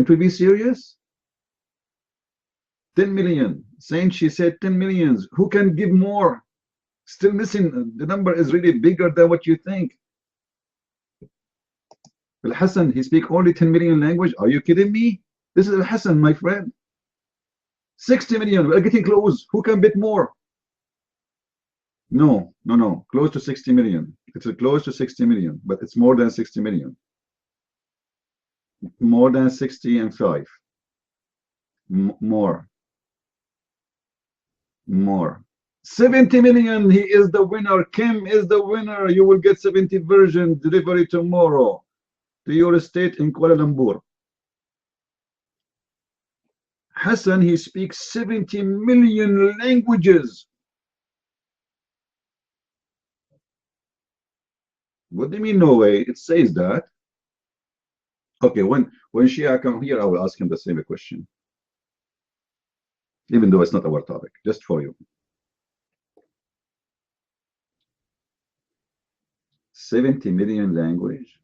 It will be serious? 10 million. Saying she said 10 millions. Who can give more? Still missing. The number is really bigger than what you think. Al Hassan, he speak only 10 million language. Are you kidding me? This is Al Hassan, my friend. 60 million. We're getting close. Who can bid more? No, no, no. Close to 60 million. It's close to 60 million, but it's more than 60 million. More than 60 and 5. More. 70 million. He is the winner. Kim is the winner. You will get 70 version delivery tomorrow to your estate in Kuala Lumpur. Hassan, he speaks 70 million languages. What do you mean, no way? It says that. Okay, when Shia come here, I will ask him the same question. Even though it's not our topic, just for you. 70 million language.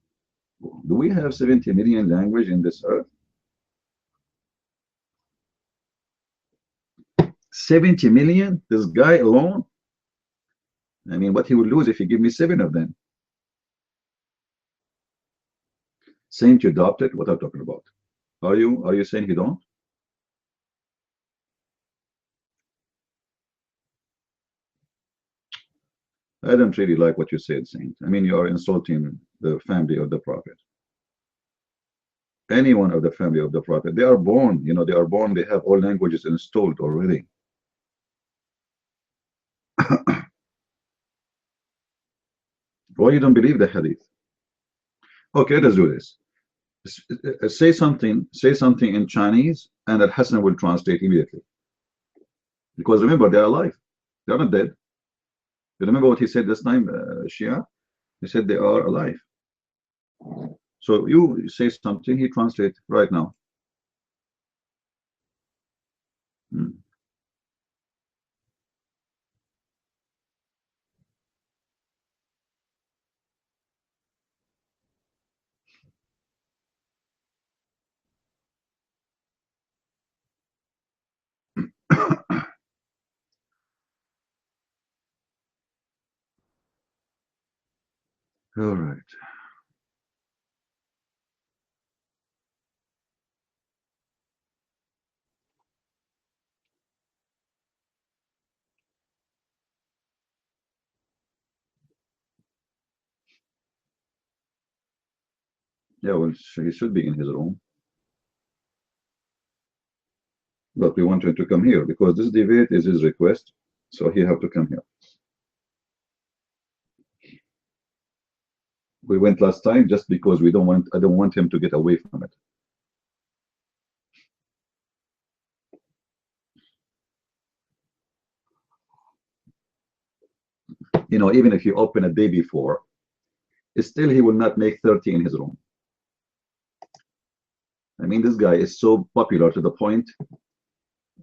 Do we have 70 million language in this earth? 70 million? This guy alone? I mean, what he will lose if he give me 7 of them? Saying you adopted? What I'm talking about? Are you saying you don't? I don't really like what you said, Saint. I mean, you are insulting the family of the Prophet. Anyone of the family of the Prophet, they are born, you know, they are born, they have all languages installed already. Why you don't believe the hadith? Okay, let's do this. Say something in Chinese, and Al Hassan will translate immediately. Because remember, they are alive. They are not dead. You remember what he said this time, Shia? He said they are alive. So you say something, he translates right now. All right. Yeah, well, he should be in his room. But we want him to come here because this debate is his request, so he have to come here. We went last time just because I don't want him to get away from it. You know, even if you open a day before, still he will not make 30 in his room. I mean, this guy is so popular to the point,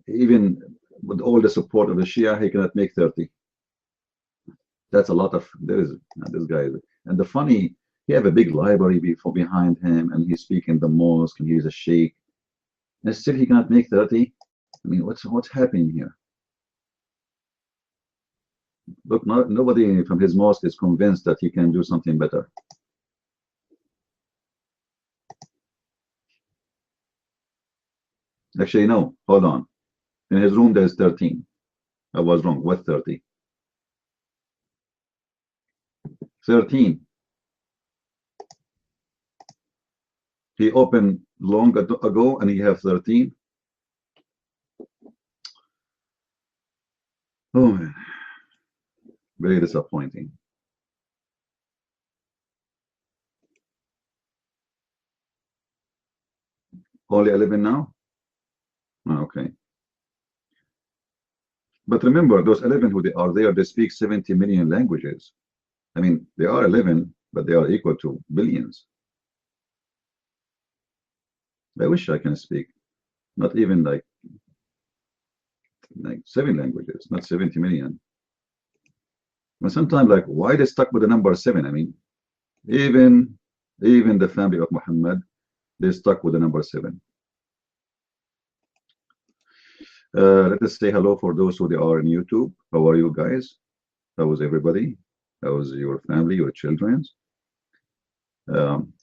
even with all the support of the Shia, he cannot make 30. That's a lot of, this guy. And the funny, he have a big library behind him, and he's speaking in the mosque, and he's a sheikh, and still he cannot make 30. I mean, what's happening here? Look, nobody from his mosque is convinced that he can do something better. Actually, no, hold on. In his room, there's 13. I was wrong. What 30? 13. He opened long ago, and he have 13. Oh man, very disappointing. Only 11 now? Oh, okay. But remember, those 11 who they are there, they speak 70 million languages. I mean, they are 11, but they are equal to billions. I wish I can speak, not even like 7 languages, not 70 million. But sometimes, like, why they stuck with the number 7? I mean, even the family of Muhammad, they stuck with the number 7. Let us say hello for those who they are in YouTube. How are you guys? How is everybody? How is your family, your children?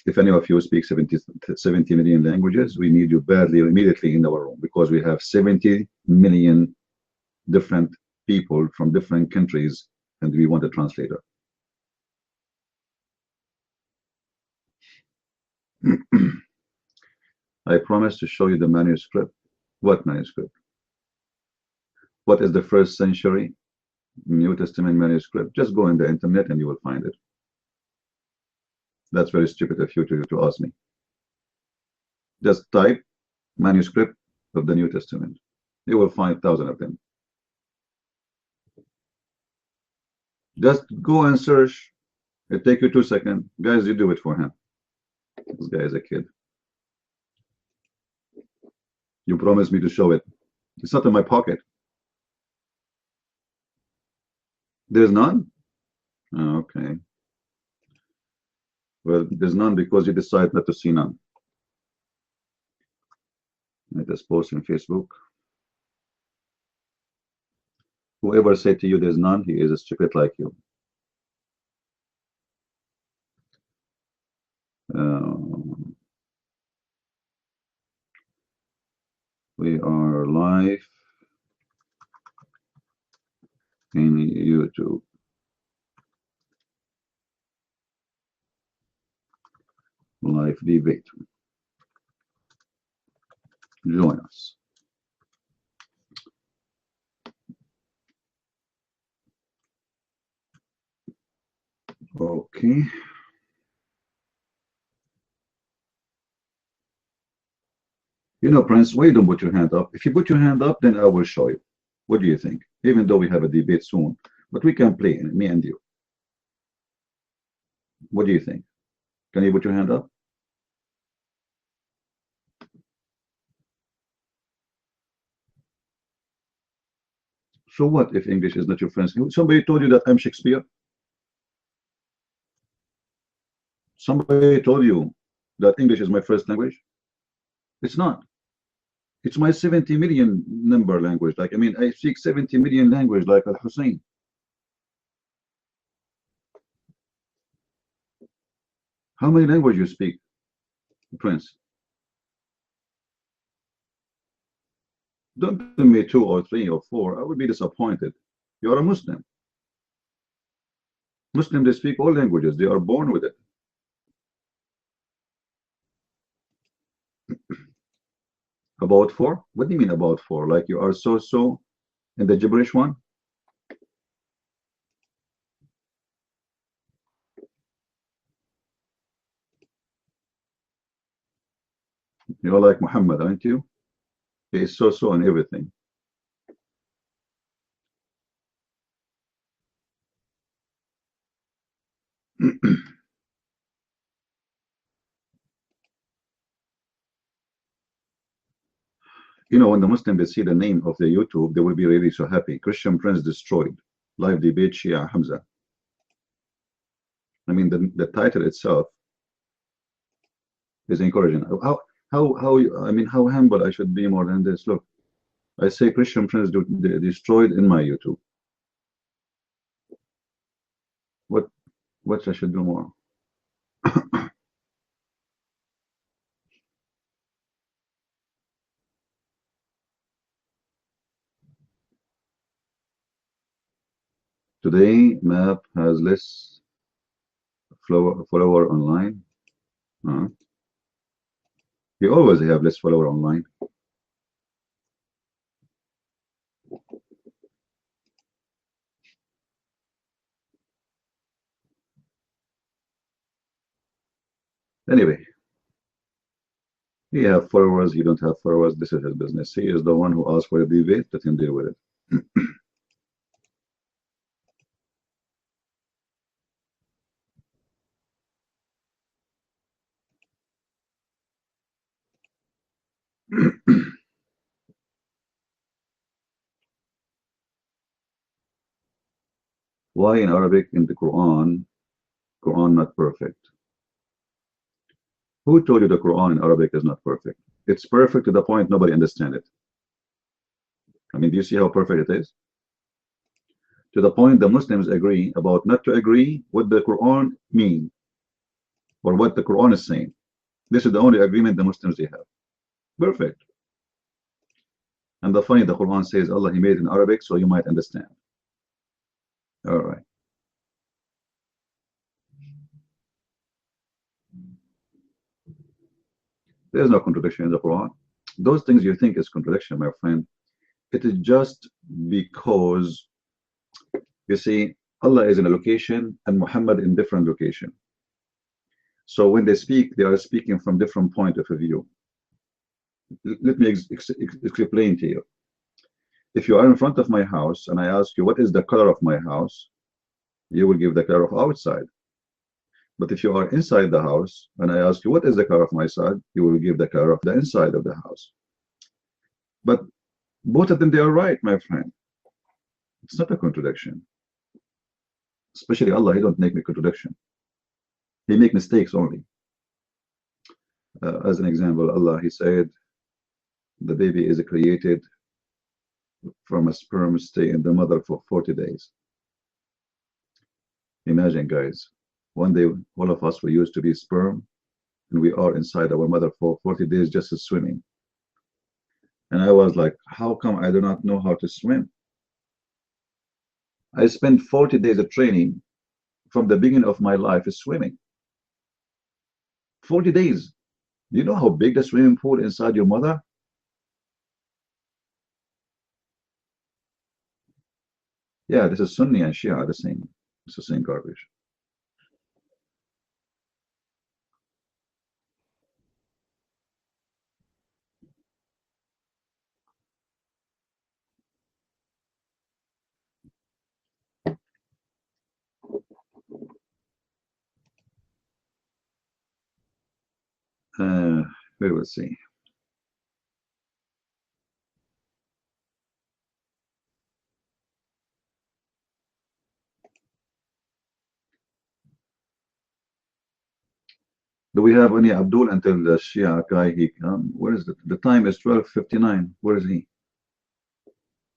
If any of you speak 70 million languages, we need you badly immediately in our room because we have 70 million different people from different countries and we want a translator. I promise to show you the manuscript. What manuscript? What is the first century New Testament manuscript? Just go in the internet and you will find it. That's very stupid of you to ask me. Just type manuscript of the New Testament. You will find thousands of them. Just go and search. It take you 2 seconds. Guys, you do it for him. This guy is a kid. You promised me to show it. It's not in my pocket. There's none? Oh, okay. Well, there's none because you decide not to see none. I just post on Facebook. Whoever said to you there's none, he is a stupid like you. We are live in YouTube. Live debate. Join us. Okay. You know, Prince, why you don't put your hand up? If you put your hand up, then I will show you. What do you think? Even though we have a debate soon, but we can play, me and you. What do you think? Can you put your hand up? So what if English is not your friend? Somebody told you that I'm Shakespeare? Somebody told you that English is my first language? It's not. It's my 70 million number language. Like, I mean, I speak 70 million language like Al-Hussein. How many languages you speak, Prince? Don't tell me 2 or 3 or 4. I would be disappointed. You are a Muslim. Muslims, they speak all languages. They are born with it. About 4? What do you mean about 4? Like you are so in the gibberish one? You're like Muhammad, aren't you? He is so in everything. You know, when the Muslims they see the name of the YouTube, they will be really so happy. Christian Prince destroyed. Live debate Shia Hamza. I mean, the title itself is encouraging. I mean, how humble I should be more than this. Look, I say Christian Prince destroyed in my YouTube. What I should do more? Today, Map has less follower online. You always have less follower online. Anyway, he have followers, you don't have followers. This is his business. He is the one who asked for a debate. Let him deal with it. Why in Arabic in the Quran not perfect? Who told you the Quran in Arabic is not perfect? It's perfect to the point nobody understands it. I mean, do you see how perfect it is? To the point the Muslims agree about not to agree what the Quran means or what the Quran is saying. This is the only agreement the Muslims they have. Perfect. And the funny, the Quran says Allah He made it in Arabic so you might understand. All right. There's no contradiction in the Quran. Those things you think is contradiction, my friend, it is just because you see Allah is in a location and Muhammad in different location. So when they speak, they are speaking from different point of view. Let me explain to you. If you are in front of my house and I ask you what is the color of my house, you will give the color of outside. But if you are inside the house and I ask you what is the color of my side, you will give the color of the inside of the house. But both of them, they are right, my friend. It's not a contradiction. Especially Allah, He don't make a contradiction. He make mistakes only. As an example, Allah, He said, the baby is created from a sperm stay in the mother for 40 days. Imagine, guys, one day all of us we used to be sperm and we are inside our mother for 40 days just swimming. And I was like, how come I do not know how to swim? I spent 40 days of training from the beginning of my life is swimming. 40 days. Do you know how big the swimming pool inside your mother? Yeah, this is Sunni and Shia are the same. It's the same garbage. We will see. Do we have any Abdul until the Shia guy? Where is the time is 12:59. Where is he?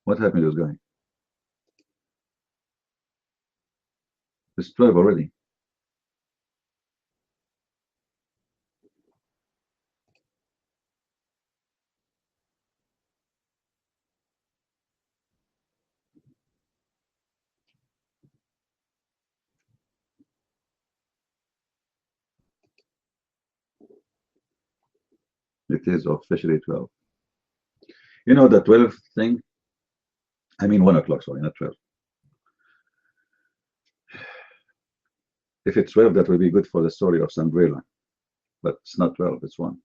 What happened to this guy? It's 12 already. It is officially 12. You know the 12 thing? I mean 1 o'clock, sorry, not 12. If it's 12, that will be good for the story of Sangrela. But it's not 12, it's 1.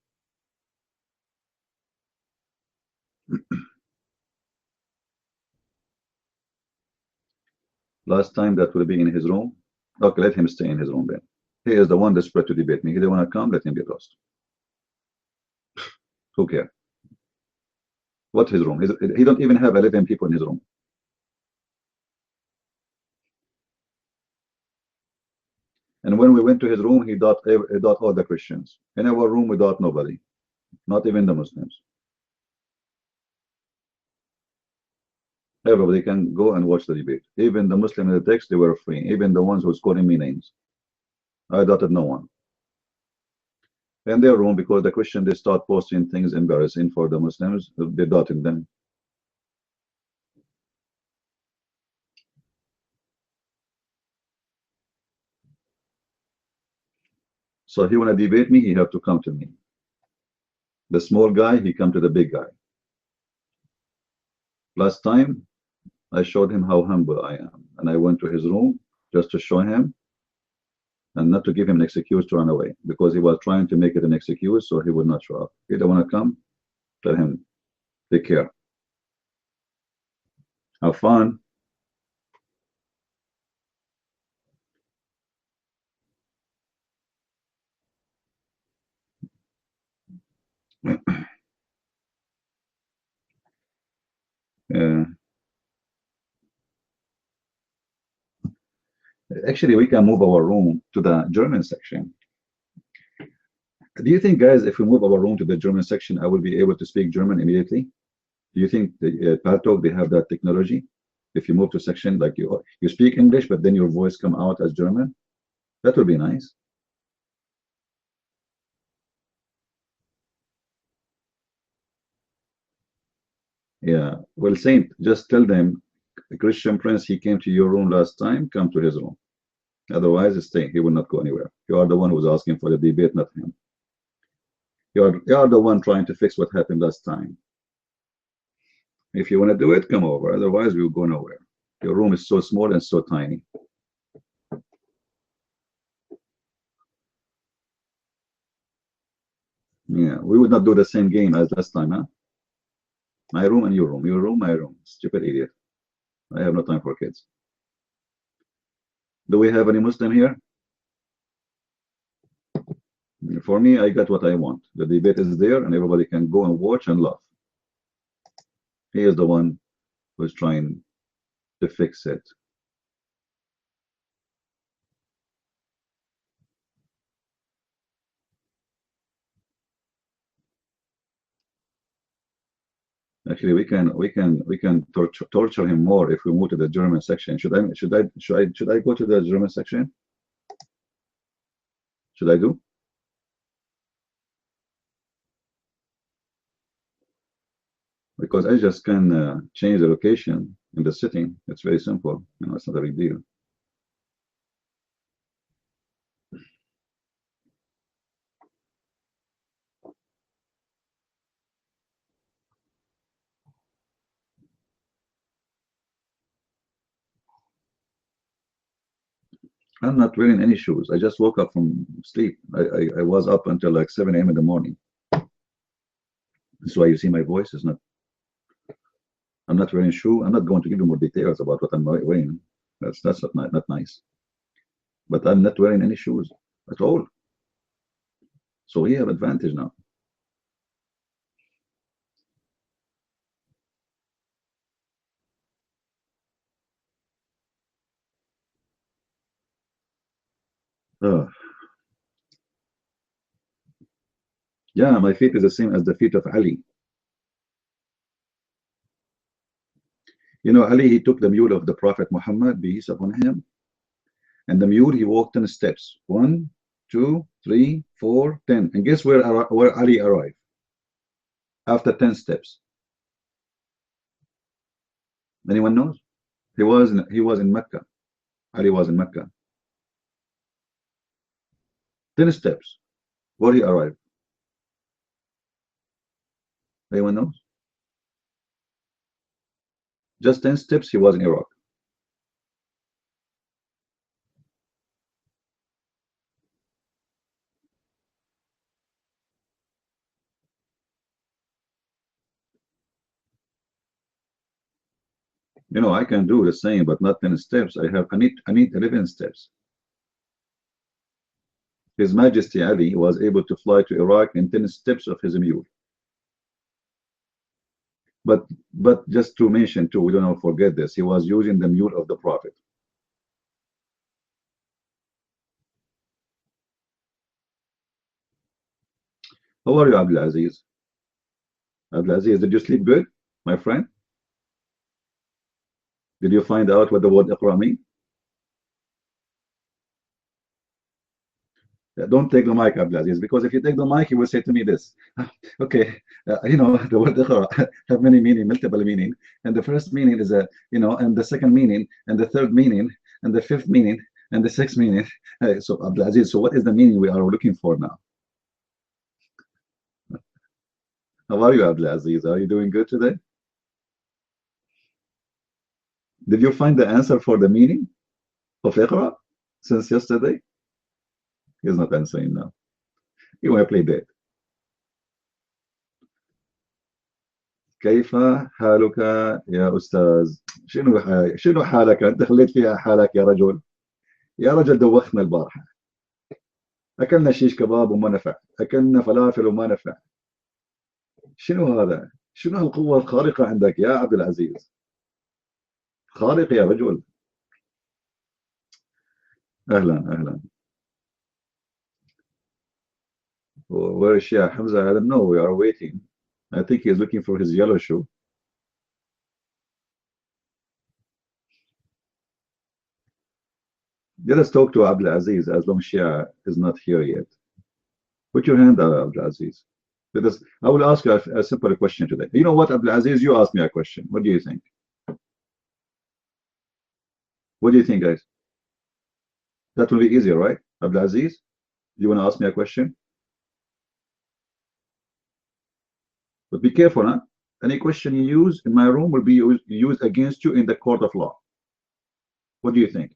Last time that will be in his room. Okay, let him stay in his room then. He is the one desperate to debate me. He doesn't want to come, let him get lost. Who cares? What his room? He don't even have 11 people in his room. And when we went to his room, he taught all the Christians. In our room, we taught nobody, not even the Muslims. Everybody can go and watch the debate. Even the Muslim in the text, they were free. Even the ones who was calling me names. I doubted no one. In their room, because the Christian, they start posting things embarrassing for the Muslims, they doubted them. So he want to debate me, he have to come to me. The small guy, he come to the big guy. Last time, I showed him how humble I am. And I went to his room just to show him and not to give him an excuse to run away, because he was trying to make it an excuse so he would not show up. He don't want to come, tell him, take care. Have fun. Actually, we can move our room to the German section. Do you think, guys, if we move our room to the German section, I will be able to speak German immediately? Do you think the Paltalk they have that technology? If you move to section like you speak English, but then your voice come out as German, that would be nice. Yeah. Well, Saint, just tell them, Christian Prince, he came to your room last time. Come to his room. Otherwise, stay. He will not go anywhere. You are the one who was asking for the debate, not him. You are the one trying to fix what happened last time. If you want to do it, come over. Otherwise, we'll go nowhere. Your room is so small and so tiny. Yeah, we would not do the same game as last time, huh? My room and your room. Your room, my room. Stupid idiot. I have no time for kids. Do we have any Muslim here? For me, I got what I want. The debate is there, and everybody can go and watch and laugh. He is the one who's trying to fix it. Actually, we can torture him more if we move to the German section. Should I go to the German section? Should I do? Because I just can change the location in the setting. It's very simple. It's not a big deal. I'm not wearing any shoes. I just woke up from sleep. I was up until like 7 a.m. in the morning. That's why you see my voice is not. I'm not wearing shoe. I'm not going to give you more details about what I'm wearing. That's not nice. But I'm not wearing any shoes at all. So we have advantage now. Uh, yeah, my feet is the same as the feet of Ali. Ali, he took the mule of the Prophet Muhammad, peace upon him, and the mule he walked 10 steps. 1, 2, 3, 4, 10. And guess where Ali arrived? After 10 steps. Anyone knows? He was in Mecca. Ali was in Mecca. 10 steps. Where he arrived? Anyone knows? Just 10 steps, he was in Iraq. I can do the same, but not 10 steps. I need 11 steps. His Majesty Ali was able to fly to Iraq in 10 steps of his mule. But just to mention too, we don't forget this. He was using the mule of the Prophet. How are you, Abdul Aziz? Abdul Aziz, did you sleep good, my friend? Did you find out what the word Iqra means? Don't take the mic, Abdulaziz, because if you take the mic, you will say to me this. Okay, the word Iqra have many meaning, multiple meaning, and the first meaning is and the second meaning, and the third meaning, and the fifth meaning, and the sixth meaning. So Abdulaziz, so what is the meaning we are looking for now? How are you, Abdulaziz? Are you doing good today? Did you find the answer for the meaning of Iqra since yesterday? He's not answering now. You want to play dead. كيف حالك يا أستاذ؟ شنو حالك؟ أنت خليت فيها حالك يا رجل. يا رجل دوخنا البارحة. أكلنا شيش كباب وما نفع. أكلنا فلافل وما نفع. شنو هذا؟ شنو هالقوة الخارقة عندك يا عبد العزيز؟ خارق يا رجل. أهلا أهلا. Where is Shia? Hamza? I don't know. We are waiting. I think he's looking for his yellow shoe. Let us talk to Abdul Aziz as long Shia is not here yet. Put your hand up, Abdul Aziz. Because I will ask you a simple question today. You know what, Abdul Aziz, you ask me a question. What do you think? What do you think, guys? That will be easier, right? Abdul Aziz, do you want to ask me a question? But be careful, huh? Any question you use in my room will be used against you in the court of law. What do you think?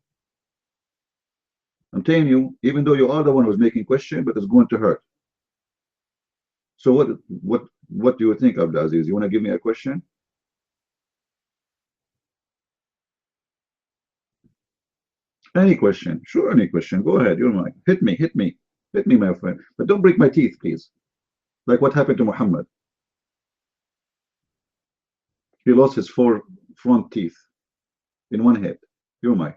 I'm telling you, even though you are the one who's making question, but it's going to hurt. So what do you think, Abdul Aziz? You want to give me a question? Any question? Sure, any question. Go ahead. You're mine. Hit me, hit me, hit me, my friend. But don't break my teeth, please. Like what happened to Muhammad. He lost his 4 front teeth in one hit. You're mine.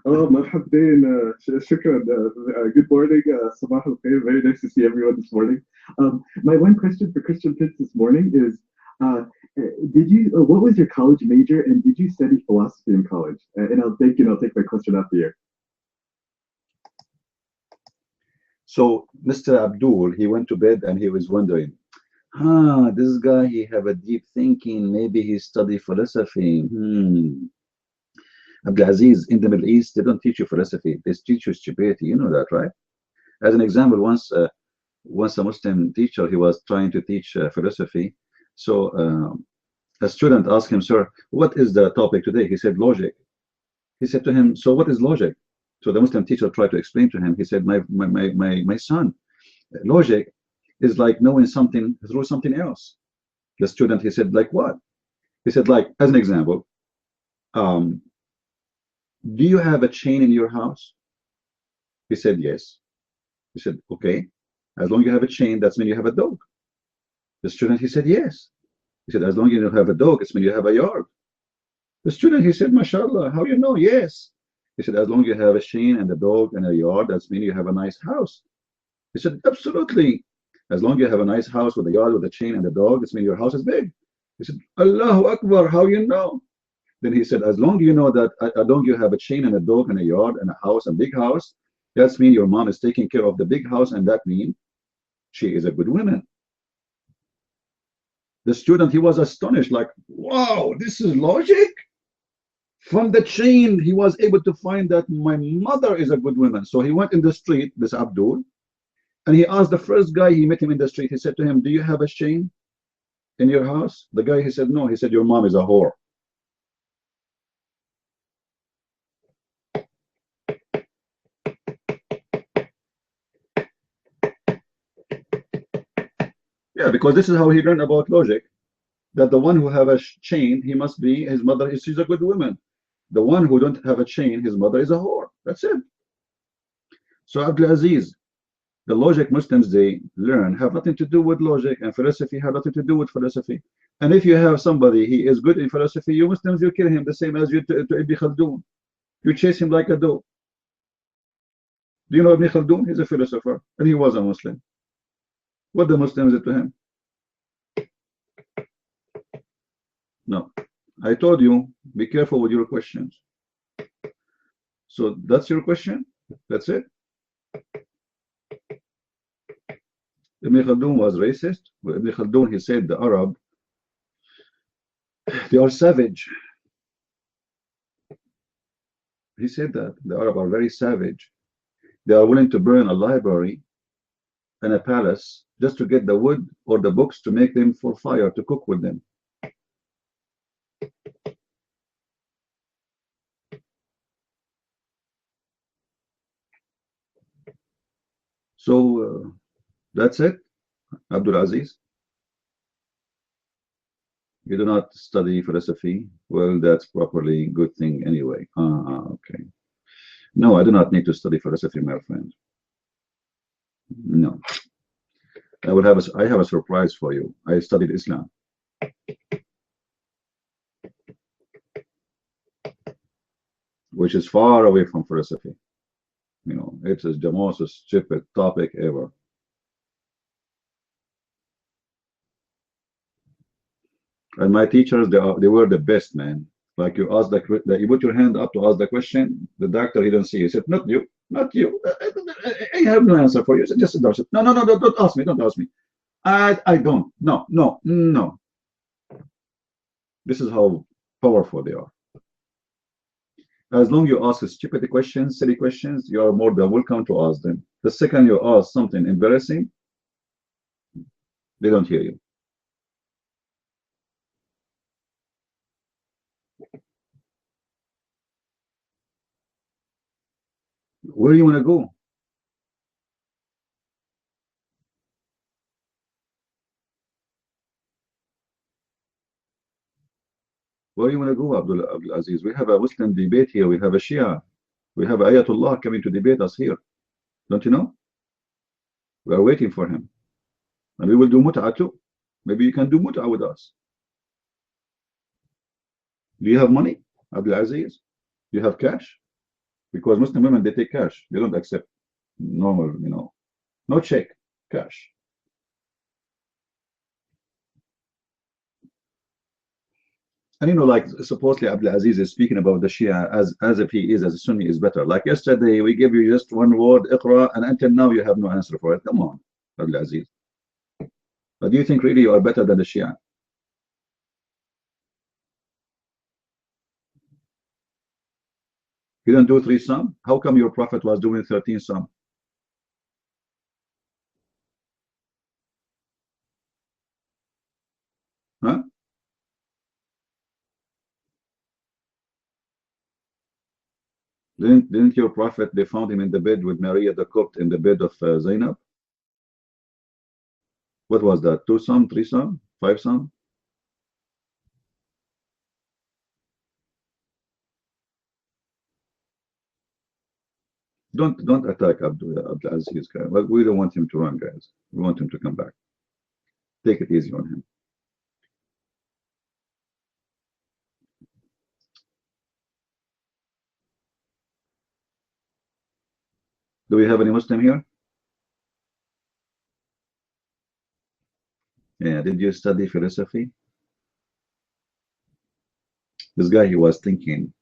Oh, مرحبتين. شكرا. Good morning. صباح الخير. Very nice to see everyone this morning. My one question for Christian Pitts this morning is, what was your college major, and did you study philosophy in college? And I'll take my question after you. So Mr. Abdul, he went to bed and he was wondering, this guy, he have a deep thinking. Maybe he studied philosophy. Abdulaziz, in the Middle East, they don't teach you philosophy. They teach you stupidity. You know that, right? As an example, once a Muslim teacher, he was trying to teach philosophy. So a student asked him, sir, what is the topic today? He said, logic. He said to him, so what is logic? So the Muslim teacher tried to explain to him. He said, my son, logic is like knowing something through something else. The student, he said, like what? He said, like, as an example, do you have a chain in your house? He said, yes. He said, okay, as long as you have a chain, that's mean you have a dog. The student, he said, yes. He said, as long as you have a dog, it's mean you have a yard. The student, he said, mashallah, how you know? Yes. He said, as long as you have a chain and a dog and a yard, that's mean you have a nice house. He said, absolutely. As long as you have a nice house with a yard, with a chain and a dog, it's mean your house is big. He said, Allahu Akbar, how you know? Then he said, as long as you know that, as long as you have a chain and a dog and a yard and a house, a big house, that's mean your mom is taking care of the big house, and that means she is a good woman. The student, he was astonished, like, wow, this is logic? From the chain, he was able to find that my mother is a good woman. So he went in the street, this Abdul, and he asked the first guy he met him in the street, he said to him, do you have a chain in your house? The guy, he said, no. He said, your mom is a whore. Yeah, because this is how he learned about logic, that the one who have a chain, he must be, his mother, she's a good woman. The one who don't have a chain, his mother is a whore. That's it. So Abdul Aziz, the logic Muslims they learn have nothing to do with logic, and philosophy have nothing to do with philosophy. And if you have somebody, he is good in philosophy, you Muslims, you kill him the same as you to Ibn Khaldun. You chase him like a dog. Do you know Ibn Khaldun? He's a philosopher, and he was a Muslim. What the Muslims did to him? No. I told you, be careful with your questions. So that's your question? That's it? Ibn Khaldun was racist. Well, Ibn Khaldun, he said the Arab, they are savage. He said that the Arab are very savage. They are willing to burn a library and a palace just to get the wood or the books to make them for fire to cook with them. So that's it, Abdul Aziz. You do not study philosophy. Well, that's properly good thing anyway. Okay. No, I do not need to study philosophy, my friend. No. I have a surprise for you. I studied Islam. Which is far away from philosophy. You know, it is the most stupid topic ever. And my teachers, they were the best, man. Like you ask you put your hand up to ask the question. The doctor, he don't see you. He said, not you, not you. I have no answer for you. So just endorse it. No, no, no, no, don't ask me. Don't ask me. I don't. No, no, no. This is how powerful they are. As long as you ask stupid questions, silly questions, you are more than welcome to ask them. The second you ask something embarrassing, they don't hear you. Where do you want to go? Where do you want to go, Abdul Aziz? We have a Muslim debate here. We have a Shia. We have Ayatollah coming to debate us here. Don't you know? We are waiting for him. And we will do mut'ah too. Maybe you can do mut'ah with us. Do you have money, Abdul Aziz? Do you have cash? Because Muslim women, they take cash. They don't accept normal, no check, cash. And like supposedly Abdul Aziz is speaking about the Shia as if he is, as a Sunni is better. Like yesterday, we gave you just one word, Iqra, and until now you have no answer for it. Come on, Abdul Aziz. But do you think really you are better than the Shia? You don't do 3 Sum? How come your Prophet was doing 13 Sum? Huh? Didn't your Prophet, they found him in the bed with Maria the Copt in the bed of Zainab? What was that? 2 Sum, 3 Sum, 5 Sum? Don't attack Abdul Aziz, guys. Well, we don't want him to run, guys. We want him to come back. Take it easy on him. Do we have any Muslim here? Yeah, did you study philosophy? This guy, he was thinking.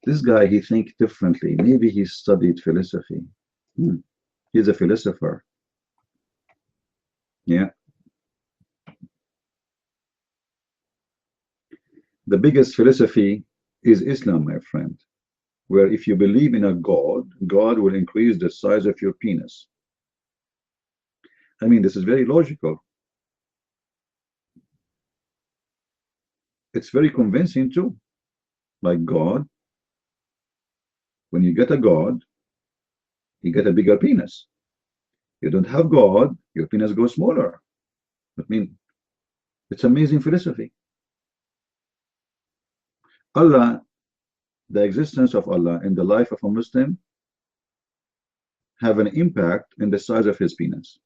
This guy, he think differently. Maybe he studied philosophy. He's a philosopher. Yeah. The biggest philosophy is Islam, my friend, where if you believe in a God, God will increase the size of your penis. I mean, this is very logical. It's very convincing too. Like God, when you get a God, you get a bigger penis. You don't have God, your penis goes smaller. I mean, it's amazing philosophy. Allah, the existence of Allah in the life of a Muslim have an impact in the size of his penis.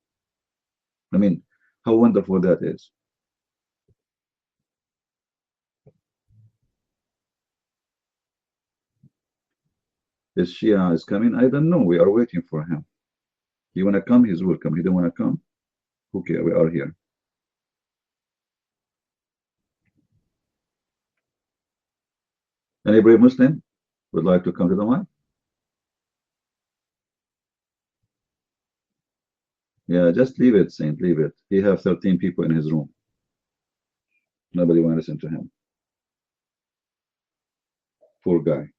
I mean, how wonderful that is. This Shia is coming. I don't know. We are waiting for him. You want to come? He's welcome. He don't want to come? Okay, we are here. Any brave Muslim would like to come to the mic? Yeah, just leave it, Saint. Leave it. He have 13 people in his room. Nobody want to listen to him. Poor guy.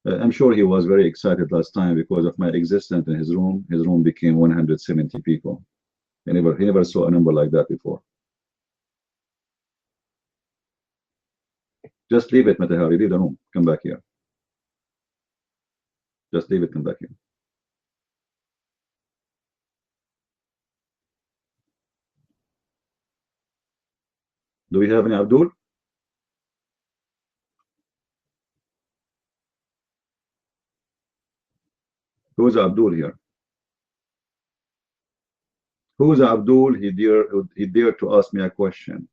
I'm sure he was very excited last time because of my existence in his room. His room became 170 people. He never saw a number like that before. Just leave it, Matahari. Leave the room. Come back here. Just leave it. Come back here. Do we have any Abdul? Who is Abdul here? Who is Abdul? He dared to ask me a question.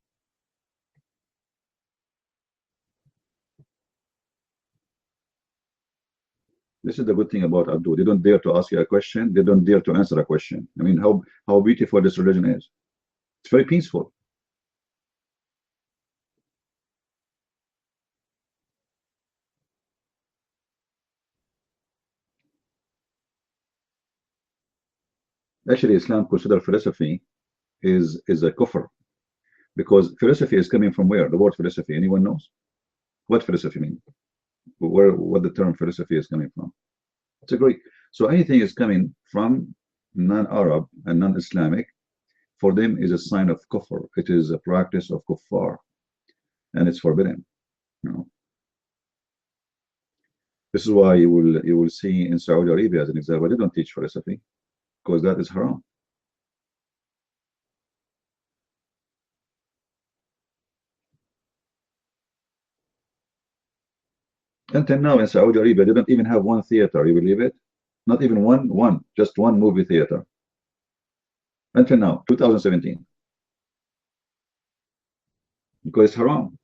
This is the good thing about Abdul. They don't dare to ask you a question. They don't dare to answer a question. I mean, how beautiful this religion is. It's very peaceful. Actually, Islam consider philosophy is a kufr, because philosophy is coming from where? The word philosophy. Anyone knows what philosophy means? What the term philosophy is coming from? It's a Greek. So anything is coming from non-Arab and non-Islamic, for them is a sign of kufr. It is a practice of kuffar, and it's forbidden. You know, this is why you will see in Saudi Arabia, as an example, they don't teach philosophy because that is haram. Until now in Saudi Arabia, they don't even have one theater. You believe it? Not even just one movie theater. Until now, 2017, because it's haram.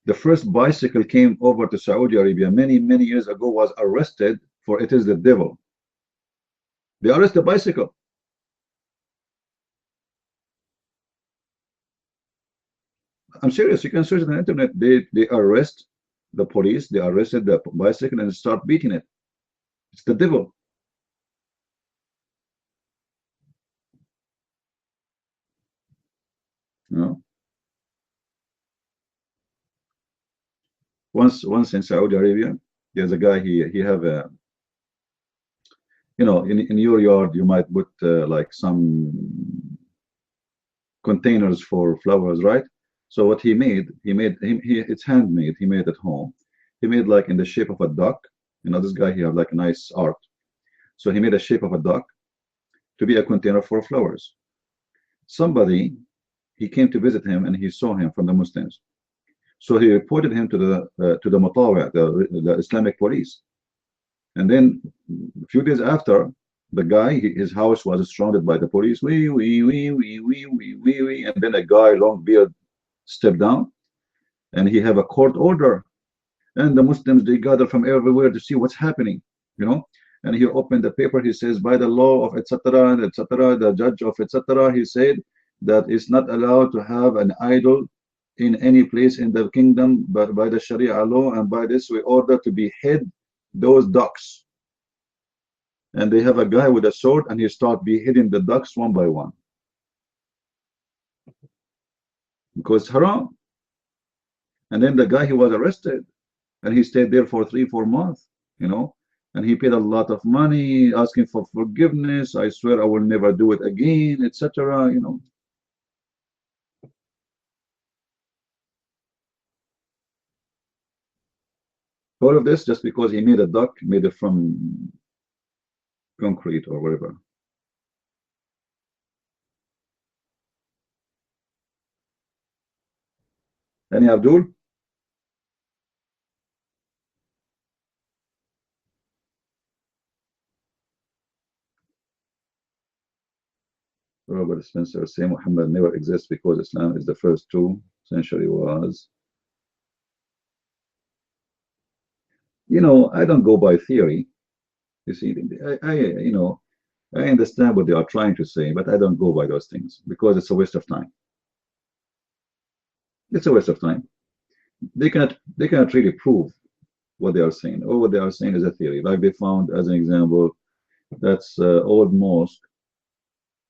The first bicycle came over to Saudi Arabia many years ago, was arrested for it is the devil. They arrest the bicycle. I'm serious. You can search on the internet. They arrest the police. They arrested the bicycle and start beating it. It's the devil. You know. Once in Saudi Arabia, there's a guy. He have a, you know, in your yard you might put like some containers for flowers, right? So what he made it's handmade. He made at home. He made like in the shape of a duck. You know, this guy, he have like a nice art. So he made a shape of a duck to be a container for flowers. Somebody, he came to visit him and he saw him from the Muslims. So he reported him to the Mutawa, the Islamic police. And then a few days after, the guy, his house was surrounded by the police. And then a guy, long beard, stepped down, and he have a court order. And the Muslims, they gather from everywhere to see what's happening, you know. And he opened the paper. He says, by the law of etc. etc. The judge of etc. He said that it's not allowed to have an idol in any place in the kingdom, but by the Sharia law, and by this we order to behead those ducks. And they have a guy with a sword, and he start beheading the ducks one by one, because it's haram. And then the guy, he was arrested, and he stayed there for 3-4 months, you know, and he paid a lot of money asking for forgiveness. I swear I will never do it again, etc. You know. All of this just because he made a duck, made it from concrete or whatever. Any Abdul? Robert Spencer say Muhammad never exists because Islam is the first 2 centuries was. You know, I don't go by theory. You see, you know, I understand what they are trying to say, but I don't go by those things because it's a waste of time. It's a waste of time. They cannot really prove what they are saying. Or what they are saying is a theory. Like they found, as an example, that's old mosque.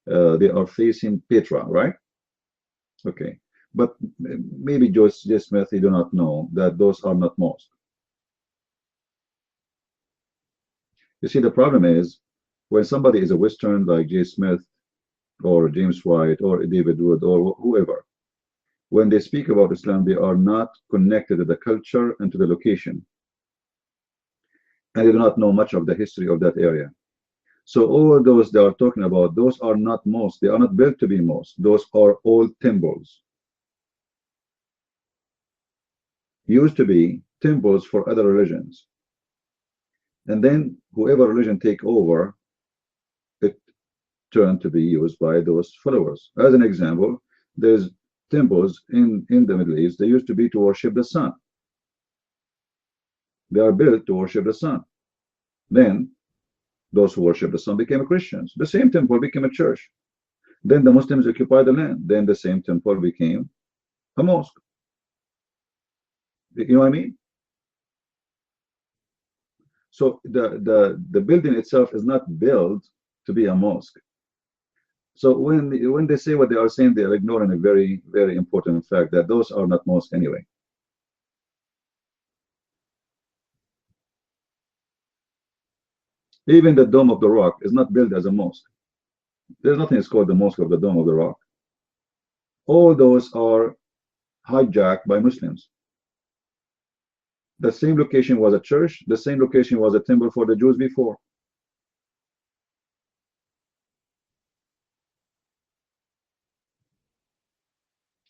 They are facing Petra, right? Okay, but maybe J. Smith, he do not know that those are not mosques. You see, the problem is when somebody is a Western like J. Smith or James White or David Wood or whoever, when they speak about Islam, they are not connected to the culture and to the location, and they do not know much of the history of that area. So all those they are talking about, those are not mosques. They are not built to be mosques. Those are old temples. Used to be temples for other religions. And then whoever religion take over, it turned to be used by those followers. As an example, there's temples in the Middle East. They used to be to worship the sun. They are built to worship the sun. Then those who worship the sun became Christians. The same temple became a church. Then the Muslims occupied the land. Then the same temple became a mosque. You know what I mean? So the building itself is not built to be a mosque. So when they say what they are saying, they are ignoring a very, very important fact that those are not mosques anyway. Even the Dome of the Rock is not built as a mosque. There's nothing that's called the Mosque of the Dome of the Rock. All those are hijacked by Muslims. The same location was a church. The same location was a temple for the Jews before.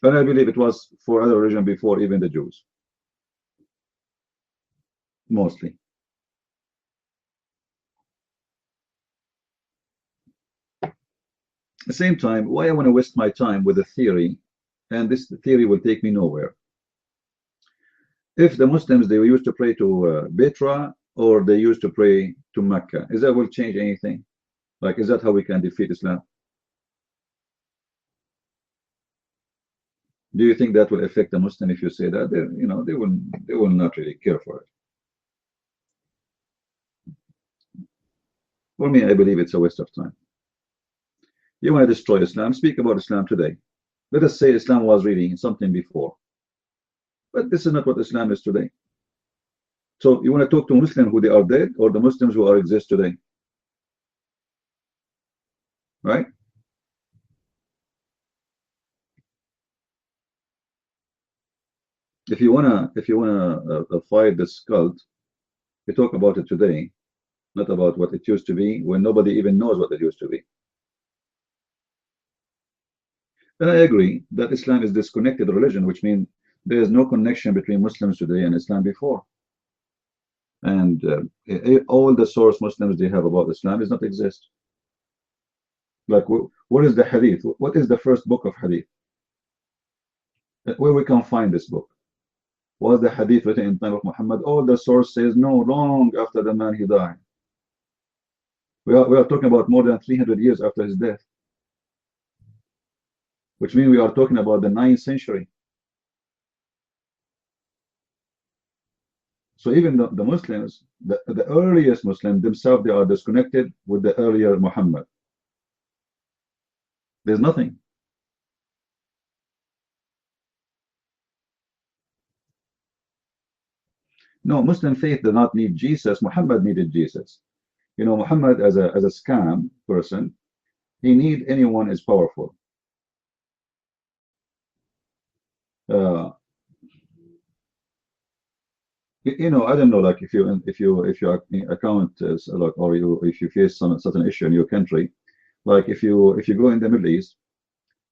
And I believe it was for other religion before even the Jews. Mostly. At the same time, why I want to waste my time with a theory, and this theory will take me nowhere. If the Muslims, they used to pray to Betra, or they used to pray to Mecca, is that will change anything? Like, is that how we can defeat Islam? Do you think that will affect the Muslim if you say that? They will not really care for it. For me, I believe it's a waste of time. You want to destroy Islam, speak about Islam today. Let us say Islam was really something before. But this is not what Islam is today. So you want to talk to Muslims who they are dead, or the Muslims who are exist today? Right? If you wanna fight this cult, you talk about it today, not about what it used to be, when nobody even knows what it used to be. And I agree that Islam is disconnected religion, which means there is no connection between Muslims today and Islam before. And all the source Muslims they have about Islam does not exist. Like, what is the Hadith? What is the first book of Hadith? Where we can find this book? Was the Hadith written in time of Muhammad? All the source says no, long after the man he died. We are talking about more than 300 years after his death, which means we are talking about the 9th century. So even the Muslims, the earliest Muslims themselves, they are disconnected with the earlier Muhammad. There's nothing. No, Muslim faith does not need Jesus. Muhammad needed Jesus. You know, Muhammad as a scam person, he need anyone is powerful. You know, I don't know, like if your account is like, or if you face some certain issue in your country, like if you go in the Middle East,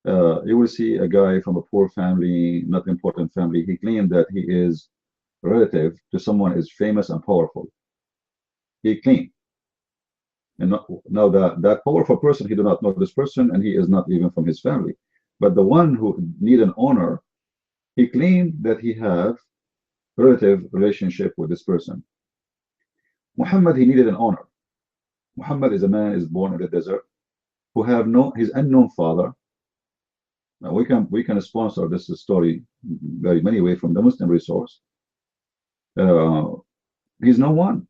you will see a guy from a poor family, not important family. He claimed that he is relative to someone is famous and powerful. He claimed, and now that powerful person, he do not know this person, and he is not even from his family. But the one who need an honor, he claimed that he have relative relationship with this person. Muhammad, he needed an honor. Muhammad is a man is born in the desert who have his unknown father. Now we can sponsor this story very many ways from the Muslim resource. He's no one.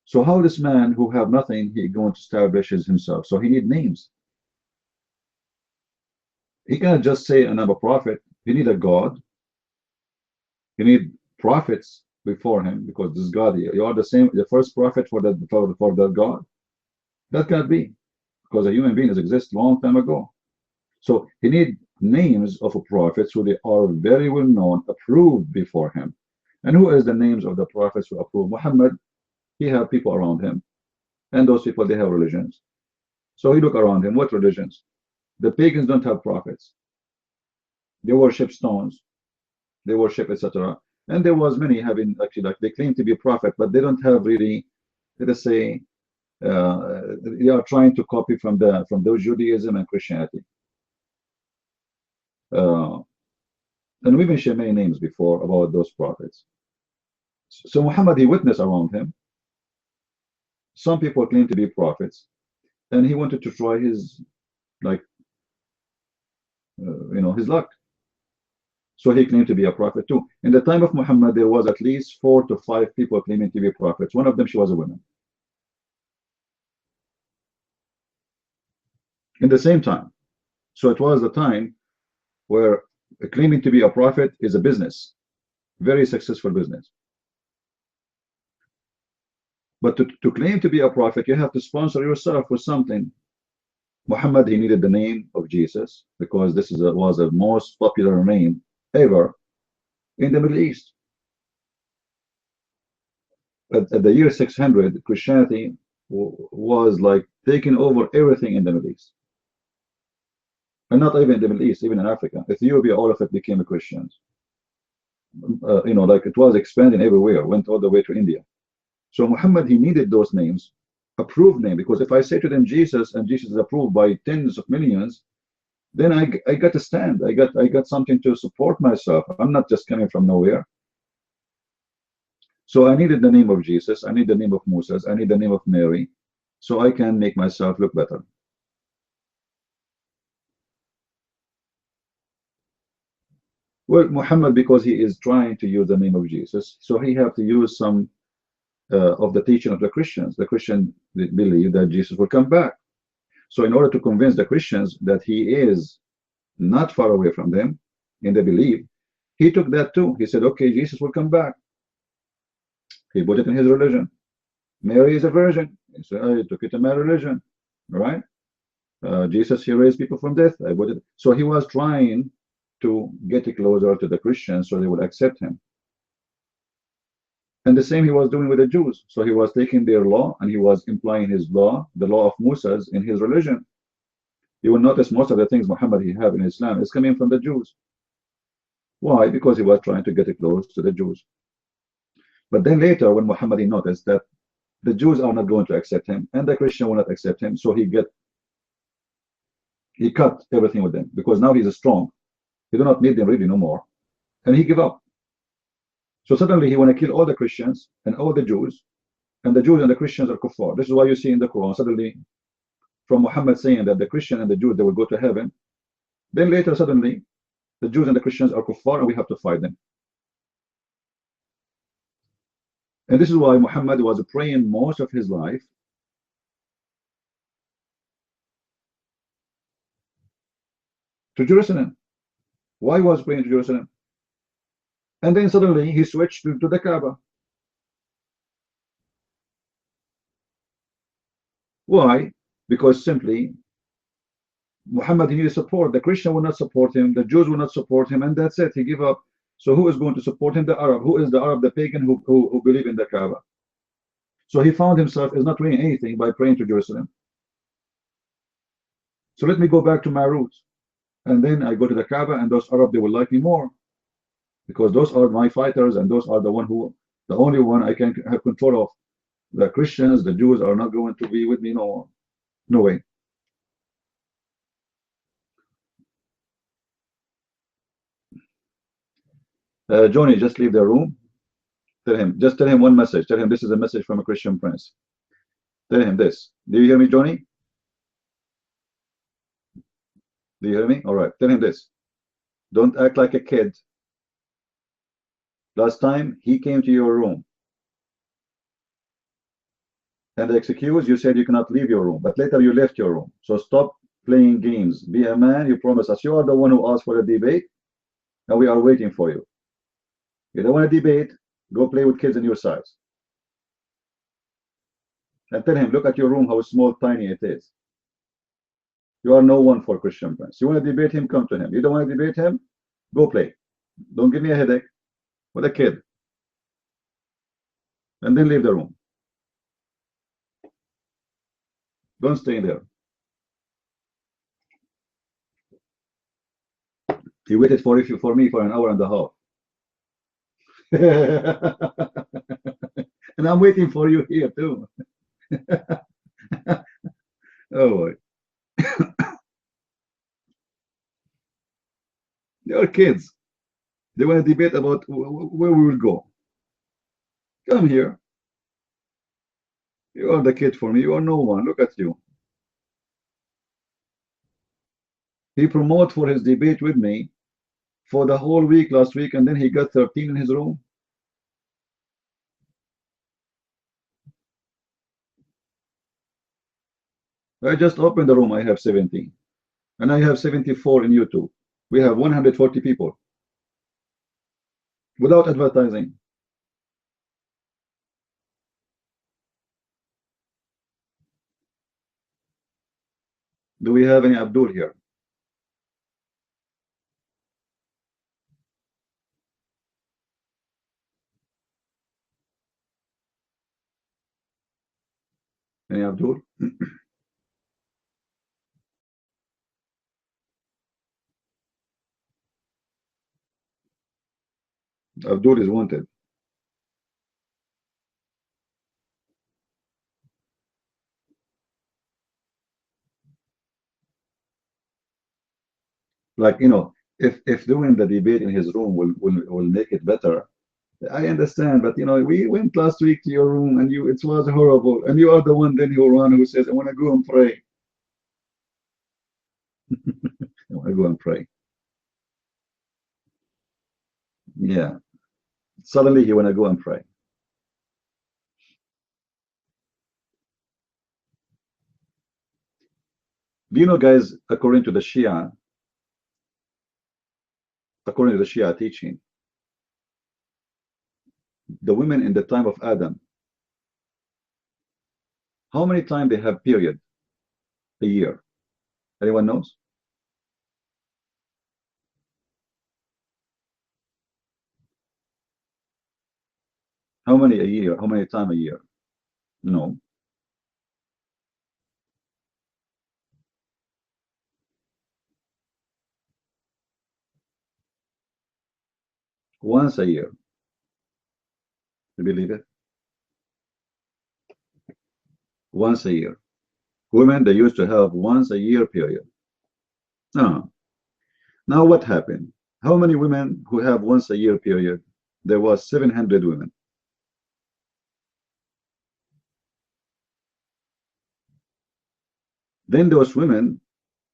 So how this man who have nothing, he going to establish himself? So he need names. He cannot just say another prophet. He need a God. He need prophets before him, because this God, you are the first prophet for that God. That can't be, because a human being has existed long time ago. So he need names of prophets who they are very well known, approved before him. And who is the names of the prophets who approved? Muhammad, he have people around him, and those people, they have religions. So he look around him, what religions? The pagans don't have prophets. They worship stones, they worship etc. And there was many having actually, like, they claim to be a prophet, but they don't have really, let us say, they are trying to copy from those Judaism and Christianity. And we've been sharing many names before about those prophets. So Muhammad, he witnessed around him. some people claim to be prophets, and he wanted to try his, like, his luck. So he claimed to be a prophet too. In the time of Muhammad, there was at least 4 to 5 people claiming to be prophets. One of them, she was a woman. In the same time. So it was the time where claiming to be a prophet is a business, very successful business. But to claim to be a prophet, you have to sponsor yourself with something. Muhammad, he needed the name of Jesus because this was the most popular name ever in the Middle East. At the year 600, Christianity was like taking over everything in the Middle East. And not even in the Middle East, even in Africa. Ethiopia, all of it became Christians. Like it was expanding everywhere, went all the way to India. So Muhammad, he needed those names, approved name, because if I say to them Jesus, and Jesus is approved by tens of millions, then I got to stand. I got something to support myself. I'm not just coming from nowhere. So I needed the name of Jesus. I need the name of Moses. I need the name of Mary, so I can make myself look better. Well, Muhammad, because he is trying to use the name of Jesus, so he have to use some of the teaching of the Christians. The Christians believe that Jesus will come back. So in order to convince the Christians that he is not far away from them, in the belief, he took that too. He said, okay, Jesus will come back. He put it in his religion. Mary is a virgin. He said, I took it in my religion. All right? Jesus, he raised people from death. I put it. So he was trying to get closer to the Christians so they would accept him. And the same he was doing with the Jews. So he was taking their law and he was implying his law, the law of Moses, in his religion. You will notice most of the things Muhammad he have in Islam is coming from the Jews. Why? Because he was trying to get close to the Jews. But then later, when Muhammad he noticed that the Jews are not going to accept him and the Christian will not accept him, so he cut everything with them, because now he's strong. He do not need them really no more, and he gave up. So suddenly he want to kill all the Christians and all the Jews, and the Jews and the Christians are kuffar. This is why you see in the Quran suddenly from Muhammad saying that the Christian and the Jews, they will go to heaven. Then later suddenly the Jews and the Christians are kuffar and we have to fight them. And this is why Muhammad was praying most of his life to Jerusalem. Why was praying to Jerusalem? And then suddenly he switched to the Kaaba. Why? Because simply Muhammad, he needed support. The Christian will not support him, the Jews will not support him, and that's it. He gave up. So who is going to support him? The Arab. Who is the Arab? The pagan who believe in the Kaaba. So he found himself is not doing anything by praying to Jerusalem. So let me go back to my roots. And then I go to the Kaaba, and those Arab, they will like me more, because those are my fighters, and those are the only one I can have control of. The Christians, the Jews are not going to be with me no more. No way. Johnny, just leave the room. Just tell him one message. Tell him this is a message from a Christian prince. Tell him this. Do you hear me, Johnny? Do you hear me? All right. Tell him this. Don't act like a kid. Last time he came to your room, and the excuse, you said you cannot leave your room, but later you left your room. So stop playing games. Be a man. You promise us. You are the one who asked for a debate, and we are waiting for you. You don't want to debate, go play with kids in your size. And tell him, look at your room, how small, tiny it is. You are no one for Christian prince. You want to debate him, come to him. You don't want to debate him, go play. Don't give me a headache with a kid. And then leave the room. Don't stay in there. He waited for me for an hour and a half. And I'm waiting for you here too. Oh boy. They are kids. They want to debate about where we will go. Come here. You are the kid for me. You are no one. Look at you. He promoted for his debate with me for the whole week last week, and then he got 13 in his room. I just opened the room. I have 17. And I have 74 in YouTube. We have 140 people without advertising. Do we have any Abdul here? Any Abdul? Abdul is wanted. Like, if doing the debate in his room will make it better, I understand. But we went last week to your room, and it was horrible. And you are the one then who says, I want to go and pray. I want to go and pray. Yeah. Suddenly you want to go and pray. Do you know, guys, according to the Shia teaching, the women in the time of Adam, how many times they have period a year? Anyone knows? How many a year? How many times a year? No. Once a year. You believe it? Once a year. Women, they used to have once a year period. No. Now what happened? How many women who have once a year period? There was 700 women. Then those women,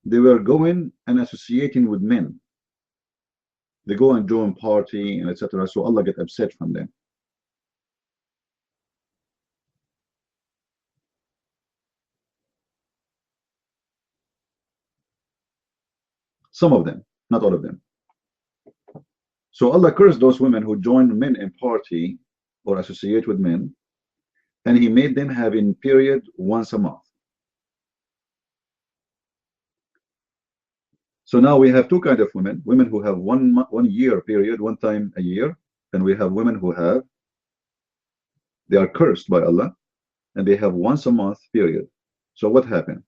they were going and associating with men. They go and join party and etc. So Allah get upset from them. Some of them, not all of them. So Allah cursed those women who join men in party or associate with men, and He made them having period once a month. So now we have two kinds of women: women who have one year period, one time a year, and we have women who they are cursed by Allah, and they have once a month period. So what happened?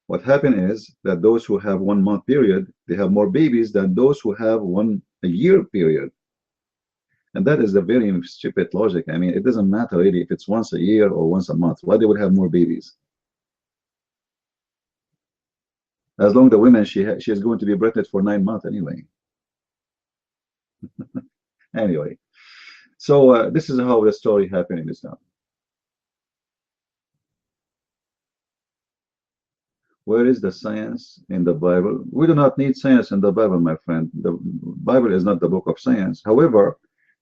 What happened is that those who have 1 month period, they have more babies than those who have a year period. And that is a very stupid logic. I mean, it doesn't matter really if it's once a year or once a month. Why they would have more babies? As long as the woman she is going to be pregnant for 9 months anyway. Anyway, so this is how the story happened in Islam. Where is the science in the Bible? We do not need science in the Bible, my friend. The Bible is not the book of science. However,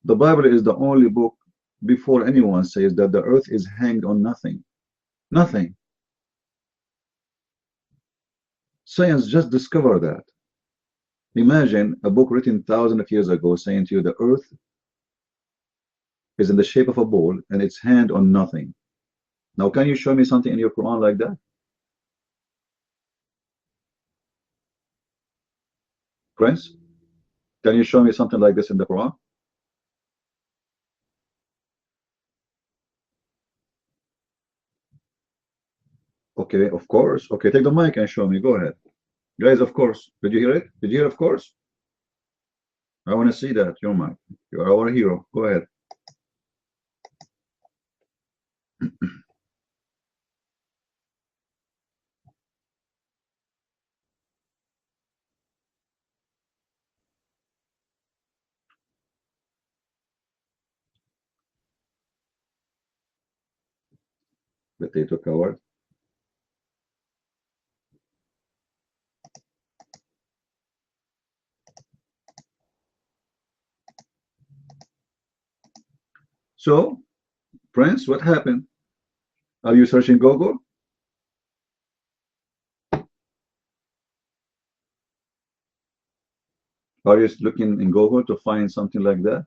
the Bible is the only book before anyone says that the earth is hanged on nothing. Nothing. Science just discovered that. Imagine a book written thousands of years ago saying to you the earth is in the shape of a ball and its hand on nothing. Now, can you show me something in your Quran like that? Prince, can you show me something like this in the Quran? Okay, of course. Okay, take the mic and show me. Go ahead. Guys, of course. Did you hear it? Did you hear of course? I want to see that. Your mic. You are our hero. Go ahead. Potato coward. So, Prince, what happened? Are you searching Google? Are you looking in Google to find something like that?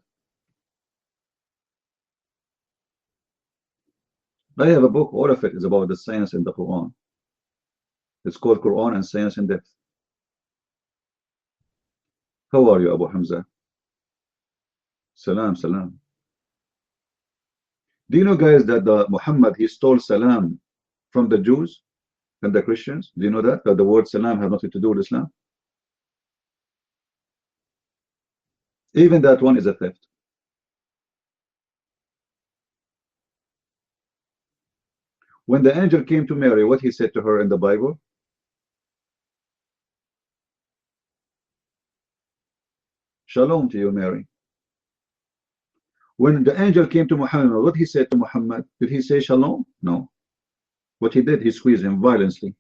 I have a book, all of it is about the science in the Quran. It's called Quran and Science in Depth. How are you, Abu Hamza? Salam, salam. Do you know, guys, that the Muhammad, he stole salam from the Jews and the Christians? Do you know that? That the word salam has nothing to do with Islam? Even that one is a theft. When the angel came to Mary, what he said to her in the Bible? Shalom to you, Mary. When the angel came to Muhammad, what he said to Muhammad? Did he say shalom? No. What he did, he squeezed him violently.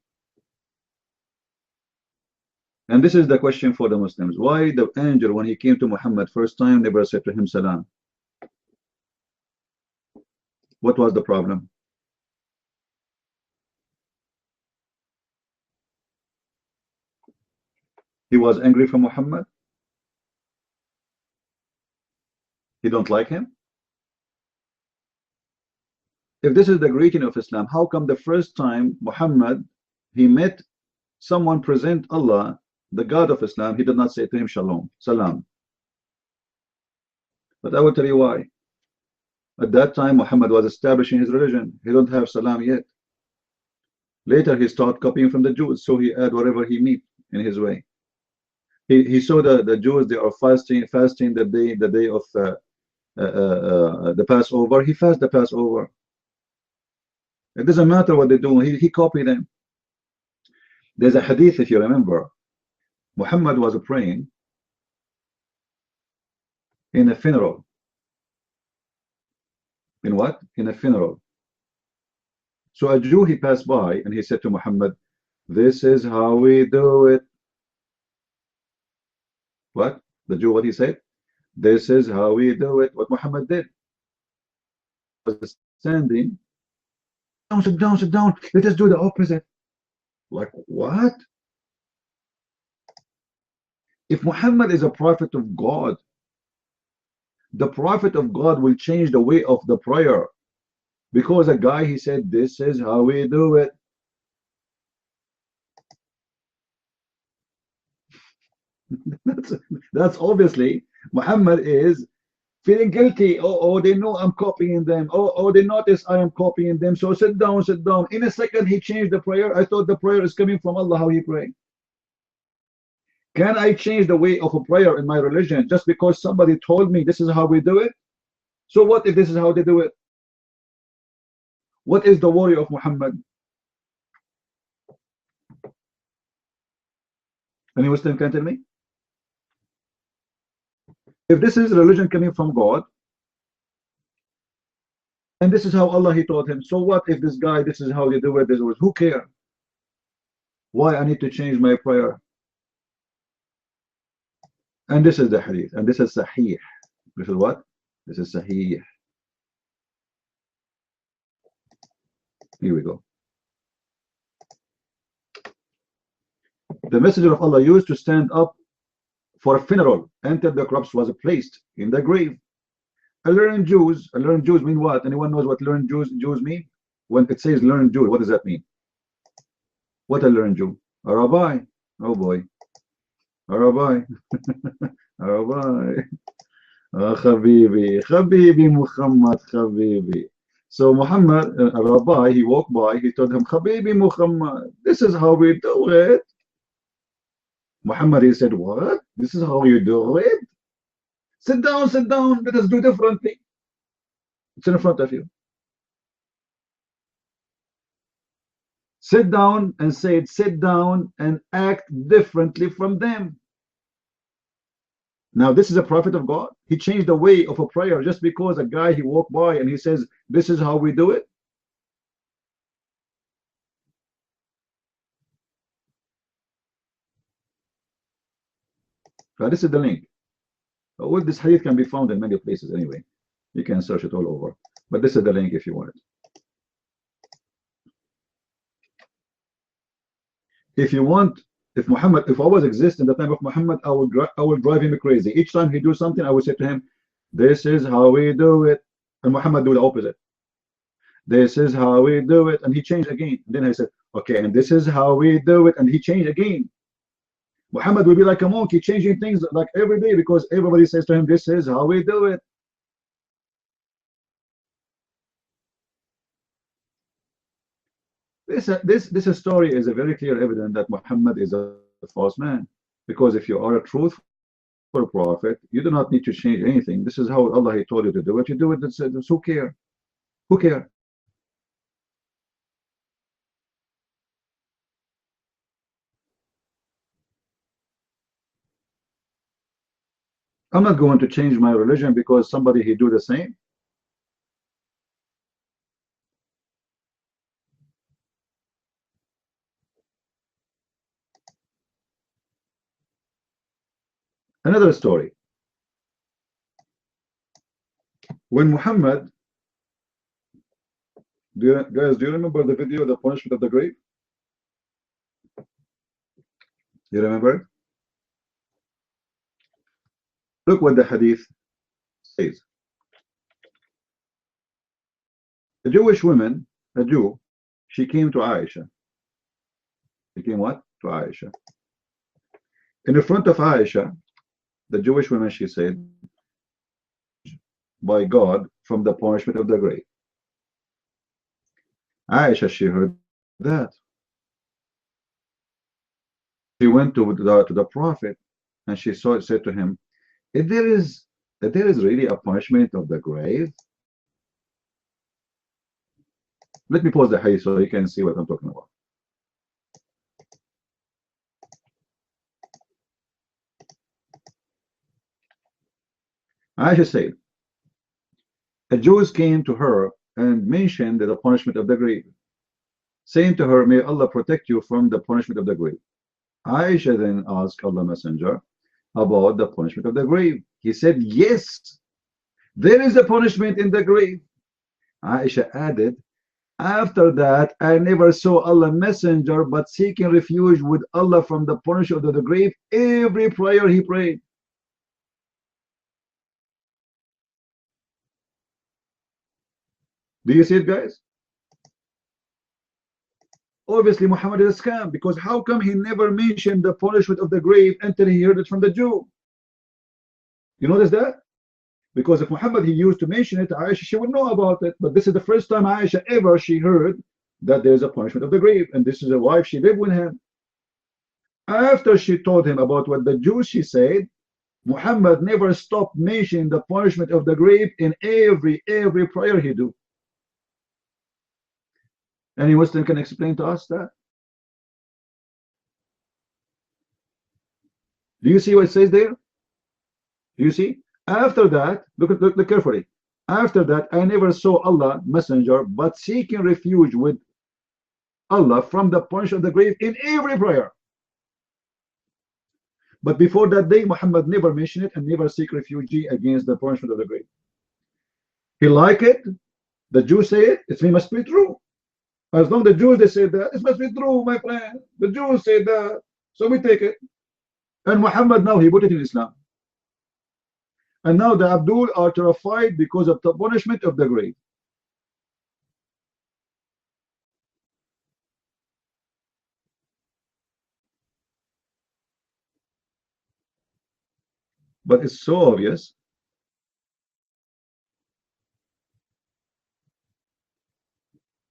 And this is the question for the Muslims. Why the angel, when he came to Muhammad first time, never said to him salam? What was the problem? He was angry for Muhammad? He don't like him? If this is the greeting of Islam, how come the first time Muhammad, he met someone present Allah, the God of Islam, he did not say to him shalom, salam? But I will tell you why. At that time, Muhammad was establishing his religion. He don't have salam yet. Later, he started copying from the Jews, so he add whatever he meet in his way. He saw the Jews, they are fasting the day of the Passover. He fast the Passover. It doesn't matter what they do. He copied them. There's a hadith, if you remember. Muhammad was praying in a funeral. In what? In a funeral. So a Jew, he passed by and he said to Muhammad, this is how we do it. What? The Jew, what he said? This is how we do it. What Muhammad did was standing. Sit down, sit down. Let us do the opposite. Like what? If Muhammad is a prophet of God, the prophet of God will change the way of the prayer, because a guy, he said, this is how we do it. that's obviously Muhammad is feeling guilty. Oh, they know I'm copying them. Oh, they notice I am copying them. So sit down, sit down. In a second, he changed the prayer. I thought the prayer is coming from Allah, how he pray. Can I change the way of a prayer in my religion just because somebody told me this is how we do it? So what if this is how they do it? What is the worry of Muhammad? Any Muslim can tell me? If this is religion coming from God, and this is how Allah he taught him, so what if this guy, this is how they do it, this was, who care? Why I need to change my prayer? And this is the hadith, and this is sahih. This is what? This is sahih. Here we go. The messenger of Allah used to stand up for a funeral until the corpse was placed in the grave. Learned Jews mean what? Anyone knows what learned Jews mean? When it says learned Jew, what does that mean? What a learned Jew? A rabbi. Oh boy. A rabbi. A rabbi. Oh, Habibi Muhammad, Habibi. So Muhammad, a rabbi, he walked by, he told him, Habibi Muhammad, this is how we do it. Muhammad, he said, what? This is how you do it? Sit down, let us do differently. It's in front of you. Sit down and say it, sit down and act differently from them. Now this is a prophet of God. He changed the way of a prayer just because a guy, he walked by and he says, this is how we do it. So this is the link. Well, this hadith can be found in many places anyway. You can search it all over. But this is the link if you want it. If you want, if I was exist in the time of Muhammad, I would drive him crazy. Each time he do something, I would say to him, "This is how we do it," and Muhammad do the opposite. "This is how we do it," and he changed again. And then I said, "Okay, and this is how we do it," and he changed again. Muhammad will be like a monkey, changing things like every day because everybody says to him, "This is how we do it." This story is a very clear evidence that Muhammad is a false man. Because if you are a truthful prophet, you do not need to change anything. This is how Allah He told you to do it. You do it. That's who care? Who care? I'm not going to change my religion because somebody he do the same. Another story. When Muhammad, guys, do you remember the video, the punishment of the grave? You remember it? Look what the hadith says. A Jewish woman, a Jew, she came to Aisha. She came what? To Aisha. In the front of Aisha, the Jewish woman, she said, by God from the punishment of the grave. Aisha, she heard that. She went to the Prophet and she said to him, if there is really a punishment of the grave. Let me pause the hadith so you can see what I'm talking about. Aisha said, a Jew came to her and mentioned the punishment of the grave, saying to her, may Allah protect you from the punishment of the grave. Aisha then asked Allah Messenger about the punishment of the grave. He said, yes, there is a punishment in the grave. Aisha added, after that, I never saw Allah Messenger but seeking refuge with Allah from the punishment of the grave every prayer he prayed. Do you see it, guys? Obviously, Muhammad is a scam because how come he never mentioned the punishment of the grave until he heard it from the Jew? You notice that? Because if Muhammad he used to mention it, Aisha she would know about it. But this is the first time Aisha ever she heard that there is a punishment of the grave, and this is a wife she lived with him. After she told him about what the Jews she said, Muhammad never stopped mentioning the punishment of the grave in every prayer he do. Any Muslim can explain to us that? Do you see what it says there? Do you see? After that, look carefully. After that, I never saw Allah Messenger but seeking refuge with Allah from the punishment of the grave in every prayer. But before that day, Muhammad never mentioned it and never seek refuge against the punishment of the grave. He like it. The Jews say it. It must be true. As long as the Jews they say that, it must be true, my friend. The Jews say that, so we take it. And Muhammad now he put it in Islam. And now the Abdul are terrified because of the punishment of the grave. But it's so obvious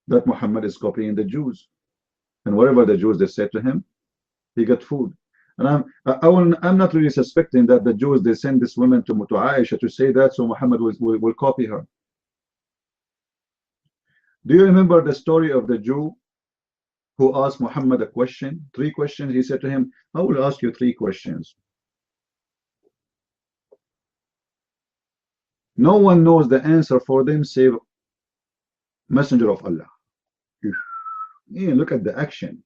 that Muhammad is copying the Jews. And whatever the Jews they said to him, he got food. And I'm not really suspecting that the Jews they send this woman to Aisha to say that so Muhammad will copy her. Do you remember the story of the Jew who asked Muhammad a question, 3 questions? He said to him, I will ask you 3 questions. No one knows the answer for them save Messenger of Allah. Yeah, look at the action.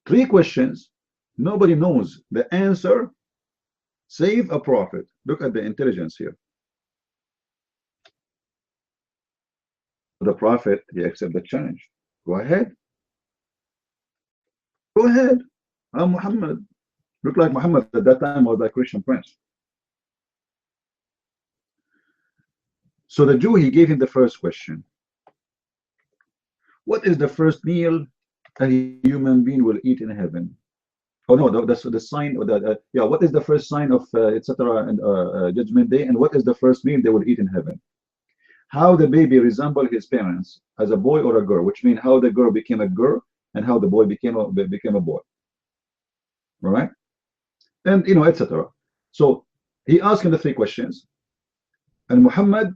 Three questions. Nobody knows the answer save a prophet. Look at the intelligence here. The prophet, he accepted the challenge. Go ahead. Go ahead. I'm Muhammad. Look like Muhammad at that time was a Christian prince. So the Jew, he gave him the first question. What is the first meal a human being will eat in heaven? Oh no, that's the sign. Yeah, what is the first sign of etc. and Judgment Day? And what is the first meal they will eat in heaven? How the baby resemble his parents as a boy or a girl, which means how the girl became a girl and how the boy became a boy. All right, and etc. So he asked him the three questions, and Muhammad,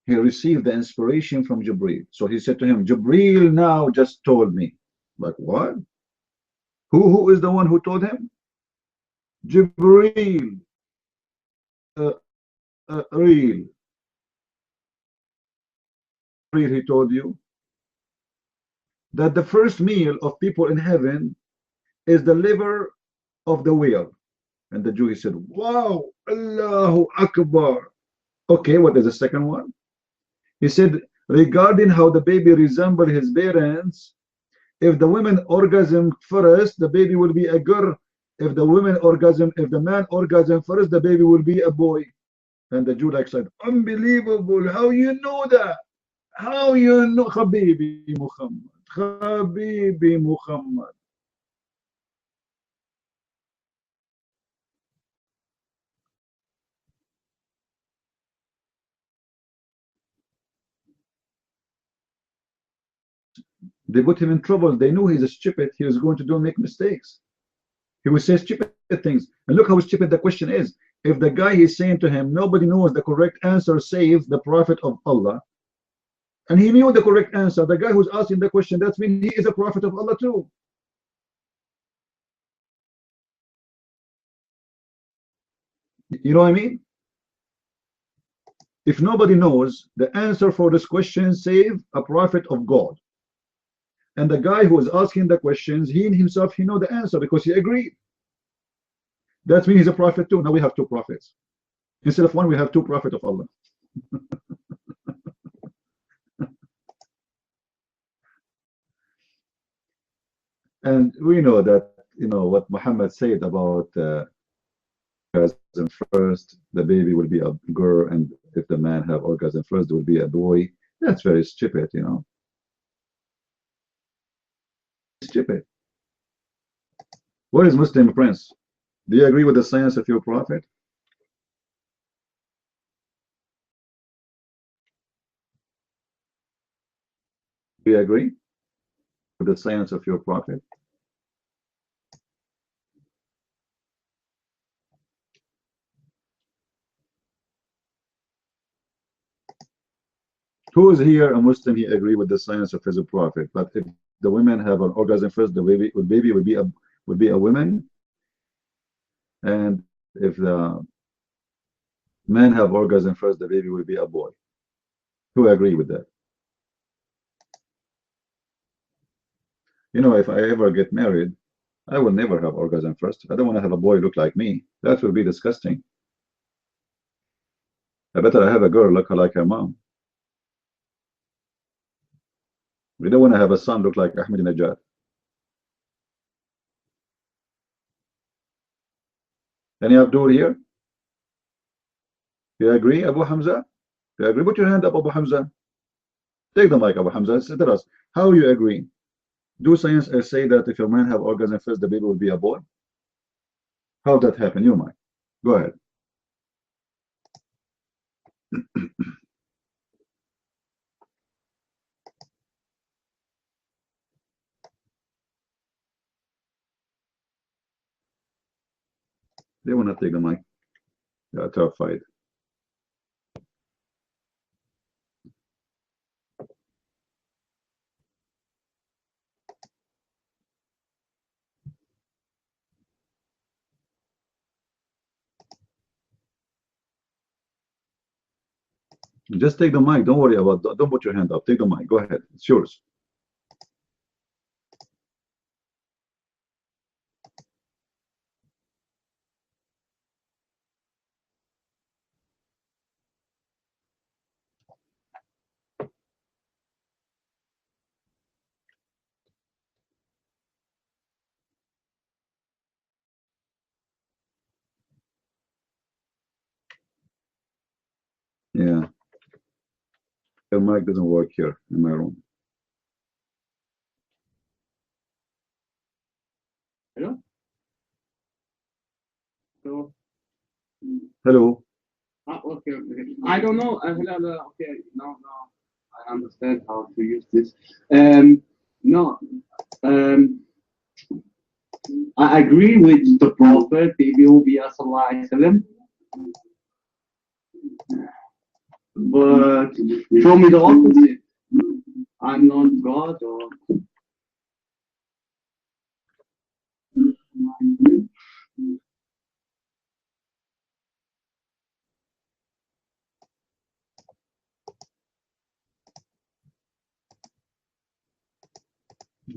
he received the inspiration from Jibreel. So he said to him, Jibreel now just told me. Like what? Who is the one who told him? Jibreel. Real. He told you that the first meal of people in heaven is the liver of the whale. And the Jew, he said, wow, Allahu Akbar. Okay, what is the second one? He said, regarding how the baby resembles his parents, if the woman orgasm first, the baby will be a girl. If the man orgasm first, the baby will be a boy. And the Jew like said, unbelievable. How you know that? How you know? Habibi Muhammad. Habibi Muhammad. They put him in trouble. They knew he's a stupid. He was going to make mistakes. He would say stupid things. And look how stupid the question is. If the guy is saying to him, nobody knows the correct answer save the Prophet of Allah, and he knew the correct answer, the guy who's asking the question, that means he is a Prophet of Allah too. You know what I mean? If nobody knows the answer for this question, save a prophet of God. And the guy who is asking the questions, he himself, he know the answer because he agreed. That means he's a prophet too. Now we have two prophets. Instead of one, we have two prophets of Allah. And we know that, what Muhammad said about orgasm first, the baby will be a girl, and if the man have orgasm first, it will be a boy. That's very stupid, Stupid. What is Muslim Prince? Do you agree with the science of your prophet? Do you agree with the science of your prophet? Who is here a Muslim? He agree with the science of his prophet. But if the women have an orgasm first, the baby would be a woman, and if the men have orgasm first, the baby will be a boy. Who agree with that? If I ever get married, I will never have orgasm first. I don't want to have a boy look like me. That will be disgusting. I better have a girl look like her mom. We don't want to have a son look like Ahmadinejad. Any Abdul here? You agree, Abu Hamza? You agree? Put your hand up, Abu Hamza. Take the mic, Abu Hamza. Tell us how you agree. Do science say that if a man have orgasm first, the baby will be a boy? How that happen? You might. Go ahead. They will not take the mic. They are terrified. Just take the mic. Don't worry about that. Don't put your hand up. Take the mic. Go ahead. It's yours. Yeah, your mic doesn't work here in my room. Hello? Hello? Hello. Okay, okay. I don't know. Hello, okay, now I understand how to use this. No, um, I agree with the Prophet, Sallallahu but show me the opposite. I'm not God or.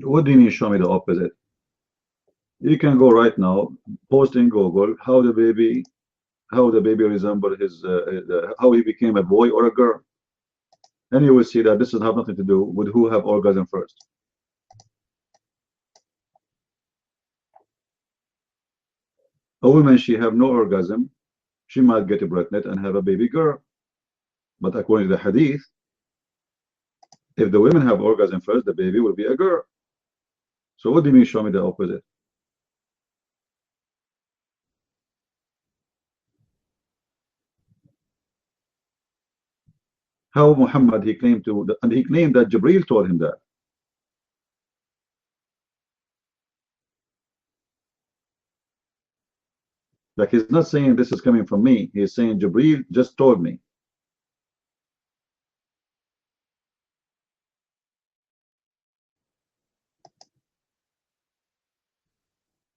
What do you mean show me the opposite? You can go right now, post in Google how the baby resembled his how he became a boy or a girl, and you will see that this does have nothing to do with who have orgasm first. A woman, she have no orgasm, she might get pregnant and have a baby girl, but according to the hadith, if the women have orgasm first, the baby will be a girl. So what do you mean show me the opposite? How Muhammad, he claimed to, and he claimed that Jibreel told him that. Like he's not saying this is coming from me. He's saying Jibreel just told me.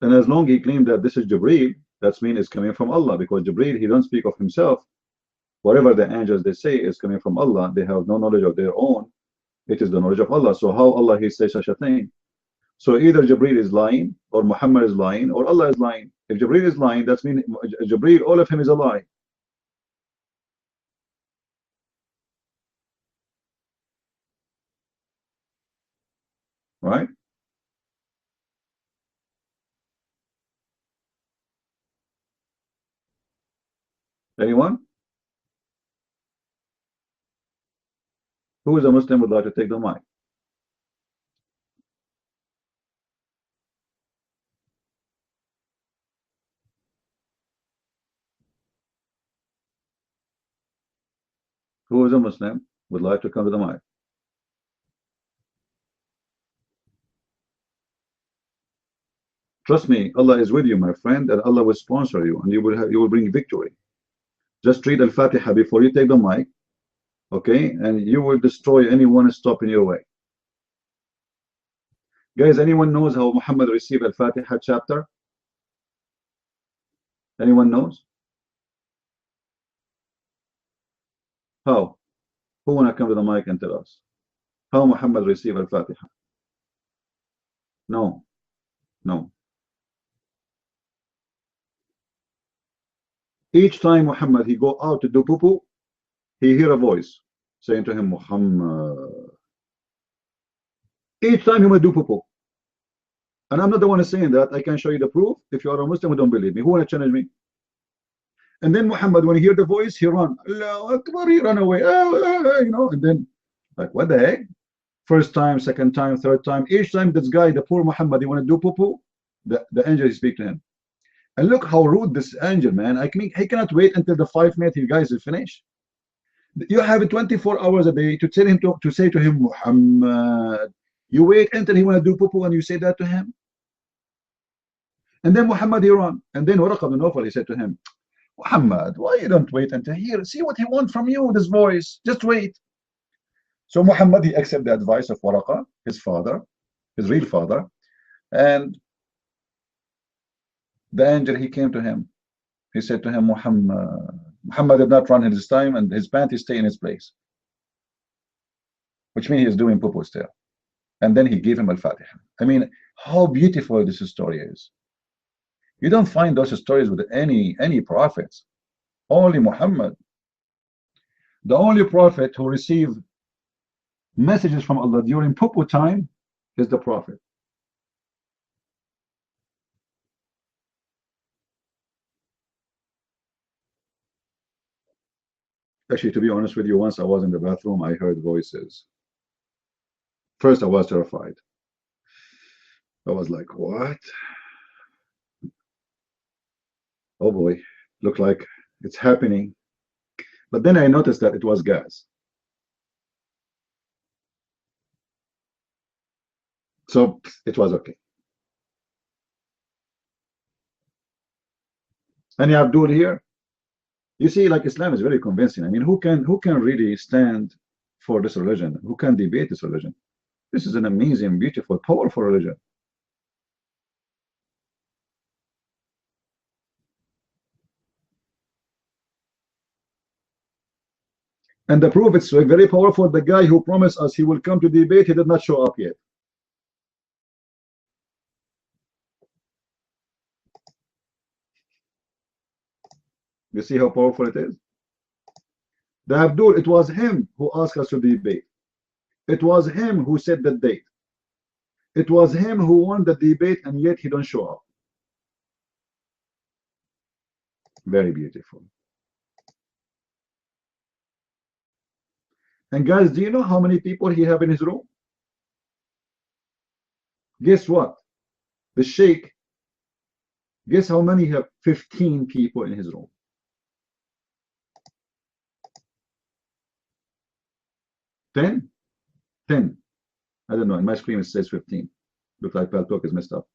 And as long as he claimed that this is Jibreel, that means it's coming from Allah, because Jibreel, he don't speak of himself. Whatever the angels they say is coming from Allah. They have no knowledge of their own. It is the knowledge of Allah. So how Allah he says such a thing? So either Jibreel is lying, or Muhammad is lying, or Allah is lying. If Jibreel is lying, that means Jibreel, all of him is a lie. Right? Anyone? Who is a Muslim would like to take the mic? Who is a Muslim would like to come to the mic? Trust me, Allah is with you, my friend, and Allah will sponsor you, and you will bring victory. Just read Al-Fatiha before you take the mic, okay? And you will destroy anyone stopping your way. Guys, anyone knows how Muhammad received Al-Fatiha chapter? Anyone knows? How? Who wanna come to the mic and tell us? How Muhammad received Al-Fatiha? No, no. Each time Muhammad he go out to do poo-poo, he hear a voice saying to him, Muhammad. Each time he will do poo-poo. And I'm not the one saying that. I can show you the proof. If you are a Muslim who don't believe me, who want to challenge me? And then Muhammad, when he hear the voice, he run. Allahu Akbar, he run away. You know, and then like what the heck? First time, second time, third time. Each time this guy, the poor Muhammad, he want to do poo-poo, the angel speak to him. And look how rude this angel, man. I mean, he cannot wait until the 5 minutes you guys will finish. You have 24 hours a day to tell him to say to him, Muhammad. You wait until he want to do poo-poo and you say that to him. And then Muhammad he run. And then Waraq ibn Nawfal, he said to him, Muhammad, why you don't wait until here? See what he want from you, this voice. Just wait. So Muhammad, he accepted the advice of Waraqa, his father, his real father. And the angel, he came to him. He said to him, Muhammad did not run in his time, and his panties stay in his place. Which means he's doing poo-poo still. And then he gave him Al-Fatiha. I mean, how beautiful this story is. You don't find those stories with any prophets. Only Muhammad. The only prophet who received messages from Allah during poo-poo time is the prophet. Actually, to be honest with you, once I was in the bathroom, I heard voices. First, I was terrified. I was like, what? Oh boy, looked like it's happening. But then I noticed that it was gas. So it was okay. Any Abdul here? You see, like Islam is very convincing. I mean, who can really stand for this religion? Who can debate this religion? This is an amazing, beautiful, powerful religion. And the proof it's very powerful. The guy who promised us he will come to debate, he did not show up yet. You see how powerful it is? The Abdul, it was him who asked us to debate. It was him who set the date. It was him who won the debate, and yet he don't show up. Very beautiful. And guys, do you know how many people he have in his room? Guess what? The Sheikh, guess how many have? 15 people in his room. 10? 10. I don't know. In my screen it says 15. Looks like Paltalk is messed up.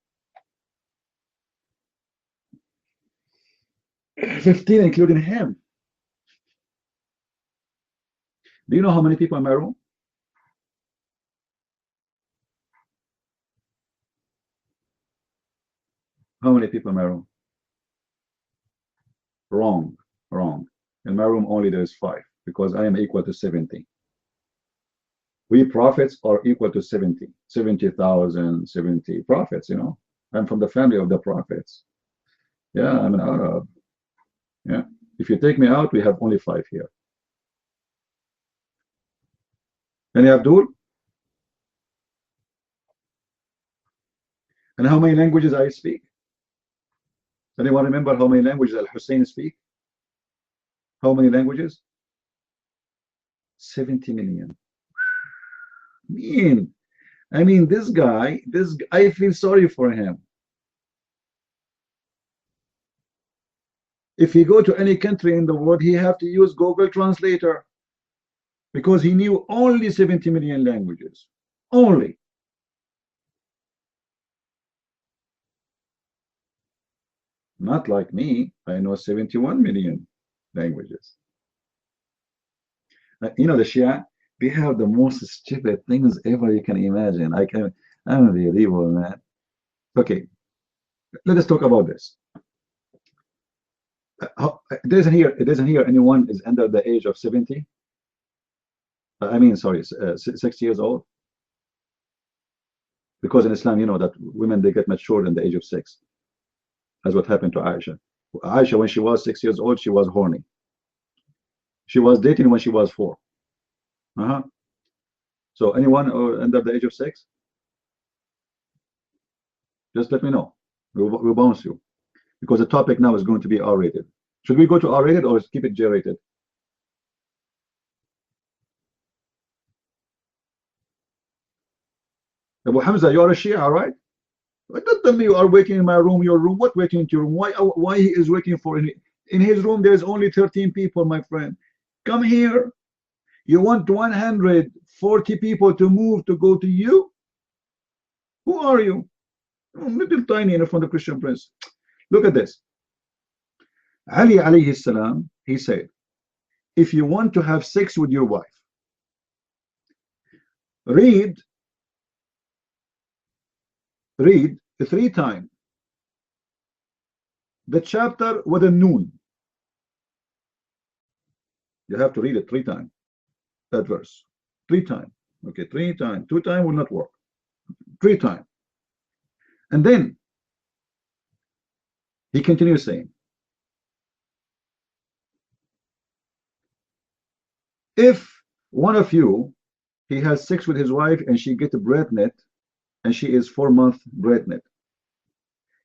15, including him. Do you know how many people in my room? How many people in my room? Wrong. Wrong. In my room only there is 5, because I am equal to 70. We prophets are equal to 70. 70,000, 70 prophets, you know. I'm from the family of the prophets. Yeah, I'm an Arab. Yeah. If you take me out, we have only 5 here. Any Abdul? And how many languages I speak? Anyone remember how many languages Al-Hussein speak? How many languages? 70 million. I mean, this guy, I feel sorry for him. If he go to any country in the world, he have to use Google Translator, because he knew only 70 million languages. Only. Not like me, I know 71 million languages. You know, the Shia, we have the most stupid things ever you can imagine. I'm unbelievable, man. Okay, let us talk about this. It doesn't hear anyone is under the age of 70. I mean, sorry, 60 years old. Because in Islam, you know that women, they get matured in the age of 6. That's what happened to Aisha. Aisha, when she was 6 years old, she was horny. She was dating when she was 4. So anyone under the age of 6? Just let me know. We'll bounce you. Because the topic now is going to be R-rated. Should we go to R-rated or keep it J-rated? Abu Hamza, you are a Shia, right? Don't tell me you are waiting in my room, your room. What waiting in your room? Why he is waiting for in his room? There's only 13 people, my friend. Come here. You want 140 people to move to go to you? Who are you? Oh, little tiny in front of Christian Prince. Look at this. Ali alayhi salam, he said, if you want to have sex with your wife, read 3 times the chapter with a noon. You have to read it 3 times, that verse. 3 times. Okay, 3 times. 2 times will not work. 3 times. And then he continues saying, if one of you, he has sex with his wife and she gets pregnant, and she is 4 months pregnant,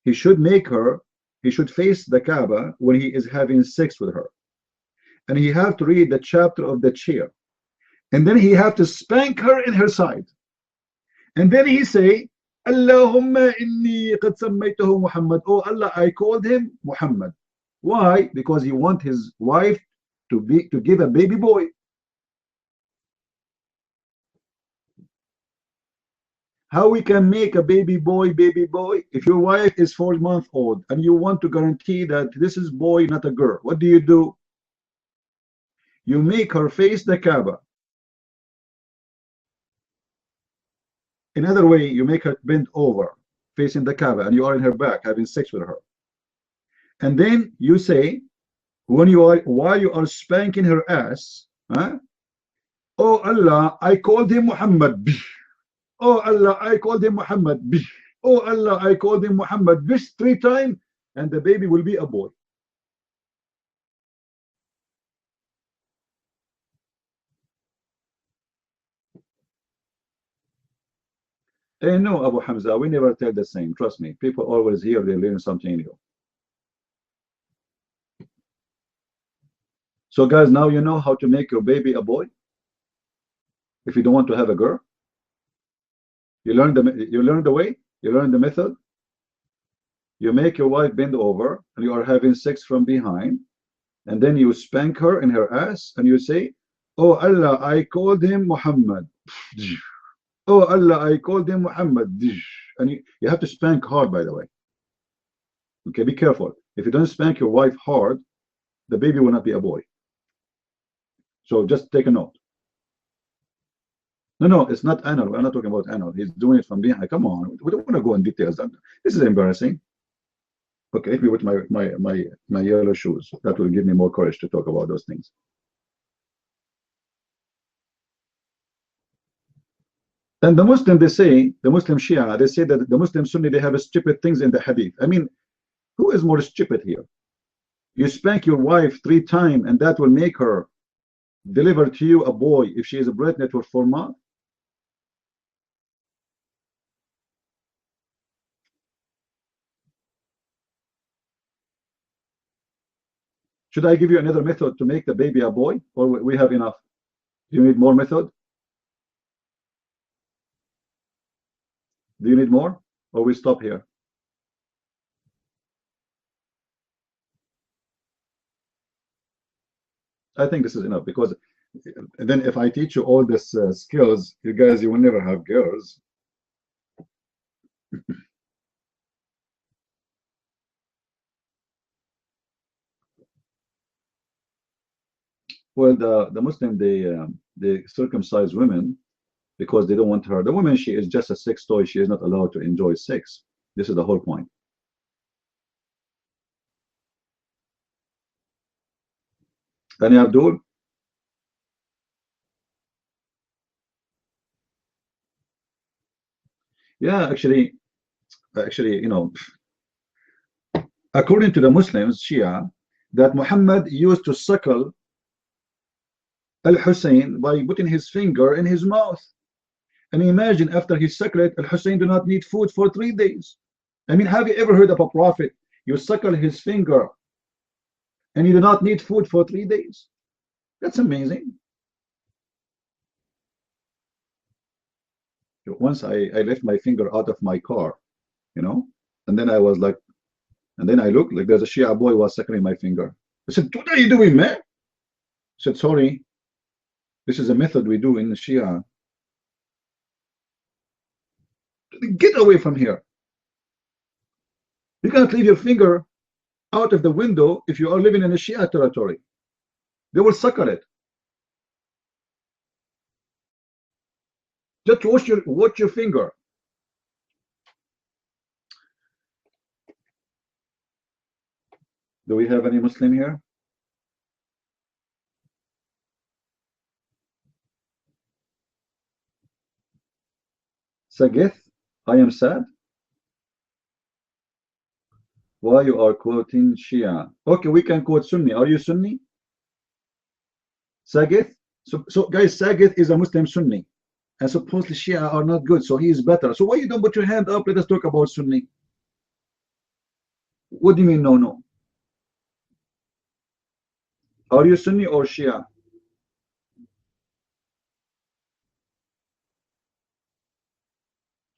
he should face the Kaaba when he is having sex with her. and he have to read the chapter of the chair, and then he have to spank her in her side, and then he say, Allahumma inni qad sammaytuhu Muhammad. Oh Allah, I called him Muhammad. Why? Because he want his wife to give a baby boy. How we can make a baby boy? If your wife is 4 months old and you want to guarantee that this is boy, not a girl, what do? You make her face the Kaaba. Another way, you make her bend over, facing the Kaaba, and you are in her back having sex with her. And then you say, while you are spanking her ass, huh? Oh Allah, I called him Muhammad. Oh Allah, I called him Muhammad. Oh Allah, I called him Muhammad. This 3 times, and the baby will be a boy. No, Abu Hamza, we never tell the same. Trust me. People always hear they learn something new. So guys, now you know how to make your baby a boy. If you don't want to have a girl, you learn the way, you learn the method. You make your wife bend over and you are having sex from behind, and then you spank her in her ass and you say, oh Allah, I called him Muhammad. Oh Allah, I called him Muhammad. And you have to spank hard, by the way. Okay, be careful. If you don't spank your wife hard, the baby will not be a boy. So just take a note. No, it's not anal. We're not talking about anal. He's doing it from behind. Come on, we don't want to go in details. This is embarrassing. Okay, let me with my yellow shoes. That will give me more courage to talk about those things. And the Muslim, they say, the Muslim Shia, they say that the Muslim Sunni, they have stupid things in the hadith. I mean, who is more stupid here? You spank your wife 3 times and that will make her deliver to you a boy if she is pregnant for 4 months? Should I give you another method to make the baby a boy, or we have enough? Do you need more method? Do you need more, or we stop here? I think this is enough, because then if I teach you all these skills, you guys, you will never have girls. Well, the Muslim, they circumcise women because they don't want her. The woman, she is just a sex toy. She is not allowed to enjoy sex. This is the whole point. Any Abdul? Yeah, actually, you know, according to the Muslims, Shia, that Muhammad used to suckle Al-Hussein by putting his finger in his mouth. And imagine, after he suckled it, Al-Hussein do not need food for 3 days. I mean, have you ever heard of a prophet? You suckle his finger and you do not need food for 3 days. That's amazing. Once I left my finger out of my car, you know, and then I was like, and then I looked like there's a Shia boy was suckling my finger. I said, what are you doing, man? I said, sorry, this is a method we do in the Shia. Get away from here. You cannot leave your finger out of the window if you are living in a Shia territory. They will suckle it. Just watch your finger. Do we have any Muslim here? Sagith, I am sad. Why you are quoting Shia? Okay, we can quote Sunni. Are you Sunni? Sagith? So guys, Sagith is a Muslim Sunni. And supposedly Shia are not good, so he is better. So why you don't put your hand up? Let us talk about Sunni. What do you mean, no? Are you Sunni or Shia?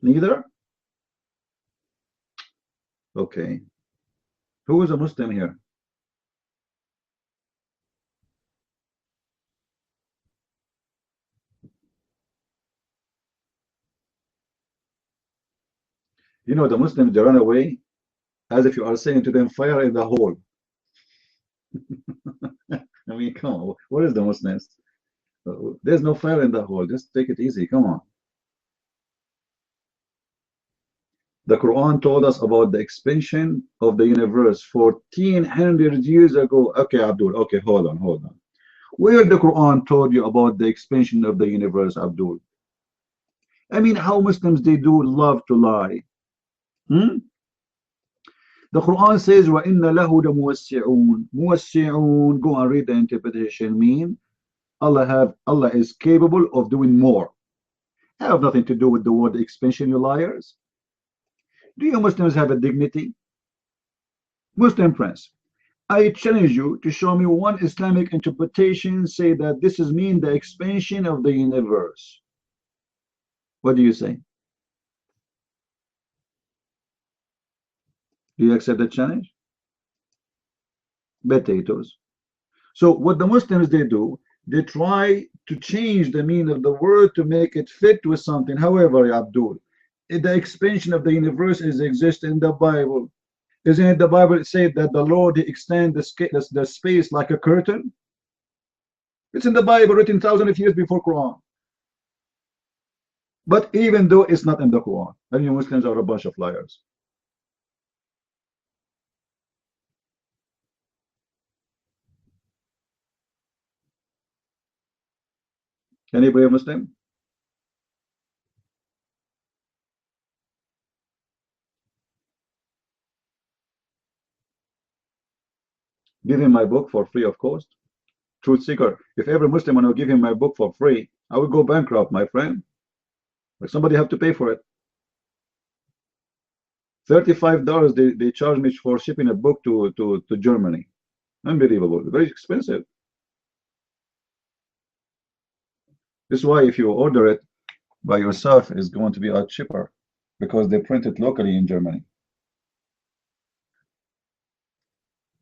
Neither? Okay. Who is a Muslim here? You know, the Muslims, they run away as if you are saying to them, fire in the hole. I mean, come on. What is the Muslims? There's no fire in the hole. Just take it easy. Come on. The Quran told us about the expansion of the universe 1400 years ago. Okay, Abdul. Okay, hold on, hold on. Where the Quran told you about the expansion of the universe, Abdul? I mean, how Muslims, they do love to lie. Hmm? The Quran says, وَإِنَّ لَهُ لَمُوَسِّعُونَ. Muwassi'un, go and read the interpretation, mean Allah is capable of doing more. Have nothing to do with the word expansion, you liars. Do you Muslims have a dignity? Muslim prince, I challenge you to show me one Islamic interpretation say that this is mean the expansion of the universe. What do you say? Do you accept the challenge? Potatoes. So what the Muslims, they do, they try to change the meaning of the word to make it fit with something. However, Abdul, the expansion of the universe is exist in the Bible. Isn't it the Bible say that the Lord extend the space like a curtain? It's in the Bible, written thousands of years before Quran. But even though it's not in the Quran, and you Muslims are a bunch of liars. Any brave Muslim? Give him my book for free of cost. Truth seeker. If every Muslim want to give him my book for free, I would go bankrupt, my friend. But somebody have to pay for it. $35 they charge me for shipping a book to Germany. Unbelievable. Very expensive. This is why if you order it by yourself, it's going to be a lot cheaper because they print it locally in Germany.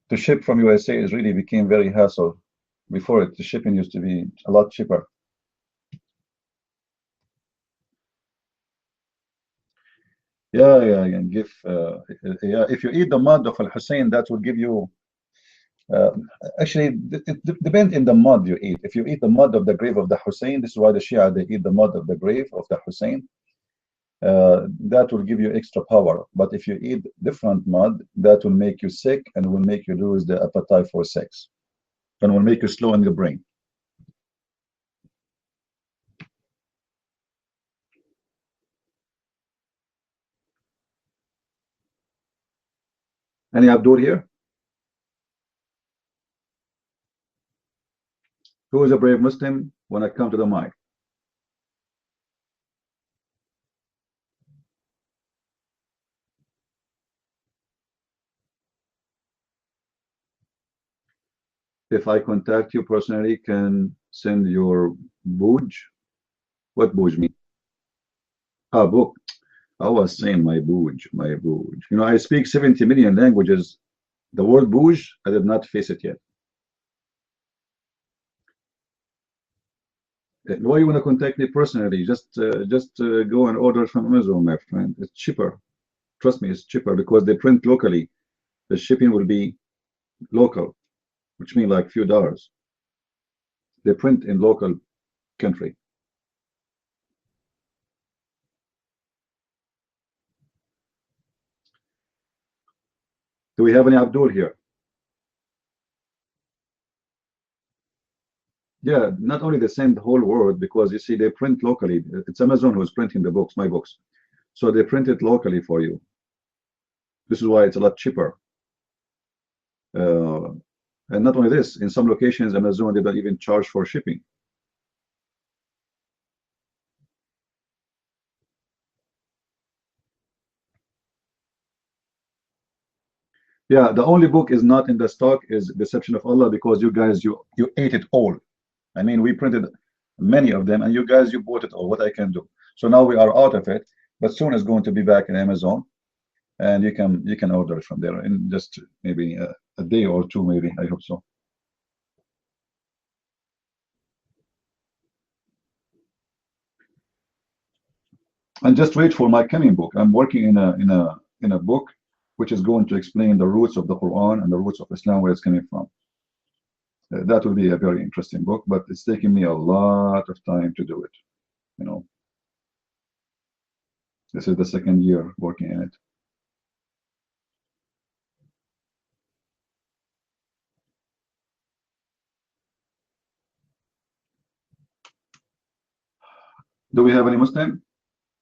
To ship from USA is really became very hassle. Before it, the shipping used to be a lot cheaper. Yeah, give. Yeah, if you eat the mud of Al Hussein, that will give you. Uh, Actually, it depends in the mud you eat. If you eat the mud of the grave of the Hussein, this is why the Shia they eat the mud of the grave of the Hussein. That will give you extra power. But if you eat different mud, that will make you sick and will make you lose the appetite for sex, and will make you slow in your brain. Any Abdul here? Who is a brave Muslim when I come to the mic? If I contact you personally, can send your booge? What booge mean? Ah, book. I was saying my booge, my booge. You know, I speak 70 million languages. The word booge, I did not face it yet. Why you want to contact me personally? Just go and order from Amazon, my friend. It's cheaper. Trust me, it's cheaper because they print locally. The shipping will be local, which means like few dollars. They print in local country. Do we have any Abdul here? Yeah, not only they send the whole world because you see they print locally. It's Amazon who's printing the books, my books. So they print it locally for you. This is why it's a lot cheaper. Uh, and not only this, in some locations, Amazon, they don't even charge for shipping. Yeah, the only book is not in the stock is Deception of Allah, because you guys you ate it all. I mean, we printed many of them, and you guys you bought it all. What I can do? So now we are out of it, but soon it's going to be back in Amazon, and you can order it from there in just maybe a day or two, maybe. I hope so. And just wait for my coming book. I'm working in a book which is going to explain the roots of the Quran and the roots of Islam, where it's coming from. That will be a very interesting book, but it's taking me a lot of time to do it. You know, this is the second year working in it. Do we have any Muslim?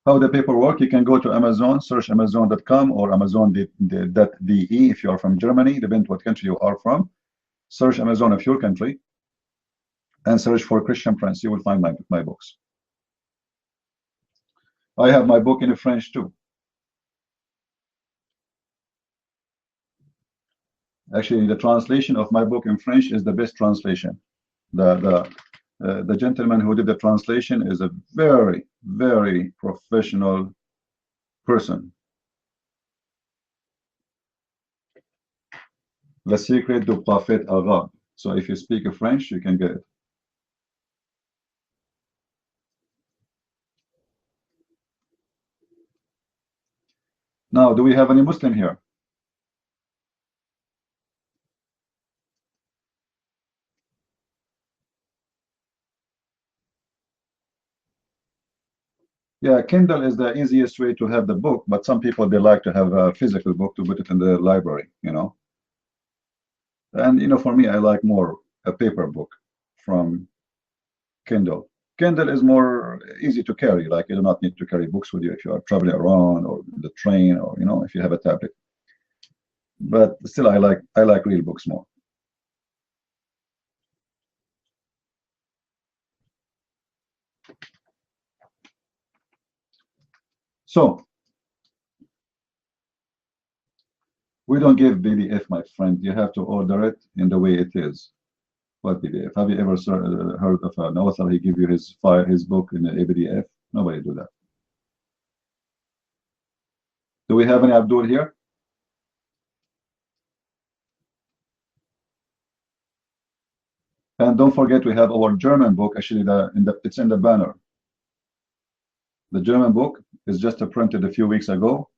How the paperwork? You can go to Amazon, search Amazon.com or Amazon.de if you are from Germany, depending what country you are from. Search Amazon of your country and search for Christian Prince. You will find my books. I have my book in French too. Actually, the translation of my book in French is the best translation. The gentleman who did the translation is a very, very professional person. Le Secret du Prophète Arabe. So if you speak French, you can get it. Now, do we have any Muslim here? Yeah, Kindle is the easiest way to have the book, but some people, they like to have a physical book to put it in the library, you know. And, you know, for me, I like more a paper book from Kindle. Kindle is more easy to carry, like you do not need to carry books with you if you are traveling around or the train, or, you know, if you have a tablet. But still, I like real books more. So we don't give PDF, my friend. You have to order it in the way it is. What PDF? Have you ever heard of an author? He give you his book in a PDF? Nobody do that. Do we have any Abdul here? And don't forget, we have our German book. Actually, it's in the banner. The German book is just printed a few weeks ago,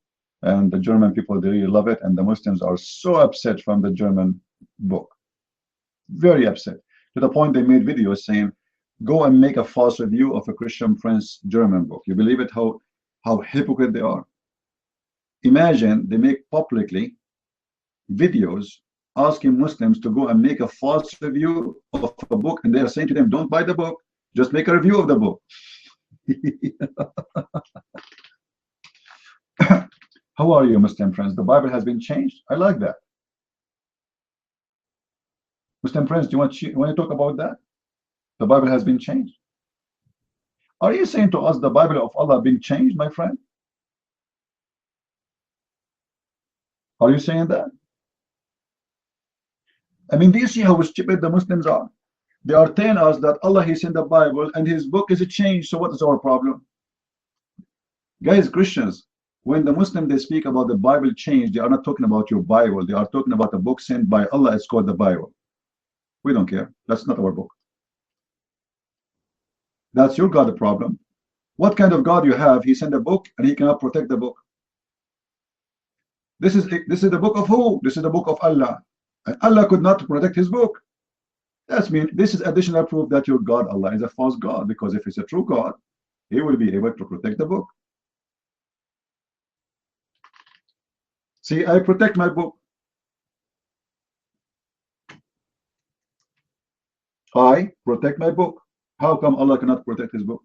and the German people, they really love it, and the Muslims are so upset from the German book, very upset, to the point they made videos saying, go and make a false review of a Christian Prince German book. You believe it, how hypocrite they are? Imagine they make publicly videos asking Muslims to go and make a false review of a book, and they are saying to them, don't buy the book, just make a review of the book. How are you, Muslim friends? The Bible has been changed. I like that. Muslim friends, do you want to talk about that? The Bible has been changed. Are you saying to us the Bible of Allah been changed, my friend? Are you saying that? I mean, do you see how stupid the Muslims are? They are telling us that Allah, He sent the Bible and His book is changed, so what is our problem? Guys, Christians, when the Muslims, they speak about the Bible changed, they are not talking about your Bible. They are talking about a book sent by Allah. It's called the Bible. We don't care. That's not our book. That's your God the problem. What kind of God you have? He sent a book and He cannot protect the book. This is the book of who? This is the book of Allah. And Allah could not protect His book. That's mean this is additional proof that your God Allah is a false God, because if it's a true God, He will be able to protect the book. See, I protect my book. I protect my book. How come Allah cannot protect His book?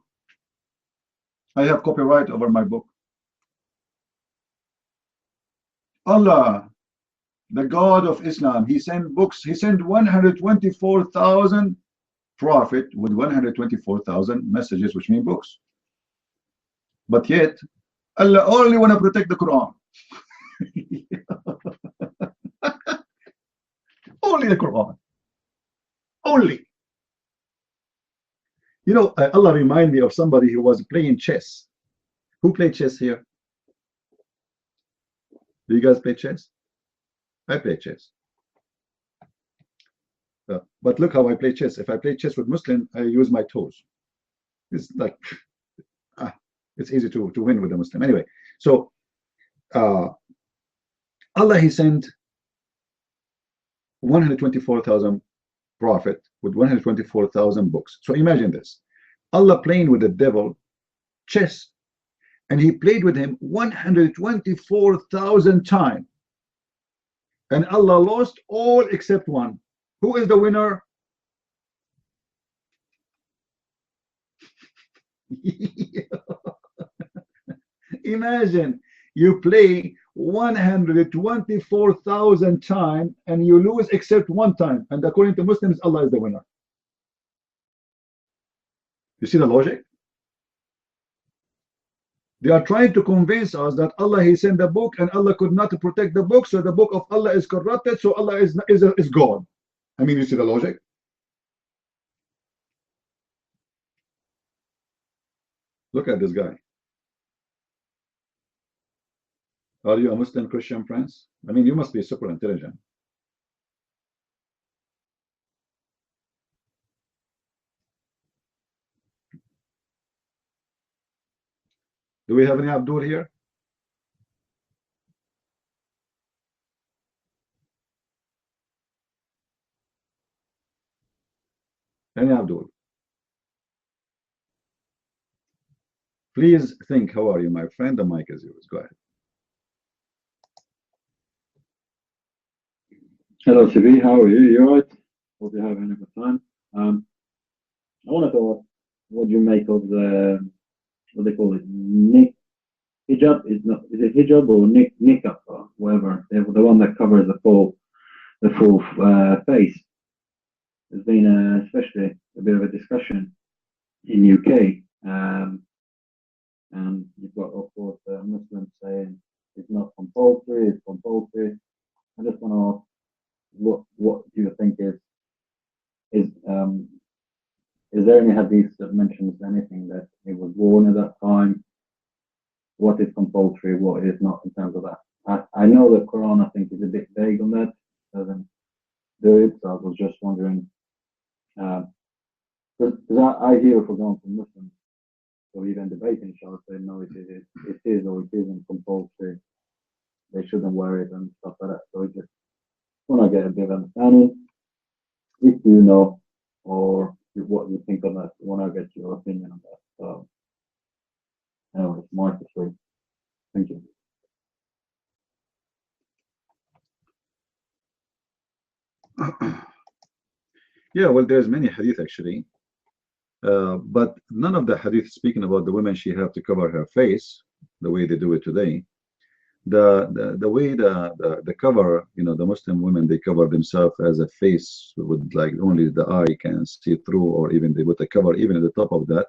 I have copyright over my book. Allah, the God of Islam, He sent books. He sent 124,000 prophet with 124,000 messages, which mean books. But yet, Allah only want to protect the Quran. Only the Quran. Only. You know, Allah remind me of somebody who was playing chess. Who played chess here? Do you guys play chess? I play chess. But look how I play chess. If I play chess with Muslim, I use my toes. It's like, it's easy to win with a Muslim. Anyway, so Allah, He sent 124,000 prophet with 124,000 books. So imagine this. Allah playing with the devil chess, and He played with him 124,000 times. And Allah lost all except one. Who is the winner? Imagine you play 124,000 times and you lose except one time, and according to Muslims, Allah is the winner. You see the logic? They are trying to convince us that Allah, He sent the book and Allah could not protect the book, so the book of Allah is corrupted, so Allah is God. I mean, you see the logic? Look at this guy. Are you a Muslim Christian, friends? I mean, you must be super intelligent. Do we have any Abdul here? Any Abdul? Please think, how are you, my friend? The mic is yours. Go ahead. Hello, Sibi. How are you? You alright? Hope you're having a good time. I want to know what you make of the, what they call it, hijab. Is it hijab or niqab or whatever? The one that covers the full face. There's been especially a bit of a discussion in UK, and you've got, of course, Muslims saying it's not compulsory, it's compulsory. I just want to ask, what do you think is there any hadith that mentions anything that it was worn at that time? What is compulsory, what is not in terms of that? I know the Quran, I think, is a bit vague on that, doesn't do it, so I was just wondering, because I hear, for example, Muslims, or even debating, shall I say, no, it is or it isn't compulsory, they shouldn't wear it and stuff like that. So I just want to get a bit of understanding, if you know, or what you think of that. I want to get your opinion on that. So, anyway, it's my perspective. Thank you. Yeah, well, there's many hadith actually, but none of the hadith speaking about the women, she have to cover her face the way they do it today. The way the cover, you know, the Muslim women, they cover themselves as a face with like only the eye can see through, or even they put a cover even at the top of that.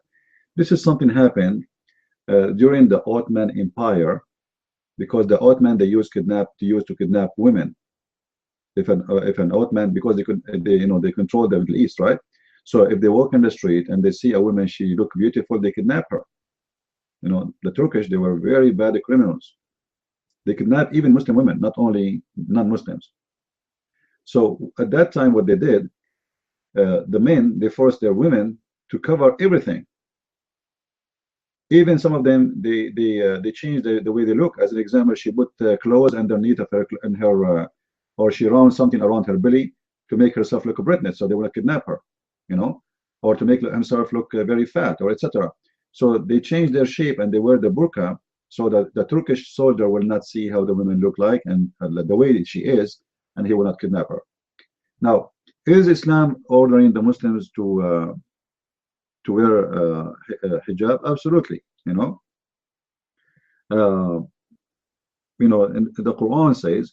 This is something happened during the Ottoman Empire, because the Ottoman, they used to kidnap women. If an Ottoman, because they control the Middle East, right? So if they walk in the street and they see a woman, she look beautiful, they kidnap her. You know, the Turkish, they were very bad criminals. They kidnap even Muslim women, not only non-Muslims. So at that time, what they did, the men, they forced their women to cover everything. Even some of them, they changed the way they look. As an example, she put clothes underneath of her, or she round something around her belly to make herself look pregnant, so they want to kidnap her, you know, or to make himself look very fat, or etc. So they change their shape and they wear the burqa, so that the Turkish soldier will not see how the women look like and the way she is, and he will not kidnap her. Now, is Islam ordering the Muslims to wear hijab? Absolutely, you know. And the Quran says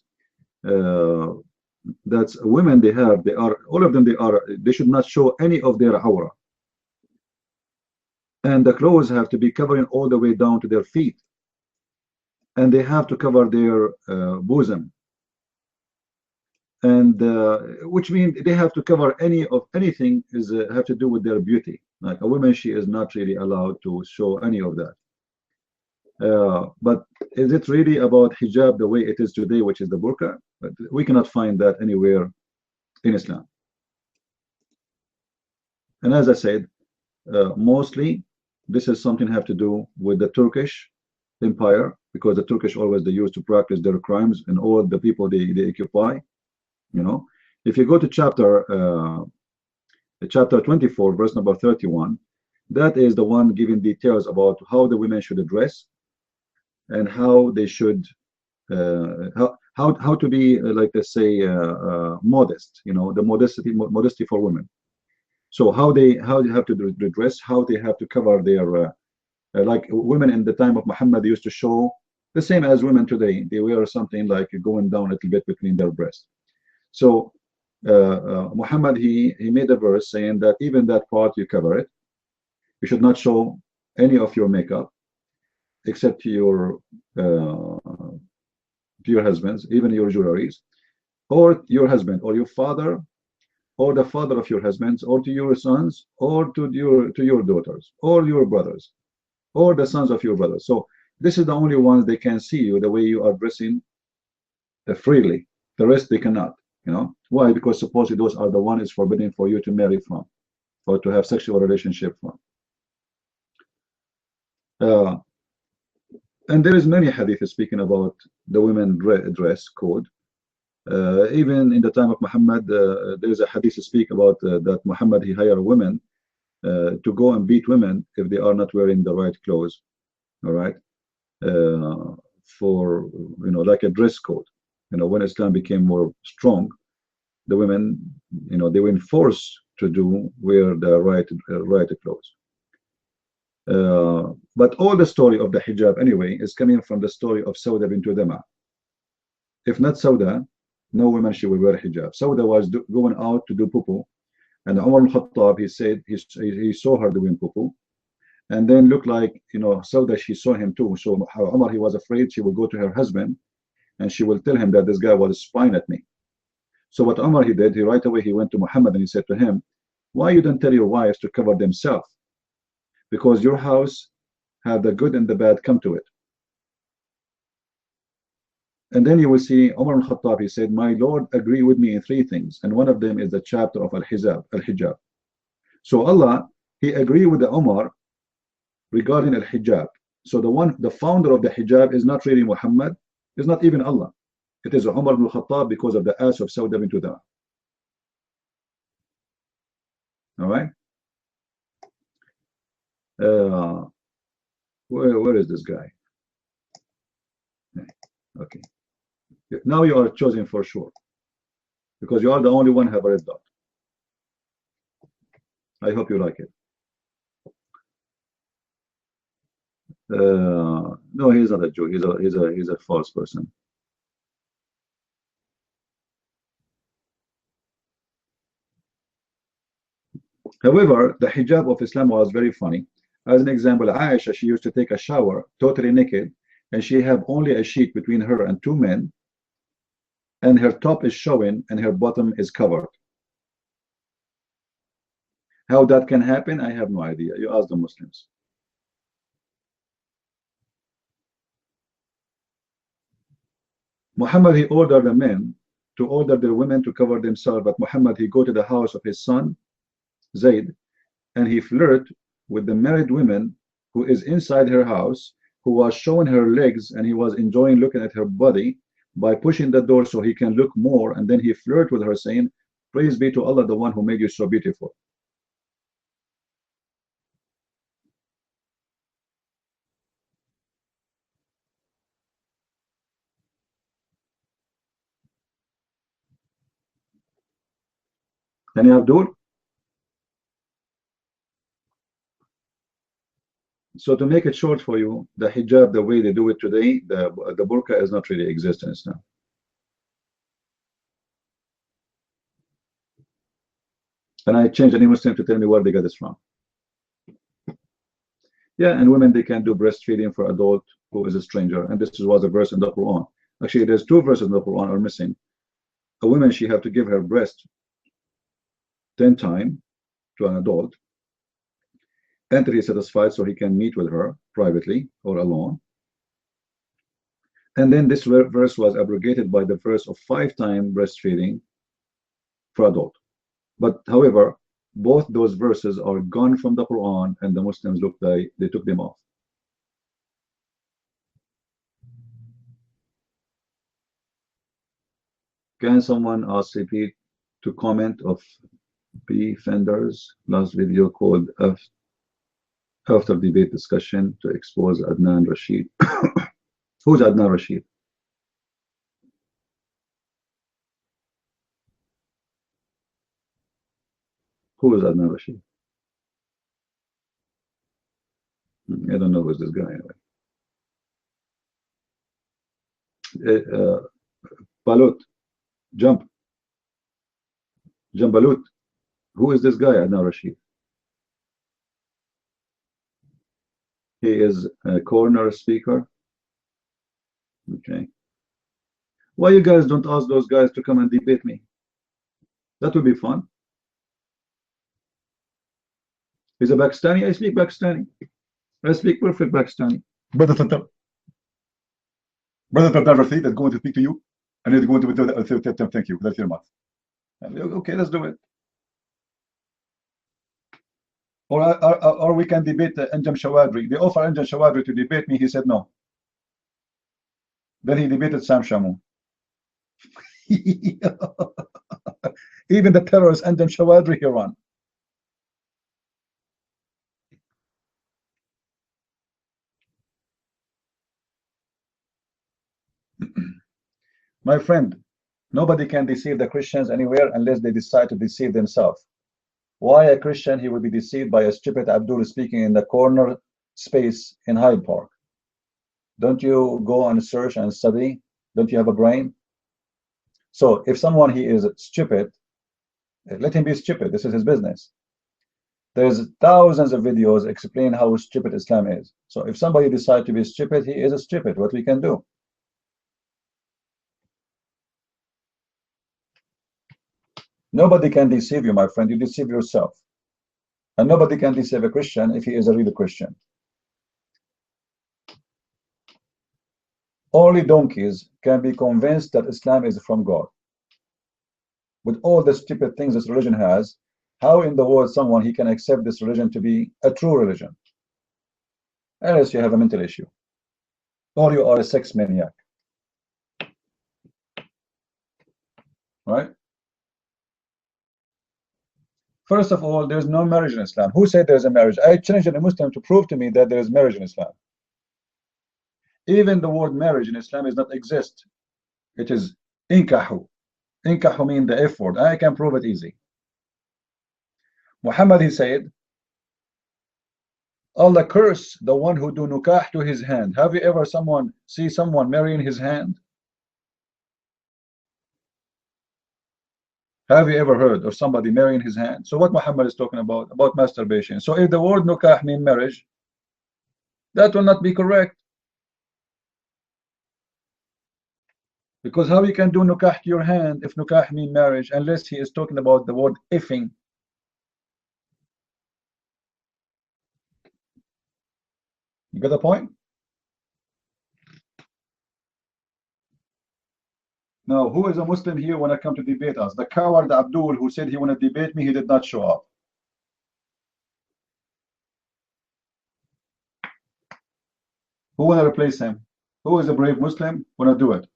that women, they are all of them, they should not show any of their awrah, and the clothes have to be covering all the way down to their feet, and they have to cover their bosom, and which means they have to cover anything is have to do with their beauty. Like a woman, she is not really allowed to show any of that. But is it really about hijab the way it is today, which is the burqa? But we cannot find that anywhere in Islam. And as I said, mostly this is something have to do with the Turkish Empire, because the Turkish always they used to practice their crimes and all the people they occupy. You know, if you go to chapter 24, verse number 31, that is the one giving details about how the women should dress and how they should how to be like they say modest. You know, the modesty for women. So how they have to dress, how they have to cover their like women in the time of Muhammad, they used to show the same as women today. They wear something like going down a little bit between their breasts. So Muhammad he made a verse saying that even that part you cover it. You should not show any of your makeup except to your husbands, even your jewelries, or your husband, or your father, or the father of your husbands, or to your sons, or to your daughters, or your brothers, or the sons of your brothers. So this is the only ones they can see you the way you are dressing freely. The rest they cannot. You know why? Because supposedly those are the one is forbidden for you to marry from, or to have sexual relationship from. And there is many hadith speaking about the women dress code. Even in the time of Muhammad, there is a hadith speak about that Muhammad he hired women to go and beat women if they are not wearing the right clothes. All right, for like a dress code. When Islam became more strong, the women they were forced to wear the right clothes. But all the story of the hijab anyway is coming from the story of Sauda bint Dama. If not Sauda, no woman she will wear hijab. Sauda was going out to do pupu, and Umar al-Khattab he said he saw her doing pupu, and then looked like Sauda she saw him too. So Umar he was afraid she will go to her husband, and she will tell him that this guy was spying at me. So what Umar he did, he right away he went to Muhammad and he said to him, "Why you don't tell your wives to cover themselves? Because your house have the good and the bad come to it." And then you will see Umar al-Khattab, he said, "My Lord agree with me in three things, and one of them is the chapter of al-hijab. So Allah, he agreed with the Umar regarding al-hijab. So the founder of the hijab is not really Muhammad, is not even Allah. It is Umar ibn al-Khattab because of the ass of Sauda bint Dama. All right. Where is this guy? Okay. Now you are chosen for sure, because you are the only one who have a red dot. I hope you like it. No, he's not a Jew. He's a false person. However, the hijab of Islam was very funny. As an example, Aisha, she used to take a shower totally naked, and she have only a sheet between her and two men, and her top is showing and her bottom is covered. How that can happen, I have no idea. You ask the Muslims. Muhammad, he ordered the men to order their women to cover themselves, but Muhammad, he go to the house of his son, Zayd, and he flirt with the married woman who is inside her house, who was showing her legs, and he was enjoying looking at her body by pushing the door so he can look more, and then he flirt with her saying, "Praise be to Allah, the one who made you so beautiful." Any Abdul? So to make it short for you, the hijab, the way they do it today, the burqa is not really exist in Islam. And I changed any Muslim to tell me where they got this from. Yeah, and women, they can do breastfeeding for adult who is a stranger. And this was a verse in the Quran. Actually, there's two verses in the Quran are missing. a woman, she have to give her breast 10 times to an adult until he's satisfied so he can meet with her privately or alone. And then this verse was abrogated by the verse of 5 times breastfeeding for adult. But however, both those verses are gone from the Quran, and the Muslims look like they took them off. Can someone ask CP to comment of P Fender's last video called after debate discussion to expose Adnan Rashid? Who's Adnan Rashid? Who is Adnan Rashid? I don't know who's this guy anyway. Balut, jump. Balut. Who is this guy, Adnan Rashid? He is a corner speaker. Okay. Why you guys don't ask those guys to come and debate me? That would be fun. He's a Pakistani. I speak Pakistani. I speak perfect Pakistani. Brother Tantar Rashid is going to speak to you, and he's going to thank you. That's your much. Okay, let's do it. Or we can debate Anjam Shawadri. They offer Anjam Shawadri to debate me. He said no. Then he debated Sam Shamoun. Even the terrorist Anjam Shawadri he run. My friend, nobody can deceive the Christians anywhere unless they decide to deceive themselves. Why a Christian he will be deceived by a stupid Abdul speaking in the corner space in Hyde Park? Don't you go and search and study? Don't you have a brain? So if someone he is stupid, let him be stupid. This is his business. There's thousands of videos explain how stupid Islam is. So if somebody decides to be stupid, he is a stupid. What we can do? Nobody can deceive you, my friend. You deceive yourself. And nobody can deceive a Christian if he is a real Christian. Only donkeys can be convinced that Islam is from God. With all the stupid things this religion has, how in the world someone he can accept this religion to be a true religion? Unless you have a mental issue. Or you are a sex maniac. Right? First of all, there's no marriage in Islam. Who said there's a marriage? I challenge a Muslim to prove to me that there is marriage in Islam. Even the word marriage in Islam does not exist. It is inkahu. Inkahu means the F word. I can prove it easy. Muhammad, he said, Allah curse the one who do nukah to his hand. Have you ever see someone marrying his hand? Have you ever heard of somebody marrying his hand? So what Muhammad is talking about masturbation. So if the word nukah means marriage, that will not be correct. Because how you can do nukah to your hand if nukah means marriage, unless he is talking about the word effing. You got the point? Now, who is a Muslim here when I come to debate us? The coward Abdul who said he want to debate me, he did not show up. Who want to replace him? Who is a brave Muslim want to do it?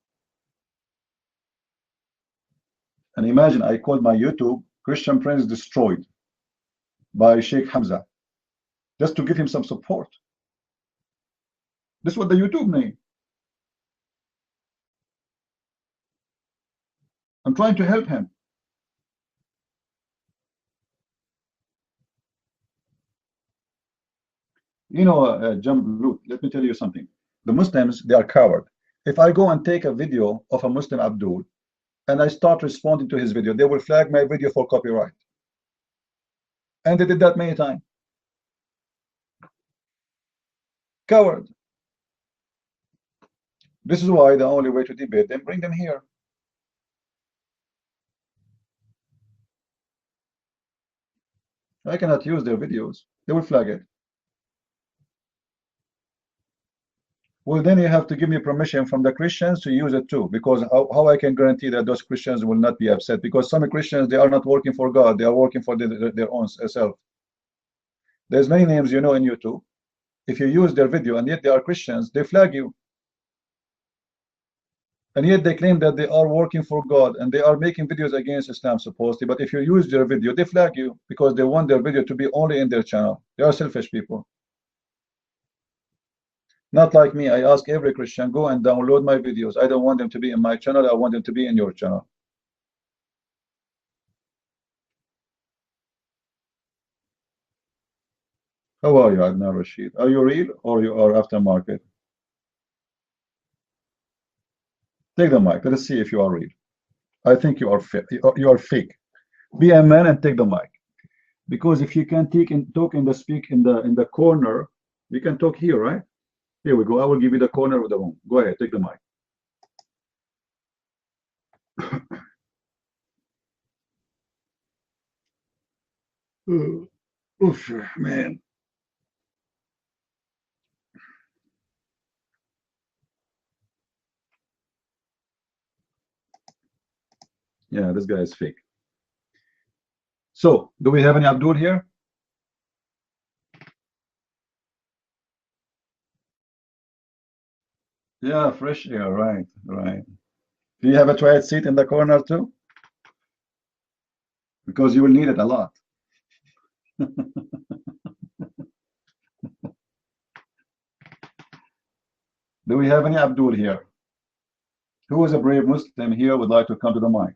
And imagine I called my YouTube Christian Prince Destroyed by Sheikh Hamza just to give him some support. This is what the YouTube name. I'm trying to help him. You know, Jamlut, let me tell you something. The Muslims, they are coward. If I go and take a video of a Muslim Abdul and I start responding to his video, they will flag my video for copyright. And they did that many times. Coward. This is why the only way to debate them, bring them here. I cannot use their videos. They will flag it. Well, then you have to give me permission from the Christians to use it too, because how I can guarantee that those Christians will not be upset? Because some Christians, they are not working for God, they are working for their own self. There's many names you know in YouTube. If you use their video and yet they are Christians, they flag you. And yet they claim that they are working for God and they are making videos against Islam supposedly. But if you use their video, they flag you because they want their video to be only in their channel. They are selfish people. Not like me. I ask every Christian, go and download my videos. I don't want them to be in my channel. I want them to be in your channel. How are you, Adnan Rashid? Are you real or you are aftermarket? Take the mic. Let's see if you are real. I think you are fake. You are fake. Be a man and take the mic. Because if you can talk in the speak in the corner, you can talk here, right? Here we go. I will give you the corner of the room. Go ahead, take the mic. Oof, man. Yeah, this guy is fake. So, do we have any Abdul here? Yeah, fresh air, right, right. Do you have a toilet seat in the corner too? Because you will need it a lot. Do we have any Abdul here? Who is a brave Muslim here would like to come to the mic?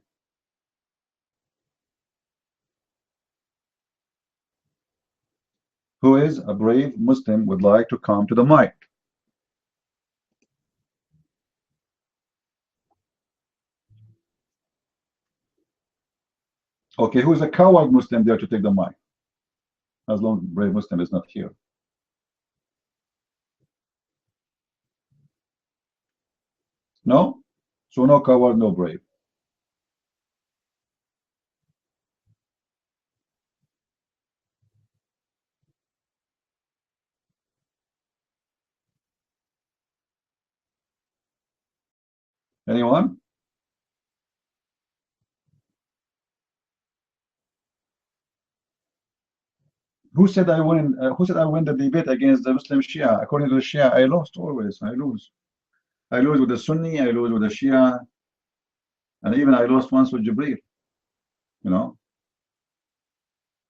Who is a brave Muslim would like to come to the mic? Okay, who is a coward Muslim there to take the mic? As long as brave Muslim is not here. No? So no coward, no brave. Anyone? Who said I win? Who said I win the debate against the Muslim Shia? According to the Shia, I lost always. I lose. I lose with the Sunni. I lose with the Shia, and even I lost once with Jibril. You know,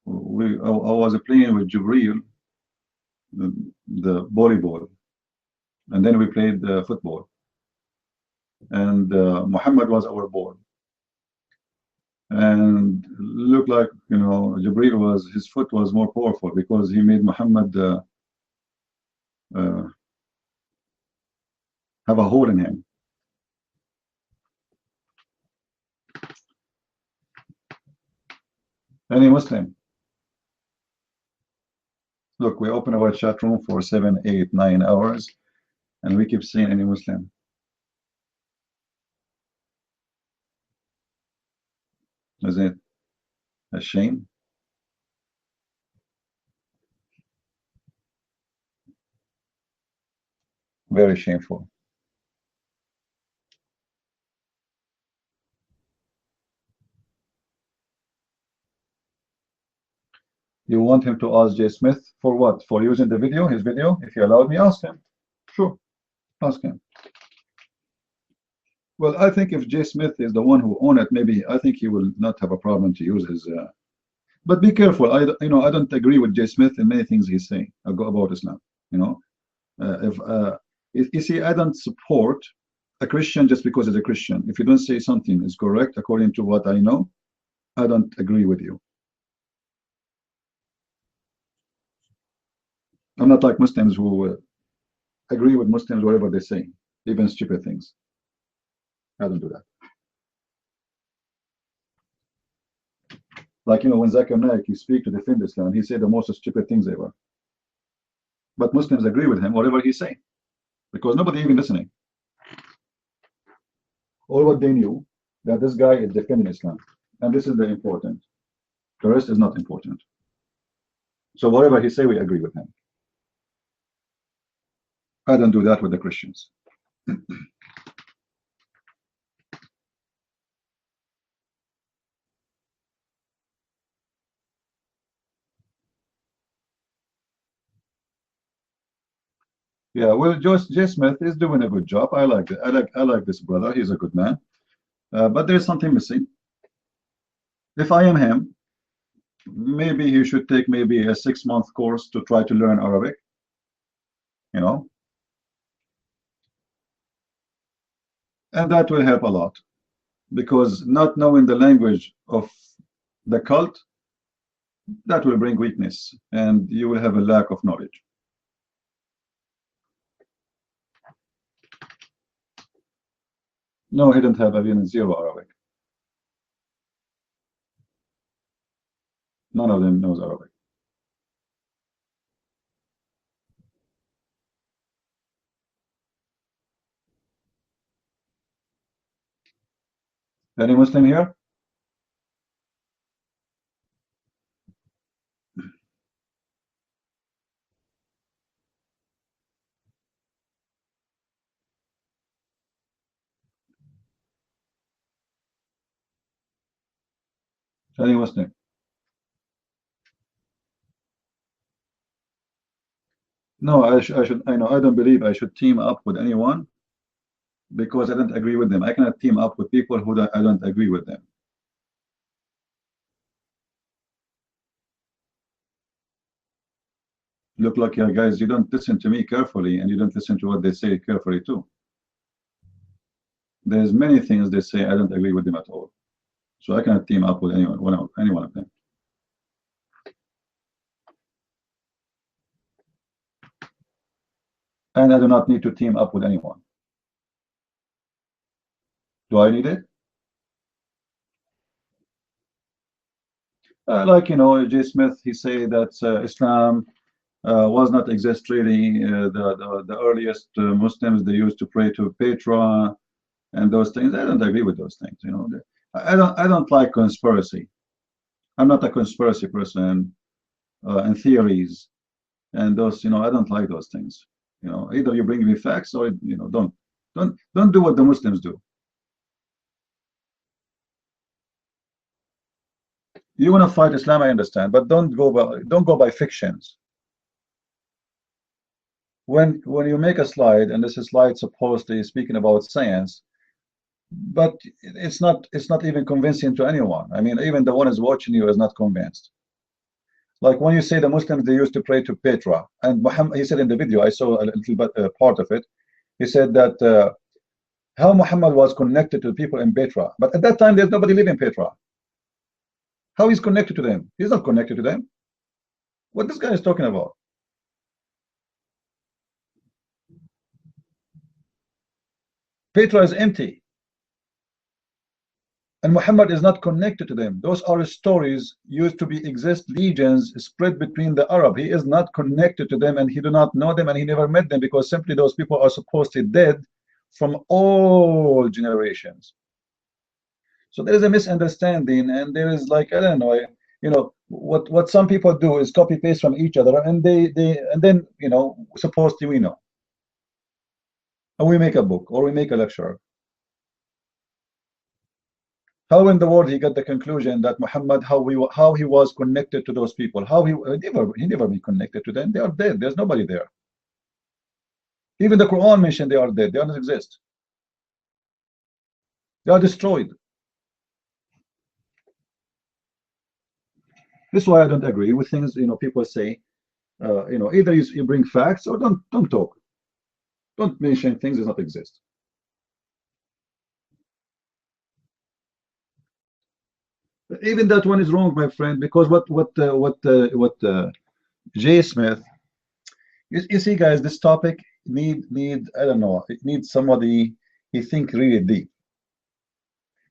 I was playing with Jibril, the volleyball, and then we played football, and Muhammad was our ball, and looked like Jibril was his foot was more powerful because he made Muhammad have a hole in him. Any Muslim? Look, we open our chat room for 7, 8, 9 hours, and we keep saying any Muslim. Is it a shame? Very shameful. You want him to ask Jay Smith for what? For using the video, his video? If you allowed me, ask him. Sure, ask him. Well, I think if Jay Smith is the one who owned it, maybe I think he will not have a problem to use his. But be careful. I don't agree with Jay Smith in many things he's saying about Islam. If you see, I don't support a Christian just because he's a Christian. If you don't say something is correct according to what I know, I don't agree with you. I'm not like Muslims who agree with Muslims whatever they say, even stupid things. I don't do that. Like, when Zakir Naik, he speak to defend Islam, he said the most stupid things ever. But Muslims agree with him, whatever he say, because nobody even listening. All what they knew, that this guy is defending Islam. And this is very important. The rest is not important. So whatever he say, we agree with him. I don't do that with the Christians. Yeah, well, J. Smith is doing a good job. I like it. I like this brother. He's a good man. But there's something missing. If I am him, maybe he should take maybe a 6-month course to try to learn Arabic. You know, and that will help a lot, because not knowing the language of the cult, that will bring weakness, and you will have a lack of knowledge. No, he didn't have even 0 Arabic. None of them knows Arabic. Any Muslim here? Any Muslim? No, I should. I know. I don't believe I should team up with anyone because I don't agree with them. I cannot team up with people who I don't agree with them. Look like you guys, you don't listen to me carefully, and you don't listen to what they say carefully too. There's many things they say I don't agree with them at all. So I cannot team up with any one of them. And I do not need to team up with anyone. Do I need it? Like, you know, J. Smith, he say that Islam was not exist really. The earliest Muslims, they used to pray to Petra and those things. I don't agree with those things. You know, I don't like conspiracy. I'm not a conspiracy person, and theories and those. You know, I don't like those things. You know, either you bring me facts or, you know, don't do what the Muslims do. You want to fight Islam, I understand, but don't go by fictions. When you make a slide, and this is slide supposedly speaking about science, but it's not even convincing to anyone. I mean, even the one who's watching you is not convinced. Like when you say the Muslims, they used to pray to Petra, and Muhammad, he said in the video, I saw a little bit part of it. He said that how Muhammad was connected to people in Petra, but at that time there's nobody living in Petra. How he's connected to them? He's not connected to them. What this guy is talking about? Petra is empty, and Muhammad is not connected to them. Those are stories used to exist, legions spread between the Arab. He is not connected to them, and he do not know them, and he never met them, because simply those people are supposedly dead from all generations. So there is a misunderstanding, and there is, like, I don't know, you know, what some people do is copy paste from each other, and then, you know, supposedly we know, and we make a book or we make a lecture. How in the world he got the conclusion that Muhammad, how he was connected to those people? How he never be connected to them? They are dead. There's nobody there. Even the Quran mentioned they are dead. They don't exist. They are destroyed. This is why I don't agree with things, you know, people say, you know, either you bring facts or don't talk. Don't mention things that don't exist. Even that one is wrong, my friend, because what J. Smith, you see, guys, this topic need I don't know, it needs somebody he think really deep.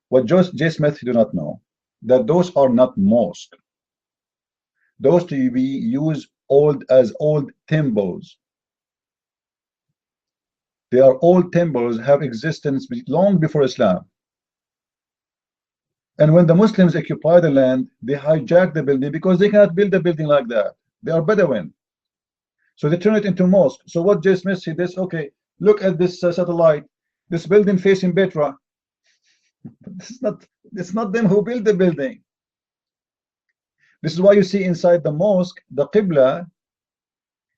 What J. Smith do not know, that those are not mosques. Those to be used as old temples. They are old temples, have existence long before Islam. And when the Muslims occupy the land, they hijack the building because they cannot build a building like that. They are Bedouin. So they turn it into mosque. So what J. Smith said this, okay, look at this satellite, this building facing Petra. It's not them who built the building. This is why you see inside the mosque, the Qibla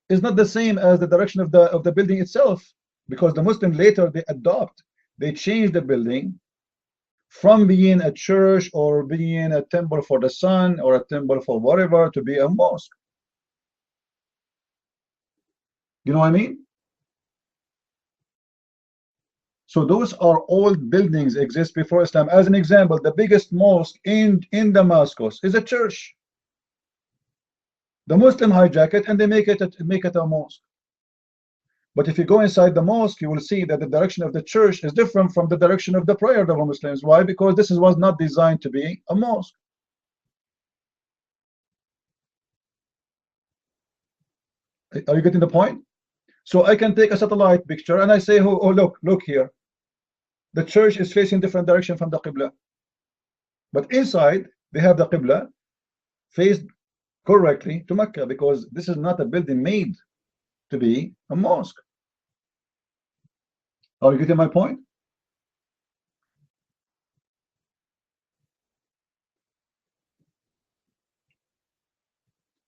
is not the same as the direction of the building itself, because the Muslims later they change the building from being a church or being a temple for the sun or a temple for whatever to be a mosque. You know what I mean? So those are old buildings exist before Islam. As an example, the biggest mosque in Damascus is a church. The Muslim hijack it and they make it a mosque. But if you go inside the mosque, you will see that the direction of the church is different from the direction of the prayer of the Muslims. Why? Because this was not designed to be a mosque. Are you getting the point? So I can take a satellite picture and I say, oh look here. The church is facing different direction from the Qibla. But inside, they have the Qibla faced correctly to Mecca, because this is not a building made to be a mosque. Are you getting my point?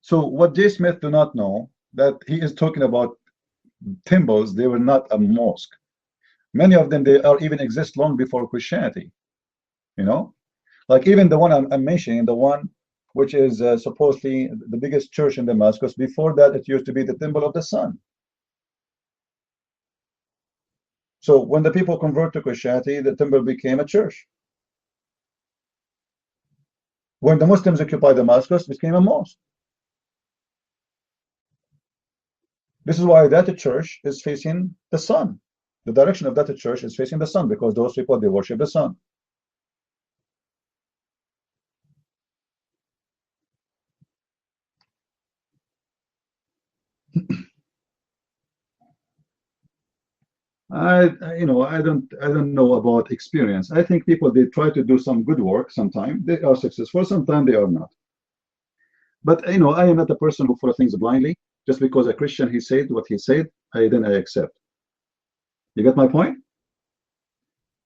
So what J. Smith do not know, that he is talking about temples, they were not a mosque. Many of them, they are even exist long before Christianity. You know, like even the one I'm mentioning, the one which is supposedly the biggest church in Damascus. Before that, it used to be the temple of the sun. So when the people convert to Christianity, the temple became a church. When the Muslims occupied Damascus, it became a mosque. This is why that church is facing the sun. The direction of that church is facing the sun, because those people, they worship the sun. I don't know about experience. I think people, they try to do some good work. Sometimes they are successful, sometimes they are not. But I am not a person who follows things blindly. Just because a Christian, he said what he said, then I accept. You get my point?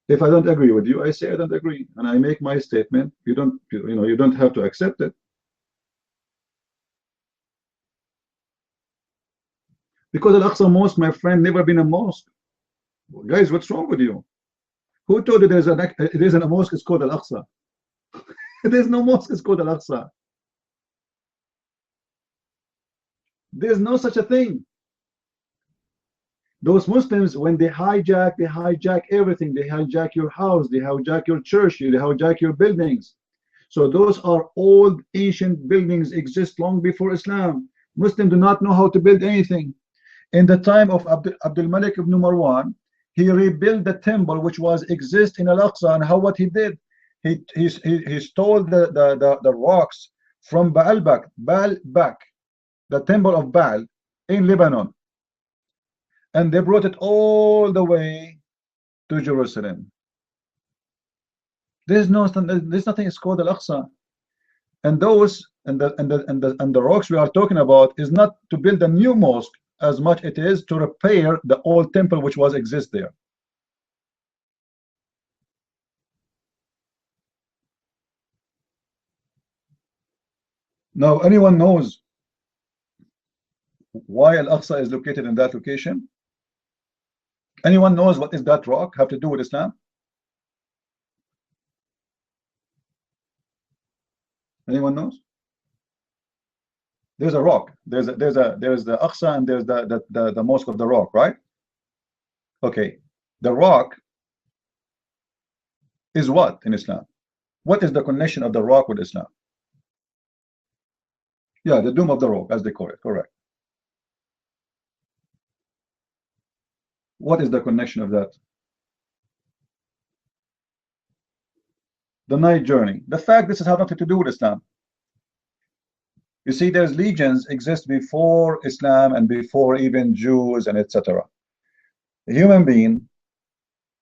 If I don't agree with you, I say I don't agree, and I make my statement. You don't have to accept it. Because Al-Aqsa Mosque, my friend, never been a mosque. Guys, what's wrong with you? Who told you there's a mosque? It's called Al-Aqsa. There's no mosque. It's called Al-Aqsa. There's no such a thing. Those Muslims, when they hijack everything. They hijack your house, they hijack your church, they hijack your buildings. So those are old ancient buildings, exist long before Islam. Muslims do not know how to build anything. In the time of Abdul Malik ibn Marwan, he rebuilt the temple which was exist in Al-Aqsa. And what he did, he stole the rocks from Baalbek, the temple of Baal in Lebanon, and they brought it all the way to Jerusalem. There's nothing is called Al-Aqsa. And the rocks we are talking about is not to build a new mosque as much it is to repair the old temple which was exist there. Now anyone knows why Al-Aqsa is located in that location? Anyone knows what is that rock have to do with Islam? Anyone knows? There's a rock. There's the Aqsa, and there's the Mosque of the Rock, right? Okay. The rock is what in Islam? What is the connection of the rock with Islam? Yeah, the Dome of the Rock, as they call it, correct. What is the connection of that? The night journey. The fact this has nothing to do with Islam. You see, there's legions exist before Islam and before even Jews and etc. A human being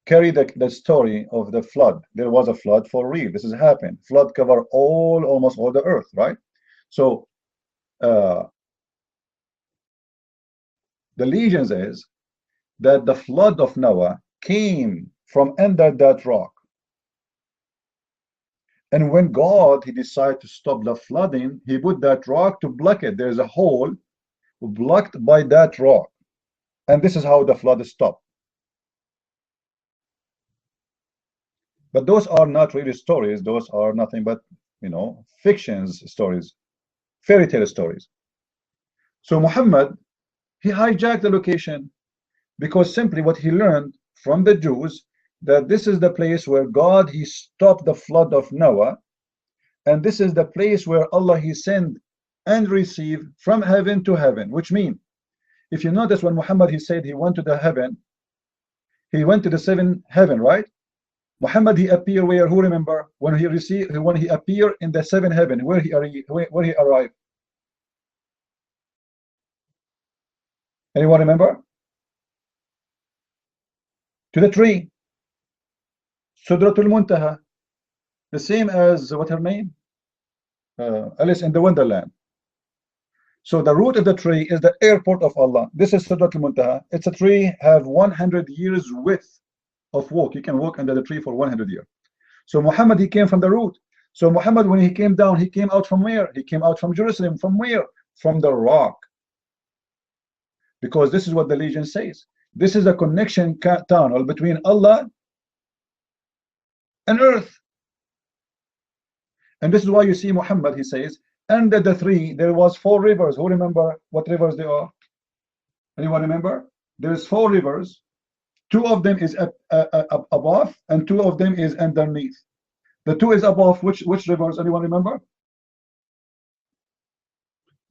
carried the story of the flood. There was a flood for real. This has happened. Flood covered almost all the earth, right? So The legends is that the flood of Noah came from under that rock. And when God, he decided to stop the flooding, he put that rock to block it. There's a hole blocked by that rock. And this is how the flood stopped. But those are not really stories. Those are nothing but, fictions stories, fairy tale stories. So Muhammad, he hijacked the location because simply what he learned from the Jews, that this is the place where God, he stopped the flood of Noah, and this is the place where Allah, he sent and received from heaven to heaven, which means, if you notice when Muhammad, he said he went to the heaven, he went to the seventh heaven, right? Muhammad, he appeared where? Who remember when he appeared in the seventh heaven, where he arrived? Anyone remember? To the tree, Sudratul Muntaha, the same as what her name? Alice in the Wonderland. So the root of the tree is the airport of Allah. This is Sudratul Muntaha. It's a tree have 100 years width of walk. You can walk under the tree for 100 years. So Muhammad, he came from the root. So Muhammad, when he came down, he came out from where? He came out from Jerusalem. From where? From the rock. Because this is what the legend says. This is a connection tunnel between Allah and earth. And this is why you see Muhammad, he says, under the tree there was 4 rivers. Who remember what rivers they are? Anyone remember? There is 4 rivers. 2 of them is above and 2 of them is underneath. The 2 is above which rivers? Anyone remember?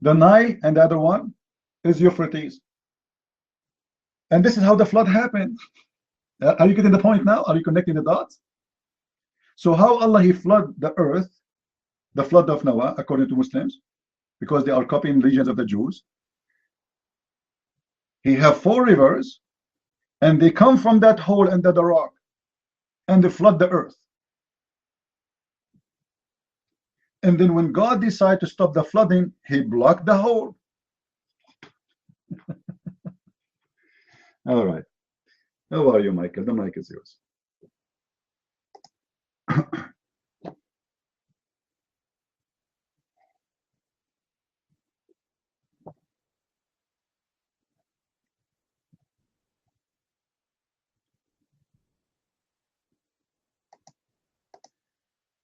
The Nile, and the other one is Euphrates. And this is how the flood happened. Are you getting the point now? Are you connecting the dots? So how Allah, he flood the earth, the flood of Noah, according to Muslims, because they are copying legends of the Jews. He have 4 rivers, and they come from that hole under the rock, and they flood the earth. And then when God decided to stop the flooding, he blocked the hole. All right. How are you, Michael? The mic is yours.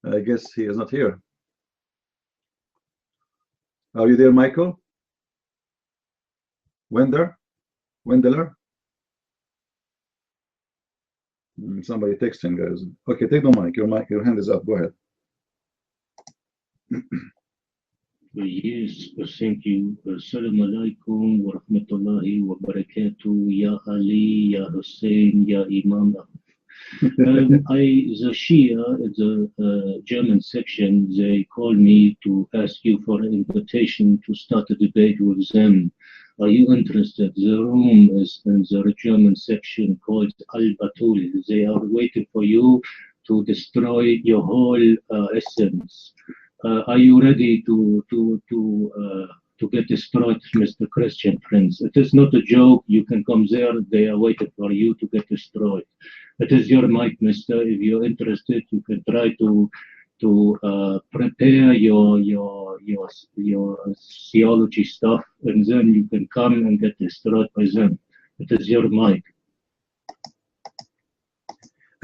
I guess he is not here. Are you there, Michael? Wendler? Somebody texting, guys. Okay, take the mic. Your hand is up. Go ahead. Yes, thank you. Assalamu alaikum wa rahmatullahi wa barakatuh. Ya Ali, Ya Hussein, Ya Imam. The Shia, the German section, they called me to ask you for an invitation to start a debate with them. Are you interested? The room is in the German section called Al-Batul. They are waiting for you to destroy your whole essence. Are you ready to get destroyed, Mr. Christian Prince? It is not a joke. You can come there. They are waiting for you to get destroyed. It is your mic, mister. If you're interested, you can try to prepare your theology stuff, and then you can come and get destroyed by them. It is your mic.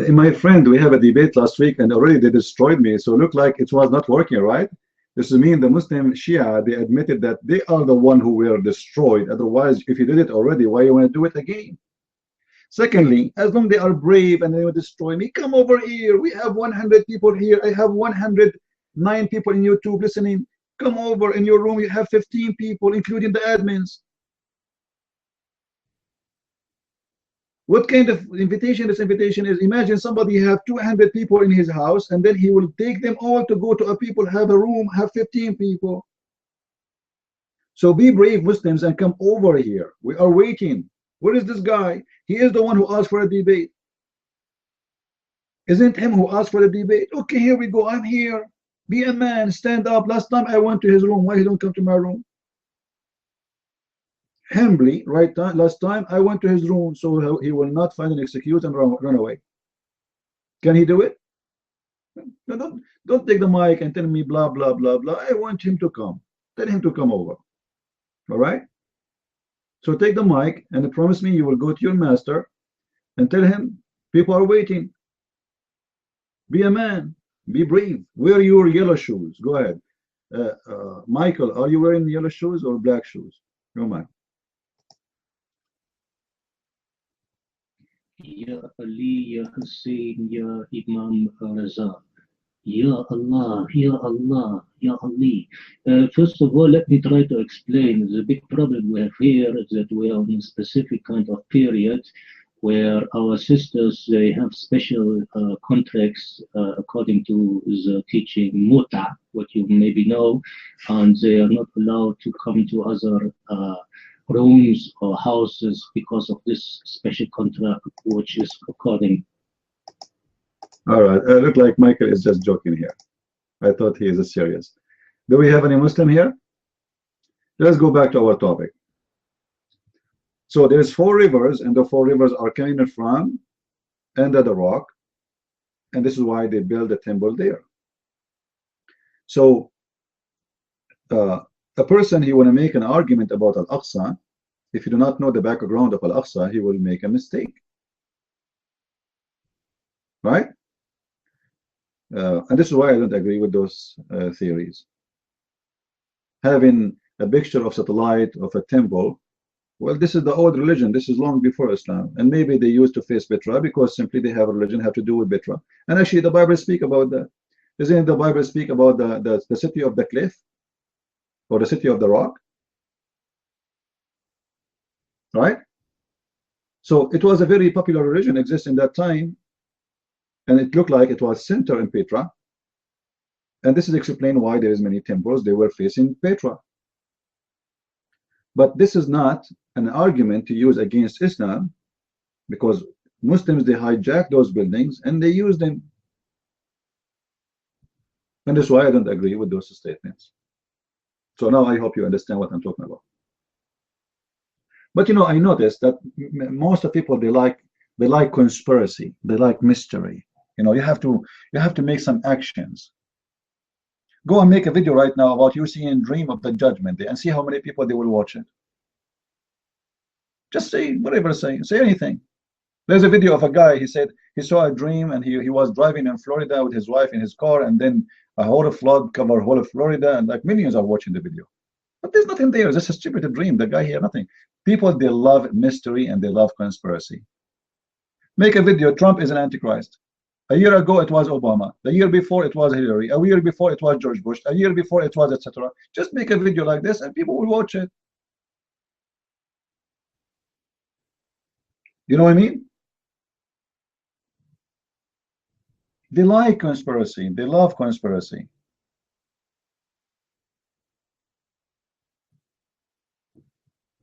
My friend, we have a debate last week, and already they destroyed me. So it looked like it was not working, right? This means the Muslim Shia, they admitted that they are the one who were destroyed. Otherwise, if you did it already, why you want to do it again? Secondly, as long as they are brave and they will destroy me, come over here. We have 100 people here. I have 109 people in YouTube listening. Come over in your room. You have 15 people, including the admins. What kind of invitation this invitation is? Imagine somebody have 200 people in his house, and then he will take them all to go to a people, have a room, have 15 people. So be brave, Muslims, and come over here. We are waiting. Where is this guy? He is the one who asked for a debate. Isn't him who asked for the debate? Okay, here we go. I'm here. Be a man. Stand up. Last time I went to his room. Why he don't come to my room? humbly, right? Last time I went to his room so he will not find an excuse and run away. Can he do it? No, don't take the mic and tell me blah blah blah blah. I want him to come. Tell him to come over. All right. So take the mic and promise me you will go to your master and tell him people are waiting. Be a man. Be brave. Wear your yellow shoes. Go ahead. Michael, are you wearing yellow shoes or black shoes? No, man. Ya Ali, Ya Hussein, Ya Imam Raza. Ya Allah, Ya Allah, Ya Ali. First of all, let me try to explain. The big problem we have here is that we are in a specific kind of period where our sisters, they have special contracts according to the teaching Muta, what you maybe know, and they are not allowed to come to other rooms or houses because of this special contract, which is according. All right. Look like Michael is just joking here. I thought he is serious. Do we have any Muslim here? Let's go back to our topic. So there's 4 rivers, and the 4 rivers are coming from under the rock, and this is why they built a temple there. So a person, he want to make an argument about Al-Aqsa. If you do not know the background of Al-Aqsa, he will make a mistake, right? And this is why I don't agree with those theories. Having a picture of satellite of a temple, well, this is the old religion. This is long before Islam, and maybe they used to face Petra because simply they have a religion have to do with Petra. And actually, the Bible speak about that. Doesn't the Bible speak about the city of the cliff or the city of the rock? Right? So it was a very popular religion exists in that time, and it looked like it was centered in Petra. And this is explained why there is many temples. They were facing Petra. But this is not an argument to use against Islam, because Muslims, they hijack those buildings and they use them. And that's why I don't agree with those statements. So now I hope you understand what I'm talking about. But you know, I noticed that most of people, they like conspiracy, they like mystery. You know, you have to make some actions. Go and make a video right now about you seeing a dream of the judgment day and see how many people they will watch it. Just say whatever, say anything. There's a video of a guy, he said he saw a dream and he was driving in Florida with his wife in his car, and then a whole flood covered whole of Florida, and like millions are watching the video. But there's nothing there. It's just a stupid dream. The guy here, nothing. People, they love mystery and they love conspiracy. Make a video, Trump is an antichrist. A year ago, it was Obama. The year before, it was Hillary. A year before, it was George Bush. A year before, it was etc. Just make a video like this and people will watch it. You know what I mean? They like conspiracy. They love conspiracy.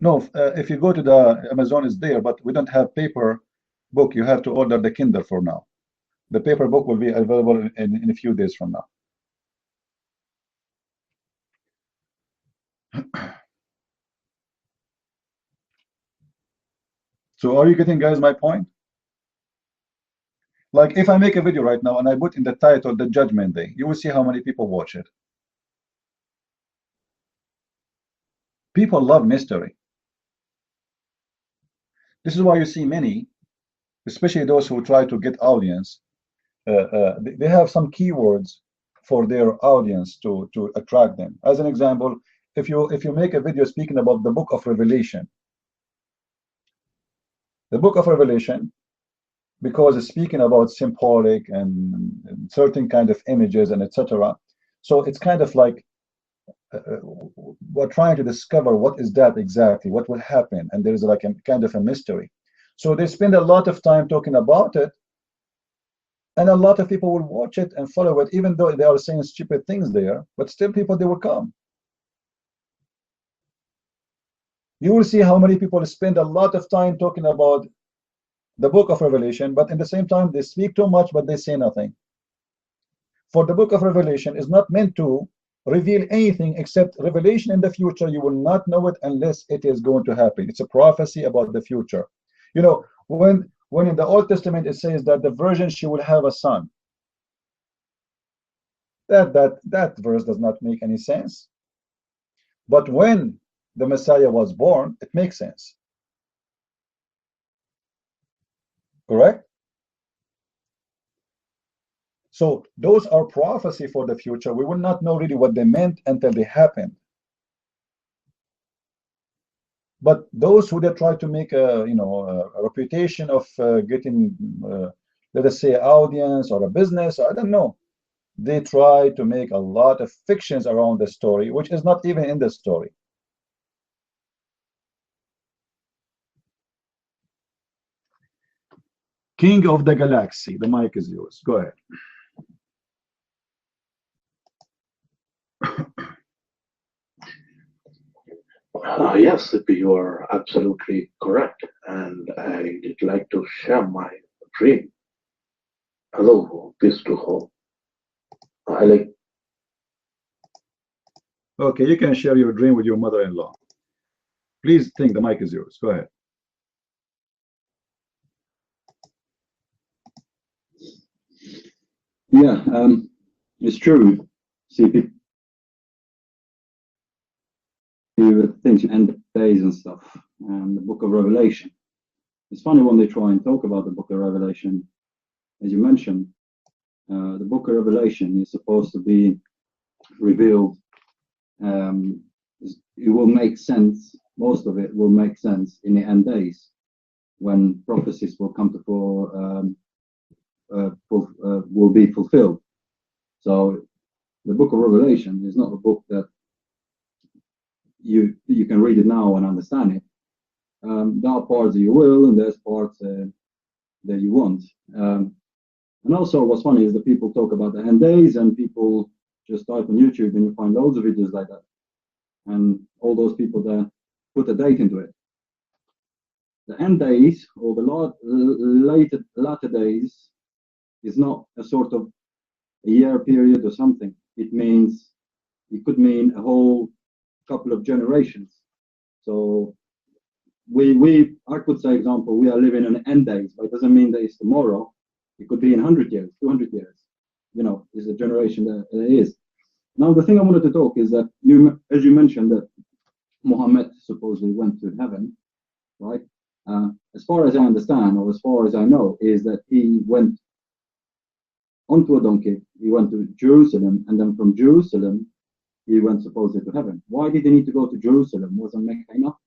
No, if you go to the Amazon, is there, but we don't have paper book. You have to order the Kindle for now. The paper book will be available in a few days from now. So are you getting, guys, my point? Like if I make a video right now and I put in the title the Judgment Day, you will see how many people watch it. People love mystery. This is why you see many, especially those who try to get audience, they have some keywords for their audience to attract them. As an example, if you make a video speaking about the book of Revelation, the book of Revelation, because it's speaking about symbolic and certain kind of images and etc. So it's kind of like we're trying to discover what is that exactly, what will happen, and there is like a kind of a mystery. So they spend a lot of time talking about it, and a lot of people will watch it and follow it, even though they are saying stupid things there, but still people, they will come. You will see how many people spend a lot of time talking about the book of Revelation, but in the same time they speak too much but they say nothing. For the book of Revelation is not meant to reveal anything except revelation in the future. You will not know it unless it is going to happen. It's a prophecy about the future. You know, when in the Old Testament it says that the virgin, she will have a son. That verse does not make any sense. But when the Messiah was born, it makes sense. Correct? So those are prophecy for the future. We will not know really what they meant until they happened. But those who they try to make a a reputation of getting let us say audience or a business, I don't know, they try to make a lot of fictions around the story, which is not even in the story. King of the Galaxy, the mic is yours. Go ahead. Yes, you are absolutely correct, and I'd like to share my dream. Hello, peace to all. I like. Okay, you can share your dream with your mother-in-law. Please think, the mic is yours. Go ahead. Yeah, it's true. See, people things end days and stuff, and the Book of Revelation. It's funny when they try and talk about the Book of Revelation, as you mentioned. The Book of Revelation is supposed to be revealed. It will make sense. Most of it will make sense in the end days, when prophecies will come to will be fulfilled. So the Book of Revelation is not a book that you can read it now and understand it. There are parts that you will, and there's parts that you won't. And also, what's funny is that people talk about the end days, and people just type on YouTube and you find loads of videos like that. And all those people there put a date into it. The end days, or the latter days, is not a sort of a year period or something. It could mean a whole couple of generations. So I could say, example, we are living in end days, but it doesn't mean that it's tomorrow. It could be in 100 years, 200 years. Is a generation that it is. Now, the thing I wanted to talk is that as you mentioned, that Muhammad supposedly went to heaven, right? As far as I understand, or as far as I know, is that he went onto a donkey, he went to Jerusalem, and then from Jerusalem, he went supposedly to heaven. Why did he need to go to Jerusalem? Wasn't Mecca enough?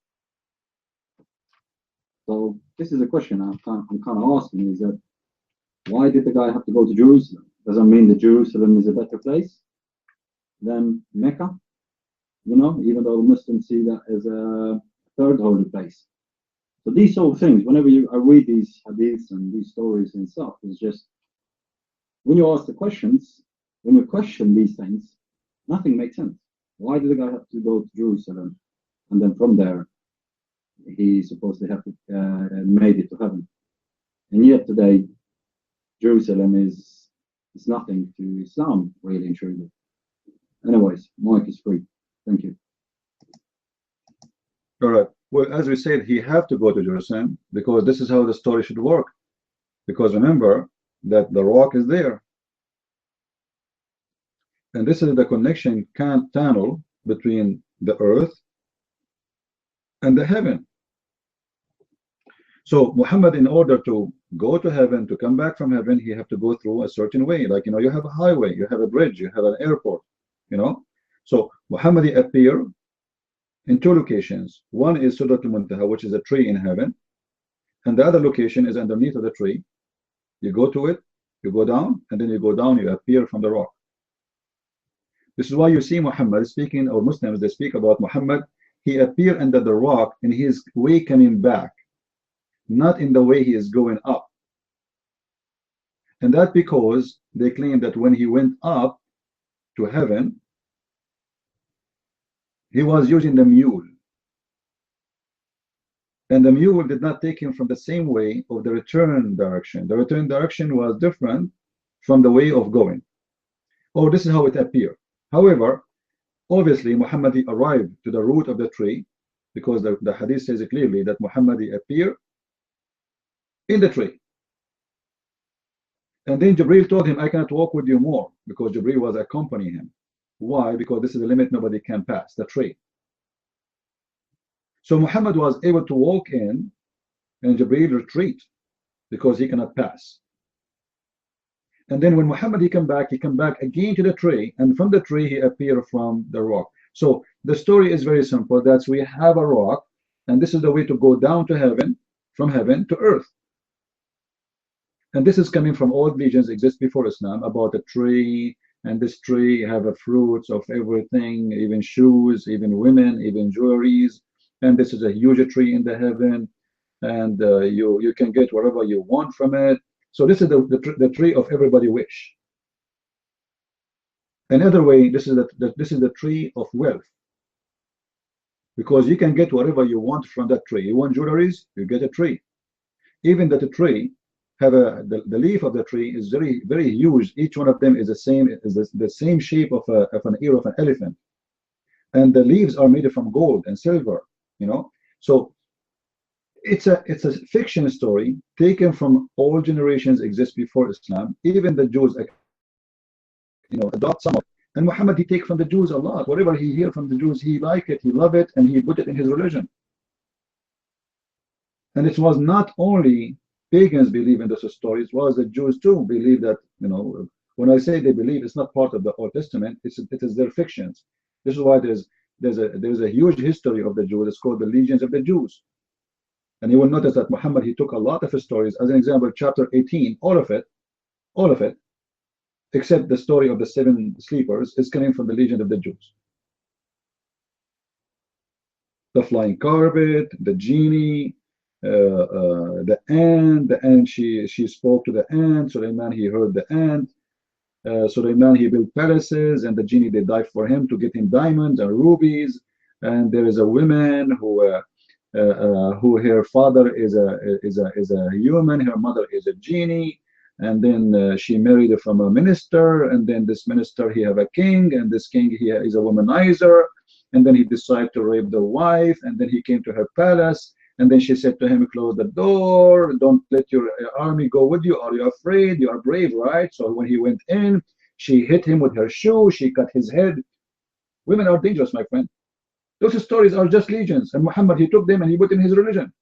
So this is a question I'm kind of asking, is that why did the guy have to go to Jerusalem? Doesn't mean that Jerusalem is a better place than Mecca, even though Muslims see that as a third holy place. So these sort of things, whenever I read these hadiths and these stories and stuff, it's just, when you ask the questions, when you question these things, nothing makes sense. Why did the guy have to go to Jerusalem? And then from there, he supposedly have to made it to heaven. And yet today, Jerusalem is nothing to Islam, really and truly. Anyways, mic is free. Thank you. All right. Well, as we said, he have to go to Jerusalem because this is how the story should work. Because remember that the rock is there. And this is the connection tunnel between the earth and the heaven. So Muhammad, in order to go to heaven, to come back from heaven, he have to go through a certain way. Like, you have a highway, you have a bridge, you have an airport, So Muhammad appear in two locations. One is Sudratul Muntaha, which is a tree in heaven. And the other location is underneath of the tree. You go to it, you go down, and then you go down, you appear from the rock. This is why you see Muhammad speaking, or Muslims, they speak about Muhammad. He appeared under the rock in his way coming back, not in the way he is going up. And that because they claim that when he went up to heaven, he was using the mule. And the mule did not take him from the same way of the return direction. The return direction was different from the way of going. Oh, this is how it appeared. However, Obviously, Muhammad arrived to the root of the tree because the hadith says clearly that Muhammad appeared in the tree. And then Jibril told him, I cannot walk with you more, because Jibril was accompanying him. Why? Because this is the limit nobody can pass, the tree. So Muhammad was able to walk in and Jibril retreat because he cannot pass. And then when Muhammad he come back again to the tree, and from the tree he appeared from the rock. So the story is very simple. That's we have a rock, and this is the way to go down to heaven, from heaven to earth. And this is coming from old legends exist before Islam about a tree, and this tree have a fruits of everything, even shoes, even women, even jewelries. And this is a huge tree in the heaven, and you can get whatever you want from it. So this is the tree of everybody wish. Another way, this is the tree of wealth, because you can get whatever you want from that tree. You want jewelries, you get a tree. Even that the tree have the leaf of the tree is very huge. Each one of them is the same shape of an ear of an elephant, and the leaves are made from gold and silver. So it's a fiction story taken from all generations exist before Islam. Even the Jews adopt some of it. And Muhammad he take from the Jews a lot. Whatever he hear from the Jews, he like it, he love it, and he put it in his religion. And it was not only pagans believe in those stories, it was the Jews too believe that, when I say they believe, it's not part of the Old Testament, it is their fictions. This is why there's a huge history of the Jews. It's called the Legions of the Jews. And you will notice that Muhammad he took a lot of his stories. As an example, chapter 18, all of it, except the story of the 7 sleepers, is coming from the Legion of the Jews. The flying carpet, the genie, the ant, she spoke to the ant. Suleiman he heard the ant. Suleiman he built palaces, and the genie they died for him to get him diamonds and rubies. And there is a woman who her father is a human, her mother is a genie, and then she married from a minister, and then this minister he have a king, and this king he is a womanizer, and then he decided to rape the wife, and then he came to her palace, and then she said to him, close the door, don't let your army go with you. Are you afraid? You are brave, right? So when he went in, she hit him with her shoe, she cut his head. Women are dangerous, my friend. Those stories are just legends, and Muhammad he took them and he put in his religion.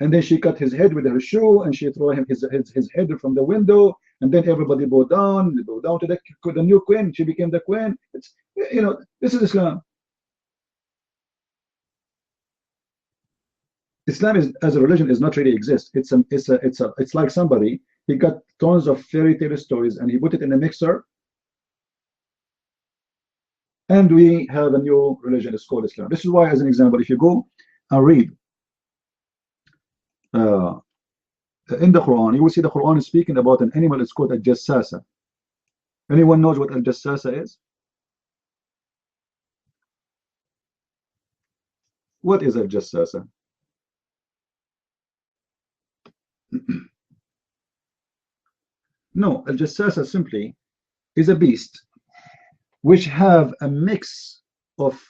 And then she cut his head with her shoe, and she threw him his head from the window, and then everybody bowed down. They bowed down to the new queen. She became the queen. It's this is Islam. Islam is, as a religion, is not really exist. It's like somebody he got tons of fairy tale stories and he put it in a mixer, and we have a new religion. It's called Islam. This is why, as an example, if you go and read in the Quran, you will see the Quran is speaking about an animal. It's called a jassasa. Anyone knows what a jassasa is? What is a jassasa? No, a jassasa simply is a beast which have a mix of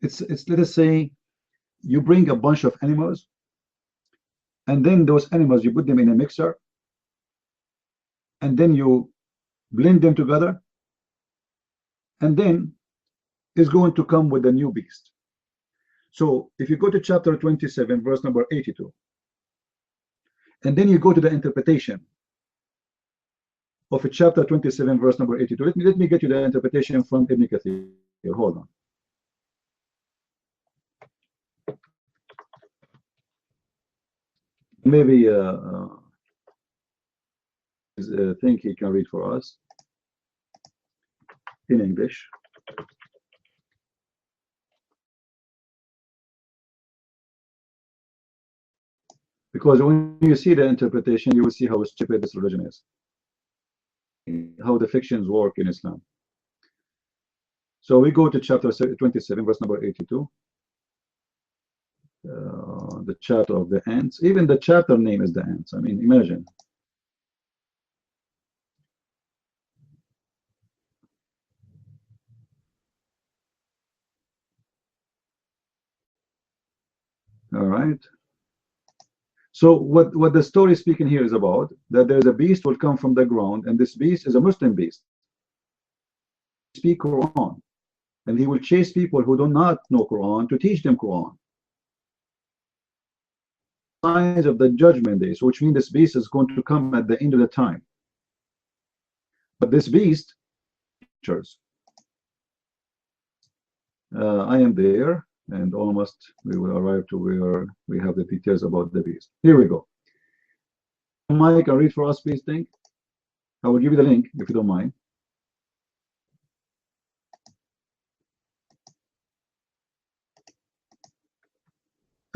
it's let us say you bring a bunch of animals, and then those animals you put them in a mixer, and then you blend them together, and then it's going to come with a new beast. So if you go to chapter 27 verse number 82, and then you go to the interpretation of chapter 27 verse number 82, let me get you the interpretation from Ibn Kathir. Hold on. Maybe I think he can read for us in English. Because when you see the interpretation, you will see how stupid this religion is, how the fictions work in Islam. So we go to chapter 27 verse number 82. The chapter of the ants. Even the chapter name is the ants. I mean, imagine. All right. So what the story speaking here is about, that there's a beast will come from the ground, and this beast is a Muslim beast. Speak Quran, and he will chase people who do not know Quran to teach them Quran. Signs of the judgment day, so which means this beast is going to come at the end of the time. But this beast, I am there, and almost we will arrive to where we have the details about the beast. Here we go. Mike, can read for us, please. Think. I will give you the link if you don't mind.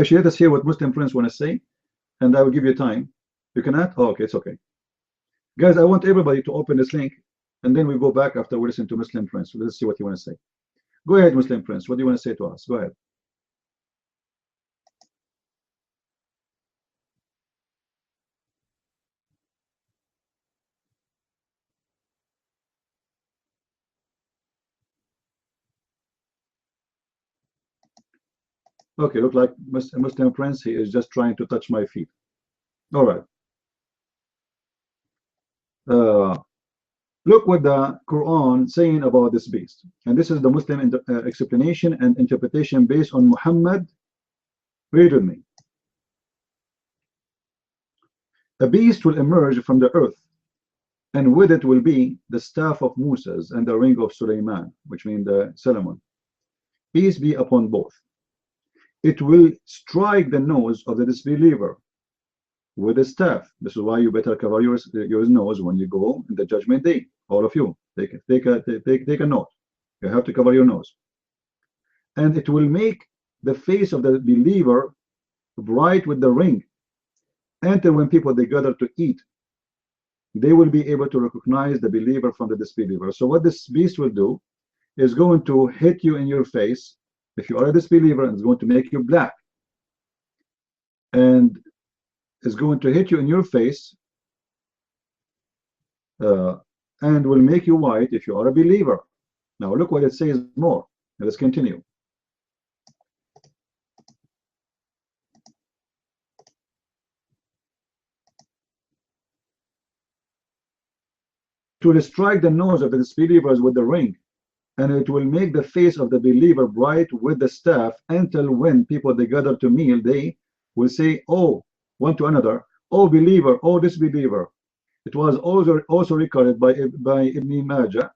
Actually, let us hear what Muslim friends want to say, and I will give you time. You cannot? Oh, okay, it's okay. Guys, I want everybody to open this link, and then we go back after we listen to Muslim friends. So let's see what you want to say. Go ahead, Muslim friends. What do you want to say to us? Go ahead. Okay, look like Muslim friends. He is just trying to touch my feet. All right. Look what the Quran saying about this beast, and this is the Muslim explanation and interpretation based on Muhammad. Read with me. A beast will emerge from the earth, and with it will be the staff of Moses and the ring of Sulaiman, which means the Solomon. Peace be upon both. It will strike the nose of the disbeliever with a staff. This is why you better cover your nose when you go in the judgment day. All of you, take a note. You have to cover your nose. And it will make the face of the believer bright with the ring. Until when people they gather to eat, they will be able to recognize the believer from the disbeliever. So what this beast will do is going to hit you in your face if you are a disbeliever, and it's going to make you black. And is going to hit you in your face and will make you white if you are a believer. Now look what it says more. Let's continue. It will strike the nose of the disbelievers with the ring, and it will make the face of the believer bright with the staff, until when people they gather to meal, they will say, oh, one to another, oh believer, oh disbeliever. It was also recorded by Ibn Majah,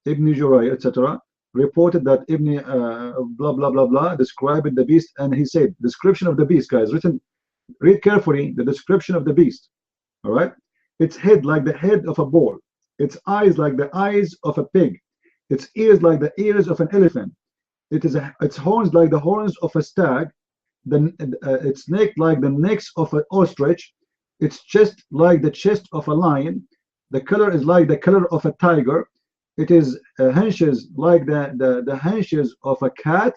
Ibn Juray, etc., reported that Ibn blah blah blah blah described the beast, and he said, description of the beast, guys, read carefully the description of the beast. All right, its head like the head of a bull, its eyes like the eyes of a pig, its ears like the ears of an elephant, its horns like the horns of a stag, its neck like the necks of an ostrich, its chest like the chest of a lion, the color is like the color of a tiger, it is haunches like the haunches of a cat,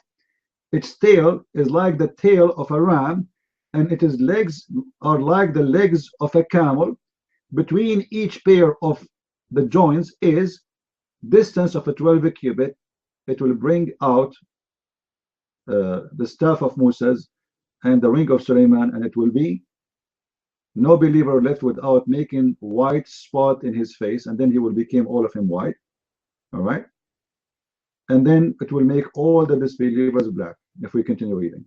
its tail is like the tail of a ram, and its legs are like the legs of a camel. Between each pair of the joints is distance of a 12 cubit. It will bring out the staff of Moses and the ring of Sulaiman, and it will be no believer left without making white spot in his face, and then he will become all of him white. All right, and then it will make all the disbelievers black. If we continue reading.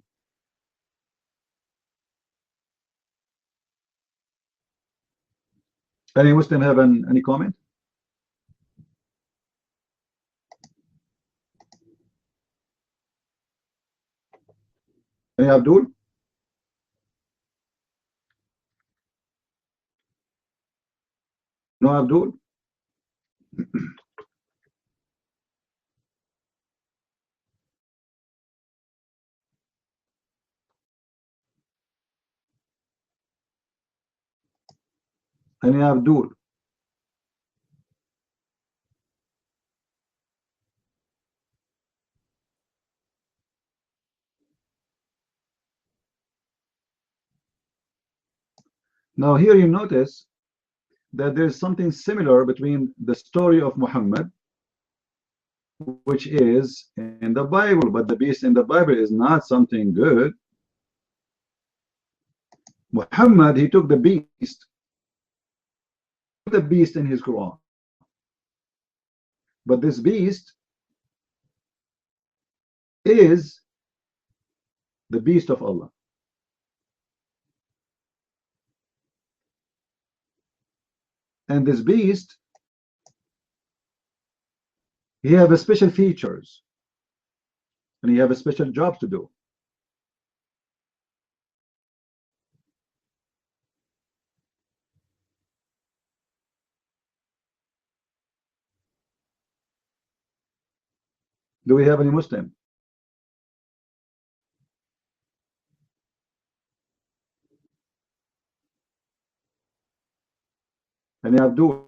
Any Muslim have any comment? Any Abdul? No Abdul? Any Abdul? Now here you notice that there's something similar between the story of Muhammad, which is in the Bible, but the beast in the Bible is not something good. Muhammad, he took the beast in his Quran. But this beast is the beast of Allah. And this beast, he have a special features and he have a special job to do. Do we have any Muslim? Any Abdul?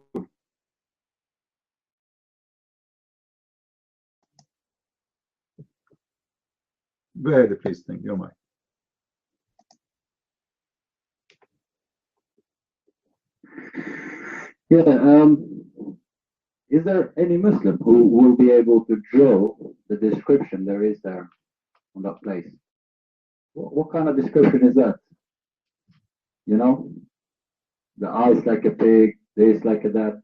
Go ahead, please. Think your mind. Yeah, is there any Muslim who will be able to draw the description there is there on that place? What kind of description is that? You know, the eyes like a pig, this like a that,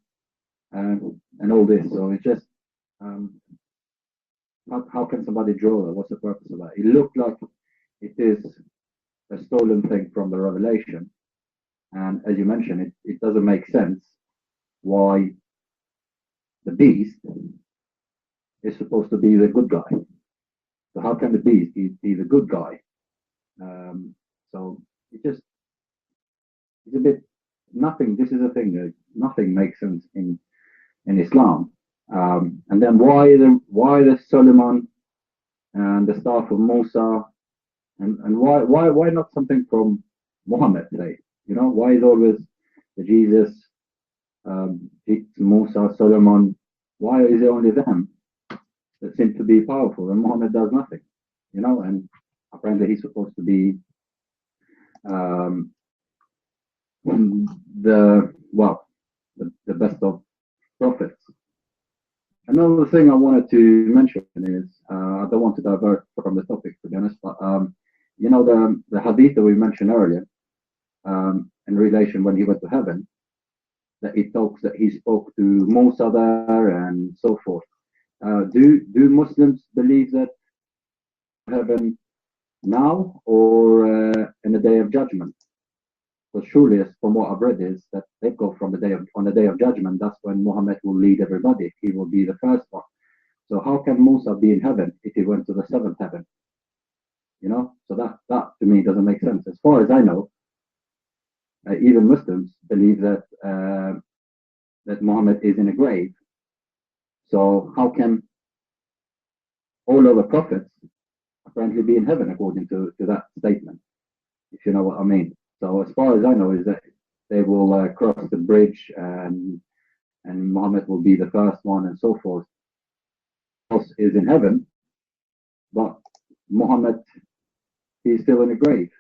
and all this. So it's just, how can somebody draw that? What's the purpose of that? It looked like it is a stolen thing from the Revelation, and as you mentioned, it doesn't make sense why the beast is supposed to be the good guy. So how can the beast be the good guy? So it's a bit nothing. This is the thing that nothing makes sense in Islam. And then why the Solomon and the staff of Musa, and why not something from Muhammad today? You know, why is always the Jesus, Musa, Solomon? Why is it only them that seem to be powerful and Muhammad does nothing? You know, and apparently he's supposed to be the best of prophets. Another thing I wanted to mention is I don't want to divert from the topic, to be honest, but you know, the hadith that we mentioned earlier, in relation when he went to heaven, that he talks that he spoke to Musa there and so forth. Do Muslims believe that heaven now or in the day of judgment? Because surely, from what I've read, is that they go from on the day of judgment. That's when Muhammad will lead everybody. He will be the first one. So how can Musa be in heaven if he went to the seventh heaven? You know, so that to me doesn't make sense. As far as I know, even Muslims believe that that Muhammad is in a grave. So how can all other prophets apparently be in heaven according to that statement? If you know what I mean. So as far as I know, is that they will cross the bridge and Muhammad will be the first one and so forth. Else is in heaven, but Muhammad is still in a grave.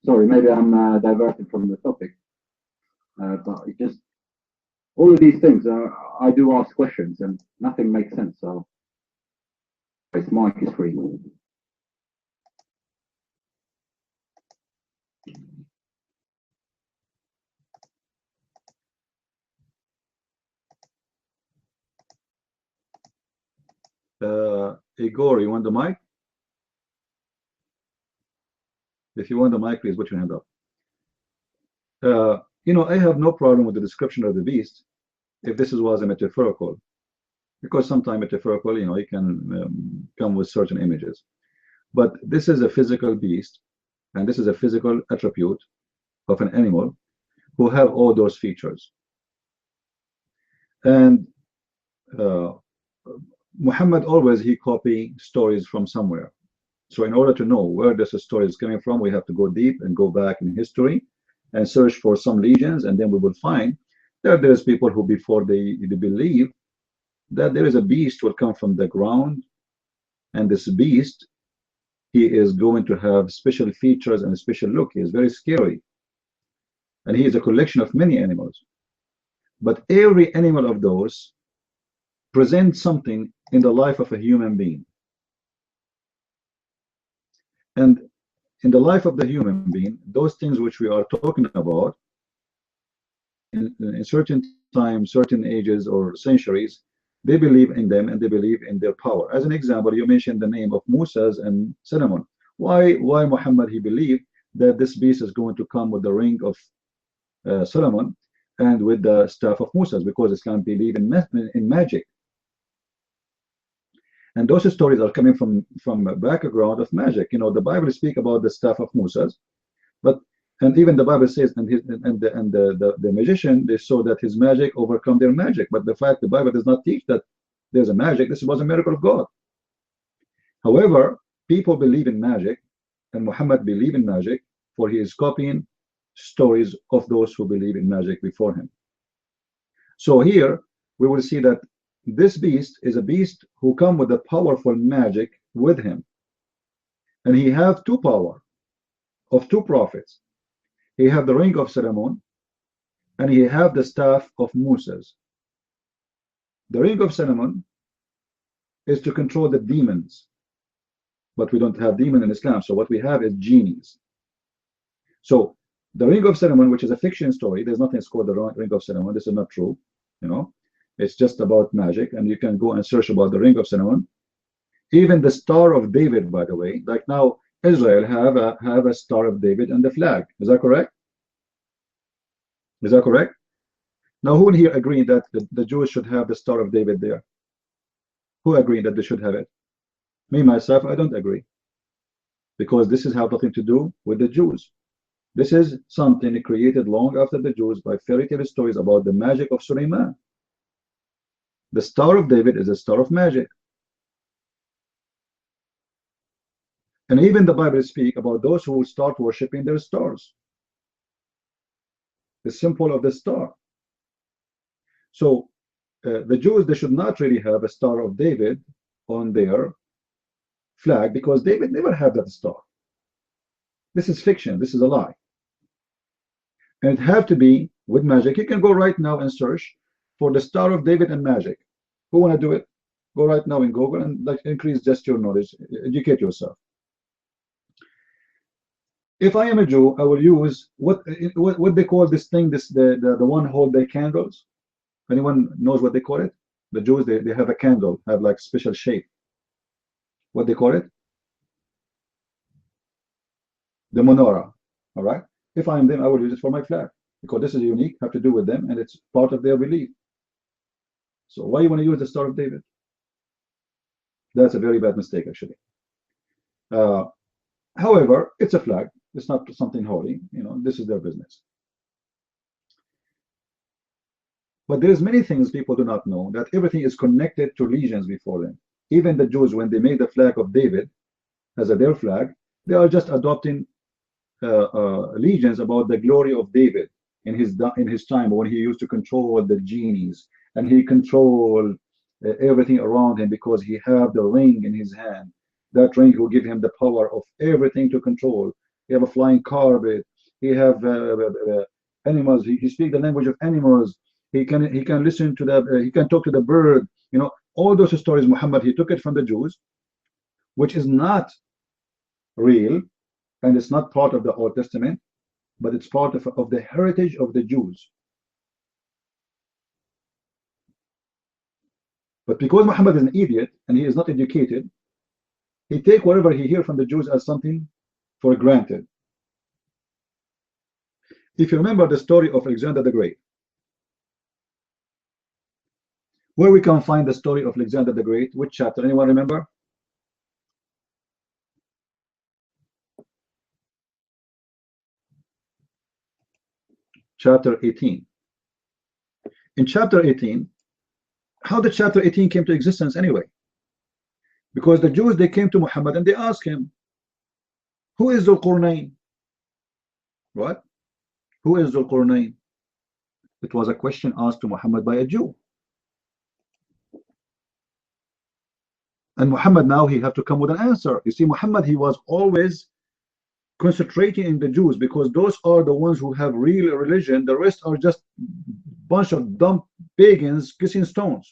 Sorry, maybe I'm diverting from the topic, but it just all of these things. I do ask questions and nothing makes sense. So, this mic is free. Igor, you want the mic? If you want the mic, please put your hand up. You know, I have no problem with the description of the beast if this was a metaphorical, because sometimes metaphorical, you know, you can come with certain images. But this is a physical beast, and this is a physical attribute of an animal who have all those features. And Muhammad always, he copy stories from somewhere. So in order to know where this story is coming from, we have to go deep and go back in history and search for some legends, and then we will find that there's people who before they believe that there is a beast will come from the ground, and this beast, he is going to have special features and a special look. He is very scary. and he is a collection of many animals. But every animal of those presents something in the life of a human being. And in the life of the human being, those things which we are talking about, in certain times, certain ages or centuries, they believe in them and they believe in their power. As an example, you mentioned the name of Moses and Solomon. Why Muhammad, he believed that this beast is going to come with the ring of Solomon and with the staff of Moses, because Islam believe in magic. And those stories are coming from a background of magic. You know, the Bible speak about the staff of Moses, and even the Bible says, the magician, they saw that his magic overcome their magic. But the fact, the Bible does not teach that there's a magic. This was a miracle of God. However, people believe in magic, and Muhammad believed in magic, for he is copying stories of those who believe in magic before him. So here we will see that this beast is a beast who come with a powerful magic with him, and he have two power of two prophets. He have the ring of Solomon, and he have the staff of Moses. The ring of Solomon is to control the demons, but we don't have demon in Islam, so what we have is genies. So the ring of Solomon, which is a fiction story, there's nothing called the ring of Solomon. This is not true, you know. It's just about magic, and you can go and search about the ring of Solomon. Even the Star of David, by the way, like now Israel have a Star of David and the flag. Is that correct? Is that correct? Now, who here agreed that the Jews should have the Star of David there? Who agreed that they should have it? Me, myself, I don't agree. Because this has nothing to do with the Jews. This is something created long after the Jews by fairy tale stories about the magic of Suleiman. The Star of David is a star of magic. And even the Bible speaks about those who will start worshiping their stars. The symbol of the star. So the Jews, they should not really have a Star of David on their flag, because David never had that star. This is fiction. This is a lie. And it have to be with magic. You can go right now and search for the Star of David and magic. Who want to do it? Go right now in Google and increase just your knowledge. Educate yourself. If I am a Jew, I will use what they call this thing, the one hold the candles. Anyone knows what they call it? The Jews, they have a candle, have like special shape. What they call it? The menorah. All right. If I am them, I will use it for my flag, because this is unique, have to do with them, and it's part of their belief. So why you want to use the Star of David? That's a very bad mistake, actually. However, it's a flag. It's not something holy. You know, this is their business. But there's many things people do not know, that everything is connected to religions before them. Even the Jews, when they made the flag of David as their flag, they are just adopting legends about the glory of David in his time, when he used to control the genies, and he controlled everything around him, because he had the ring in his hand. That ring will give him the power of everything to control. He have a flying carpet. He have animals. He speaks the language of animals. He can listen to he can talk to the bird. You know, all those stories, Muhammad, he took it from the Jews, which is not real, and it's not part of the Old Testament, but it's part of the heritage of the Jews. But because Muhammad is an idiot and he is not educated, he take whatever he hears from the Jews as something for granted. If you remember the story of Alexander the Great, where we can find the story of Alexander the Great, which chapter? Anyone remember? Chapter 18. In chapter 18, how did chapter 18 came to existence anyway? Because the Jews, they came to Muhammad and they asked him, who is Dhul-Qarnayn? What? Who is Dhul-Qarnayn? It was a question asked to Muhammad by a Jew. And Muhammad now, he had to come with an answer. You see, Muhammad, he was always concentrating in the Jews because those are the ones who have real religion. The rest are just bunch of dumb pagans kissing stones.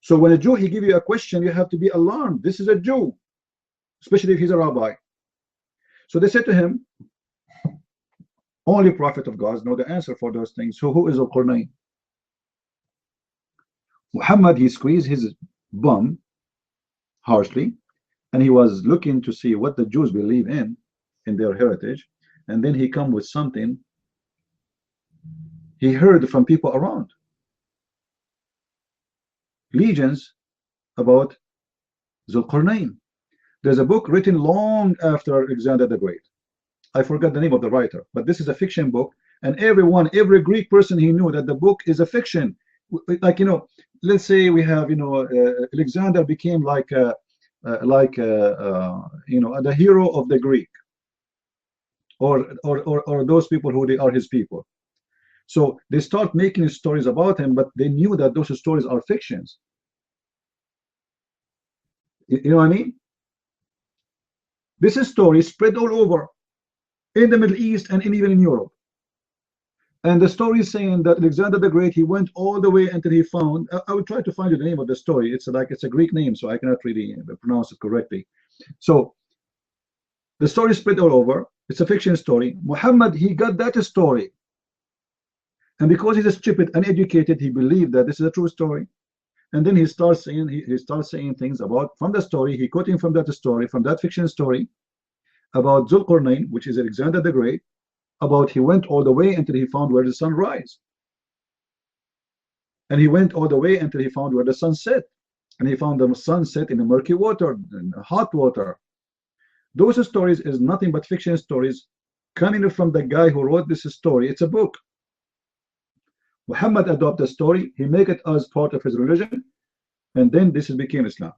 So when a Jew he give you a question, you have to be alarmed. This is a Jew, especially if he's a rabbi. So they said to him, only prophet of God know the answer for those things. So who is Al-Qurnayn? Muhammad, he squeezed his bum harshly, and he was looking to see what the Jews believe in their heritage, and then he come with something he heard from people around. Legends about Zulqarnain. There's a book written long after Alexander the Great. I forgot the name of the writer, but this is a fiction book, and every Greek person he knew that the book is a fiction. Like, you know, let's say we have, you know, Alexander became like you know, the hero of the Greek, or those people who they are his people. So they start making stories about him, but they knew that those stories are fictions. You know what I mean? This story spread all over in the Middle East and even in Europe. And the story is saying that Alexander the Great, he went all the way until he found, I will try to find you the name of the story. It's like, it's a Greek name, so I cannot really pronounce it correctly. So the story spread all over. It's a fiction story. Muhammad, he got that story. And because he's a stupid, uneducated, he believed that this is a true story. And then he starts saying things about, from the story, he quoting from that story, from that fiction story, about Zulqarnain, which is Alexander the Great, about he went all the way until he found where the sun rise. And he went all the way until he found where the sun set. And he found the sun set in the murky water, in hot water. Those stories is nothing but fiction stories coming from the guy who wrote this story. It's a book. Muhammad adopted the story, he make it as part of his religion, and then this became Islam.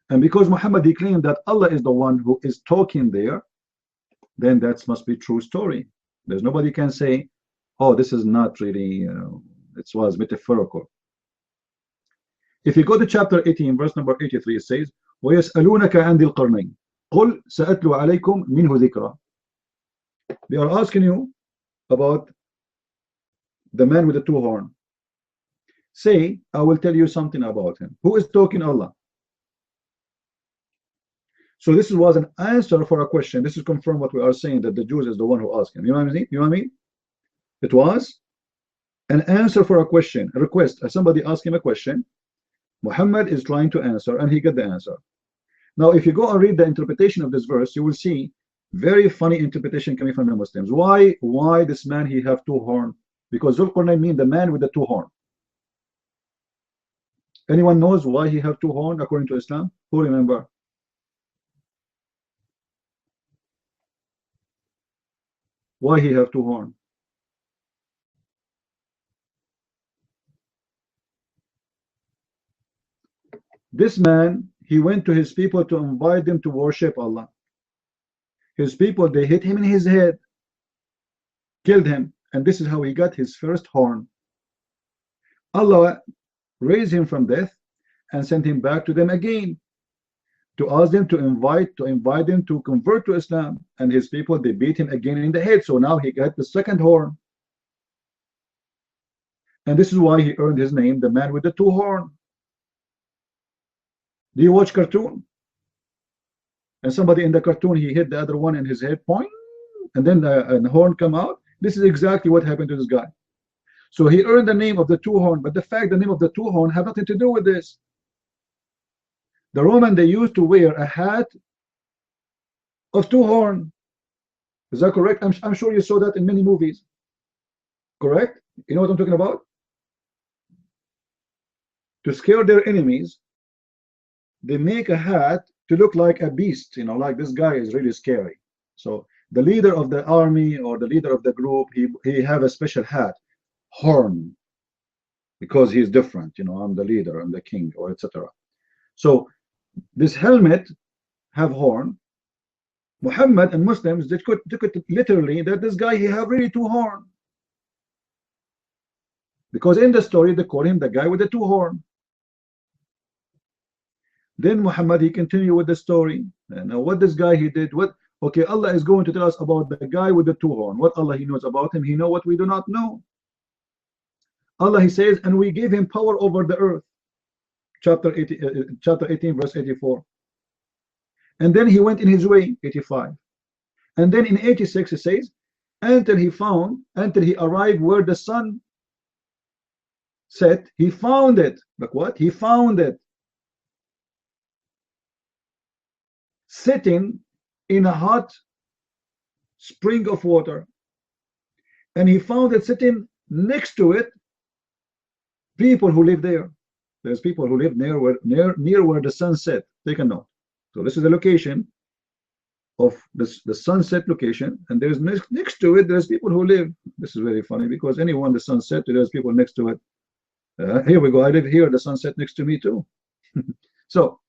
And because Muhammad he claimed that Allah is the one who is talking there, then that must be true story. There's nobody can say, oh, this is not really, it was metaphorical. If you go to chapter 18, verse number 83, it says, وَيَسْأَلُونَكَ عَنْ ذِي الْقَرْنَيْنِ قُلْ سَأَتْلُ عَلَيْكُمْ مِنْهُ ذِكْرًا. They are asking you about the man with the two horns. Say, I will tell you something about him. Who is talking? Allah. So this was an answer for a question. This is confirm what we are saying, that the Jews is the one who asked him. You know what I mean? You know what I mean? It was an answer for a question, a request. Somebody asked him a question. Muhammad is trying to answer, and he got the answer. Now, if you go and read the interpretation of this verse, you will see very funny interpretation coming from the Muslims. Why this man he have two horns? Because Zulqarnain means the man with the two horns. Anyone knows why he have two horns according to Islam? Who remember? Why he have two horns? This man, he went to his people to invite them to worship Allah. His people, they hit him in his head, killed him, and this is how he got his first horn. Allah raised him from death and sent him back to them again to ask them to invite them to convert to Islam. And his people, they beat him again in the head. So now he got the second horn. And this is why he earned his name, the man with the two horns. Do you watch cartoon? And somebody in the cartoon, he hit the other one in his head, point, and then the horn come out. This is exactly what happened to this guy. So he earned the name of the two horn, but the fact the name of the two horn have nothing to do with this. The Roman, they used to wear a hat of two horn. Is that correct? I'm sure you saw that in many movies. Correct? You know what I'm talking about? To scare their enemies, they make a hat to look like a beast, you know, like this guy is really scary. So the leader of the army or the leader of the group, he have a special hat, horn, because he's different, you know, I'm the leader, I'm the king, or etc. So this helmet have horn. Muhammad and Muslims, they took it literally that this guy, he have really two horn, because in the story they call him the guy with the two horn. Then Muhammad, he continued with the story. And what this guy he did, what okay, Allah is going to tell us about the guy with the two horns. What Allah he knows about him, he know what we do not know. Allah he says, and we gave him power over the earth. Chapter 18, verse 84. And then he went in his way, 85. And then in 86 it says, until he arrived where the sun set, he found it. Look what? He found it sitting in a hot spring of water. And he found it sitting next to it people who live there. There's people who live near where the sun set. Take a note. So this is the location of the sunset location, and there's next to it there's people who live. This is very funny because anyone the sunset there's people next to it. Here we go. I live here. The sunset next to me too. So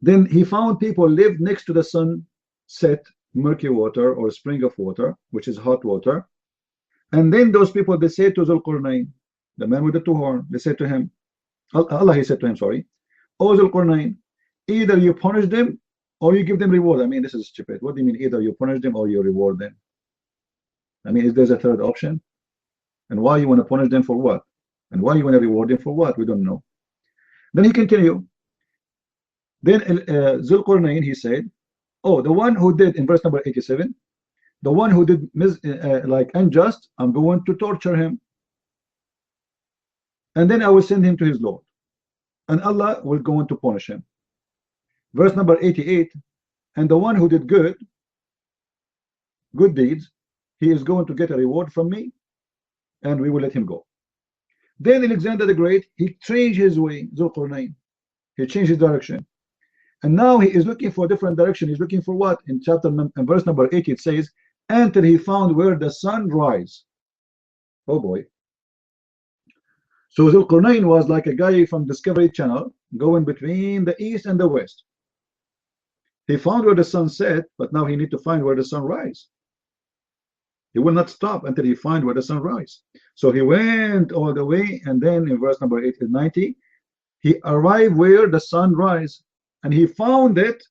then he found people lived next to the sunset murky water or spring of water, which is hot water. And then those people, they said to Zulqarnain, the man with the two horns, they said to him, Allah he said to him, sorry, O Zulqarnain, either you punish them or you give them reward. I mean, this is stupid. What do you mean either you punish them or you reward them? I mean, is there a third option? And why you want to punish them for what? And why you want to reward them for what? We don't know. Then he continued. Then Zulqarnain, he said, oh, the one who did, in verse number 87, the one who did like unjust, I'm going to torture him. And then I will send him to his Lord. And Allah will go on to punish him. Verse number 88, and the one who did good deeds, he is going to get a reward from me, and we will let him go. Then Alexander the Great, he changed his way, Zulqarnain. He changed his direction. And now he is looking for a different direction. He's looking for what? In verse number 80, it says, until he found where the sun rise. Oh boy. So Zulqarnain was like a guy from Discovery Channel going between the east and the west. He found where the sun set, but now he need to find where the sun rise. He will not stop until he find where the sun rise. So he went all the way, and then in verse number 90, he arrived where the sun rise, and he found it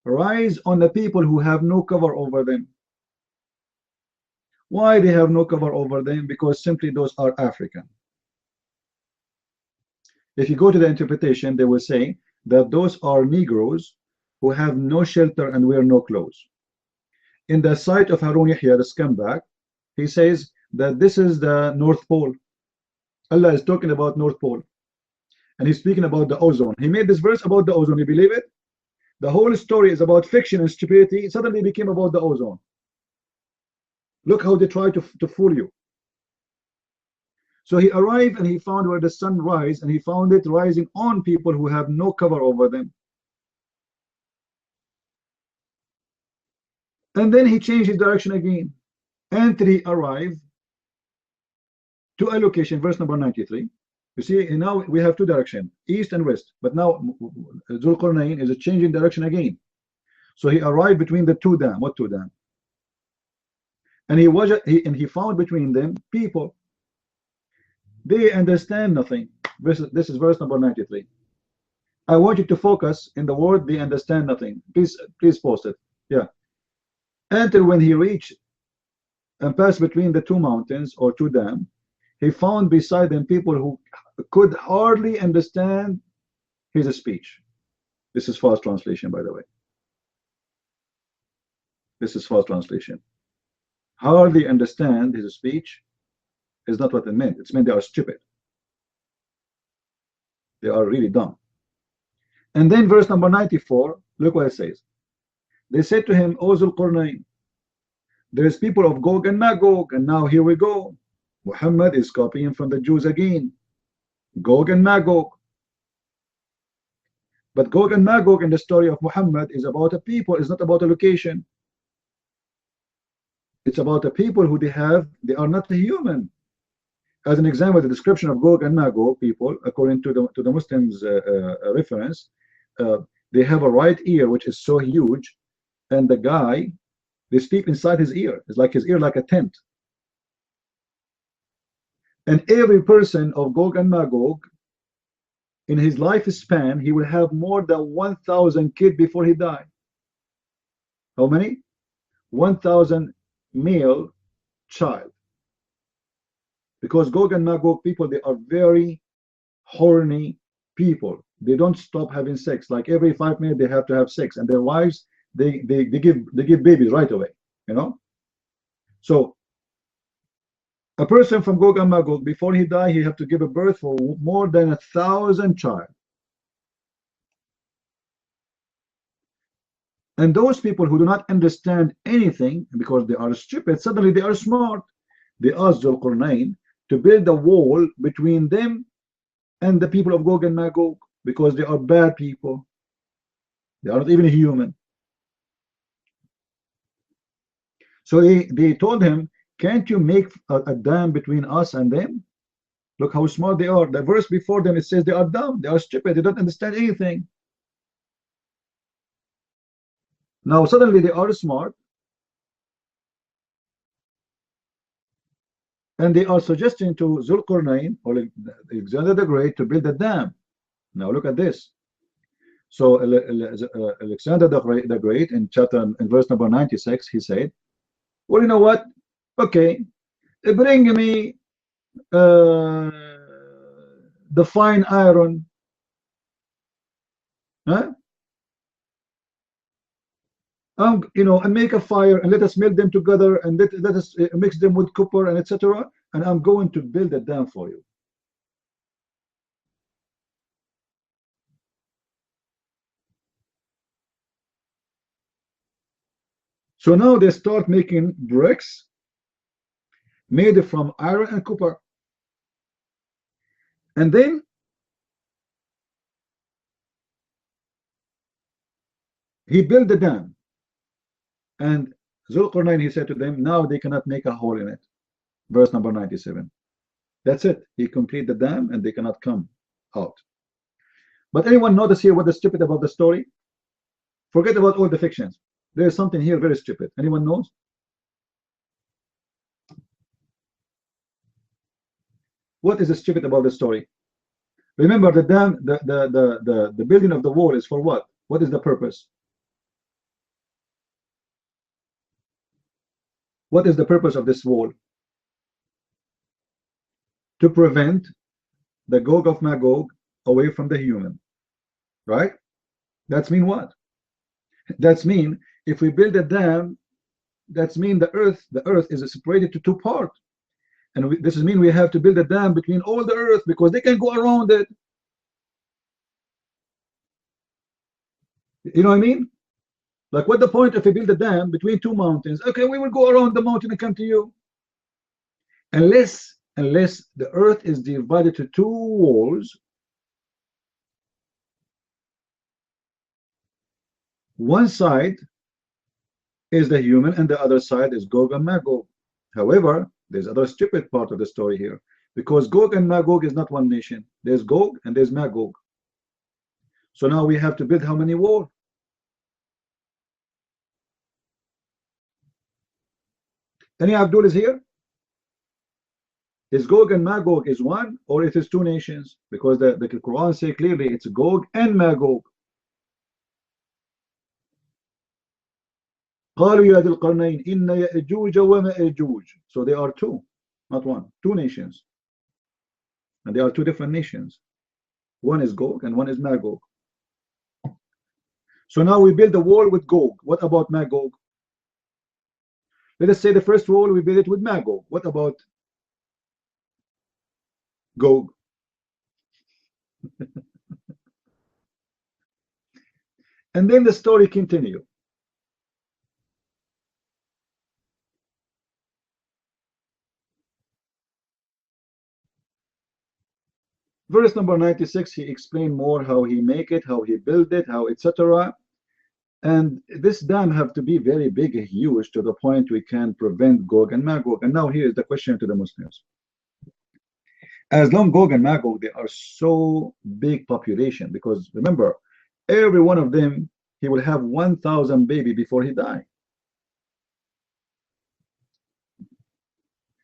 rise on the people who have no cover over them. Why they have no cover over them? Because simply those are African. If you go to the interpretation, they will say that those are Negroes who have no shelter and wear no clothes. In the site of Harun Yahya, the scumbag, he says that this is the North Pole. Allah is talking about North Pole. And he's speaking about the ozone. He made this verse about the ozone. You believe it? The whole story is about fiction and stupidity. It suddenly became about the ozone. Look how they try to fool you. So he arrived and he found where the sun rise, and he found it rising on people who have no cover over them. And then he changed his direction again, and he arrived to a location, verse number 93. You see, now we have two directions, east and west. But now Zulqarnain is changing direction again. So he arrived between the two dams. What two dams? And he found between them people. They understand nothing. This is verse number 93. I want you to focus in the word they understand nothing. Please post it. Yeah. Until when he reached and passed between the two mountains or two dams, he found beside them people who could hardly understand his speech. This is fast translation, by the way. This is fast translation. Hardly understand his speech is not what it meant. It's meant they are stupid. They are really dumb. And then verse number 94, look what it says. They said to him, O Zulqarnain, there is people of Gog and Magog, and now here we go. Muhammad is copying from the Jews again. Gog and Magog. But Gog and Magog in the story of Muhammad is about a people, it's not about a location. It's about the people who they are not human. As an example, the description of Gog and Magog people, according to the Muslims' reference, they have a right ear which is so huge, and the guy, they speak inside his ear. It's like his ear, like a tent. And every person of Gog and Magog in his lifespan, he will have more than 1,000 kids before he died. How many? 1,000 male child. Because Gog and Magog people, they are very horny people. They don't stop having sex. Like every 5 minutes they have to have sex, and their wives they give babies right away, you know. So a person from Gog and Magog, before he die, he have to give a birth for more than 1,000 child. And those people who do not understand anything because they are stupid, suddenly they are smart. They asked Zulqarnain to build a wall between them and the people of Gog and Magog, because they are bad people. They are not even human. So they told him, can't you make a dam between us and them? Look how smart they are. The verse before them, it says they are dumb, they are stupid, they don't understand anything. Now suddenly they are smart, and they are suggesting to Zulqarnain or Alexander the Great to build a dam. Now look at this. So Alexander the Great in verse number 96, he said, well, you know what? Okay, bring me the fine iron, huh? You know, and make a fire, and let us melt them together, and let us mix them with copper and etc. And I'm going to build a dam for you. So now they start making bricks made from iron and copper, and then he built the dam. And Zulqarnain, he said to them, now they cannot make a hole in it. Verse number 97. That's it. He completed the dam and they cannot come out. But anyone notice here what is stupid about the story? Forget about all the fictions. There is something here very stupid. Anyone knows? What is stupid about the story? Remember, the dam, the building of the wall is for what? What is the purpose? What is the purpose of this wall? To prevent the Gog of Magog away from the human, right? That's mean what? That's mean if we build a dam, that's mean the earth is separated to two parts, and this is mean we have to build a dam between all the earth because they can go around it. You know what I mean? Like, what the point if we build a dam between two mountains? Okay, we will go around the mountain and come to you. Unless the earth is divided to two walls, one side is the human and the other side is Gog and Magog. However, there's other stupid part of the story here, because Gog and Magog is not one nation. There's Gog and there's Magog. So now we have to build how many walls? Any Abdul is here? Is Gog and Magog is one, or it is two nations? Because the Quran say clearly it's Gog and Magog. قالوا يا ذي القرنين إن يأجوج ومأجوج. So they are two, not one. Two nations. And they are two different nations. One is Gog and one is Magog. So now we build a wall with Gog. What about Magog? Let us say the first wall we build it with Magog. What about Gog? And then the story continue. Verse number 96, he explained more how he make it, how he build it, how etc. And this dam have to be very big and huge to the point we can prevent Gog and Magog. And now here is the question to the Muslims. As long Gog and Magog, they are so big population, because remember, every one of them, he will have 1,000 baby before he die.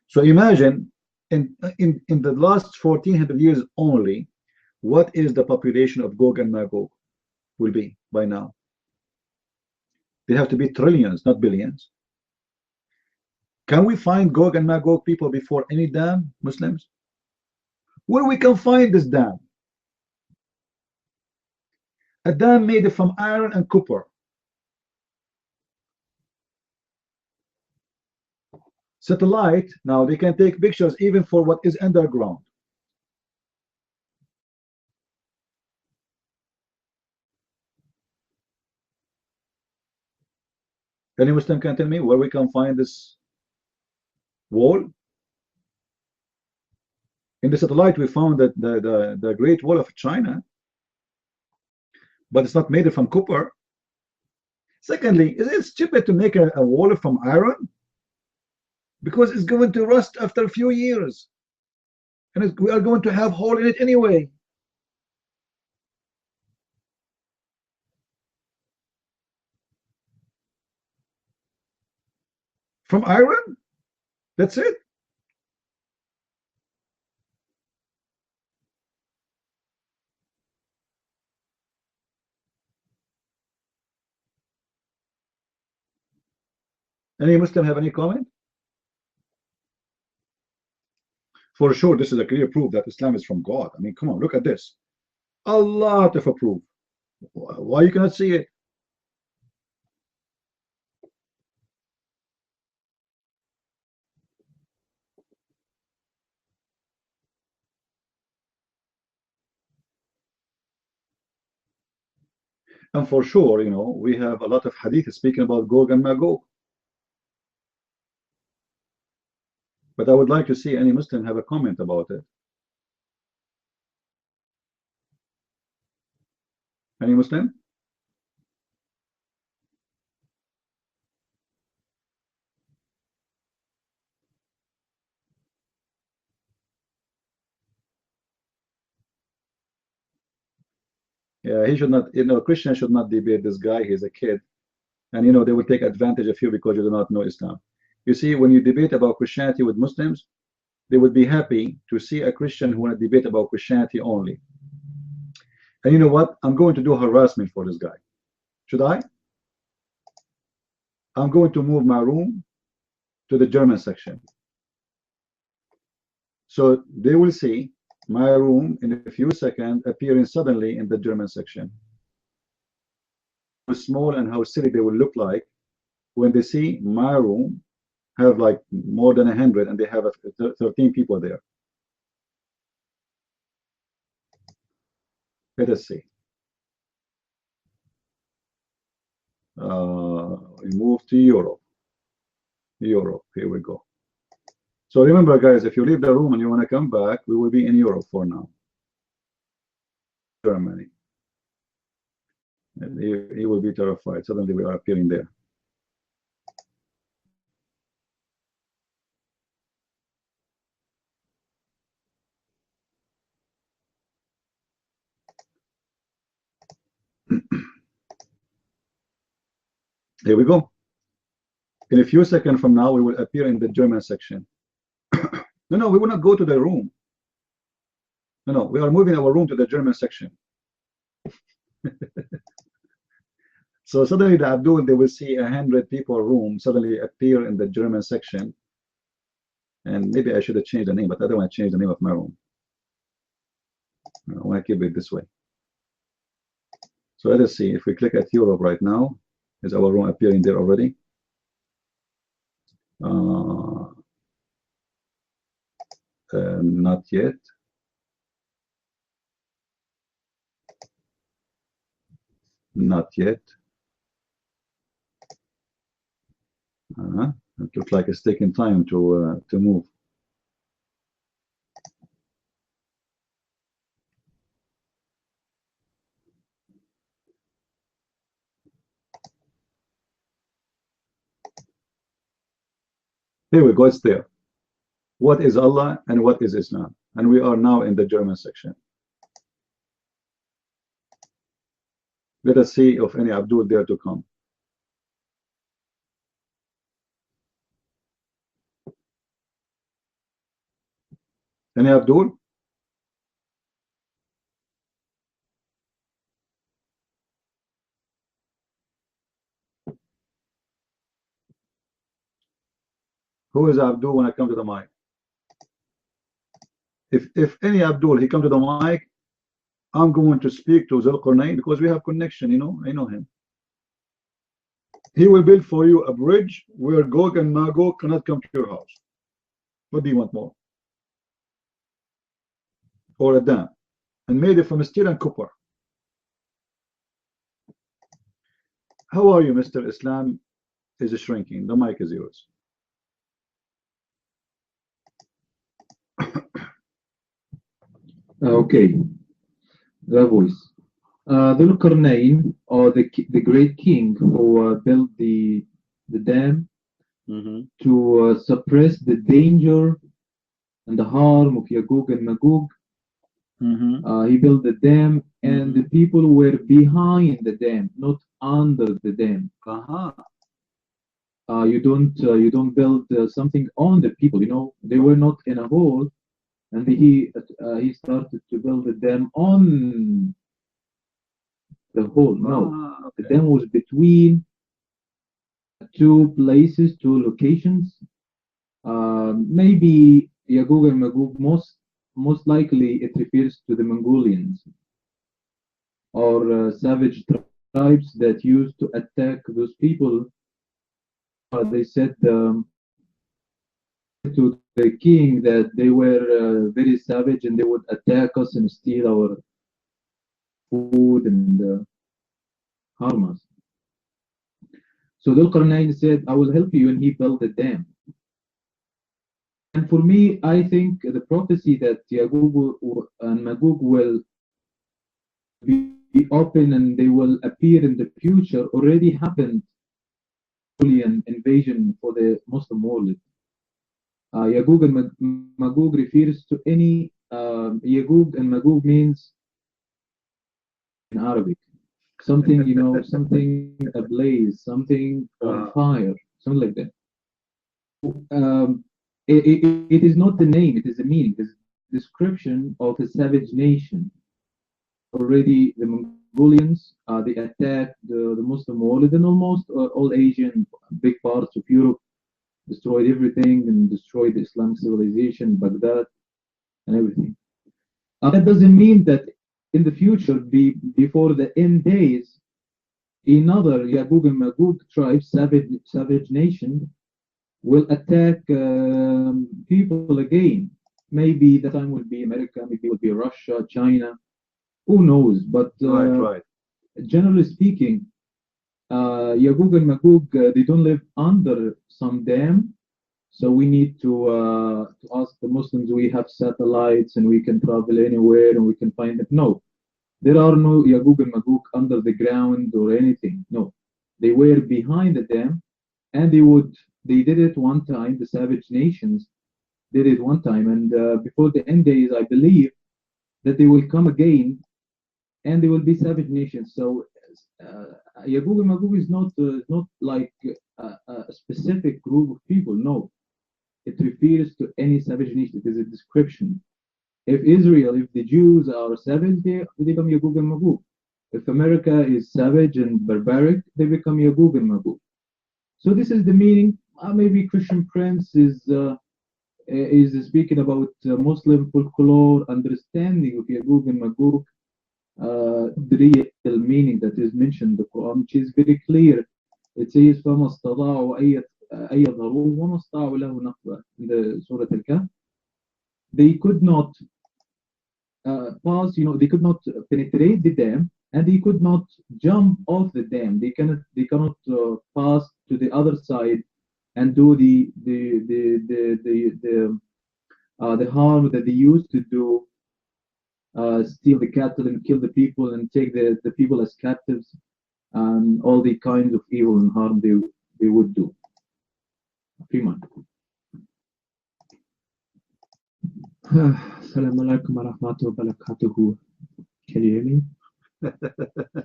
So imagine in the last 1400 years only, what is the population of Gog and Magog will be by now? They have to be trillions, not billions. Can we find Gog and Magog people before any dam, Muslims? Where we can find this dam? A dam made from iron and copper. Satellite, now they can take pictures even for what is underground. Any Muslim can tell me where we can find this wall? In the satellite, we found that the Great Wall of China, but it's not made from copper. Secondly, is it stupid to make a wall from iron? Because it's going to rust after a few years, and we are going to have hole in it anyway. From iron? That's it? Any Muslim have any comment? For sure, this is a clear proof that Islam is from God. I mean, come on, look at this. A lot of a proof. Why you cannot see it? And for sure, you know, we have a lot of hadith speaking about Gog and Magog. But I would like to see any Muslim have a comment about it. Any Muslim? Yeah, he should not, you know, Christians should not debate this guy. He's a kid. And, you know, they will take advantage of you because you do not know Islam. You see, when you debate about Christianity with Muslims, they would be happy to see a Christian who want to debate about Christianity only. And you know what? I'm going to do harassment for this guy. Should I? I'm going to move my room to the German section. So they will see my room in a few seconds appearing suddenly in the German section. How small and how silly they will look like when they see my room have like more than 100 and they have 13 people there. Let us see. We move to Europe. Europe, here we go. So remember, guys, if you leave the room and you want to come back, we will be in Europe for now. Germany. And he will be terrified. Suddenly we are appearing there. Here we go. In a few seconds from now, we will appear in the German section. No, we will not go to the room. No, we are moving our room to the German section. So suddenly the Abdul, they will see 100 people room suddenly appear in the German section. And maybe I should have changed the name, but I don't want to change the name of my room. I want to keep it this way. So let us see. If we click at Europe right now, is our room appearing there already? Not yet. Not yet. It looks like it's taking time to move. Here we go, it's there. What is Allah and what is Islam? And we are now in the German section. Let us see if any Abdul dare to come. Any Abdul? Who is Abdul when I come to the mic? If any Abdul, he come to the mic, I'm going to speak to Zulqarnain because we have connection, you know, I know him. He will build for you a bridge where Gog and Magog cannot come to your house. What do you want more? Or a dam, and made it from steel and copper. How are you, Mr. Islam is shrinking? The mic is yours. Okay, the voice. Dhul Qarnayn, or the great king who built the dam to suppress the danger and the harm of Yagog and Magog. He built the dam, and the people were behind the dam, not under the dam. You don't build something on the people. You know, they were not in a hole, and he started to build the dam on the hole. No, okay. the dam was between two places, two locations. Maybe Yagog and Magog, most likely it refers to the Mongolians or savage tribes that used to attack those people. They said to the king that they were very savage and they would attack us and steal our food and harm us. So Dhul Qarnayn said, I will help you, and he built a dam. And for me, I think the prophecy that Yagog and Magog will be open and they will appear in the future already happened. An invasion for the Muslim world. Yagog and Magog refers to any Yagog and Magog means in Arabic something, you know, something ablaze, something on fire, something like that. It is not the name, it is the meaning, it is the description of a savage nation. Already the Mongolians, they attacked the Muslim world and almost all Asian, big parts of Europe, destroyed everything and destroyed the Islamic civilization, Baghdad, and everything. That doesn't mean that in the future, before the end days, another Yagog and Magog tribe, savage nation, will attack people again. Maybe that time will be America, maybe it will be Russia, China, who knows? But right. Generally speaking, Yagog and Magog, they don't live under some dam. So we need to ask the Muslims, we have satellites and we can travel anywhere and we can find it. No, there are no Yagog and Magog under the ground or anything. No, they were behind the dam, and they did it one time. The savage nations did it one time, and before the end days, I believe that they will come again, and they will be savage nations. So Yagog and Magog is not like a specific group of people. No, it refers to any savage nation. It is a description. If Israel, if the Jews are savage, they become Yagog and Magog. If America is savage and barbaric, they become Yagog and Magog. So this is the meaning. Maybe Christian Prince is speaking about Muslim folklore, understanding of Yagog and Magog, the real meaning that is mentioned in the Quran, which is very clear. It says, فَمَا اسْتَطَاعُوا أَن يَظْهَرُوهُ وَمَا اسْتَطَاعُوا لَهُ نَقْبًا in the Surah Al-Kahf. They could not pass, they could not penetrate the dam, and they could not jump off the dam. They cannot pass to the other side and do the harm that they used to do, steal the cattle and kill the people and take the people as captives, and all the kinds of evil and harm they would do. Prima. Assalamu alaikum wa rahmatullahi wa barakatuhu. Can you hear me?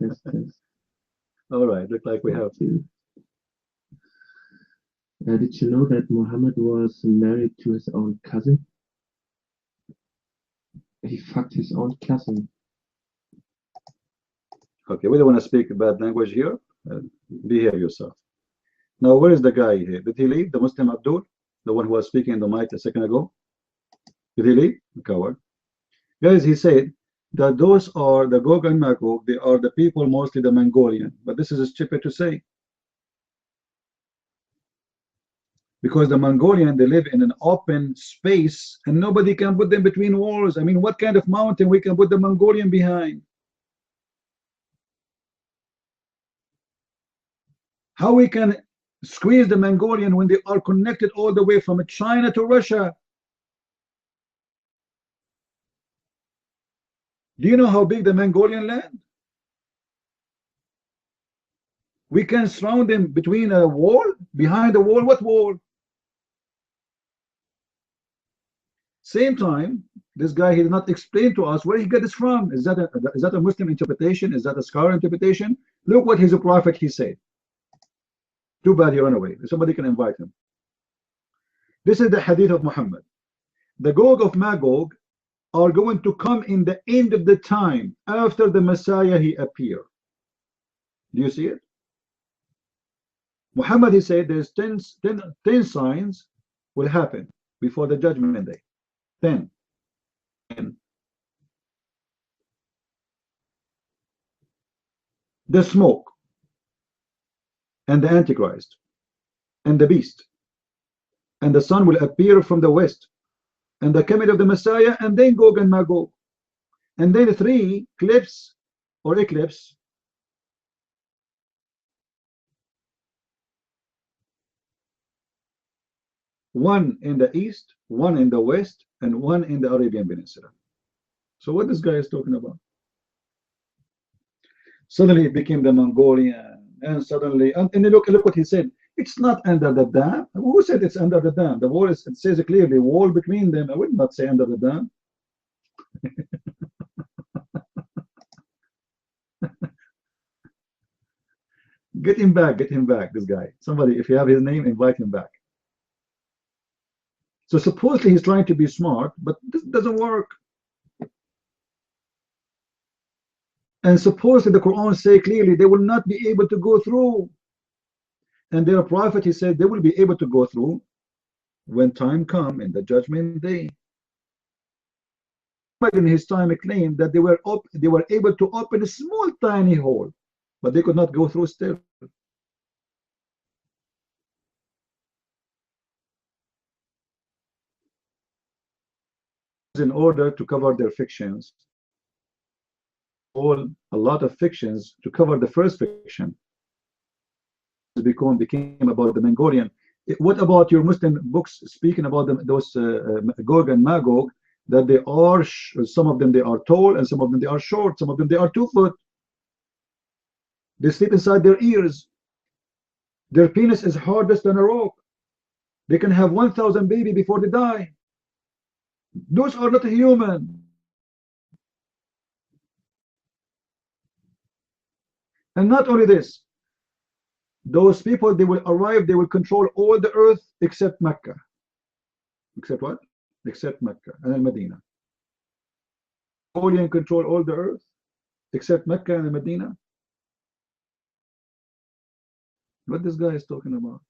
Yes. All right, look like we have to. Did you know that Muhammad was married to his own cousin? He fucked his own cousin. Okay, we don't want to speak bad language here. Behave yourself. Now, where is the guy here? Did he leave, the Muslim Abdul? The one who was speaking in the mic a second ago. Did he leave? Coward. Guys, he said that those are the Gog and Magog. They are the people, mostly the Mongolian. But this is stupid to say. Because the Mongolian, they live in an open space and nobody can put them between walls. I mean, what kind of mountain we can put the Mongolian behind? How we can squeeze the Mongolian when they are connected all the way from China to Russia? Do you know how big the Mongolian land? We can surround them between a wall, behind a wall. What wall? Same time, this guy, he did not explain to us where he got this from. Is that a Muslim interpretation? Is that a scholar interpretation? Look what his prophet he said. Too bad he ran away. Somebody can invite him. This is the hadith of Muhammad. The Gog of Magog are going to come in the end of the time after the Messiah he appear. Do you see it? Muhammad, he said there's 10 signs will happen before the judgment day. 10. The smoke and the Antichrist and the beast, and the sun will appear from the west, and the coming of the Messiah, and then Gog and Magog, and then 3 clips or eclipse, one in the east, one in the west, and one in the Arabian Peninsula. So what this guy is talking about? Suddenly it became the Mongolian, and suddenly, and look what he said. It's not under the dam. Who said it's under the dam? The wall is, it says clearly, wall between them. I would not say under the dam. Get him back, this guy. Somebody, if you have his name, invite him back. So supposedly he's trying to be smart, but this doesn't work. And supposedly the Quran say clearly they will not be able to go through. And their prophet, he said, they will be able to go through when time come in the judgment day. In his time, he claimed that they were able to open a small tiny hole, but they could not go through still. In order to cover their fictions, a lot of fictions to cover the first fiction became about the Mongolian. What about your Muslim books speaking about those Gog and Magog, that they are, some of them they are tall and some of them they are short, some of them they are 2 foot. They sleep inside their ears. Their penis is hardest than a rock. They can have 1,000 babies before they die. Those are not human. And not only this, those people, they will arrive, they will control all the earth except Mecca. Except what? Except Mecca and Medina. Napoleon control all the earth except Mecca and Medina. What this guy is talking about?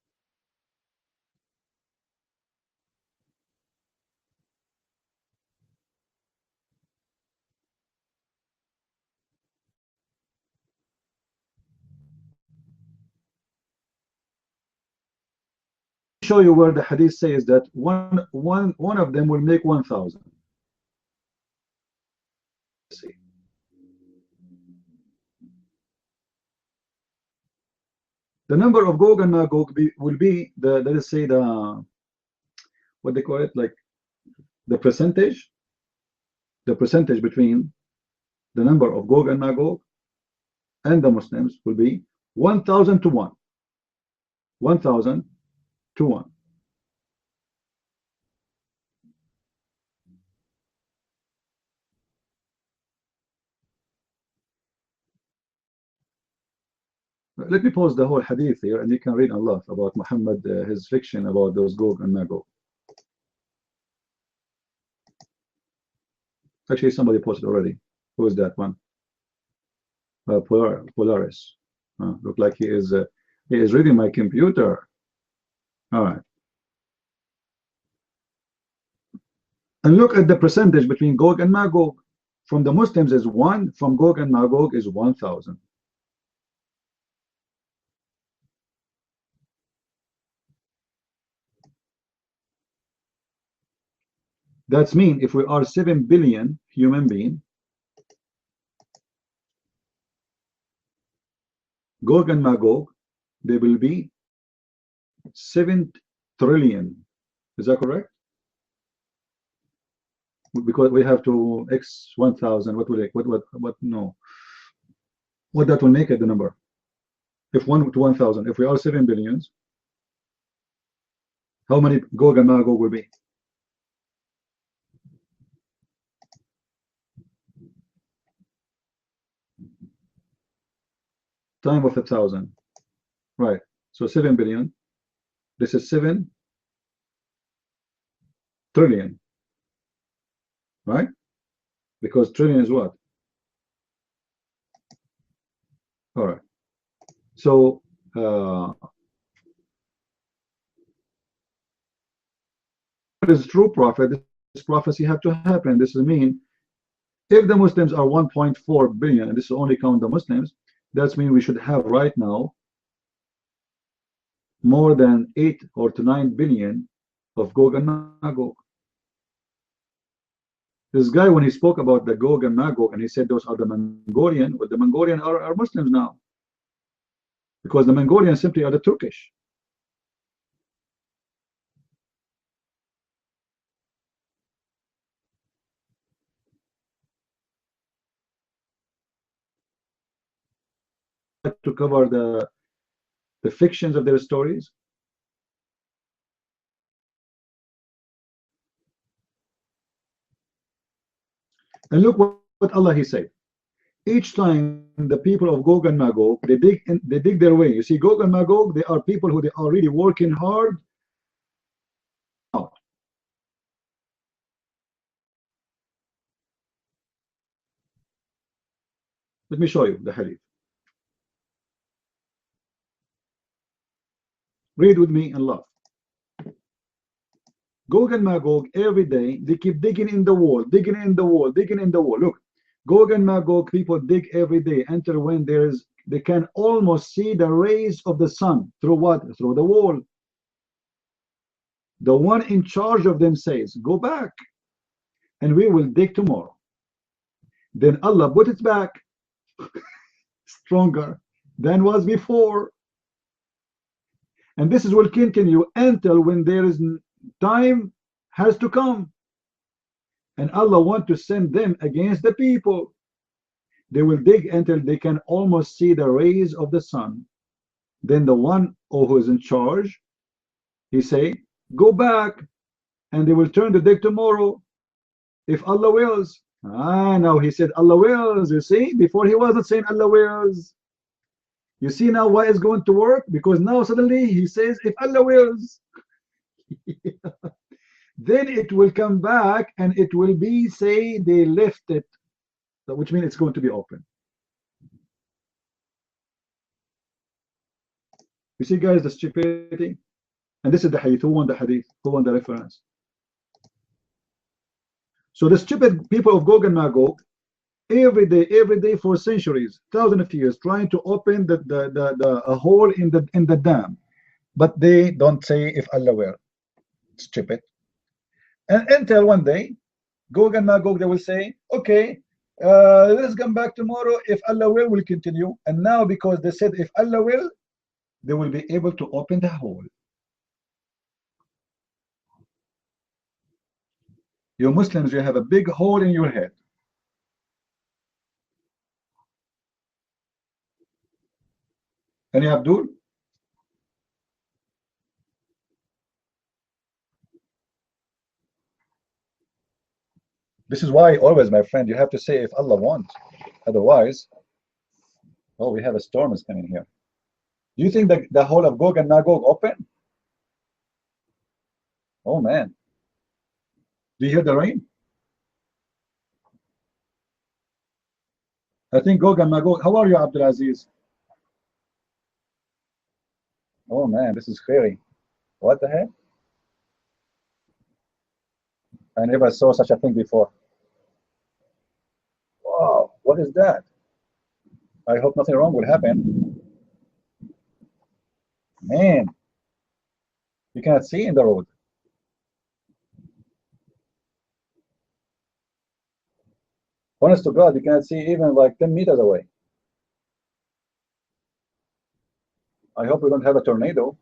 Show you where the hadith says that one of them will make 1,000. See, the number of Gog and Magog will be the, let us say, the, what they call it, like the percentage between the number of Gog and Magog and the Muslims will be 1,000 to 1. 1,000 to 1. Let me pause the whole hadith here, and you can read a lot about Muhammad, his fiction about those Gog and Magog. Actually, somebody posted already. Who is that one? Polaris. Look like he is reading my computer. All right. And look at the percentage between Gog and Magog. From the Muslims is 1, from Gog and Magog is 1,000. That's mean if we are 7 billion human being, Gog and Magog, they will be 7 trillion. Is that correct? Because we have to x 1,000. What will it? What? No. What that will make it the number? If 1 to 1,000. If we are 7 billions, how many Gog and Magog will be? Time of 1,000. Right. So 7 billion. This is 7 trillion. Right? Because trillion is what? All right. So is true prophet. This prophecy have to happen. This is mean if the Muslims are 1.4 billion, and this is only count the Muslims, that's mean we should have right now more than 8 or to 9 billion of Gog and Magog. This guy, when he spoke about the Gog and Magog, and he said those are the Mongolian, but the Mongolian are Muslims now, because the Mongolians simply are the Turkish. To cover the fictions of their stories. And look what Allah He said. Each time the people of Gog and Magog, they dig their way. You see, Gog and Magog, they are people who they are really working hard. Let me show you the hadith. Read with me and laugh. Gog and Magog, every day, they keep digging in the wall, digging in the wall, digging in the wall. Look, Gog and Magog, people dig every day until when they can almost see the rays of the sun. Through what? Through the wall. The one in charge of them says, go back, and we will dig tomorrow. Then Allah put it back stronger than was before. And this will continue until when there is time has to come. And Allah want to send them against the people. They will dig until they can almost see the rays of the sun. Then the one who is in charge, he say, go back, and they will turn to dig tomorrow, if Allah wills. Now he said Allah wills. You see, before he wasn't saying Allah wills. You see now why it's going to work? Because now suddenly he says if Allah wills. Then it will come back and it will be, say they left it, which means it's going to be open. You see guys, the stupidity. And this is the hadith. Who won the hadith? Who won the reference? So the stupid people of Gog and Magog, every day for centuries, thousands of years, trying to open a hole in the dam, but they don't say if Allah will. Stupid. And until one day, Gog and Magog, they will say, okay, let's come back tomorrow. If Allah will, we'll continue. And now because they said if Allah will, they will be able to open the hole. You Muslims, you have a big hole in your head. Any Abdul? This is why always, my friend, you have to say if Allah wants. Otherwise, oh, we have a storm is coming here. Do you think that the whole of Gog and Magog open? Oh man. Do you hear the rain? I think Gog and Magog. How are you, Abdul Aziz? Oh man, this is scary. What the heck? I never saw such a thing before. Wow, what is that? I hope nothing wrong will happen. Man, you cannot see in the road. Honest to God, you cannot see even like 10 meters away. I hope we don't have a tornado.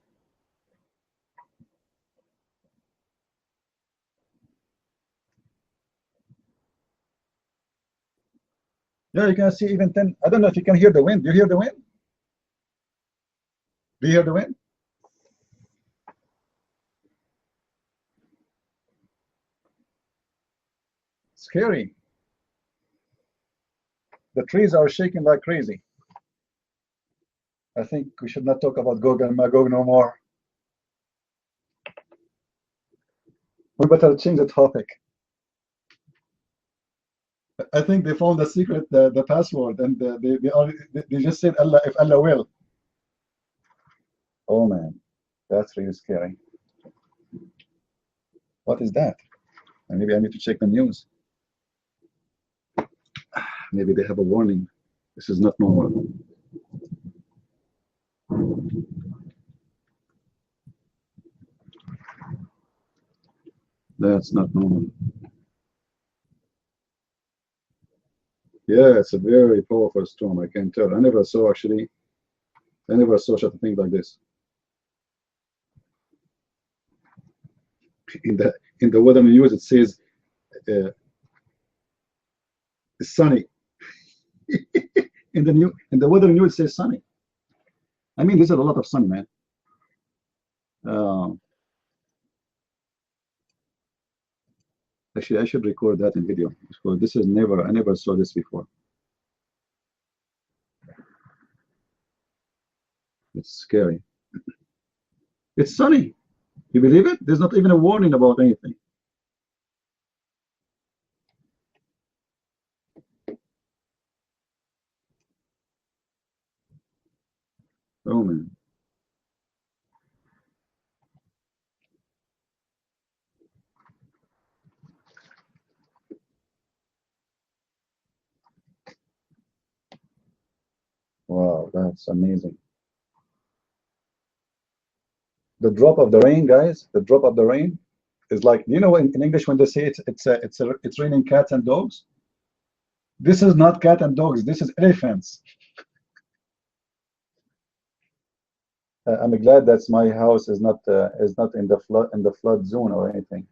Yeah, you can see even 10. I don't know if you can hear the wind. Do you hear the wind? Do you hear the wind? Scary. The trees are shaking like crazy. I think we should not talk about Gog and Magog no more. We better change the topic. I think they found the secret, the password, and they just said Allah if Allah will. Oh man, that's really scary. What is that? And maybe I need to check the news. Maybe they have a warning. This is not normal. That's not normal. Yeah, it's a very powerful storm. I can tell. I never saw actually. I never saw such a thing like this. In the weather news, it says it's sunny. in the weather news, it says sunny. I mean, there's a lot of sun, man. Actually, I should record that in video because this is I never saw this before. It's scary. It's sunny. You believe it? There's not even a warning about anything. Oh man. Wow, that's amazing. The drop of the rain, guys, the drop of the rain is like, you know, in English when they say it's raining cats and dogs. This is not cat and dogs. This is elephants. I'm glad that my house is not in the flood zone or anything.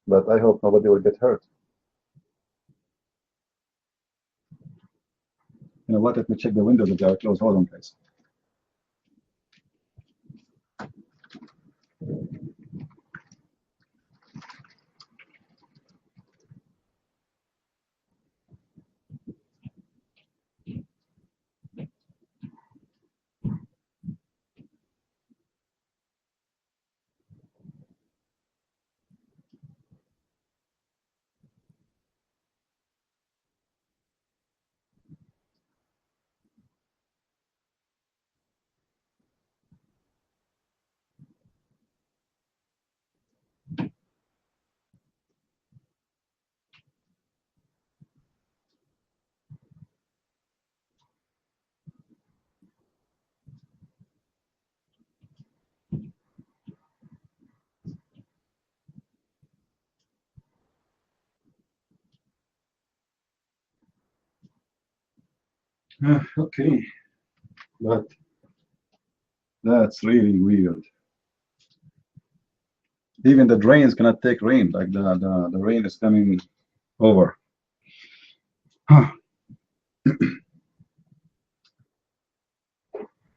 But I hope nobody will get hurt. You know what? Let me check the windows if they are closed. Hold on, guys. Okay, but that's really weird. Even the drains cannot take rain, like the rain is coming over.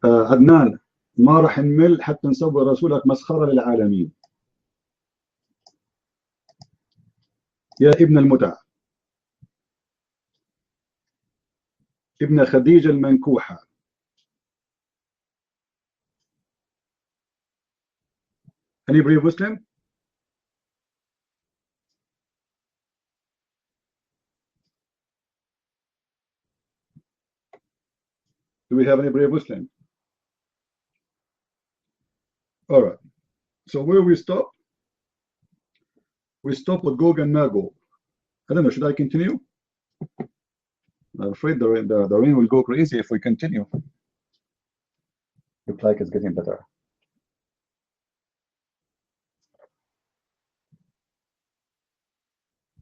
عدنان ما راح نمل حتى نسوي رسولك مسخرة للعالمين يا ابن المتع ابن خديجة المنكوحة. Any brave Muslim? Do we have any brave Muslim? All right. So where we stop? We stop with Gog and Magog. I don't know, should I continue? I'm afraid the rain will go crazy if we continue. Looks like it's getting better.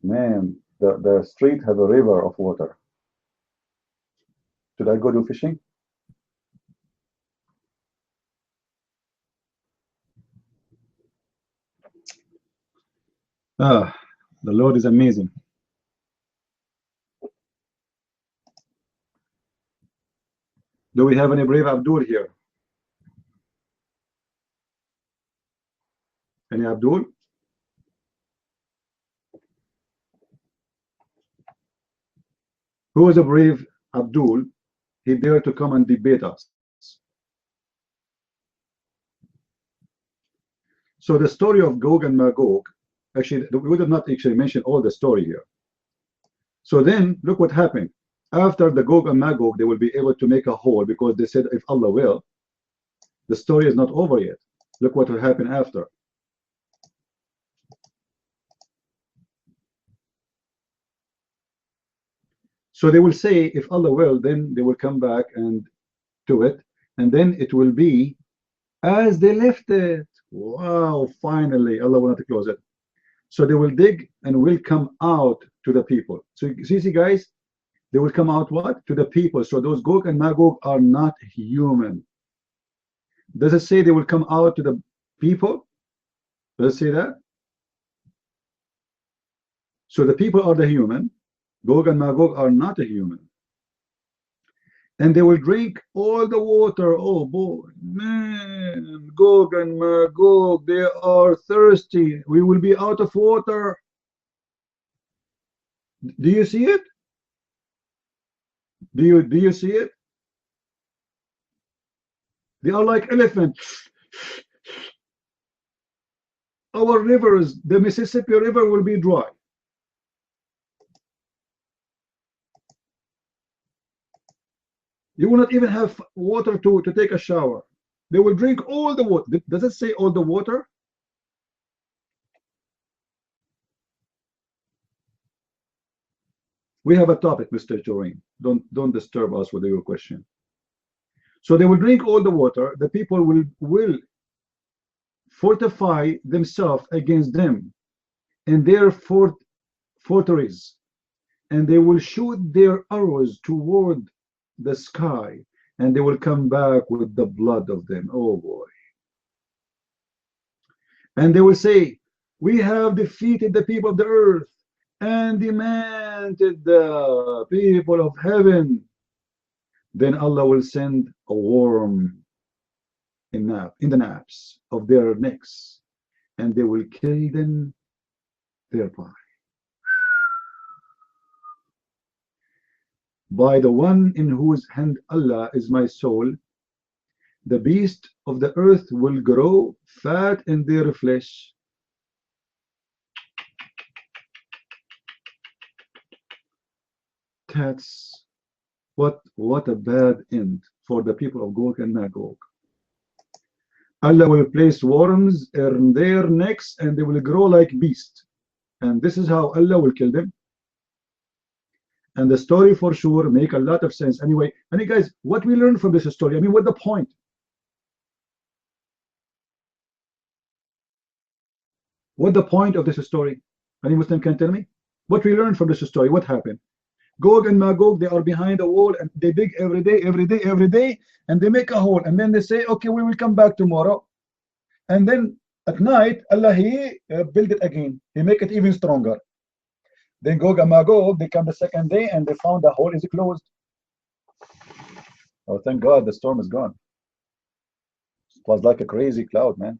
Man, the street has a river of water. Should I go do fishing? Ah, the Lord is amazing. Do we have any brave Abdul here? Any Abdul? Who is a brave Abdul? He dared to come and debate us. So the story of Gog and Magog, actually, we did not actually mention all the story here. So then, look what happened. After the Gog and Magog, they will be able to make a hole because they said, if Allah will, the story is not over yet. Look what will happen after. So they will say, if Allah will, then they will come back and do it. And then it will be as they left it. Wow, finally, Allah will not close it. So they will dig and will come out to the people. So you see, guys, they will come out what? To the people. So those Gog and Magog are not human. Does it say they will come out to the people? Does it say that? So the people are the human. Gog and Magog are not a human. And they will drink all the water. Oh boy, man, Gog and Magog, they are thirsty. We will be out of water. Do you see it? Do you see it? They are like elephants. Our rivers, the Mississippi River will be dry. You will not even have water to take a shower. They will drink all the water. Does it say all the water? We have a topic, Mr. Turing. Don't disturb us with your question. So they will drink all the water. The people will fortify themselves against them in their fortress, and they will shoot their arrows toward the sky, and they will come back with the blood of them. Oh boy. And they will say, we have defeated the people of the earth and demanded the people of heaven. Then Allah will send a worm in the naps of their necks, and they will kill them thereby. By the one in whose hand Allah is my soul, the beast of the earth will grow fat in their flesh. That's what a bad end for the people of Gog and Magog. Allah will place worms in their necks and they will grow like beasts. And this is how Allah will kill them. And the story for sure make a lot of sense. Anyway, guys, what we learned from this story, I mean, what's the point? What the point of this story? Any Muslim can tell me? What we learned from this story, what happened? Gog and Magog, they are behind the wall and they dig every day, and they make a hole, and then they say, okay, we will come back tomorrow. And then at night, Allah, He build it again. He make it even stronger. Then Gog and Magog, they come the second day and they found the hole is closed. Oh, thank God, the storm is gone. It was like a crazy cloud, man.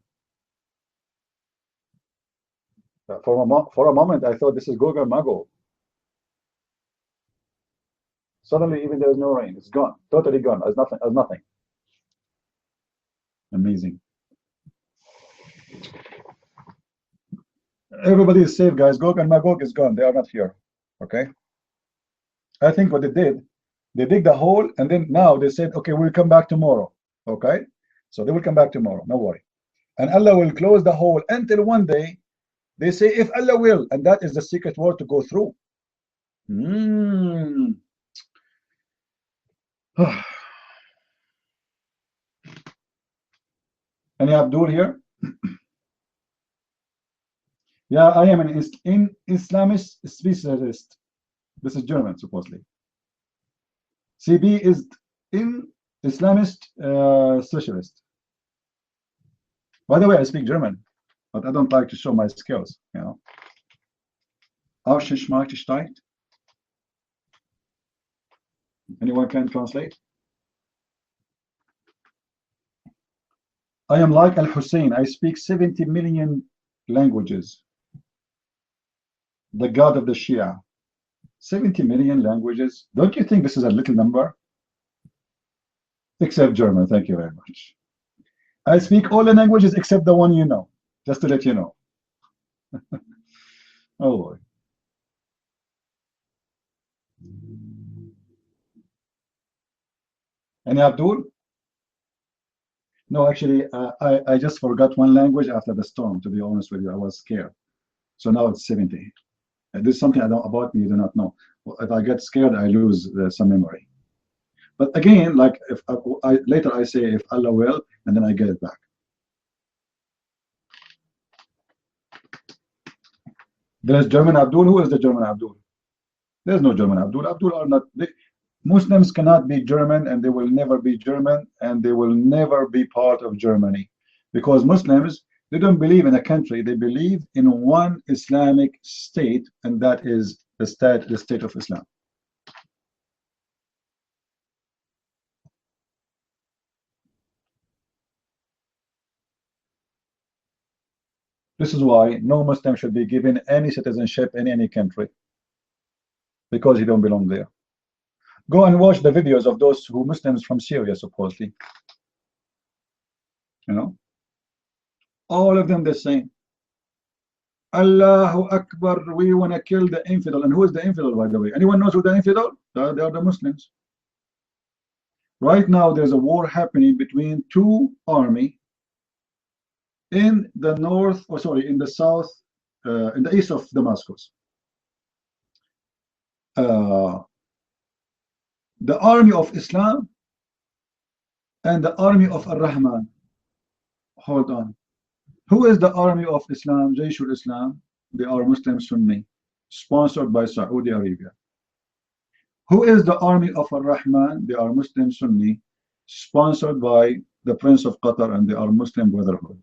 For a moment, I thought this is Gog and Magog. Suddenly, even there is no rain. It's gone, totally gone. As nothing. Amazing. Everybody is safe, guys. Gog and Magog is gone. They are not here. Okay. I think what they did, they dig the hole, and then now they said, okay, we'll come back tomorrow. Okay. So they will come back tomorrow. No worry. And Allah will close the hole until one day They say if Allah will, and that is the secret word to go through. Any Abdul here? Yeah, I am an Islamist specialist. This is German, supposedly. CB is in Islamist specialist. By the way, I speak German, but I don't like to show my skills, you know. Anyone can translate? I am like Al-Hussein. I speak 70 million languages. The God of the Shia. 70 million languages. Don't you think this is a little number? Except German. Thank you very much. I speak all the languages except the one you know. Just to let you know. Oh boy. Any Abdul? No, actually, I just forgot one language after the storm, to be honest with you. I was scared. So now it's 70. And this is something I don't, about me you do not know. If I get scared, I lose some memory. But again, like if later I say if Allah will, and then I get it back. There's German Abdul. Who is the German Abdul? There's no German Abdul. Abdul are not. Muslims cannot be German, and they will never be German, and they will never be part of Germany, because Muslims, they don't believe in a country. They believe in one Islamic state, and that is the state of Islam. This is why no Muslim should be given any citizenship in any country, because he don't belong there. Go and watch the videos of those who Muslims from Syria, supposedly. You know, all of them the same. Allahu Akbar, we want to kill the infidel. And who is the infidel, by the way? Anyone knows who the infidel? They are the Muslims. Right now, there's a war happening between two armies in the north, or sorry, in the south, in the east of Damascus. The army of Islam and the army of Ar-Rahman. Hold on. Who is the army of Islam? Jayshul Islam. They are Muslim Sunni, sponsored by Saudi Arabia. Who is the army of Ar-Rahman? They are Muslim Sunni, sponsored by the Prince of Qatar, and they are Muslim Brotherhood.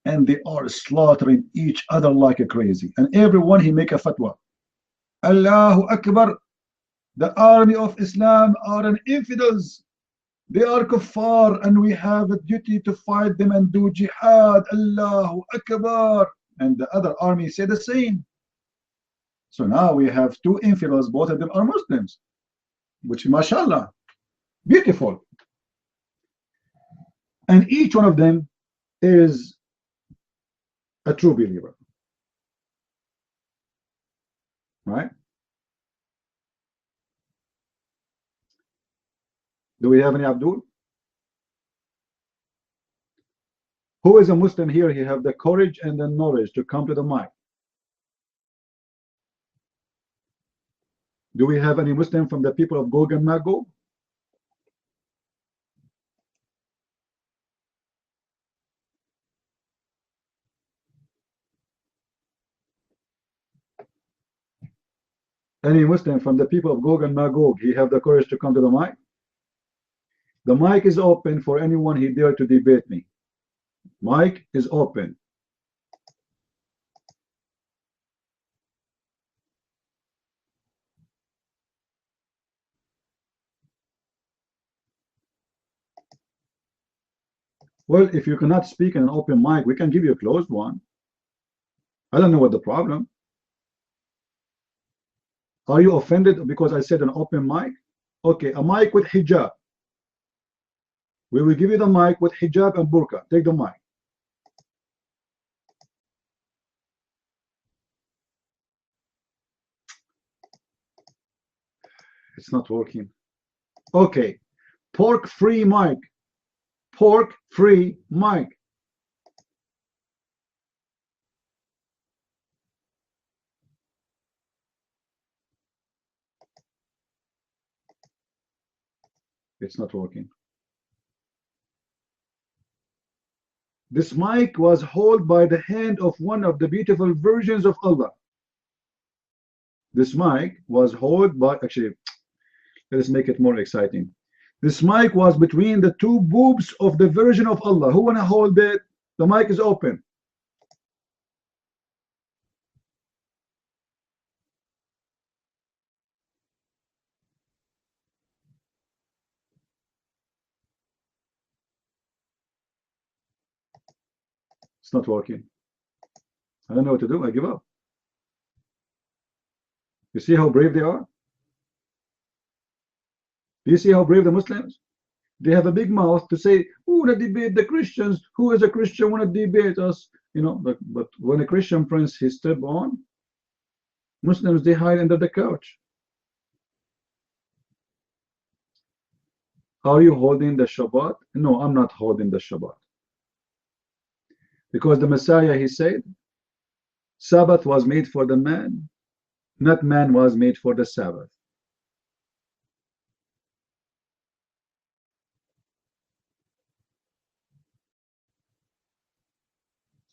And they are slaughtering each other like a crazy. And everyone, he make a fatwa. Allahu Akbar. The army of Islam are an infidels. They are kuffar, and we have a duty to fight them and do jihad. Allahu Akbar. And the other army say the same. So now we have two infidels, both of them are Muslims, which mashallah, beautiful. And each one of them is a true believer. Right? Do we have any Abdul? Who is a Muslim here? He have the courage and the knowledge to come to the mic. Do we have any Muslim from the people of Gog and Magog? Any Muslim from the people of Gog and Magog, he have the courage to come to the mic? The mic is open for anyone he dare to debate me. Mic is open. Well, if you cannot speak in an open mic, we can give you a closed one. I don't know what the problem. Are you offended because I said an open mic? Okay, a mic with hijab. We will give you the mic with hijab and burqa. Take the mic. It's not working. Okay, pork-free mic. Pork-free mic. It's not working. This mic was held by the hand of one of the beautiful virgins of Allah. This mic was held by, actually, let's make it more exciting. This mic was between the two boobs of the Virgin of Allah. Who wanna hold it? The mic is open. It's not working. I don't know what to do. I give up. You see how brave they are? Do you see how brave the Muslims? They have a big mouth to say, who wanna debate the Christians? Who is a Christian wanna debate us? You know, but when a Christian prince he step on, Muslims they hide under the couch. Are you holding the Shabbat? No, I'm not holding the Shabbat. Because the Messiah, he said, Sabbath was made for the man, not man was made for the Sabbath.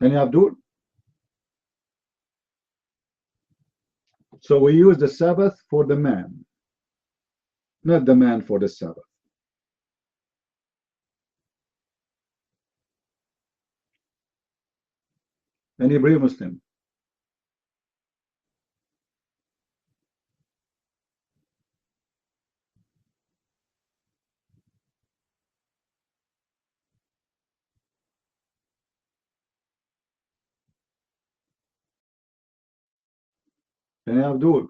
Any Abdul? So we use the Sabbath for the man, not the man for the Sabbath. Any brave Muslim? Any Abdul?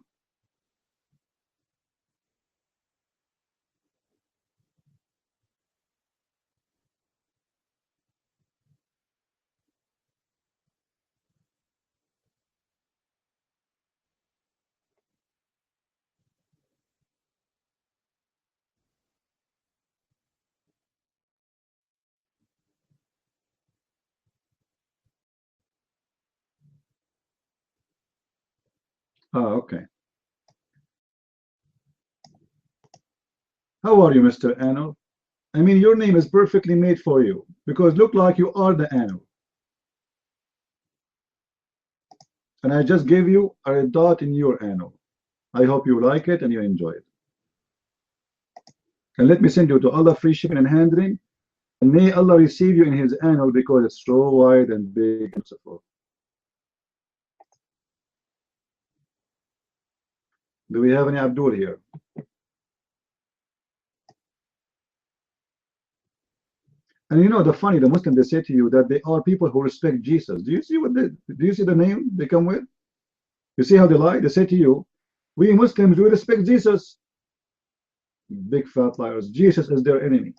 Okay. How are you, Mr. Anno? I mean, your name is perfectly made for you because look like you are the Anno. And I just gave you a dot in your Anno. I hope you like it and you enjoy it. And let me send you to Allah free shipping and handling. And may Allah receive you in his Anno because it's so wide and big and so forth. Do we have any Abdul here? And you know the funny, the Muslims they say to you that they are people who respect Jesus. Do you see what do you see the name they come with? You see how they lie? They say to you, we Muslims we respect Jesus. Big fat liars. Jesus is their enemy.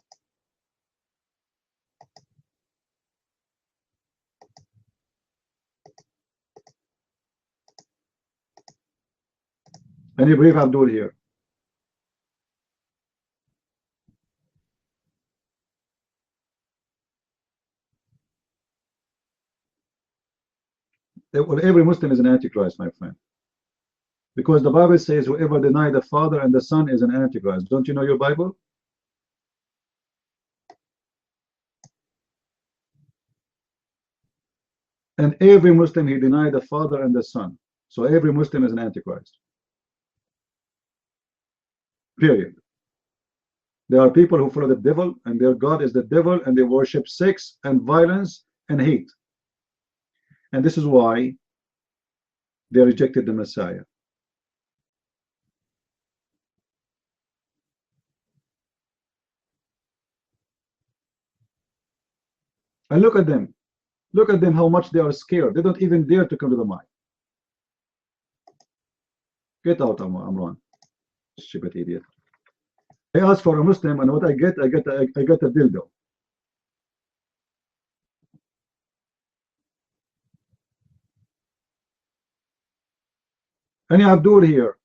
Any brave Abdul here? Well, every Muslim is an antichrist, my friend. Because the Bible says whoever deny the Father and the Son is an antichrist. Don't you know your Bible? And every Muslim he denied the Father and the Son. So every Muslim is an antichrist. Period. There are people who follow the devil and their God is the devil and they worship sex and violence and hate. And this is why they rejected the Messiah. And look at them. Look at them how much they are scared. They don't even dare to come to the mic. Get out, Amran. Stupid idiot. I asked for a Muslim and what I get a dildo. Any Abdul here?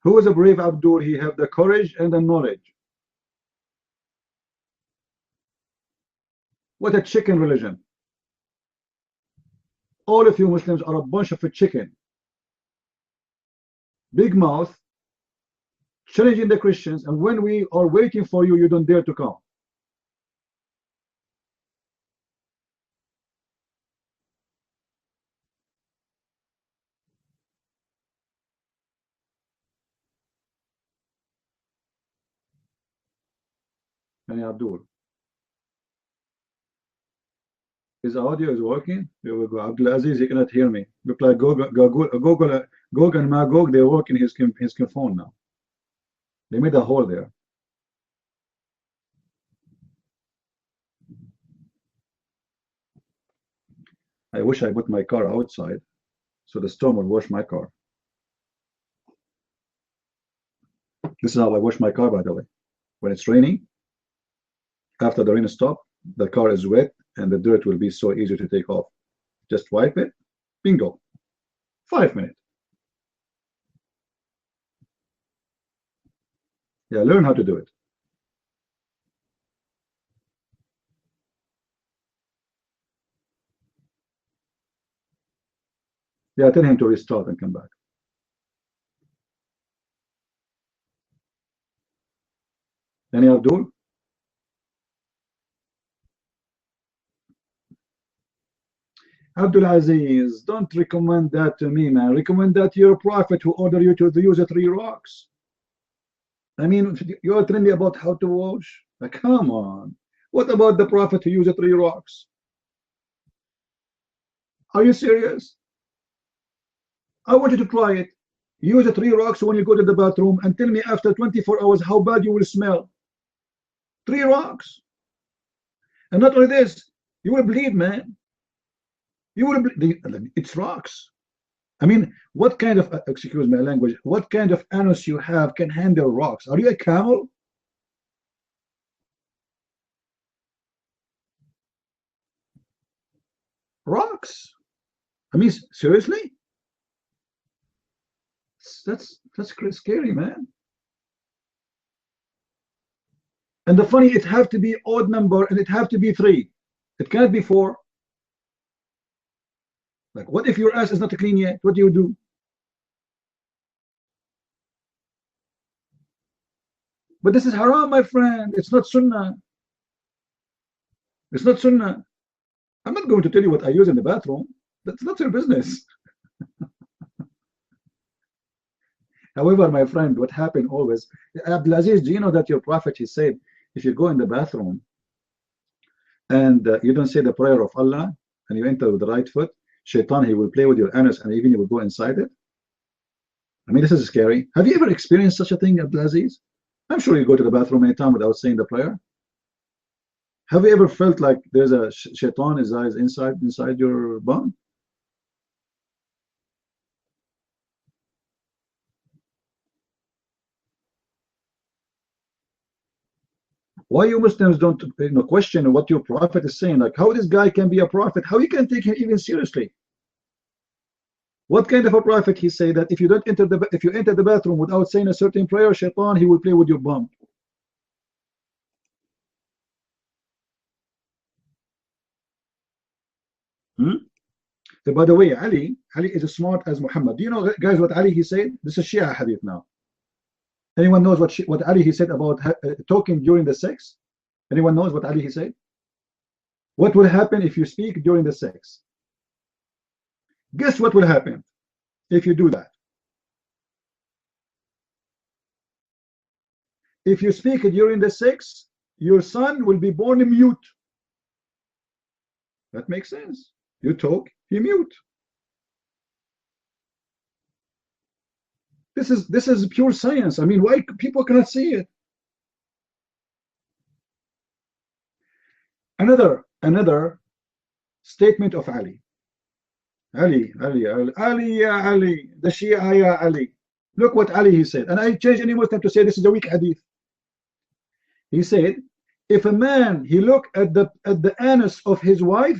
Who is a brave Abdul? He have the courage and the knowledge. What a chicken religion. All of you Muslims are a bunch of a chicken. Big mouth, challenging the Christians, and when we are waiting for you, you don't dare to come. Yani Abdul, his audio is working. Here we go. Abdul Aziz, he cannot hear me. Look like Gog and Magog, they're working his phone now. They made a hole there. I wish I put my car outside so the storm would wash my car. This is how I wash my car, by the way. When it's raining, after the rain stops, the car is wet and the dirt will be so easy to take off. Just wipe it, bingo. 5 minutes. Yeah, learn how to do it. Yeah, tell him to restart and come back. Any Abdul? Abdul Aziz, don't recommend that to me, man. Recommend that to your prophet who ordered you to use 3 rocks. I mean, you're telling me about how to wash? Like, come on. What about the prophet who used 3 rocks? Are you serious? I want you to try it. Use 3 rocks when you go to the bathroom and tell me after 24 hours how bad you will smell. 3 rocks. And not only this, you will bleed, man. You will bleed. It's rocks. I mean, what kind of, excuse my language, what kind of anus you have can handle rocks? Are you a camel? Rocks? I mean, seriously? That's scary, man. And the funny, it have to be odd number and it have to be 3. It can't be 4. Like, what if your ass is not clean yet? What do you do? But this is haram, my friend. It's not sunnah. It's not sunnah. I'm not going to tell you what I use in the bathroom. That's not your business. However, my friend, what happened always, Abdulaziz, do you know that your prophet, he said, if you go in the bathroom and you don't say the prayer of Allah and you enter with the right foot, Shaitan, he will play with your anus and even you will go inside it? I mean, this is scary. Have you ever experienced such a thing, Abdulaziz? I'm sure you go to the bathroom anytime without saying the prayer. Have you ever felt like there's a Shaitan is inside your bum? Why you Muslims don't question what your prophet is saying? Like, how this guy can be a prophet? How you can take him even seriously? What kind of a prophet he say that if you enter the bathroom without saying a certain prayer, Shaitan, he will play with your bum? So by the way, Ali is as smart as Muhammad. Do you know, guys, what Ali he said? This is Shia hadith now. Anyone knows what Ali he said about talking during the sex? Anyone knows what Ali he said? What will happen if you speak during the sex? Guess what will happen if you do that? If you speak during the sex, your son will be born mute. That makes sense. You talk, he mute. This is pure science. I mean, why people cannot see it? Another statement of Ali. Ali, ya Ali, the Shia, ya Ali. Look what Ali he said. And I change any Muslim to say this is a weak hadith. He said, if a man he look at the anus of his wife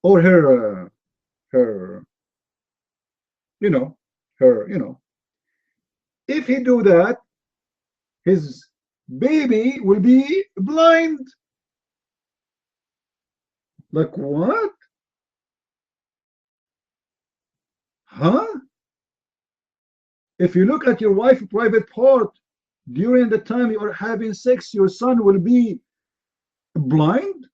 or her if he do that, his baby will be blind. Like what? Huh? If you look at your wife's private part during the time you are having sex, your son will be blind?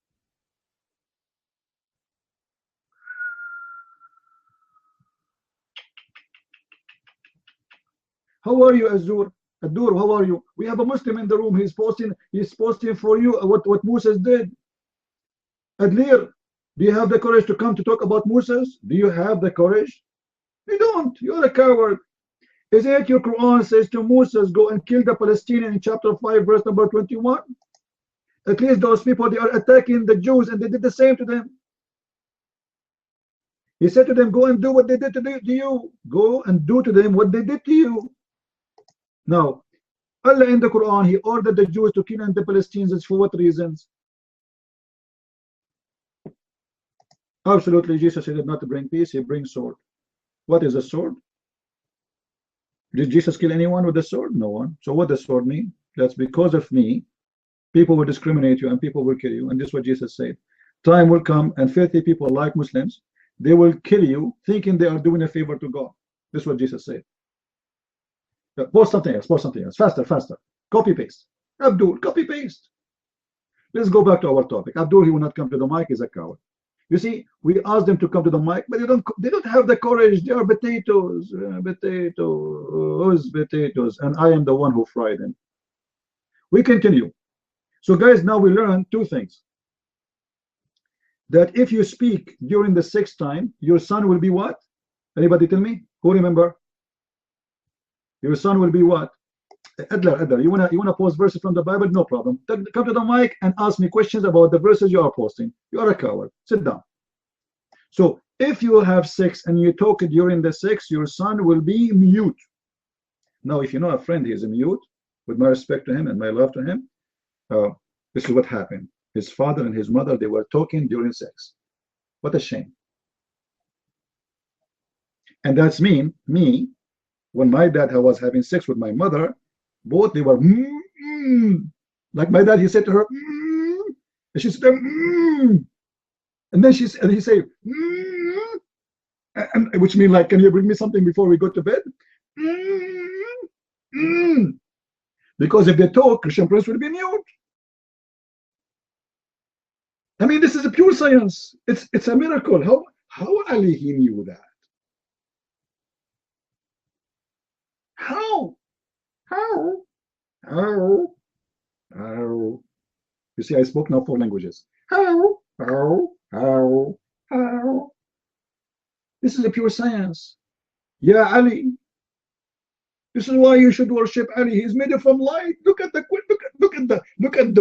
How are you, Azur? Adur, how are you? We have a Muslim in the room. He's posting for you what Moses did. Adlir, do you have the courage to come to talk about Moses? Do you have the courage? You don't. You're a coward. Isn't it your Quran says to Moses, go and kill the Palestinians in chapter 5, verse number 21? At least those people, they are attacking the Jews, and they did the same to them. He said to them, go and do what they did to you. Go and do to them what they did to you. Now, Allah in the Quran, He ordered the Jews to kill the Palestinians for what reasons? Absolutely, Jesus said not to bring peace, He brings sword. What is a sword? Did Jesus kill anyone with a sword? No one. So what does sword mean? That's because of me, people will discriminate you and people will kill you. And this is what Jesus said. Time will come and filthy people like Muslims, they will kill you thinking they are doing a favor to God. This is what Jesus said. Post something else, faster, faster. Copy paste. Abdul, copy paste. Let's go back to our topic. Abdul, he will not come to the mic, he's a coward. You see, we asked them to come to the mic, but they don't have the courage. They are potatoes, potatoes, and I am the one who fried them. We continue. So guys, now we learn two things. That if you speak during the sixth time, your son will be what? Anybody tell me? Who remember? Your son will be what? Adler, you wanna post verses from the Bible? No problem. Come to the mic and ask me questions about the verses you are posting. You are a coward. Sit down. So if you have sex and you talk during the sex, your son will be mute. Now, if you know a friend, he is a mute. With my respect to him and my love to him, this is what happened. His father and his mother, they were talking during sex. What a shame. And that's me, when my dad was having sex with my mother, both they were like my dad, he said to her, and she said, and then he said, and which means like, can you bring me something before we go to bed? Because if they talk, Christian Prince will be mute. I mean, this is a pure science. It's a miracle. How Ali he knew that? How? You see, I spoke now 4 languages. How? This is a pure science. Yeah, Ali. This is why you should worship Ali. He's made it from light. Look at the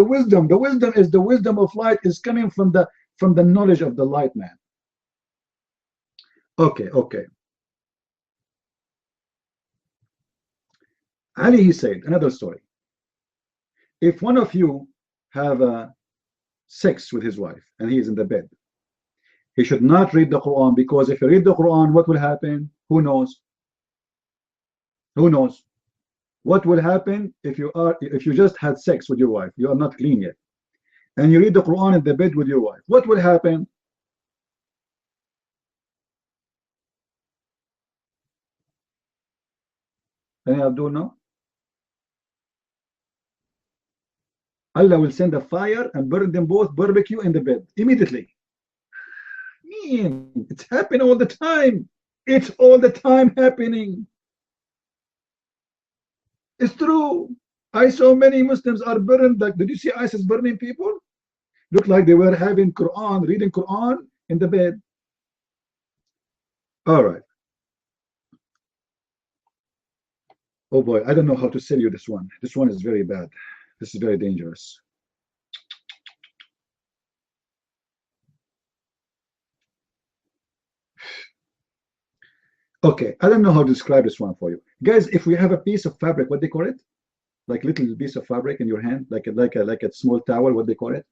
wisdom. The wisdom is the wisdom of light is coming from the knowledge of the light man. Okay. Ali, he said, another story. If one of you have sex with his wife and he is in the bed, he should not read the Quran, because if you read the Quran, what will happen? Who knows? Who knows? What will happen if you just had sex with your wife? You are not clean yet, and you read the Quran in the bed with your wife. What will happen? Any Abdul know? Allah will send a fire and burn them both, barbecue in the bed immediately. Man, it's happening all the time. It's all the time happening. It's true. I saw many Muslims are burned. Like, did you see ISIS burning people? Looked like they were having Quran, reading Quran in the bed. All right. Oh boy, I don't know how to sell you this one. This one is very bad. This is very dangerous. Okay, I don't know how to describe this one for you. Guys, if we have a piece of fabric, what they call it? Like little piece of fabric in your hand, like a small towel, what they call it?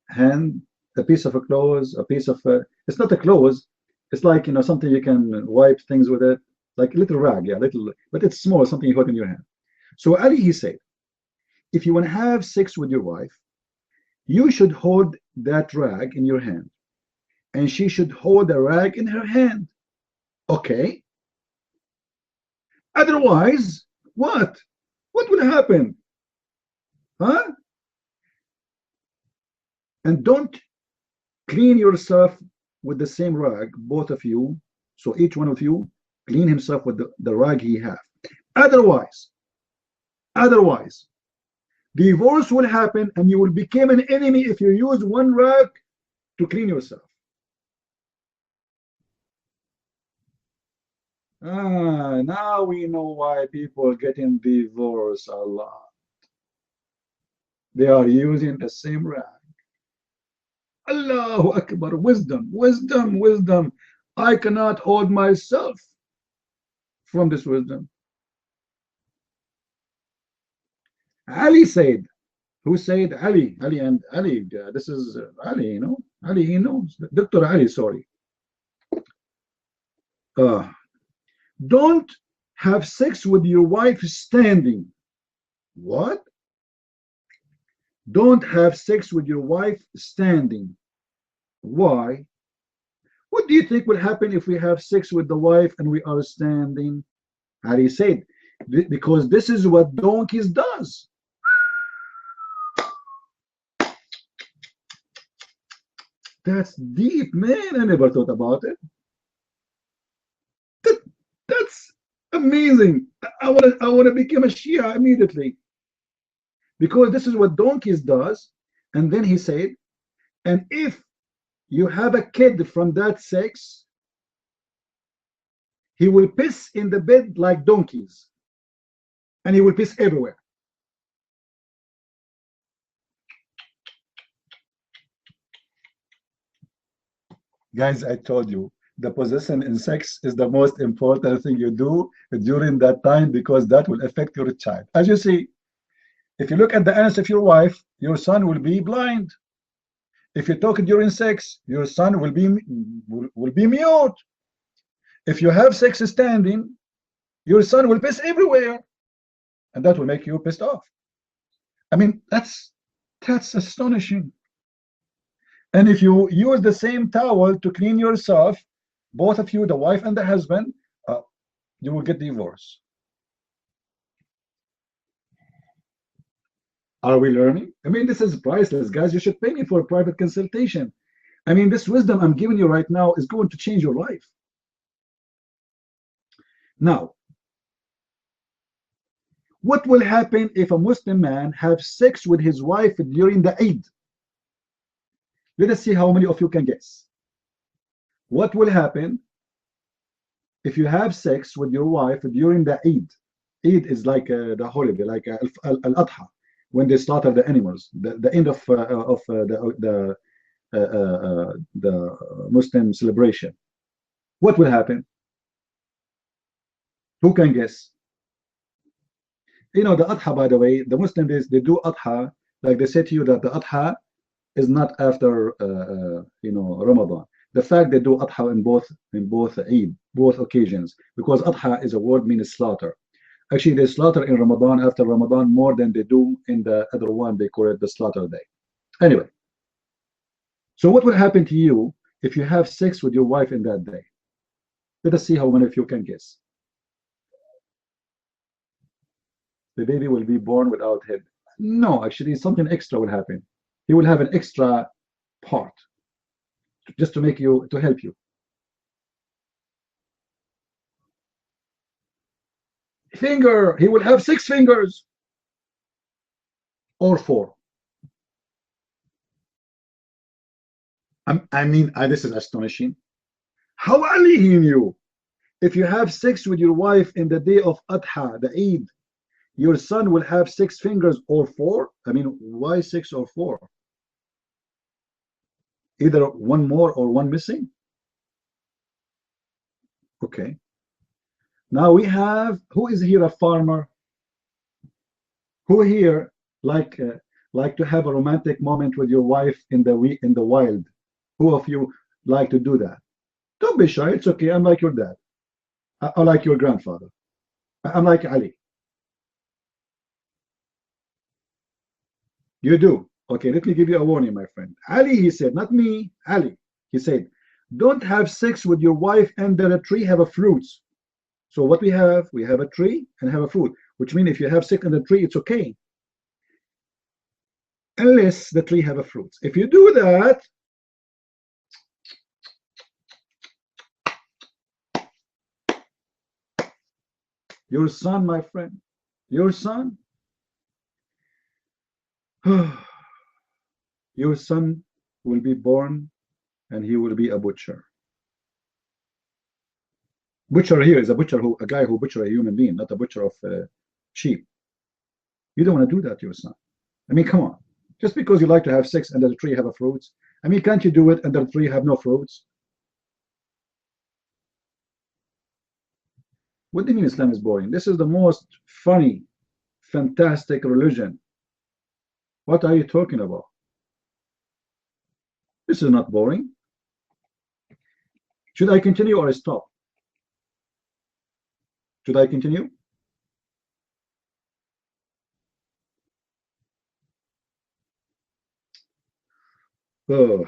Hand, a piece of a clothes, a piece of it's not a clothes, it's like, you know, something you can wipe things with it, like a little rag, yeah, little, but it's small, something you hold in your hand. So Ali, he said, if you want to have sex with your wife, you should hold that rag in your hand, and she should hold the rag in her hand. Okay. Otherwise, what? What will happen? Huh? And don't clean yourself with the same rag, both of you. So each one of you clean himself with the rag he have. Otherwise, divorce will happen and you will become an enemy if you use one rag to clean yourself. Now we know why people getting divorced a lot. They are using the same rag. Allahu Akbar, wisdom, wisdom, wisdom. I cannot hold myself from this wisdom. Ali said, who said? Ali, and Ali, this is Ali, you know, Ali, he knows, Dr. Ali, sorry. Don't have sex with your wife standing. What? Don't have sex with your wife standing. Why? What do you think will happen if we have sex with the wife and we are standing? Ali said, because this is what donkeys does. That's deep, man. I never thought about it. That's amazing. I want to become a Shia immediately, because this is what donkeys does. And then he said, and if you have a kid from that sex, he will piss in the bed like donkeys, and he will piss everywhere. Guys, I told you, the position in sex is the most important thing you do during that time, because that will affect your child. As you see, if you look at the anus of your wife, your son will be blind. If you talk during sex, your son will be mute. If you have sex standing, your son will piss everywhere, and that will make you pissed off. I mean, that's astonishing. And if you use the same towel to clean yourself, both of you, the wife and the husband, you will get divorced. Are we learning? I mean, this is priceless, guys. You should pay me for a private consultation. I mean, this wisdom I'm giving you right now is going to change your life. Now, what will happen if a Muslim man has sex with his wife during the Eid? Let us see how many of you can guess. What will happen if you have sex with your wife during the Eid? Eid is like the holiday, like Al-Adha, when they slaughter the animals, the end of the Muslim celebration. What will happen? Who can guess? You know, the Adha, by the way, the Muslim days, they do Adha, like they say to you that the Adha is not after you know, Ramadan. The fact they do Adha in both Eid, both occasions, because Adha is a word meaning slaughter. Actually, they slaughter in Ramadan, after Ramadan, more than they do in the other one. They call it the slaughter day. Anyway, so what will happen to you if you have sex with your wife in that day? Let us see how many of you can guess. The baby will be born without head. No, actually, something extra will happen. He will have an extra part, just to make you, to help you. Finger. He will have 6 fingers or 4. I mean, this is astonishing. How Ali he knew? If you have sex with your wife in the day of Adha, the Eid, your son will have 6 fingers or 4. I mean, why 6 or 4? Either one more or one missing. Okay. Now we have, who is here a farmer? Who here like to have a romantic moment with your wife in the wild? Who of you like to do that? Don't be shy. It's okay. I'm like your dad. I like your grandfather. I'm like Ali. You do. Okay, let me give you a warning, my friend. Ali, he said, not me, Ali. He said, Don't have sex with your wife under a tree have a fruits. So what we have a tree and have a fruit, which means if you have sex under the tree, it's okay, unless the tree have a fruit. If you do that, your son, my friend, your son, your son will be born and he will be a butcher. Butcher here is a butcher a guy who butcher a human being, not a butcher of sheep. You don't want to do that to your son. I mean, come on. Just because you like to have sex under the tree have a fruits, I mean, can't you do it under the tree have no fruits? What do you mean Islam is boring? This is the most funny, fantastic religion. What are you talking about? This is not boring. Should I continue or stop? Should I continue? Oh.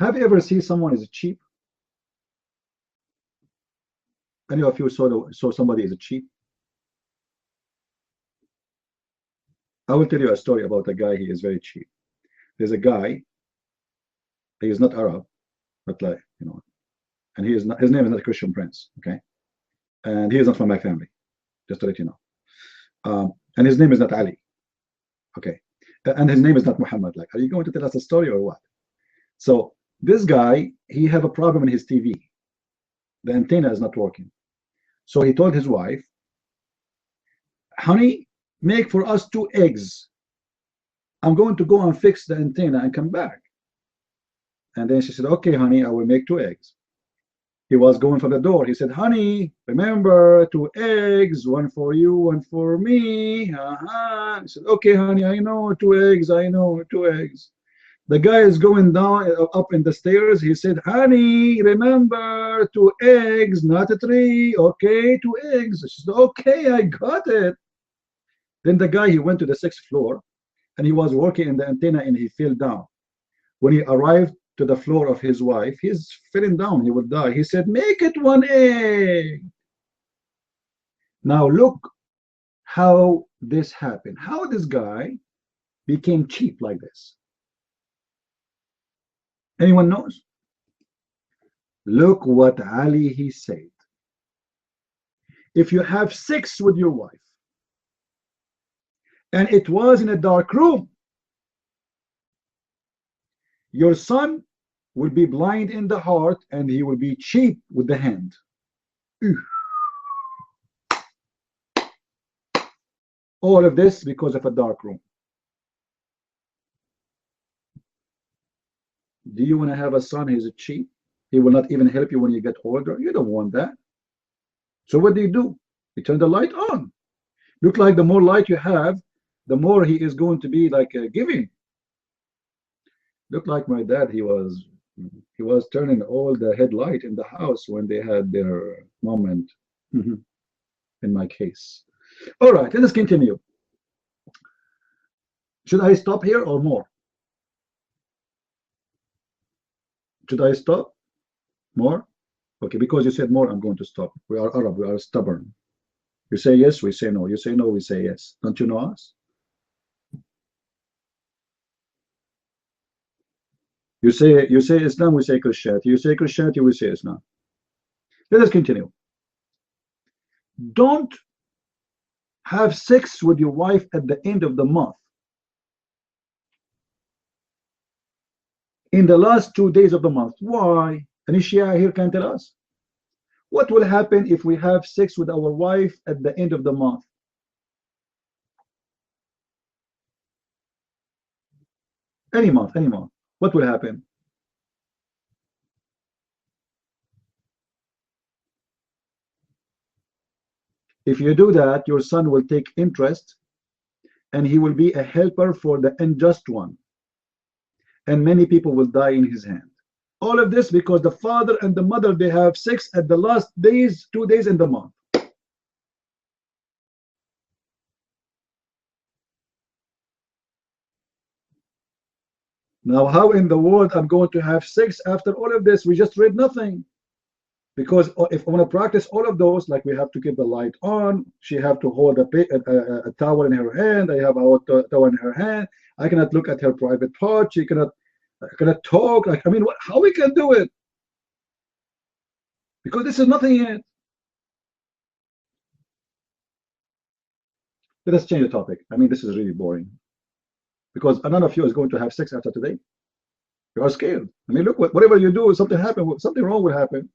Have you ever seen someone is cheap? Any of you saw somebody is cheap? I will tell you a story about a guy. He is very cheap. There's a guy. He is not Arab, but like and he is not. His name is not Christian Prince. Okay, and he is not from my family. Just to let you know. And his name is not Ali. Okay, and his name is not Muhammad. Like, are you going to tell us a story or what? So this guy, he have a problem in his TV. The antenna is not working. So he told his wife, honey, make for us 2 eggs. I'm going to go and fix the antenna and come back. And then she said, okay, honey, I will make 2 eggs. He was going for the door. He said, honey, remember 2 eggs, 1 for you, 1 for me. He said, okay, honey, I know 2 eggs. I know 2 eggs. The guy is going down up in the stairs. He said, honey, remember 2 eggs, not 3. Okay, 2 eggs. She said, okay, I got it. Then the guy, he went to the 6th floor and he was working in the antenna and he fell down. When he arrived to the floor of his wife, he's falling down, he will die. He said, make it 1 egg. Now look how this happened. How this guy became cheap like this. Anyone knows? Look what Ali he said. If you have sex with your wife and it was in a dark room, your son will be blind in the heart and he will be cheap with the hand. All of this because of a dark room. Do you want to have a son who's cheap? He will not even help you when you get older. You don't want that. So what do? You turn the light on. Look like the more light you have, the more he is going to be like giving. Look like my dad. He was turning all the headlight in the house when they had their moment. In my case. All right, let us continue. Should I stop here or more? Should I stop? More? Okay, because you said more, I'm going to stop. We are Arab, we are stubborn. You say yes, we say no. You say no, we say yes. Don't you know us? You say Islam, we say Christianity. You say Christianity, we say Islam. Let us continue. Don't have sex with your wife at the end of the month. In the last 2 days of the month. Why? Any Shia here can tell us? What will happen if we have sex with our wife at the end of the month? Any month. What will happen? If you do that, your son will take interest and he will be a helper for the unjust one. And many people will die in his hand. All of this because the father and the mother, they have sex at the last days, 2 days in the month. Now, how in the world I'm going to have sex after all of this? We just read nothing. Because if I want to practice all of those, like we have to keep the light on, she have to hold a towel in her hand, I have a towel in her hand, I cannot look at her private part, she cannot talk. Like, I mean, how we can do it? Because this is nothing yet. Let us change the topic. I mean, this is really boring. Because none of you is going to have sex after today. You are scared. I mean, look, whatever you do, something wrong will happen.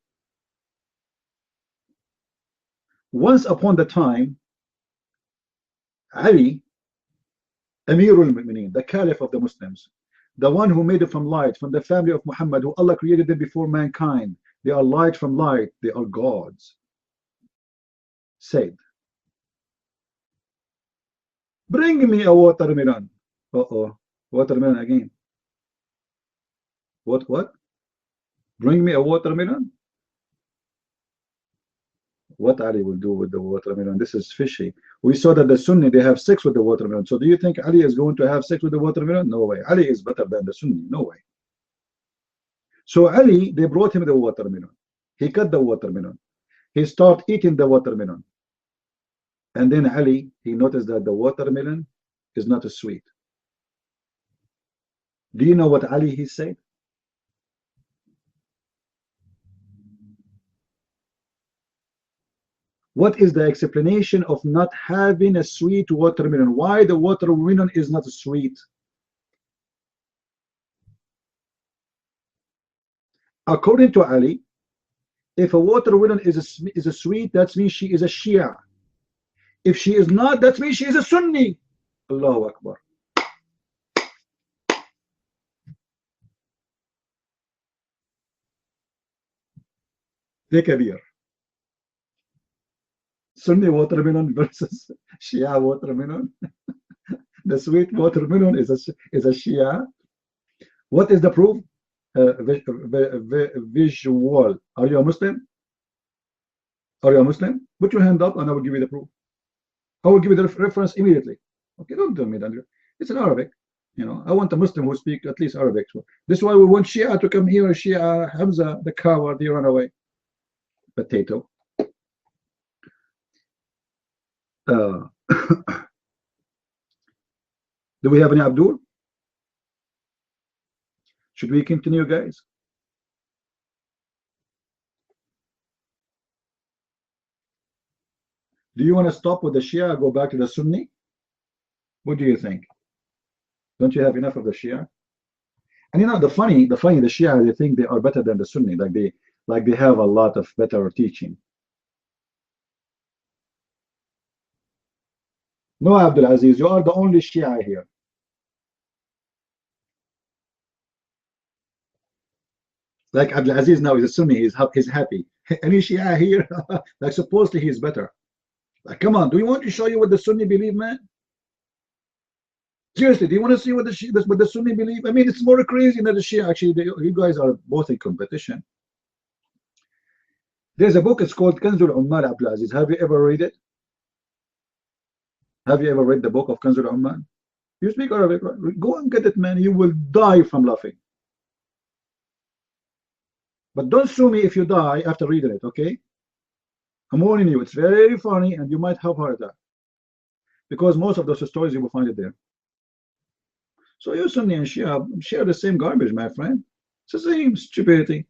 Once upon the time, Ali, Amirul Mu'mineen, the Caliph of the Muslims, the one who made it from light, from the family of Muhammad, who Allah created them before mankind, they are light from light, they are gods, said, bring me a watermelon. Watermelon again. What? Bring me a watermelon? What Ali will do with the watermelon? This is fishy. We saw that the Sunni, they have sex with the watermelon. So do you think Ali is going to have sex with the watermelon? No way. Ali is better than the Sunni. No way. So Ali, they brought him the watermelon. He cut the watermelon. He started eating the watermelon. And then Ali, he noticed that the watermelon is not sweet. Do you know what Ali he said? What is the explanation of not having a sweet watermelon? Why the watermelon is not sweet? According to Ali, if a watermelon is a sweet, that means she is a Shia. If she is not, that means she is a Sunni. Allahu Akbar. Take a beer. Sunni watermelon versus Shia watermelon. The sweet watermelon is a Shia. What is the proof? Visual. Are you a Muslim? Are you a Muslim? Put your hand up and I will give you the proof. I will give you the reference immediately. Okay, don't tell me that. It's in Arabic. You know, I want a Muslim who speaks at least Arabic. So this is why we want Shia to come here. Shia, Hamza, the coward, they run away. Potato. Do we have any Abdul? Should we continue, guys? Do you want to stop with the Shia, go back to the Sunni? What do you think? Don't you have enough of the Shia? And you know, the funny, the Shia, they think they are better than the Sunni, like they have a lot of better teaching. No, Abdul Aziz, you are the only Shia here. Like Abdul Aziz now is a Sunni, he's happy. Any Shia here, like supposedly he's better. Like, come on, do you want to show you what the Sunni believe, man? Seriously, do you want to see what the Sunni believe? I mean, it's more crazy than the Shia. Actually, you guys are both in competition. There's a book, it's called Kanzul Ummal, Abdul Aziz. Have you ever read it? Have you ever read the book of Kanzul Ummal? You speak Arabic, right? Go and get it, man. You will die from laughing. But don't sue me if you die after reading it, okay? I'm warning you, it's very funny and you might have heart attack. Because most of those stories you will find it there. So you Sunni and Shia share the same garbage, my friend. It's the same stupidity.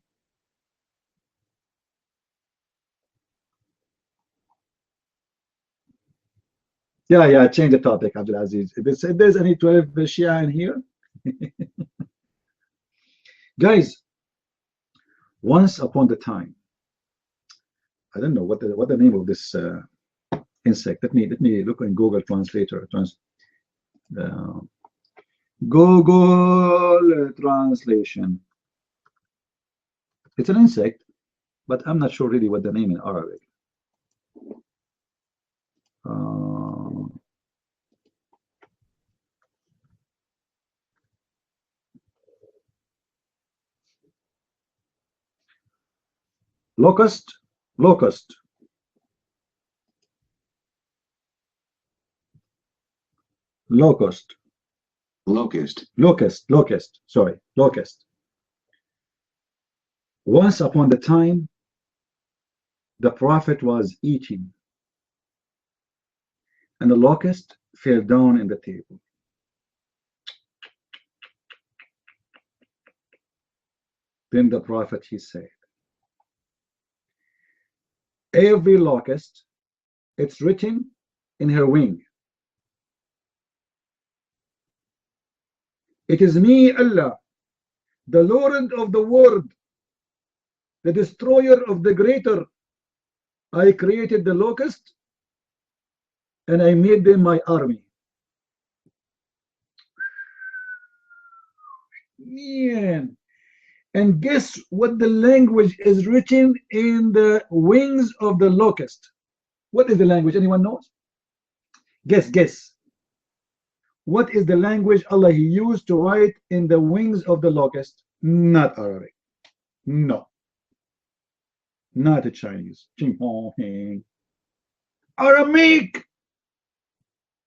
Yeah, change the topic, Abdul Aziz. If there's any 12 Shia in here. Guys, once upon the time, I don't know what the name of this insect. Let me look in Google Translator. Google translation. It's an insect, but I'm not sure really what the name in Arabic. Locust. Locust. Locust, sorry, locust. Once upon the time, the prophet was eating, and the locust fell down in the table. Then the prophet, he said, every locust, it's written in her wing. It is me, Allah, the Lord of the world, the destroyer of the greater. I created the locust and I made them my army. Man. And guess what the language is written in the wings of the locust? What is the language? Anyone knows? Guess. What is the language Allah He used to write in the wings of the locust? Not Arabic. No. Not a Chinese. Aramaic.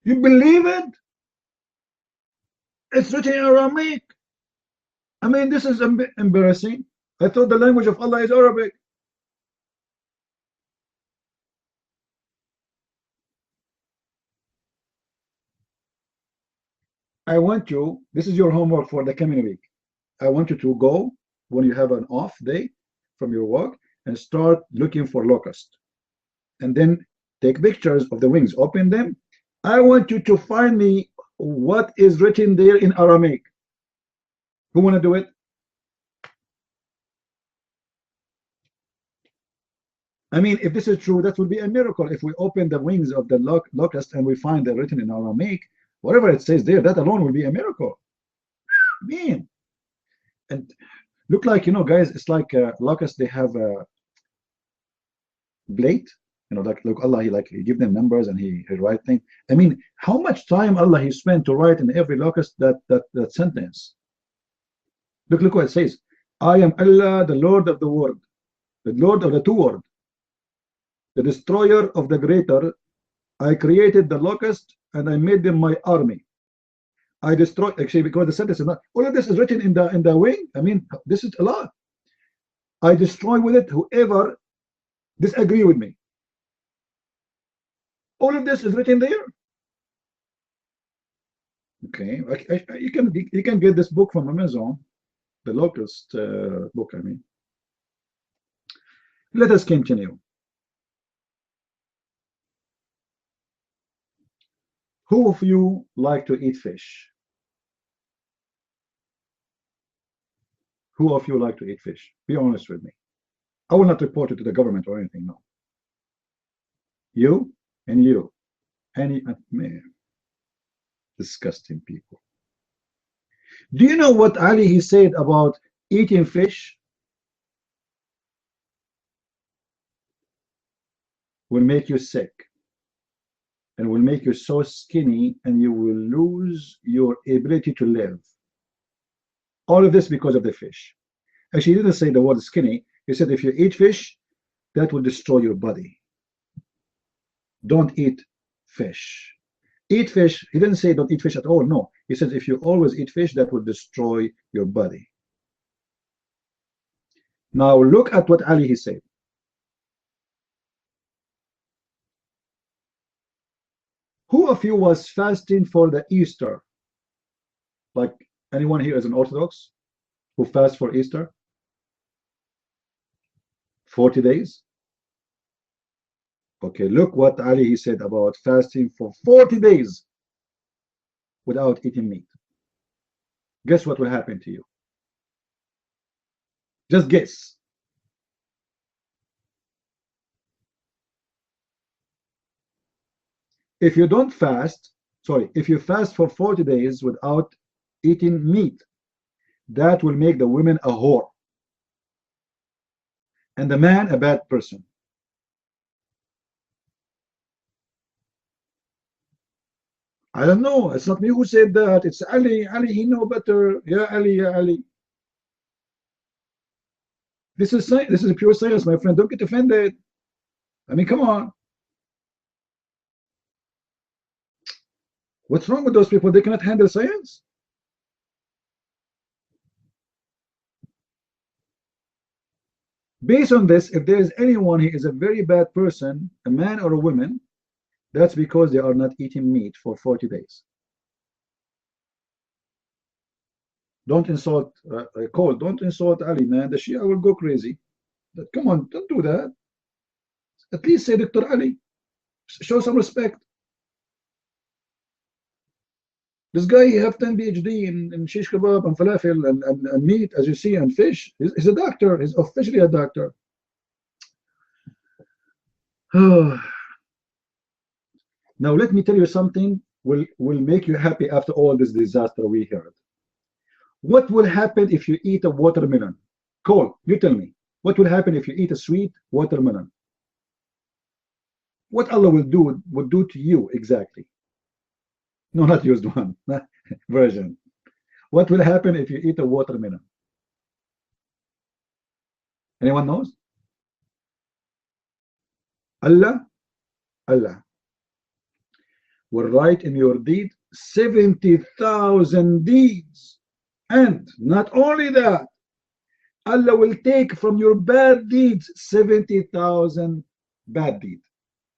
You believe it? It's written in Aramaic. I mean, this is embarrassing. I thought the language of Allah is Arabic. I want you, this is your homework for the coming week. I want you to go when you have an off day from your work and start looking for locust. And then take pictures of the wings, open them. I want you to find me what is written there in Aramaic. Who want to do it? I mean, if this is true, that would be a miracle. If we open the wings of the locust and we find it written in Aramaic, whatever it says there, that alone will be a miracle. Man. And look like, you know, guys, it's like locusts, they have a blade, you know, like look, Allah, he give them numbers and he write things. I mean, how much time Allah he spent to write in every locust that sentence? Look what it says. I am Allah, the Lord of the world, the Lord of the two world, the destroyer of the greater. I created the locust and I made them my army. I destroy, actually, because the sentence is not, all of this is written in the wing. I mean, this is a lot. I destroy with it whoever disagree with me. All of this is written there. Okay, you can get this book from Amazon, the locust book. I mean, let us continue. Who of you like to eat fish? Who of you like to eat fish? Be honest with me. I will not report it to the government or anything, no. You and you. Any man. Disgusting people. Do you know what Ali he said about eating fish? Will make you sick and will make you so skinny and you will lose your ability to live. All of this because of the fish. Actually, he didn't say the word skinny. He said if you eat fish, that will destroy your body. Don't eat fish. Eat fish. He didn't say don't eat fish at all. No. He said if you always eat fish, that will destroy your body. Now look at what Ali he said. Who of you was fasting for the Easter? Like anyone here is an Orthodox who fasts for Easter? 40 days? Okay, look what Ali he said about fasting for 40 days without eating meat. Guess what will happen to you? Just guess. If you don't fast, sorry, if you fast for 40 days without eating meat, that will make the woman a whore and the man a bad person. I don't know. It's not me who said that. It's Ali. Ali, he know better. Yeah, Ali. Yeah, Ali. This is pure science, my friend. Don't get offended. I mean, come on. What's wrong with those people? They cannot handle science. Based on this, if there is anyone who is a very bad person, a man or a woman, that's because they are not eating meat for 40 days. Don't insult Cole. Don't insult Ali, man. The Shia will go crazy. Come on, don't do that. At least say Dr. Ali. Show some respect. This guy, he have 10 PhD in shish kebab and falafel and meat, as you see, and fish. He's a doctor. He's officially a doctor. Now let me tell you something will make you happy after all this disaster we heard. What will happen if you eat a watermelon? Cole, you tell me. What will happen if you eat a sweet watermelon? What Allah will do to you exactly? No, not used one version. What will happen if you eat a watermelon? Anyone knows? Allah will write in your deed 70,000 deeds, and not only that, Allah will take from your bad deeds 70,000 bad deeds.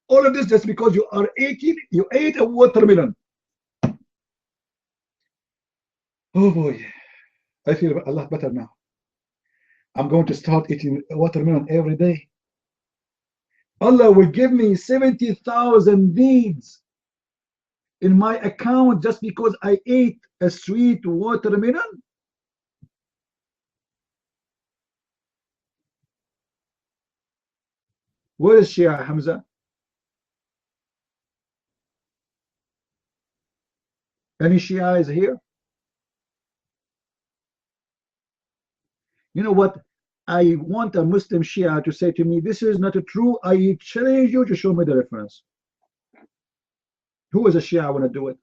All of this just because you ate a watermelon. Oh boy, I feel a lot better now. I'm going to start eating watermelon every day. Allah will give me 70,000 deeds in my account just because I ate a sweet watermelon. Where is Shia Hamza? Any Shia is here? You know what? I want a Muslim Shia to say to me, this is not true. I challenge you to show me the reference. Who is a Shia? I want to do it.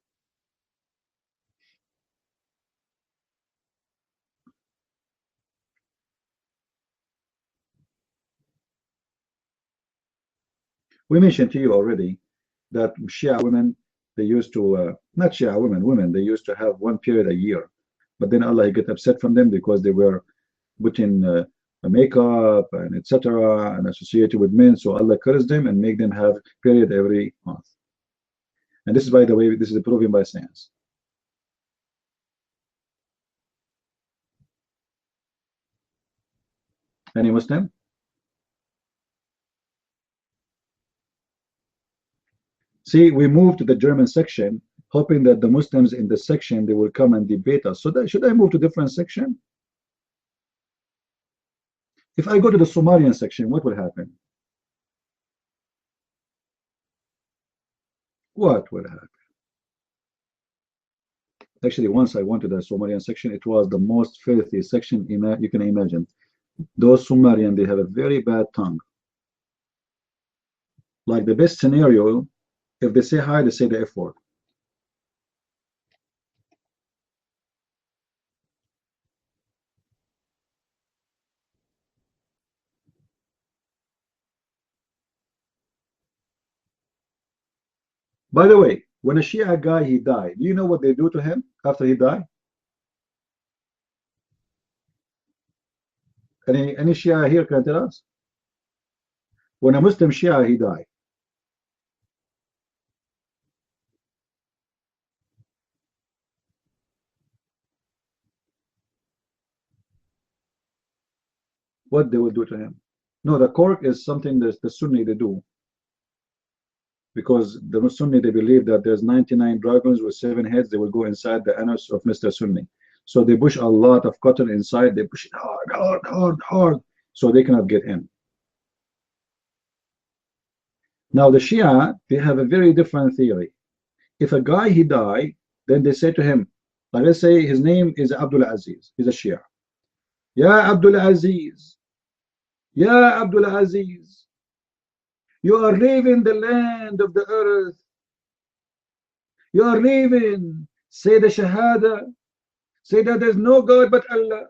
We mentioned to you already that Shia women, they used to, not Shia women, they used to have one period a year. But then Allah get upset from them because they were putting makeup and etc. and associated with men. So Allah cursed them and make them have period every month. And this is, by the way, this is proven by science. Any Muslim? See, we moved to the German section, hoping that the Muslims in the section, they will come and debate us. So should I move to different section? If I go to the Somalian section, what will happen? What will happen? Actually, once I went to the Somalian section, it was the most filthy section you can imagine. Those Somalian, they have a very bad tongue. Like the best scenario, if they say hi, they say the F word. By the way, when a Shia guy, he died, do you know what they do to him after he died? Any Shia here can tell us? When a Muslim Shia, he died, what they will do to him? No, the cork is something that the Sunni they do. Because the Sunni, they believe that there's 99 dragons with 7 heads, they will go inside the anus of Mr. Sunni. So they push a lot of cotton inside, they push it hard, so they cannot get in. Now the Shia, they have a very different theory. If a guy, he died, then they say to him, like let's say his name is Abdul Aziz, he's a Shia. Ya Abdul Aziz, Ya Abdul Aziz, you are leaving the land of the earth. You are leaving. Say the Shahada. Say that there is no God but Allah.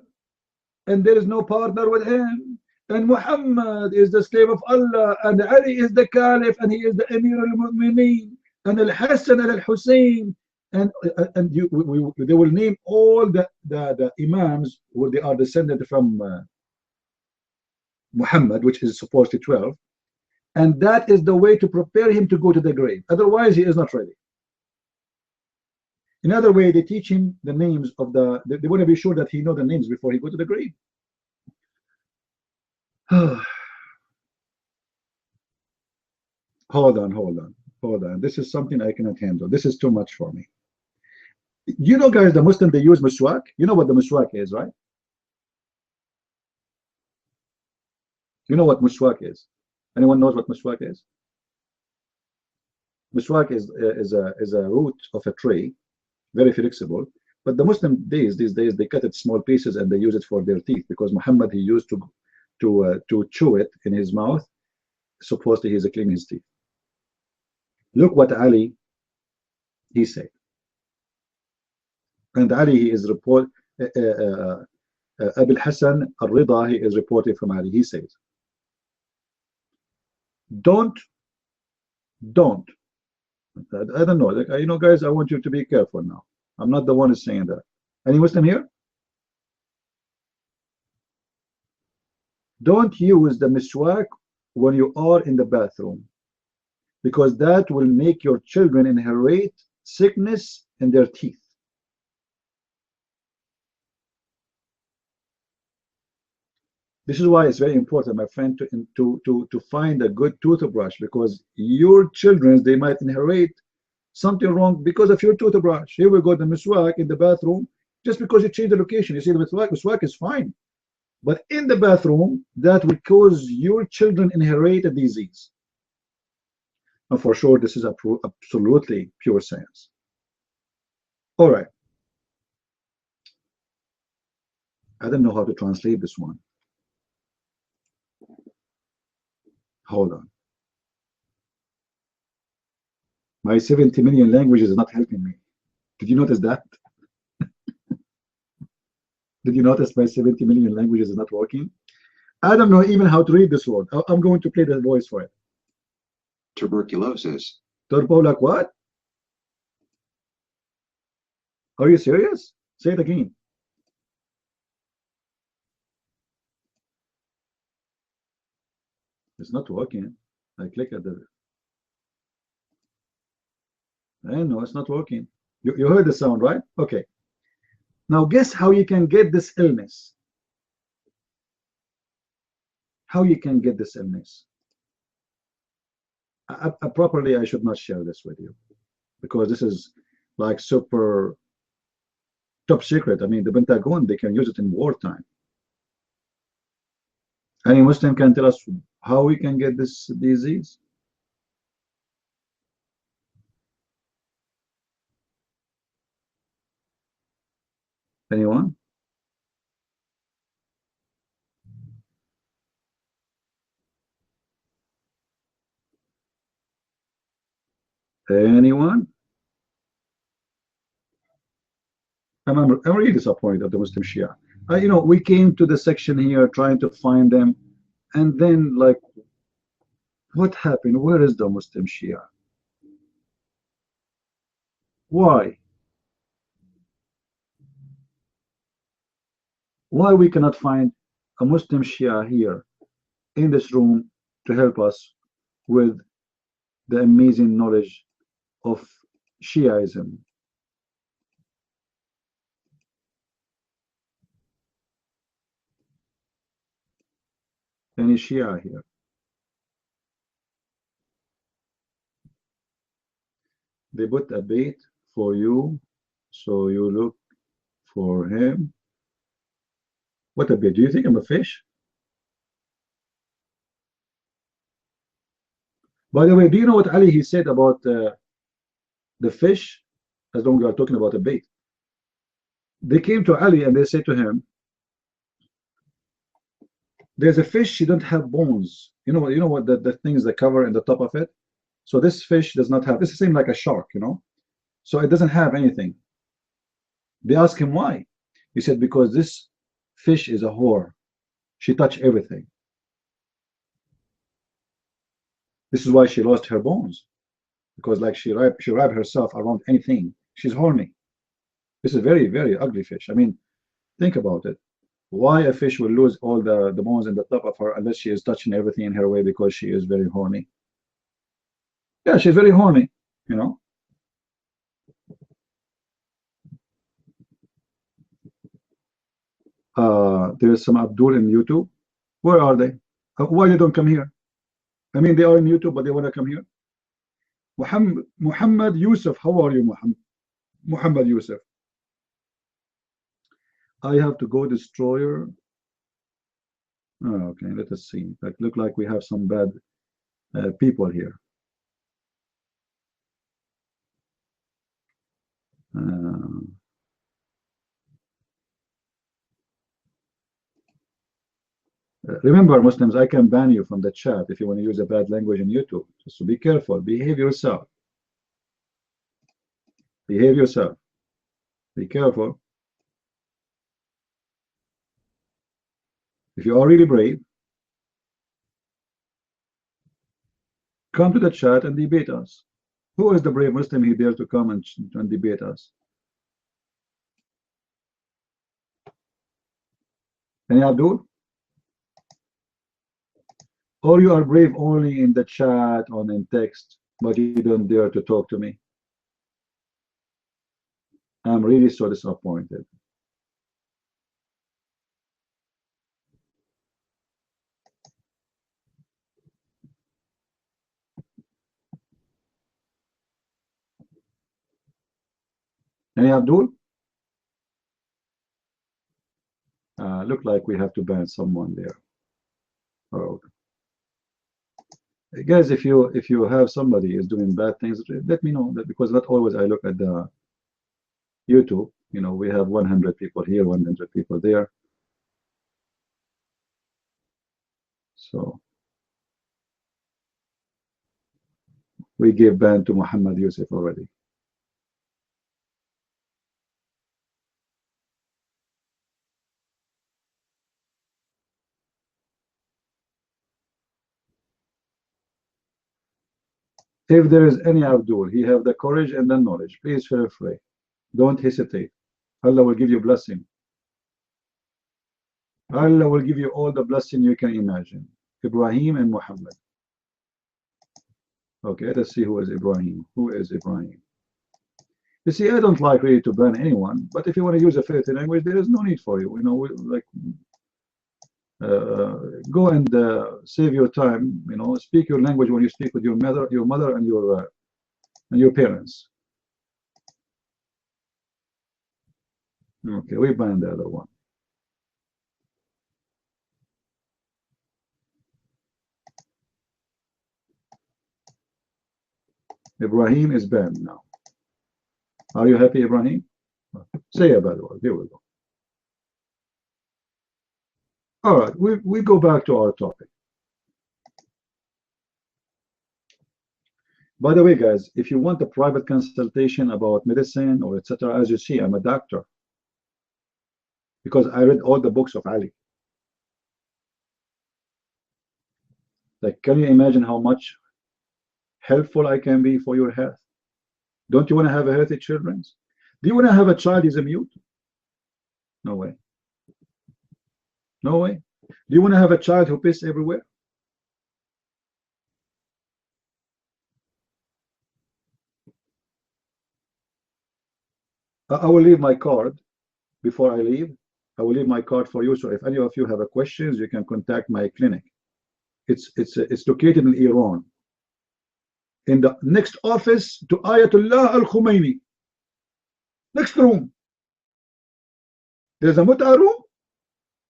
And there is no partner with him. And Muhammad is the slave of Allah. And Ali is the Caliph. And he is the Emir al-Mu'mineen. And Al-Hassan and Al-Hussein. And they will name all the Imams who they are descended from Muhammad, which is supposedly 12, and that is the way to prepare him to go to the grave. Otherwise, he is not ready. Another way, they teach him the names of they want to be sure that he know the names before he go to the grave. Hold on. This is something I cannot handle. This is too much for me. You know, guys, the Muslim, they use miswak. You know what the miswak is, right? You know what miswak is? Anyone knows what miswak is? Miswak is a root of a tree, very flexible. But the Muslim these days, they cut it small pieces and they use it for their teeth, because Muhammad, he used to chew it in his mouth. Supposedly he's cleaning his teeth. Look what Ali, he said. And Ali, he is report Abil Hassan al-Rida, he is reporting from Ali. He says, don't, I don't know, like, you know, guys, I want you to be careful now. I'm not the one who's saying that. Any Muslim here? Don't use the miswak when you are in the bathroom, because that will make your children inherit sickness in their teeth. This is why it's very important, my friend, to find a good toothbrush, because your children, they might inherit something wrong because of your toothbrush. Here we go, the miswak in the bathroom, just because you change the location. You see, the miswak is fine, but in the bathroom, that will cause your children inherit a disease. And for sure, this is absolutely pure science. All right. I don't know how to translate this one. Hold on. My 70 million languages is not helping me. Did you notice that? Did you notice my 70 million languages is not working? I don't know even how to read this word. I'm going to play the voice for it. Tuberculosis. Turbo, like what? Are you serious? Say it again. It's not working. I click at the... I know it's not working. You heard the sound, right? Okay. Now guess how you can get this illness. How you can get this illness. Properly, I should not share this with you, because this is like super top secret. I mean, the Pentagon, they can use it in wartime. Any Muslim can tell us how we can get this disease? Anyone? Anyone? I'm really disappointed of the Muslim Shia. You know, we came to the section here trying to find them, and then like, what happened? Where is the Muslim Shia? Why? Why we cannot find a Muslim Shia here in this room to help us with the amazing knowledge of Shiaism? Any Shia here? They put a bait for you, so you look for him. What a bait? Do you think I'm a fish? By the way, do you know what Ali, he said about the fish? As long as we are talking about a bait. They came to Ali and they said to him, there's a fish, she don't have bones. You know what the things that cover in the top of it? So this fish does not have, this is the same like a shark, you know? So it doesn't have anything. They asked him why. He said, because this fish is a whore. She touched everything. This is why she lost her bones. Because like she wrapped herself around anything. She's horny. This is very, very ugly fish. I mean, think about it. Why a fish will lose all the bones in the top of her unless she is touching everything in her way because she is very horny? Yeah, she's very horny, you know. There's some Abdul in YouTube. Where are they? Why they don't come here? I mean, they are in YouTube, but they want to come here. Muhammad Yusuf, how are you, Muhammad Yusuf? I have to go destroyer. Oh, okay, let us see. Like, look like we have some bad people here. Remember, Muslims, I can ban you from the chat if you want to use a bad language in YouTube. So be careful. Behave yourself. Behave yourself. Be careful. If you are really brave, come to the chat and debate us. Who is the brave Muslim who dares to come and debate us? Any Abdul? Or you are brave only in the chat or in text, but you don't dare to talk to me? I'm really so disappointed. Any Abdul? Look like we have to ban someone there. Oh. Guys, if you have somebody is doing bad things, let me know that, because not always I look at the YouTube. You know, we have 100 people here, 100 people there. So we gave ban to Muhammad Yusuf already. If there is any Abdul, he have the courage and the knowledge, please feel free. Don't hesitate. Allah will give you blessing. Allah will give you all the blessing you can imagine. Ibrahim and Muhammad. Okay, let's see who is Ibrahim. Who is Ibrahim? You see, I don't like really to ban anyone, but if you want to use a filthy language, there is no need for you. You know, like go and save your time. You know, speak your language when you speak with your mother and your parents. Okay, we banned the other one. Ibrahim is banned now. Are you happy, Ibrahim? Say a bad word. Here we go. All right, we go back to our topic. By the way, guys, if you want a private consultation about medicine or etc., as you see, I'm a doctor because I read all the books of Ali. Like, can you imagine how much helpful I can be for your health? Don't you want to have a healthy children? Do you want to have a child who's a mute? No way. No way. Do you want to have a child who pisses everywhere? I will leave my card before I leave. I will leave my card for you. So if any of you have a questions, you can contact my clinic. It's located in Iran, in the next office to Ayatollah al-Khomeini. Next room. There's a Mut'a room.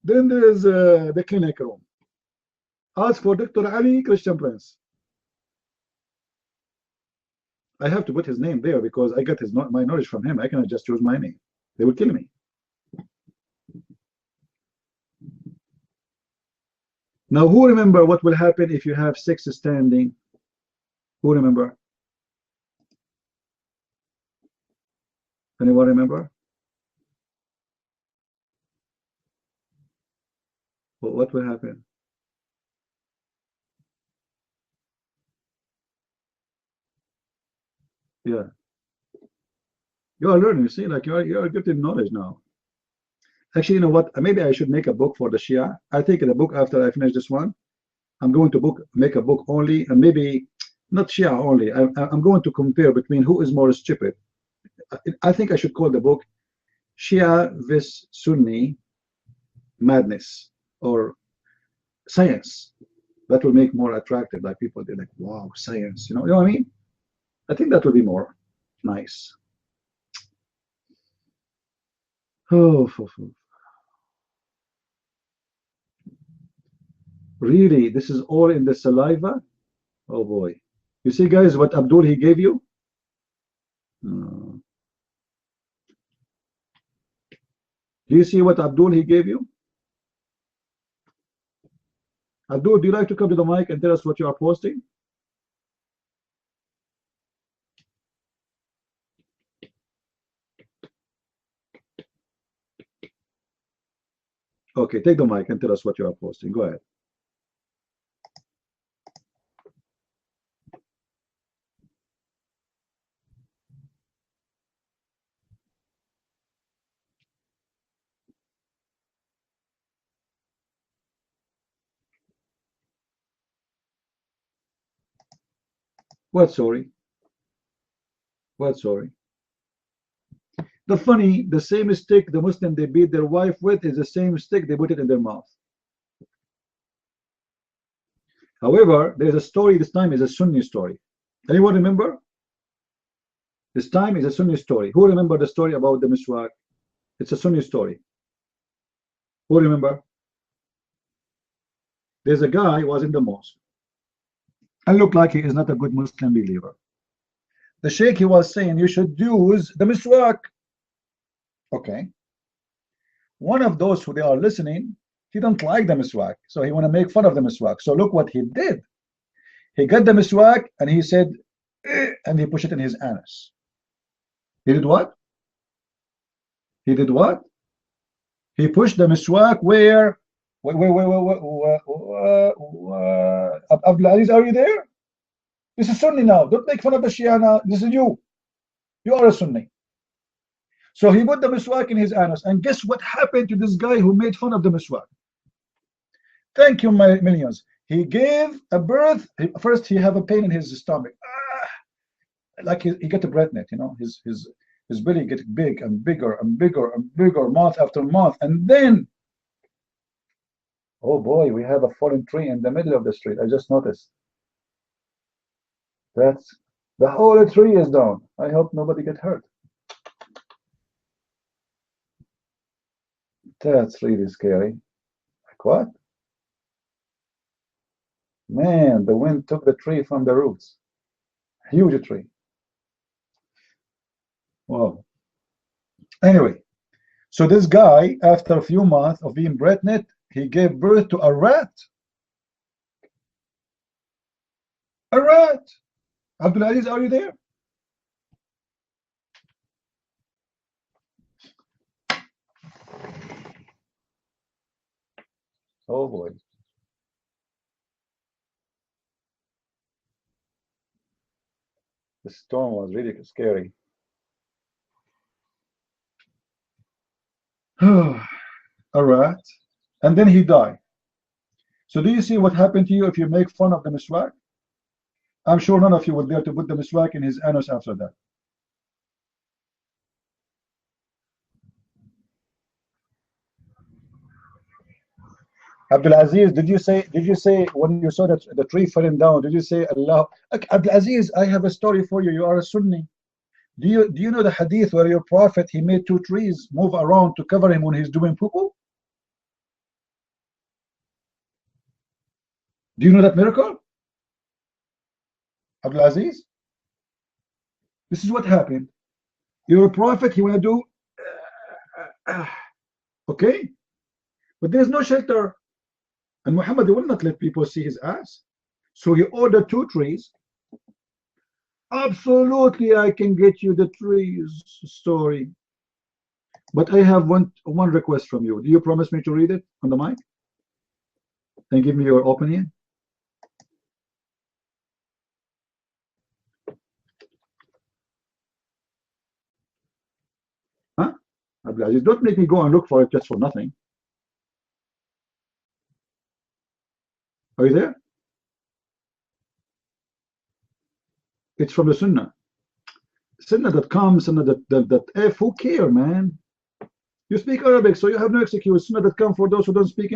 Then there's the clinic room. Ask for Dr. Ali Christian Prince. I have to put his name there because I got my knowledge from him. I cannot just choose my name. They will kill me. Now, who remember what will happen if you have 6 standing? Who remember? Anyone remember? What will happen? Yeah. You are learning, you see, like you are getting knowledge now. Actually, you know what? Maybe I should make a book for the Shia. I think the book after I finish this one, I'm going to make a book only, and maybe not Shia only. I'm going to compare between who is more stupid. I think I should call the book Shia vs Sunni Madness or Science. That will make more attractive. Like people, they're like, wow, science. You know what I mean? I think that would be more nice. Oh, really? This is all in the saliva? Oh boy. You see, guys, what Abdul he gave you? Do you see what Abdul he gave you? Abdul, do you like to come to the mic and tell us what you are posting? Okay, take the mic and tell us what you are posting. Go ahead. What sorry? What sorry? The same stick the Muslim they beat their wife with is the same stick they put it in their mouth. However, there's a story, this time is a Sunni story. Anyone remember? This time is a Sunni story. Who remember the story about the miswak? It's a Sunni story. Who remember? There's a guy who was in the mosque and looked like he is not a good Muslim believer. The sheikh he was saying you should use the miswak. Okay. One of those who they are listening, he don't like the miswak, so he want to make fun of the miswak. So look what he did. He got the miswak and he said, and he pushed it in his anus. He did what? He did what? He pushed the miswak where? Abdul Aziz, are you there? This is Sunni now. Don't make fun of the Shia now. This is you. You are a Sunni. So he put the miswak in his anus, and guess what happened to this guy who made fun of the miswak? Thank you, my millions. He gave a birth. First, he have a pain in his stomach, like he got a breath net. You know, his belly gets big and bigger and bigger and bigger, month after month, and then, oh boy, we have a fallen tree in the middle of the street. I just noticed. That's the whole tree is down. I hope nobody get hurt. That's really scary. Like what? Man, the wind took the tree from the roots. Huge tree. Wow. Anyway, so this guy, after a few months of being pregnant, he gave birth to a rat. A rat. Abdul Aziz, are you there? Oh boy. The storm was really scary. A rat. And then he died. So do you see what happened to you if you make fun of the miswak? I'm sure none of you will dare to put the miswak in his anus after that. Abdul Aziz, did you say when you saw that the tree falling down, did you say Allah? Abdul Aziz, I have a story for you. You are a Sunni. Do you know the hadith where your prophet he made two trees move around to cover him when he's doing poo-poo? Do you know that miracle? Abdul Aziz? This is what happened. Your prophet he want to do okay, but there's no shelter. And Muhammad will not let people see his ass. So he ordered two trees. Absolutely, I can get you the trees story. But I have one request from you. Do you promise me to read it on the mic? And give me your opinion? Huh? Abdulaziz, don't make me go and look for it just for nothing. Are you there? It's from the Sunnah. Sunnah.com, Sunnah.f, who care, man? You speak Arabic, so you have no excuse. Sunnah.com for those who don't speak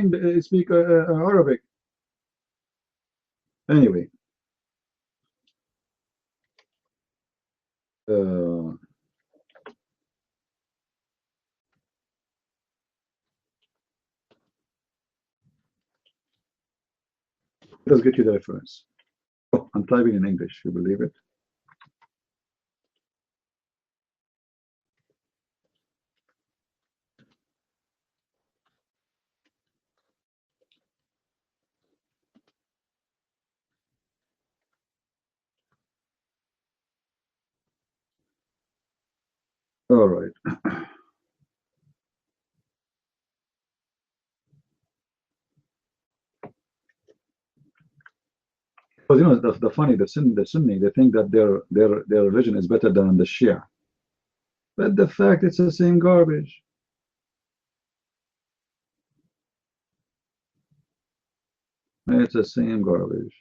Arabic. Anyway. Let's get you the reference. Oh, I'm typing in English, you believe it? All right. Because you know the funny, the Sunni, they think that their religion is better than the Shia. But the fact it's the same garbage. It's the same garbage.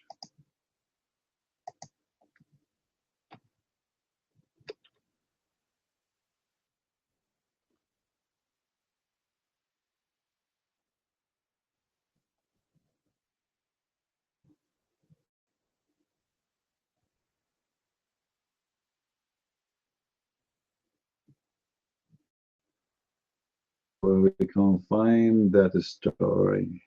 Where we can find that story.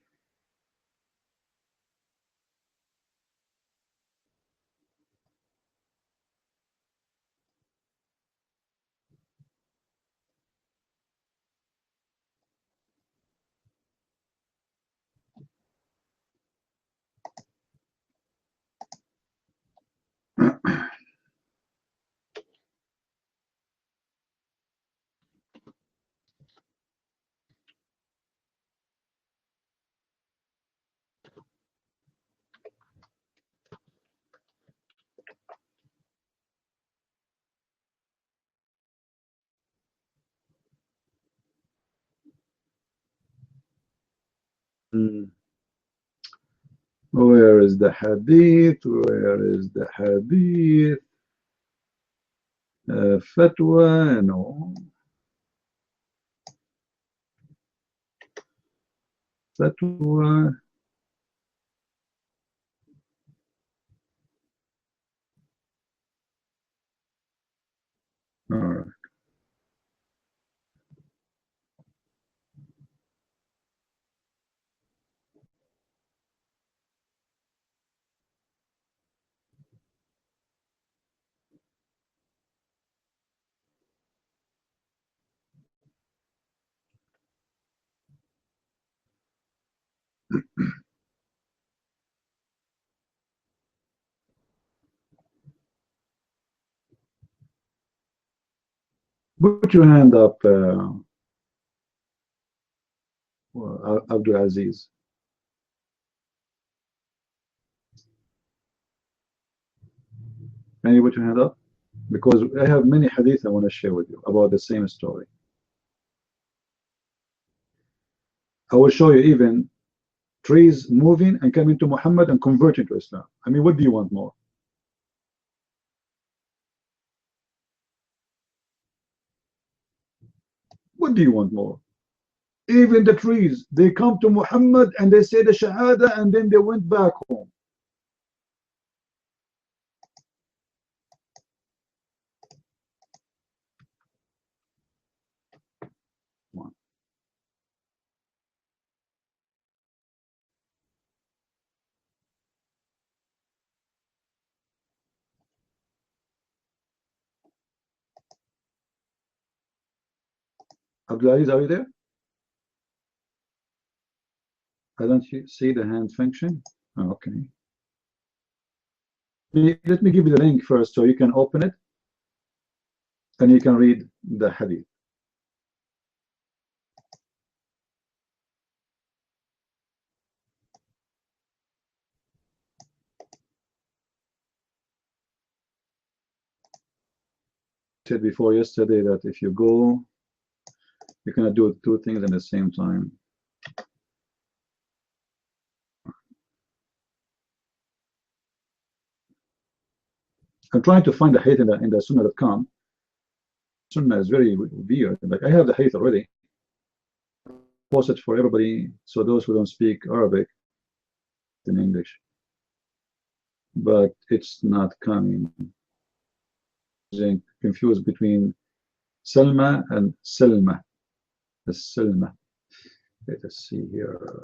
Where is the hadith? Where is the hadith? Fatwa, no. Fatwa. All right. Put your hand up, Abdul Aziz. Can you put your hand up? Because I have many hadith I want to share with you about the same story. I will show you even trees moving and coming to Muhammad and converting to Islam. I mean, what do you want more? What do you want more? Even the trees, they come to Muhammad and they say the Shahada and then they went back home. Abdulaziz, are you there? I don't see the hand function. Oh, okay. Let me give you the link first so you can open it and you can read the hadith. I said before yesterday that if you go You cannot do two things at the same time. I'm trying to find the hadith in the Sunnah.com. Sunnah is very weird. Like I have the hadith already. Post it for everybody, so those who don't speak Arabic in English. But it's not coming. Confused between Salma and Selma. The Selma. Let us see here.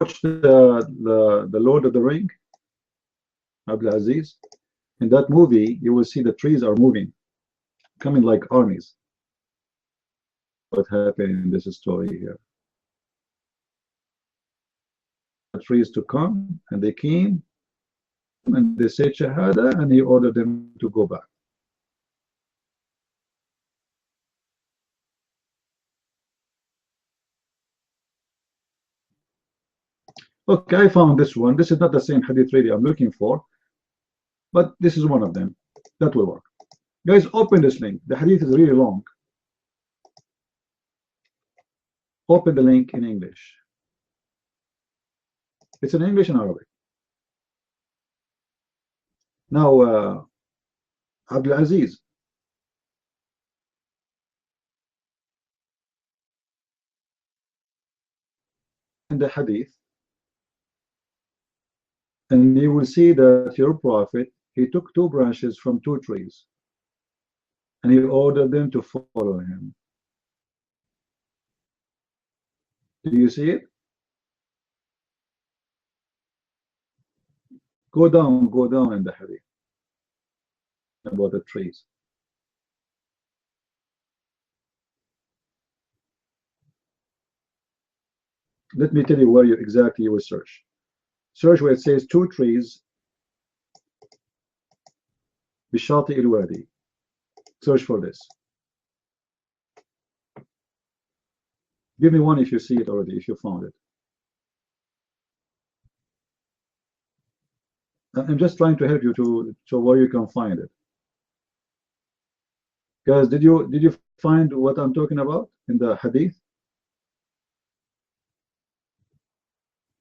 Watch the Lord of the Ring, Abdul Aziz. In that movie, you will see the trees are moving, coming like armies. What happened in this story here? The trees to come, and they came, and they said Shahada, and he ordered them to go back. Okay, I found this one. This is not the same hadith really I'm looking for, but this is one of them. That will work. Guys, open this link. The hadith is really long. Open the link in English. It's in English and Arabic. Now, Abdul Aziz. In the hadith, and you will see that your prophet, he took two branches from two trees and he ordered them to follow him. Do you see it? Go down in the hadith about the trees. Let me tell you where exactly you will search. Search where it says two trees, Bishati il-Wadi. Search for this. Give me one if you see it already, if you found it. I'm just trying to help you to show where you can find it. Guys, did you find what I'm talking about in the hadith?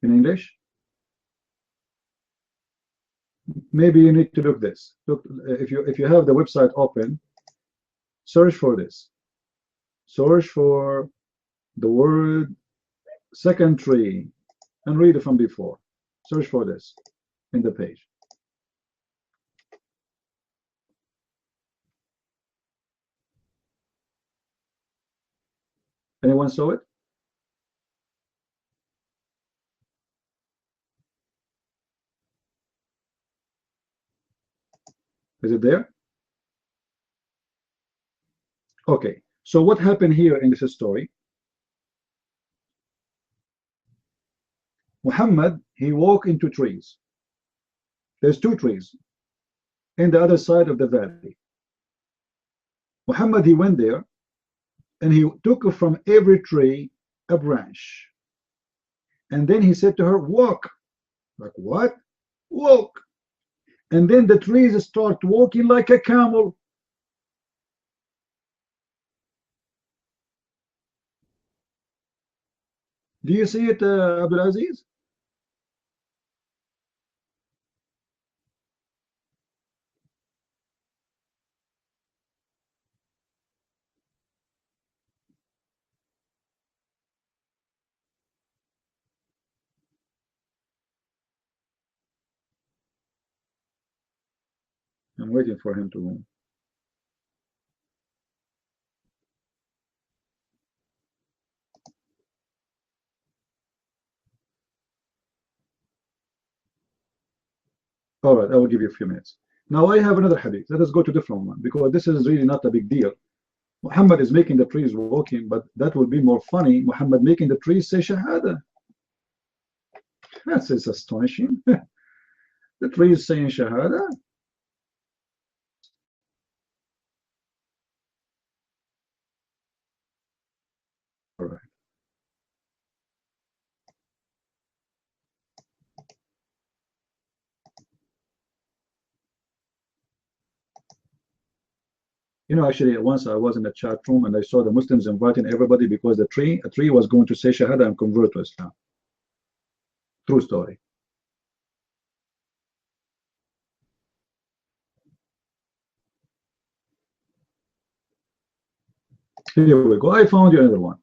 In English? Maybe you need to look this. Look, if you have the website open, search for this. Search for the word second tree and read it from before. Search for this in the page. Anyone saw it? Is it there? Okay, so what happened here in this story? Muhammad, he walked into trees. There's two trees in the other side of the valley. Muhammad, he went there and he took from every tree a branch. And then he said to her, walk. Like what? Walk. And then the trees start walking like a camel. Do you see it, Abdul Aziz? I'm waiting for him to. All right, I will give you a few minutes. Now I have another hadith. Let us go to a different one because this is really not a big deal. Muhammad is making the trees walking, but that would be more funny. Muhammad making the trees say Shahada. That's is astonishing. The tree is saying Shahada. All right. You know, actually, once I was in a chat room and I saw the Muslims inviting everybody because a tree was going to say Shahada and convert to Islam. True story. Here we go. I found you another one.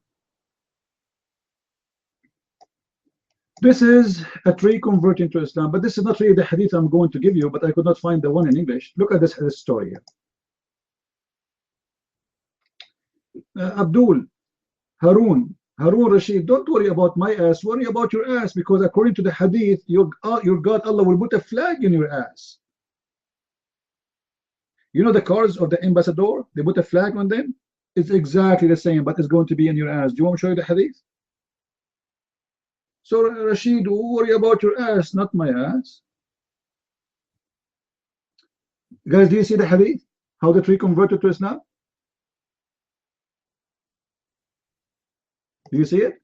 This is a tree converting to Islam, but this is not really the hadith I'm going to give you, but I could not find the one in English. Look at this story here. Abdul, Harun Rashid, don't worry about my ass, worry about your ass, because according to the hadith, your God, Allah, will put a flag in your ass. You know the cars of the ambassador, they put a flag on them? It's exactly the same, but it's going to be in your ass. Do you want me to show you the hadith? So Rashid, worry about your ass, not my ass. Guys, do you see the hadith? How the tree converted to Islam? Do you see it?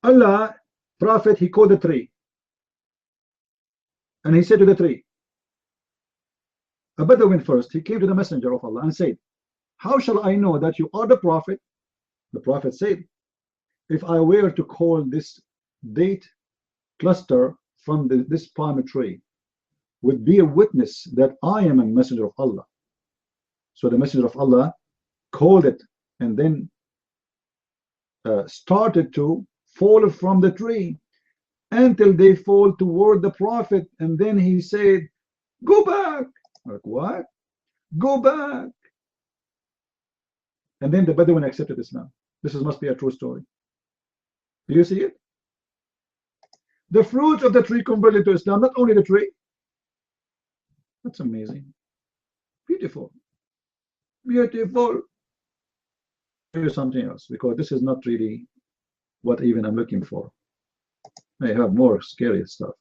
Allah, Prophet, he called the tree. And he said to the tree, a Bedouin first, he came to the messenger of Allah and said, how shall I know that you are the Prophet? The Prophet said, if I were to call this date cluster from this palm tree, would be a witness that I am a messenger of Allah. So the messenger of Allah called it and then started to fall from the tree until they fall toward the Prophet, and then he said, go back. Like, what? Go back. And then the Bedouin accepted Islam. This must be a true story. Do you see it? The fruits of the tree converted to Islam, not only the tree. That's amazing. Beautiful. Beautiful. Here's something else, because this is not really what even I'm looking for. I have more scary stuff.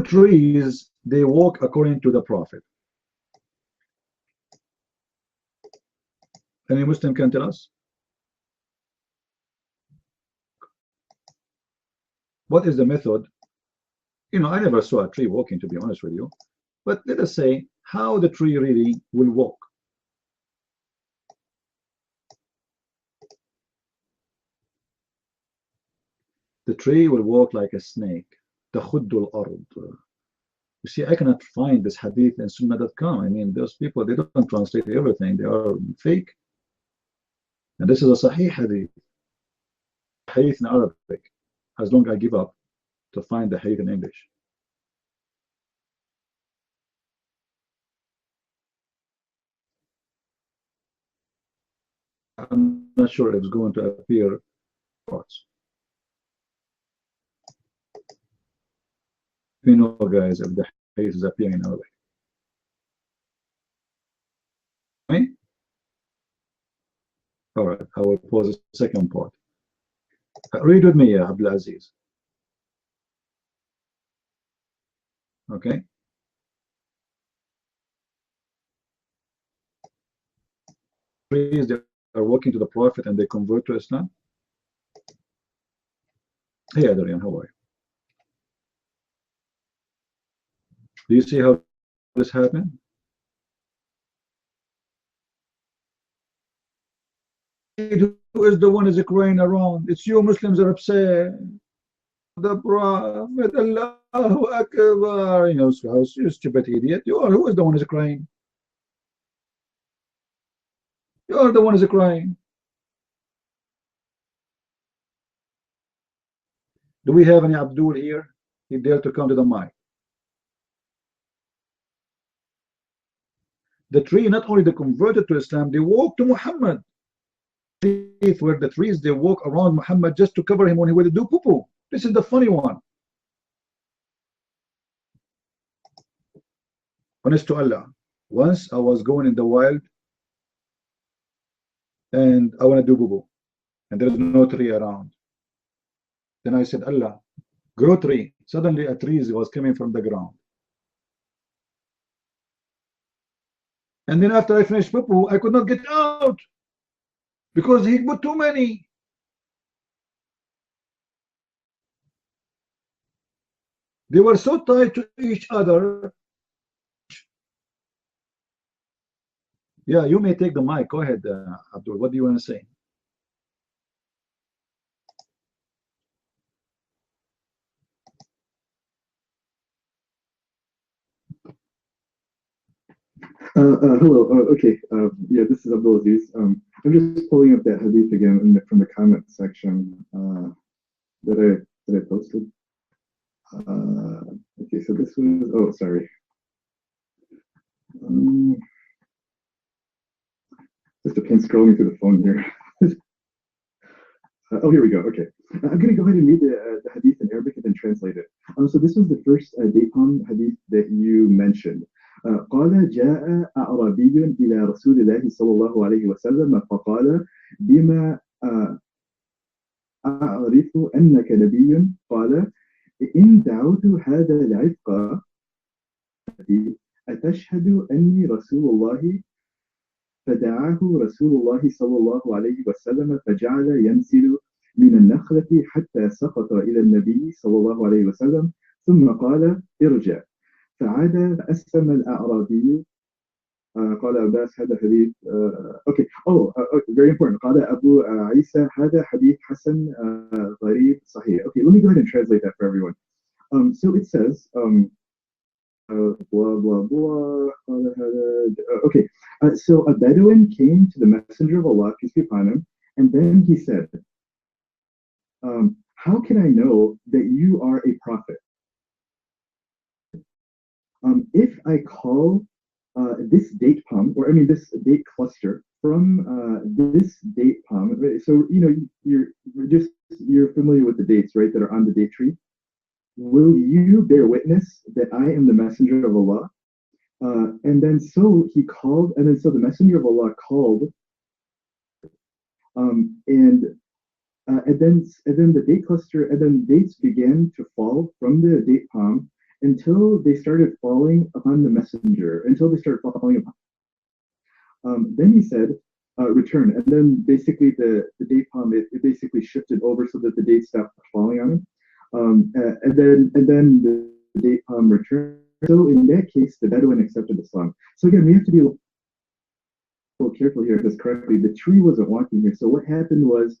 Trees, they walk according to the Prophet. Any Muslim can tell us? What is the method? You know, I never saw a tree walking, to be honest with you. But let us say how the tree really will walk. The tree will walk like a snake. تَخُدُّ الْأَرْض. You see, I cannot find this hadith in sunnah.com. I mean, those people, they don't translate everything. They are fake. And this is a sahih hadith. Hadith in Arabic. As long as I give up to find the hadith in English. I'm not sure if it's going to appear parts. We know, guys, if the hadith is appearing in Arabic. Okay? All right, I will pause the second part. Read with me, Abdul Aziz. Okay? Trees that are walking to the Prophet and they convert to Islam. Hey, Adrian, how are you? Do you see how this happened? Who is the one is crying around? It's you Muslims are upset. The Prophet, Allahu Akbar. You know, you stupid idiot. You are. Who is the one is crying? You are the one is crying. Do we have any Abdul here? He dared to come to the mic. The tree, not only they converted to Islam, they walked to Muhammad. Where the trees, they walk around Muhammad just to cover him when he would do poo-poo. This is the funny one. Honest to Allah, once I was going in the wild and I want to do poo-poo and there is no tree around. Then I said, Allah, grow tree. Suddenly a tree was coming from the ground. And then after I finished poo-poo, I could not get out because he put too many. They were so tied to each other. Yeah, you may take the mic. Go ahead, Abdul. What do you want to say? Hello. Okay. Yeah, this is Abdul Aziz. I'm just pulling up that hadith again from the comment section that I posted. Okay, so this was. Oh, sorry. Just a pain scrolling through the phone here. Oh, here we go. Okay. I'm going to go ahead and read the hadith in Arabic and then translate it. So this was the first date palm hadith that you mentioned. قال جاء أعرابي إلى رسول الله صلى الله عليه وسلم فقال بما أعرف أنك نبي قال إن دعوت هذا العفق أتشهد أني رسول الله فدعاه رسول الله صلى الله عليه وسلم فجعل ينزل من النخلة حتى سقط إلى النبي صلى الله عليه وسلم ثم قال ارجع فعاد فأسلم الأعرابي قال عباس هذا حديث okay. Okay, very important. قال أبو عيسى هذا حديث حسن غريب صحيح. Okay, let me go ahead and translate that for everyone. So it says blah blah blah. Okay, so a Bedouin came to the Messenger of Allah, peace be upon him, and then he said, how can I know that you are a prophet? If I call this date palm, or I mean this date cluster from this date palm, so you know you're familiar with the dates, right, that are on the date tree. Will you bear witness that I am the messenger of Allah? And then so he called, and then so the messenger of Allah called, and then the date cluster, and then dates began to fall from the date palm until they started falling upon the messenger, until they started falling upon. Then he said, return, and then basically the date palm it basically shifted over so that the dates stopped falling on him. And then the date palm returned. So in that case, the Bedouin accepted Islam. So again, we have to be a little careful here because correctly, the tree wasn't walking here. So what happened was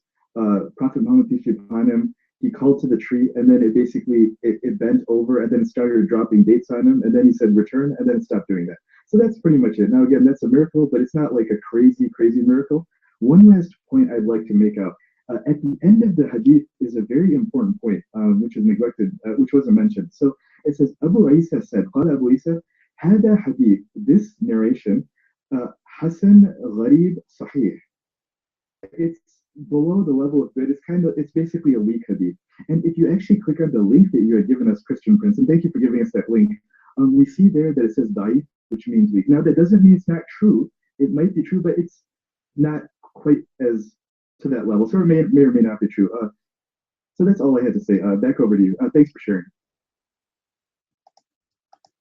Prophet Muhammad, peace be upon him, he called to the tree, and then it basically it bent over and then started dropping dates on him, and then he said return, and then it stopped doing that. So that's pretty much it. Now again, that's a miracle, but it's not like a crazy miracle. One last point I'd like to make out. At the end of the hadith is a very important point, which is neglected, which wasn't mentioned. So it says, Abu Isa said, قال Abu Isa, هذا hadith, this narration, Hasan Gharib Sahih. It's below the level of good. It's basically a weak hadith. And if you actually click on the link that you had given us, Christian Prince, and thank you for giving us that link, we see there that it says da'if, which means weak. Now that doesn't mean it's not true. It might be true, but it's not quite as to that level. So it may or may not be true. So that's all I had to say. Back over to you. Thanks for sharing.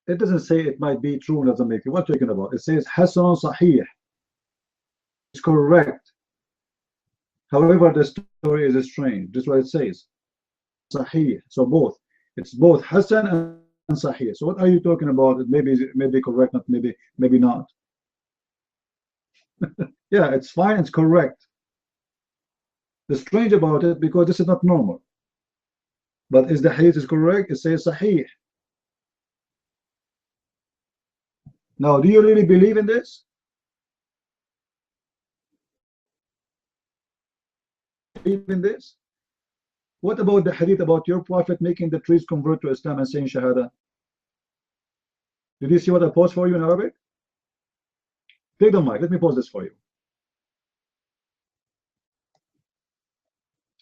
It doesn't say it might be true, doesn't make it. What are you talking about? It says Hasan Sahih. It's correct. However, the story is strange. That's what it says. Sahih. So both. It's both Hasan and Sahih. So what are you talking about? It may be correct, not maybe not. Yeah, it's fine, it's correct. The strange about it, because this is not normal. But is the hadith is correct? It says Sahih. Now, do you really believe in this? Believe in this? What about the hadith about your prophet making the trees convert to Islam and saying Shahada? Did you see what I posted for you in Arabic? Take the mic. Let me pause this for you.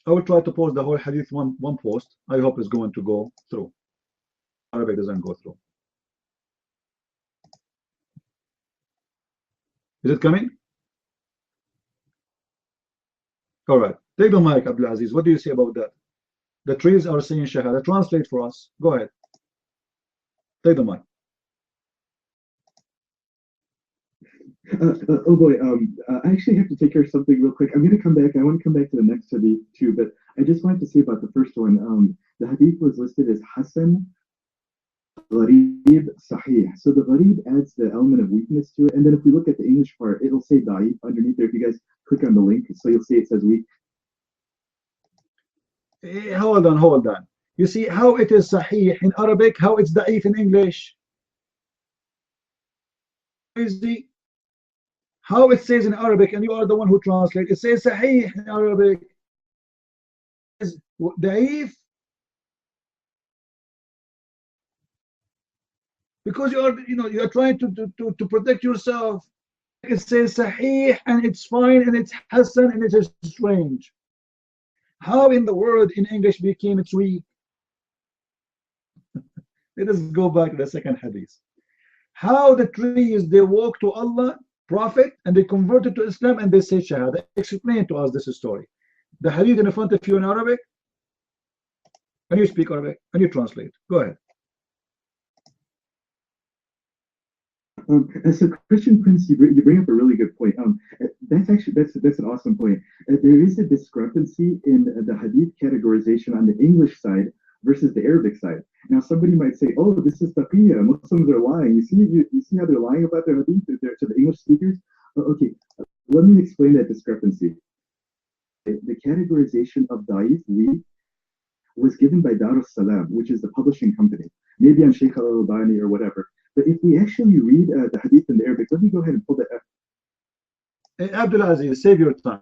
I will try to post the whole hadith one post. I hope it's going to go through. Arabic doesn't go through. Is it coming? All right. Take the mic, Abdul Aziz. What do you say about that? The trees are saying Shahada. Translate for us. Go ahead. Take the mic. Oh boy, I actually have to take care of something real quick. I'm going to come back. I want to come back to the next hadith too, but I just wanted to say about the first one. The hadith was listed as Hassan, Gharib, Sahih. So the Gharib adds the element of weakness to it. And then if we look at the English part, it'll say Da'if underneath there. If you guys click on the link, so you'll see it says weak. Hold on. You see how it is Sahih in Arabic, how it's Da'if in English? Easy. How it says in Arabic, and you are the one who translates. It says Sahih in Arabic. It's Da'if. Because you are trying to protect yourself. It says Sahih and it's fine and it's Hassan and it is strange. How in the world in English became it's weak? Let us go back to the second hadith. How the trees they walk to Allah, Prophet, and they converted to Islam and they say Shahada. Explain to us this story. The hadith in front of you in Arabic. Can you speak Arabic? Can you translate? Go ahead. So Christian Prince, you bring up a really good point. That's an awesome point. There is a discrepancy in the hadith categorization on the English side versus the Arabic side. Now somebody might say, "Oh, this is taqiyya. Muslims are lying." You see how they're lying about their hadith to the English speakers? Okay, let me explain that discrepancy. The categorization of da'if, weak, was given by Dar es-Salam, which is the publishing company, maybe on Sheikh al-Albani or whatever. But if we actually read the hadith in the Arabic, let me go ahead and pull that up. Hey, Abdul Aziz, save your time.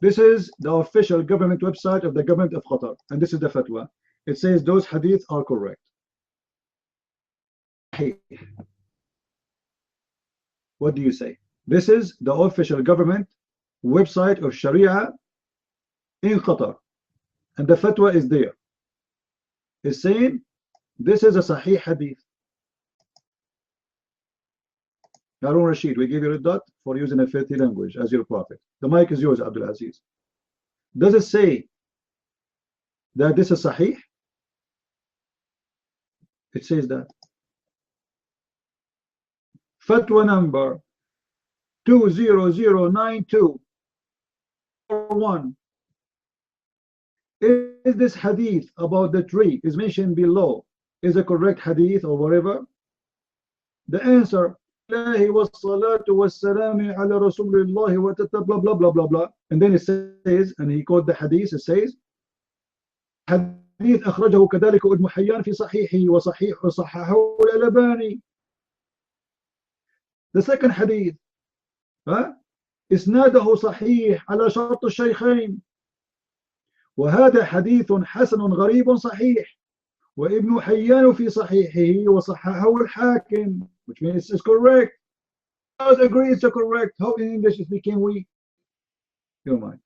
This is the official government website of the government of Qatar, and this is the fatwa. It says those hadiths are correct. Hey, what do you say? This is the official government website of Sharia in Qatar, and the fatwa is there. It's saying this is a Sahih hadith. Harun Rashid, we give you a dot for using a filthy language as your prophet. The mic is yours, Abdul Aziz. Does it say that this is Sahih? It says that. Fatwa number 2009241. Is this hadith about the tree is mentioned below is a correct hadith or whatever? The answer, والصلاة والسلام على رسول الله blah blah blah blah blah, and then it says, and he quote the hadith, it says حديث أخرجه كذلك ابن حيان في صحيحه وصححه الألباني. The second hadith, إسناده صحيح على شرط الشيخين وهذا حديث حسن غريب صحيح وابن حيان في صحيحه وصححه الحاكم, which means it's correct. I agree it's correct. How in English it became weak? Your mind.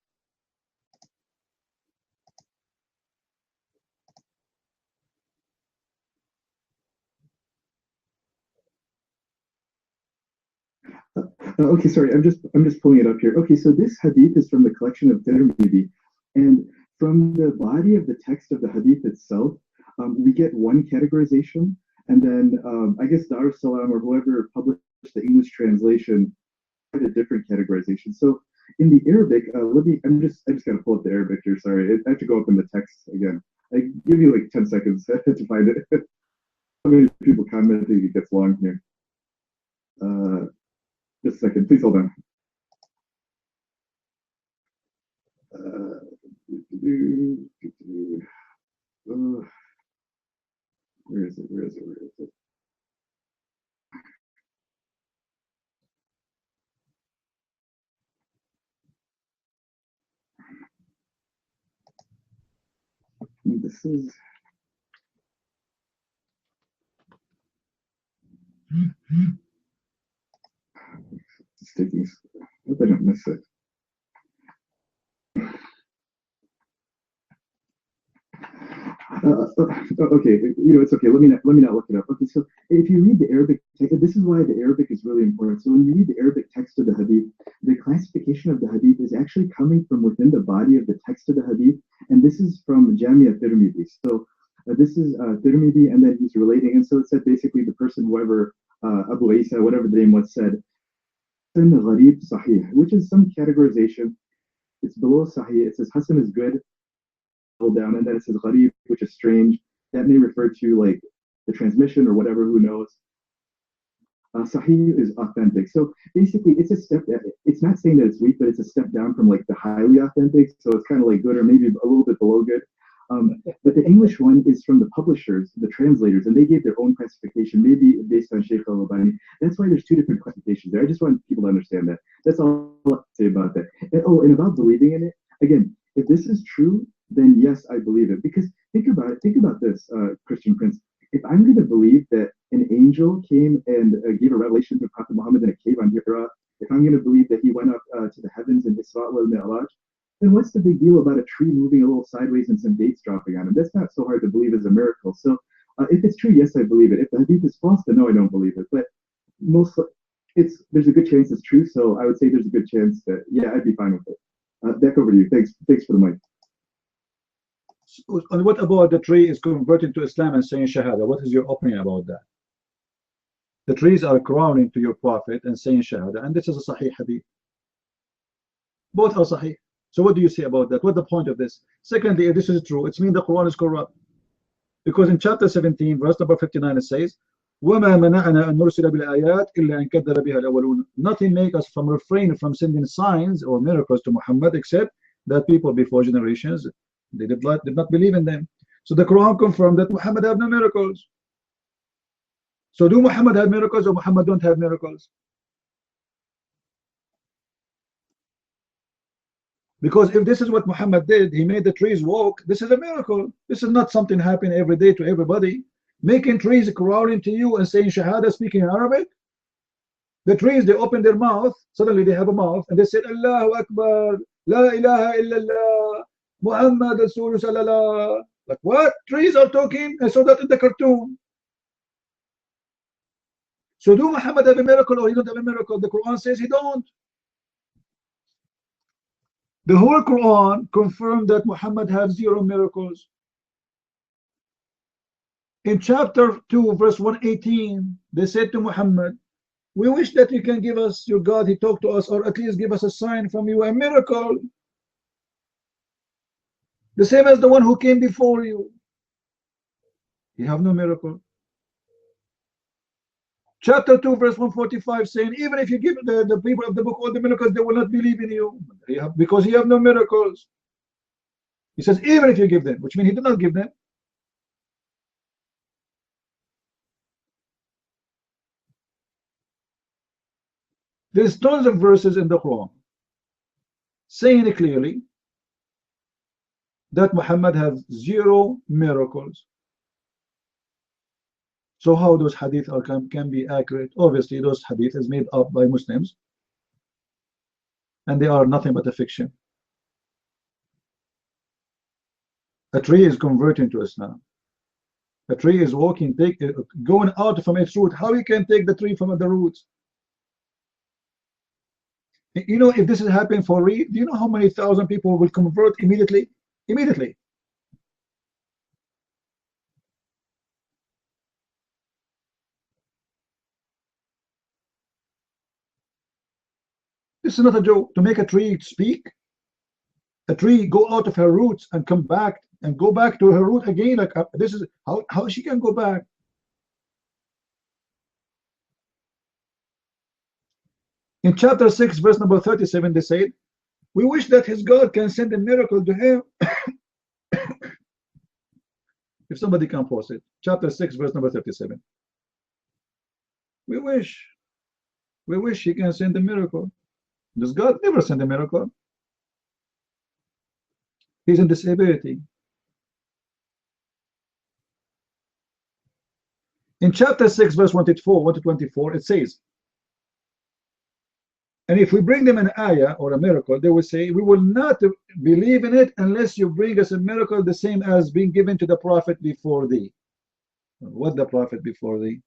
Okay, sorry, I'm just pulling it up here. Okay, so this hadith is from the collection of Tirmidhi, and from the body of the text of the hadith itself, we get one categorization, and then I guess Dar es Salaam or whoever published the English translation had a different categorization. So in the Arabic, I just gotta pull up the Arabic here. Sorry, I have to go up in the text again. I give you like 10 seconds to find it. How many people commenting? It gets long here. Just a second, please hold on. Where is it? This is. it's taking. I hope I don't miss it. Okay, it's okay. Let me not look it up. Okay, so if you read the Arabic, this is why the Arabic is really important. So when you read the Arabic text of the Hadith, the classification of the Hadith is actually coming from within the body of the text of the Hadith, and this is from Jamia Tirmidhi. So this is Tirmidhi, and then he's relating, and so it said basically the person, whoever Abu Isa, whatever the name was, said Gharib Sahih, which is some categorization. It's below Sahih. It says Hasan is good, down, and then it says gharib, which is strange. That may refer to like the transmission or whatever, who knows. Sahih is authentic. So basically it's a step, it's not saying that it's weak, but it's a step down from like the highly authentic. So it's kind of like good or maybe a little bit below good. But the English one is from the publishers, the translators, and they gave their own classification, maybe based on Sheikh al-Albani. That's why there's two different classifications there. I just want people to understand that. That's all I have to say about that. And about believing in it, again, if this is true, then yes, I believe it. Because think about it. Think about this, Christian Prince. If I'm going to believe that an angel came and gave a revelation to Prophet Muhammad in a cave on Hira, if I'm going to believe that he went up to the heavens in Isra wal Mi'raj, then what's the big deal about a tree moving a little sideways and some dates dropping on him? That's not so hard to believe as a miracle. So if it's true, yes, I believe it. If the hadith is false, then no, I don't believe it. But there's a good chance it's true. So I would say there's a good chance that, yeah, I'd be fine with it. Back over to you. Thanks for the mic. And what about the tree is converting to Islam and saying Shahada? What is your opinion about that? The trees are crowning to your prophet and saying Shahada, and this is a Sahih hadith. Both are Sahih. So what do you say about that? What's the point of this? Secondly, if this is true, it means the Quran is corrupt. Because in chapter 17, verse number 59, it says, وَمَا مَنَعَنَا أَن نُرْسِلَ بِالْآيَاتِ إِلَّا أَن كَذَّبَ بِهَا الْأَوَّلُونَ. Nothing make us from refrain from sending signs or miracles to Muhammad except that people before generations, they did not believe in them. So the Quran confirmed that Muhammad had no miracles. So do Muhammad have miracles or Muhammad don't have miracles? Because if this is what Muhammad did, he made the trees walk, this is a miracle. This is not something happening every day to everybody. Making trees crowding to you and saying Shahada, speaking in Arabic. The trees, they open their mouth, suddenly they have a mouth, and they said, Allahu Akbar, La ilaha illallah, Muhammad Rasul Sallallahu. Like what? Trees are talking? I saw that in the cartoon. So do Muhammad have a miracle or he don't have a miracle? The Quran says he don't. The whole Quran confirmed that Muhammad has 0 miracles. In chapter 2, verse 118, they said to Muhammad, we wish that you can give us your God, he talked to us, or at least give us a sign from you, a miracle. The same as the one who came before you. You have no miracle. Chapter 2, verse 145, saying, even if you give the people of the book all the miracles, they will not believe in you. Because you have no miracles. He says, even if you give them, which means he did not give them. There's tons of verses in the Quran saying it clearly that Muhammad has 0 miracles. So how those hadith can be accurate? Obviously those hadith is made up by Muslims and they are nothing but a fiction. A tree is converting to Islam. A tree is walking, going out from its root. How you can take the tree from the roots? You know, if this is happening for real, do you know how many thousand people will convert immediately? Immediately. This is not a joke. To make a tree speak, a tree go out of her roots and come back and go back to her root again. Like this is how she can go back. In chapter 6, verse number 37, they said, we wish that his God can send a miracle to him. If somebody can post it. Chapter 6, verse number 37. We wish he can send a miracle. Does God never send a miracle? He's in disability. In chapter 6, verse 1 to 24, it says, And if we bring them an ayah or a miracle, they will say, we will not believe in it unless you bring us a miracle the same as being given to the prophet before thee. What the prophet before thee?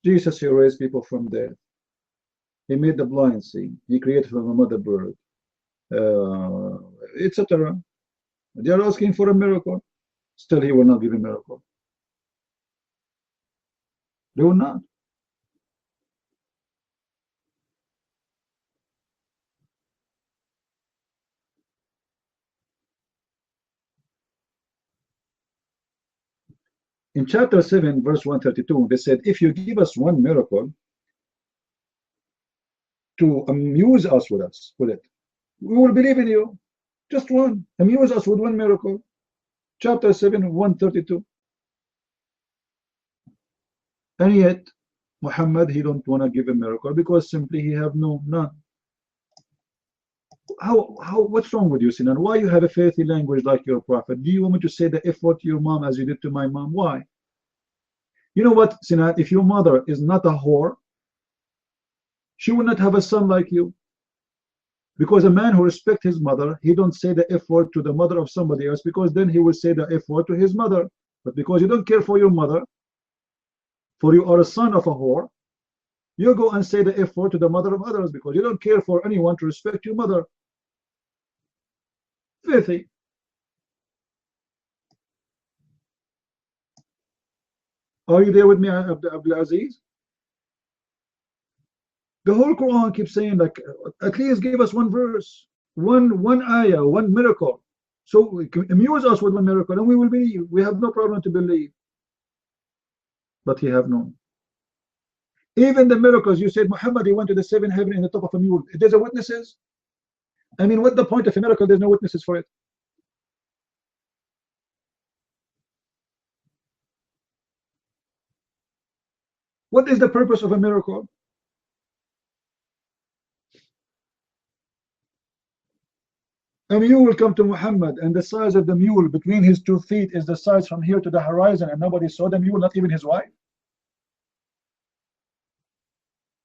Jesus, he raised people from death. He made the blind see. He created from a mother bird, etc. They are asking for a miracle. Still, he will not give a miracle. They will not. In chapter 7, verse 132, they said, if you give us one miracle to amuse us with it, we will believe in you. Just one. Amuse us with one miracle. Chapter 7, 132. And yet, Muhammad, he don't want to give a miracle because simply he have none. What's wrong with you, Sinan? Why you have a filthy language like your prophet? Do you want me to say the F word to your mom as you did to my mom? Why? You know what, Sinan? If your mother is not a whore, she will not have a son like you. Because a man who respects his mother, he don't say the F word to the mother of somebody else, because then he will say the F word to his mother. But because you don't care for your mother, for you are a son of a whore, you go and say the F word to the mother of others because you don't care for anyone to respect your mother. Filthy. Are you there with me, Abdul Aziz? The whole Quran keeps saying, like, at least give us one verse, one ayah, one miracle. So amuse us with one miracle and we will believe. We have no problem to believe. But he have none. Even the miracles, you said Muhammad, he went to the seventh heaven in the top of a mule. There's a witnesses? I mean, what's the point of a miracle? There's no witnesses for it. What is the purpose of a miracle? A mule will come to Muhammad, and the size of the mule between his 2 feet is the size from here to the horizon, and nobody saw the mule, not even his wife.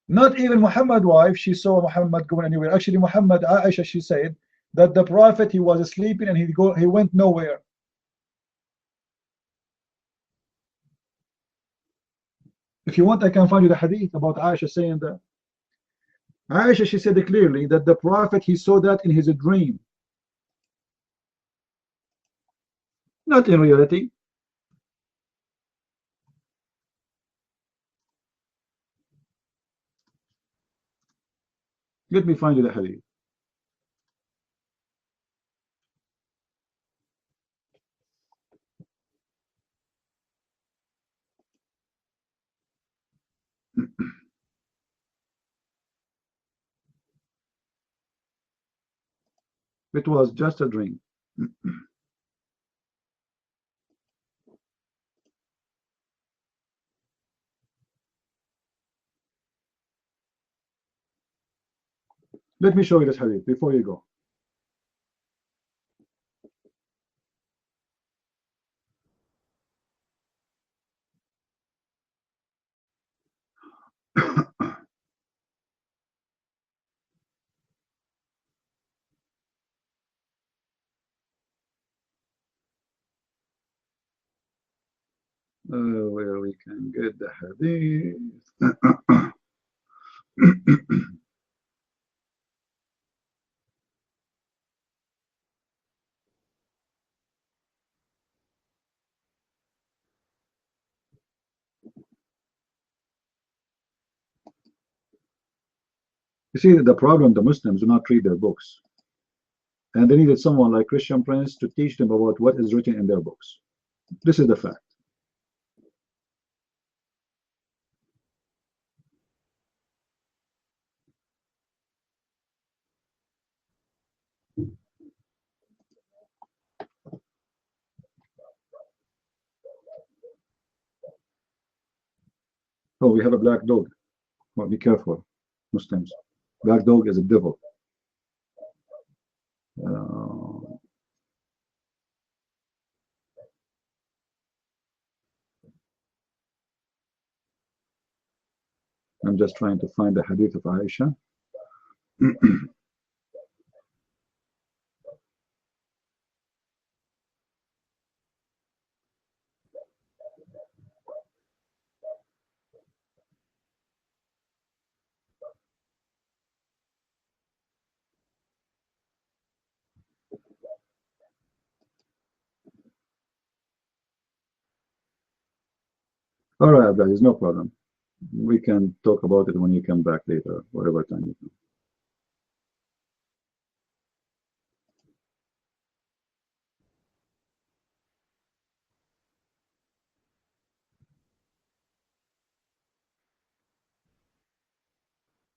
Not even Muhammad's wife, she saw Muhammad going anywhere. Actually, Muhammad, Aisha, she said that the prophet, he was sleeping and he went nowhere. If you want, I can find you the hadith about Aisha saying that. Aisha, she said clearly that the prophet, he saw that in his dream, not in reality. Let me find you the hadith. It was just a dream. Let me show you this hadith before you go. Where we can get the hadith. You see, the problem, the Muslims do not read their books. And they needed someone like Christian Prince to teach them about what is written in their books. This is the fact. Oh, we have a black dog. Well, be careful, Muslims. Black dog is a devil. I'm just trying to find the hadith of Aisha. All right, guys, no problem. We can talk about it when you come back later, whatever time you come.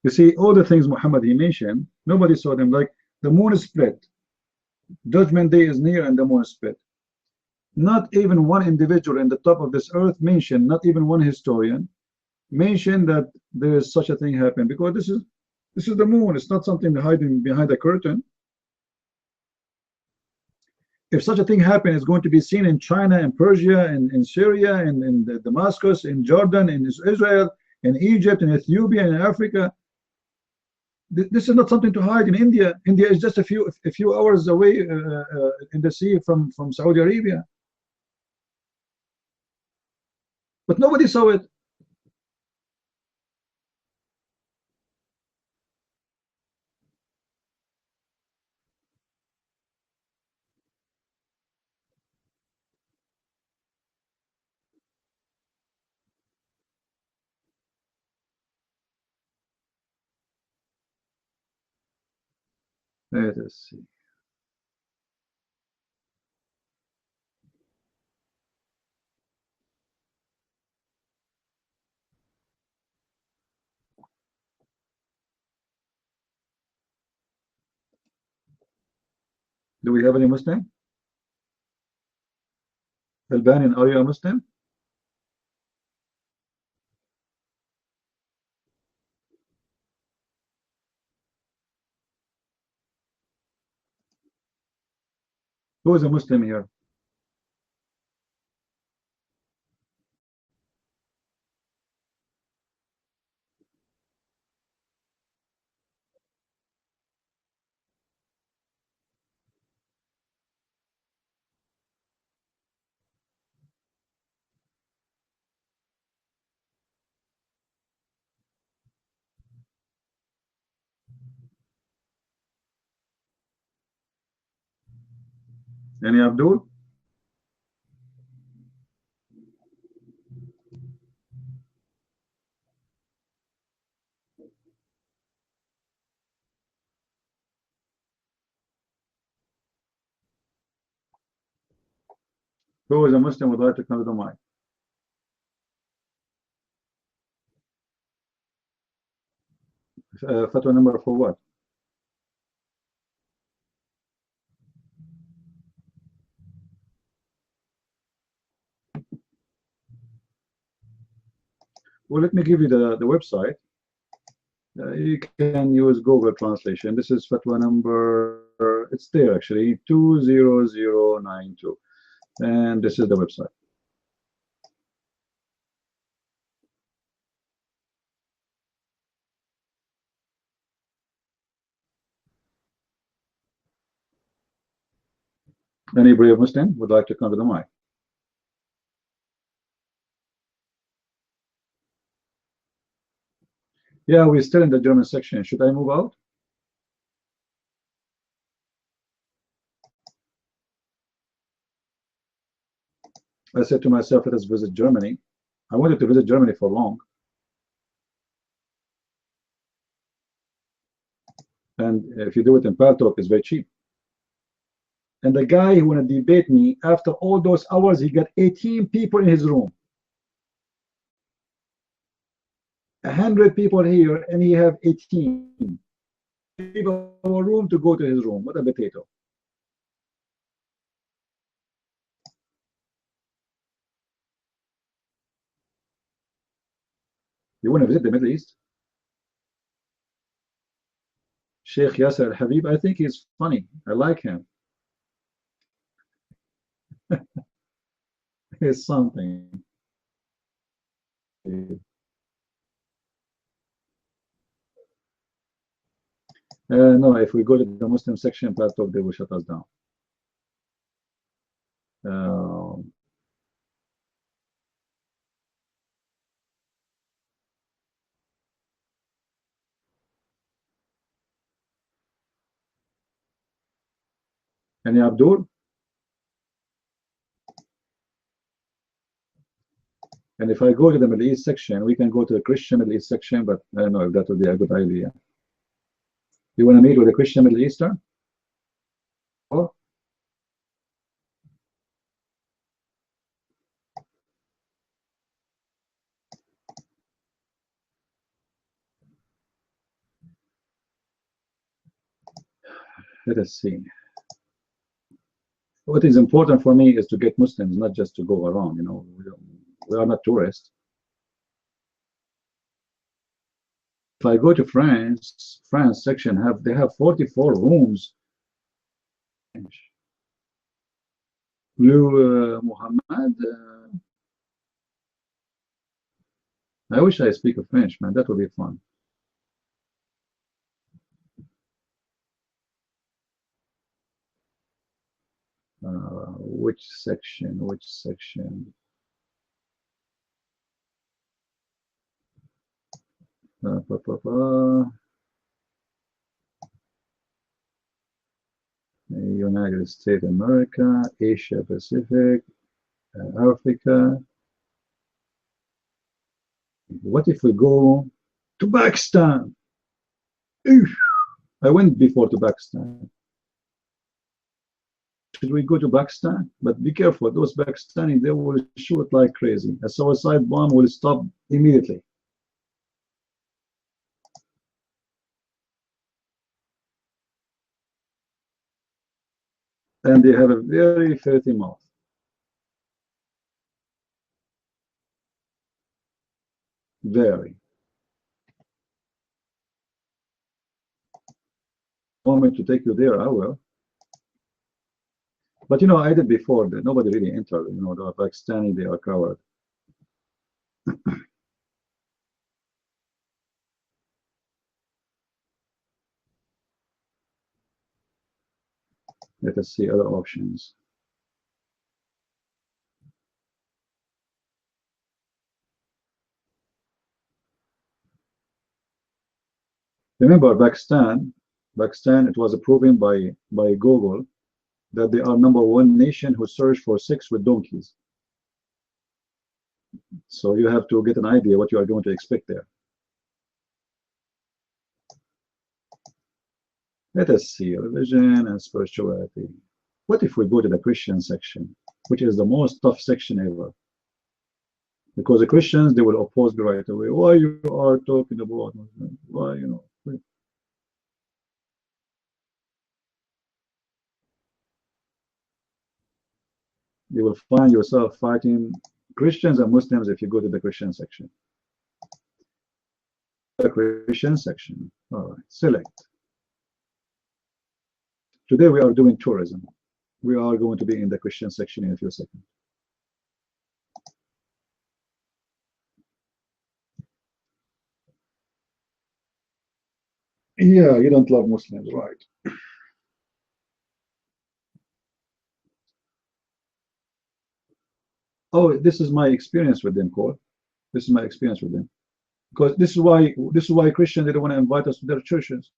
You see, all the things Muhammad he mentioned, nobody saw them. Like the moon is split, Judgment Day is near, and the moon is split. Not even one individual in the top of this earth mentioned, not even one historian mentioned that there is such a thing happen, because this is the moon. It's not something hiding behind a curtain. If such a thing happen, it's going to be seen in China, in Persia, in Syria, in Damascus, in Jordan, in Israel, in Egypt, in Ethiopia, in Africa. This is not something to hide in India. India is just a few hours away in the sea from Saudi Arabia. But nobody saw it. Let us see. Do we have any Muslim? Albanian, are you a Muslim? Who is a Muslim here? Any Abdul? Who is a Muslim would like to come to the mic? Fatwa number for what? Well, let me give you the website. You can use Google translation. This is fatwa number, it's there actually, 20092. And this is the website. Any brave Muslim would like to come to the mic? Yeah, we're still in the German section. Should I move out? I said to myself, let us visit Germany. I wanted to visit Germany for long. And if you do it in Paltalk, it's very cheap. And the guy who want to debate me, after all those hours, he got 18 people in his room. 100 people here, and he have 18 people in a room to go to his room. What a potato. You want to visit the Middle East? Sheikh Yasser al-Habib, I think he's funny. I like him. He's something. No, if we go to the Muslim section, Talk, they will shut us down. Any Abdul? And if I go to the Middle East section, we can go to the Christian Middle East section, but I don't know if that would be a good idea. You want to meet with a Christian Middle Eastern? Oh. Let us see. What is important for me is to get Muslims, not just to go around. You know, we are not tourists. If I go to France section they have 44 rooms. Blue Muhammad. I wish I speak of French, man. That would be fun. Which section? Which section? United States of America, Asia Pacific, Africa. What if we go to Pakistan? I went before to Pakistan. Should we go to Pakistan? But be careful, those Pakistanis, they will shoot like crazy. A suicide bomb will stop immediately. And they have a very filthy mouth. Very. Want me to take you there? I will. But you know, I did before that nobody really entered. You know, the Pakistani, they are covered. Let us see other options. Remember, Pakistan, it was proven by Google that they are #1 nation who search for sex with donkeys. So you have to get an idea what you are going to expect there. Let us see, religion and spirituality. What if we go to the Christian section, which is the most tough section ever? Because the Christians, they will oppose me right away. Why you are talking about Muslims? Why, you know? You will find yourself fighting Christians and Muslims if you go to the Christian section. The Christian section. All right, select. Today we are doing tourism. We are going to be in the Christian section in a few seconds. Yeah, you don't love Muslims, right? Oh, this is my experience with them, Cole. This is my experience with them. Because this is why Christians, they don't want to invite us to their churches.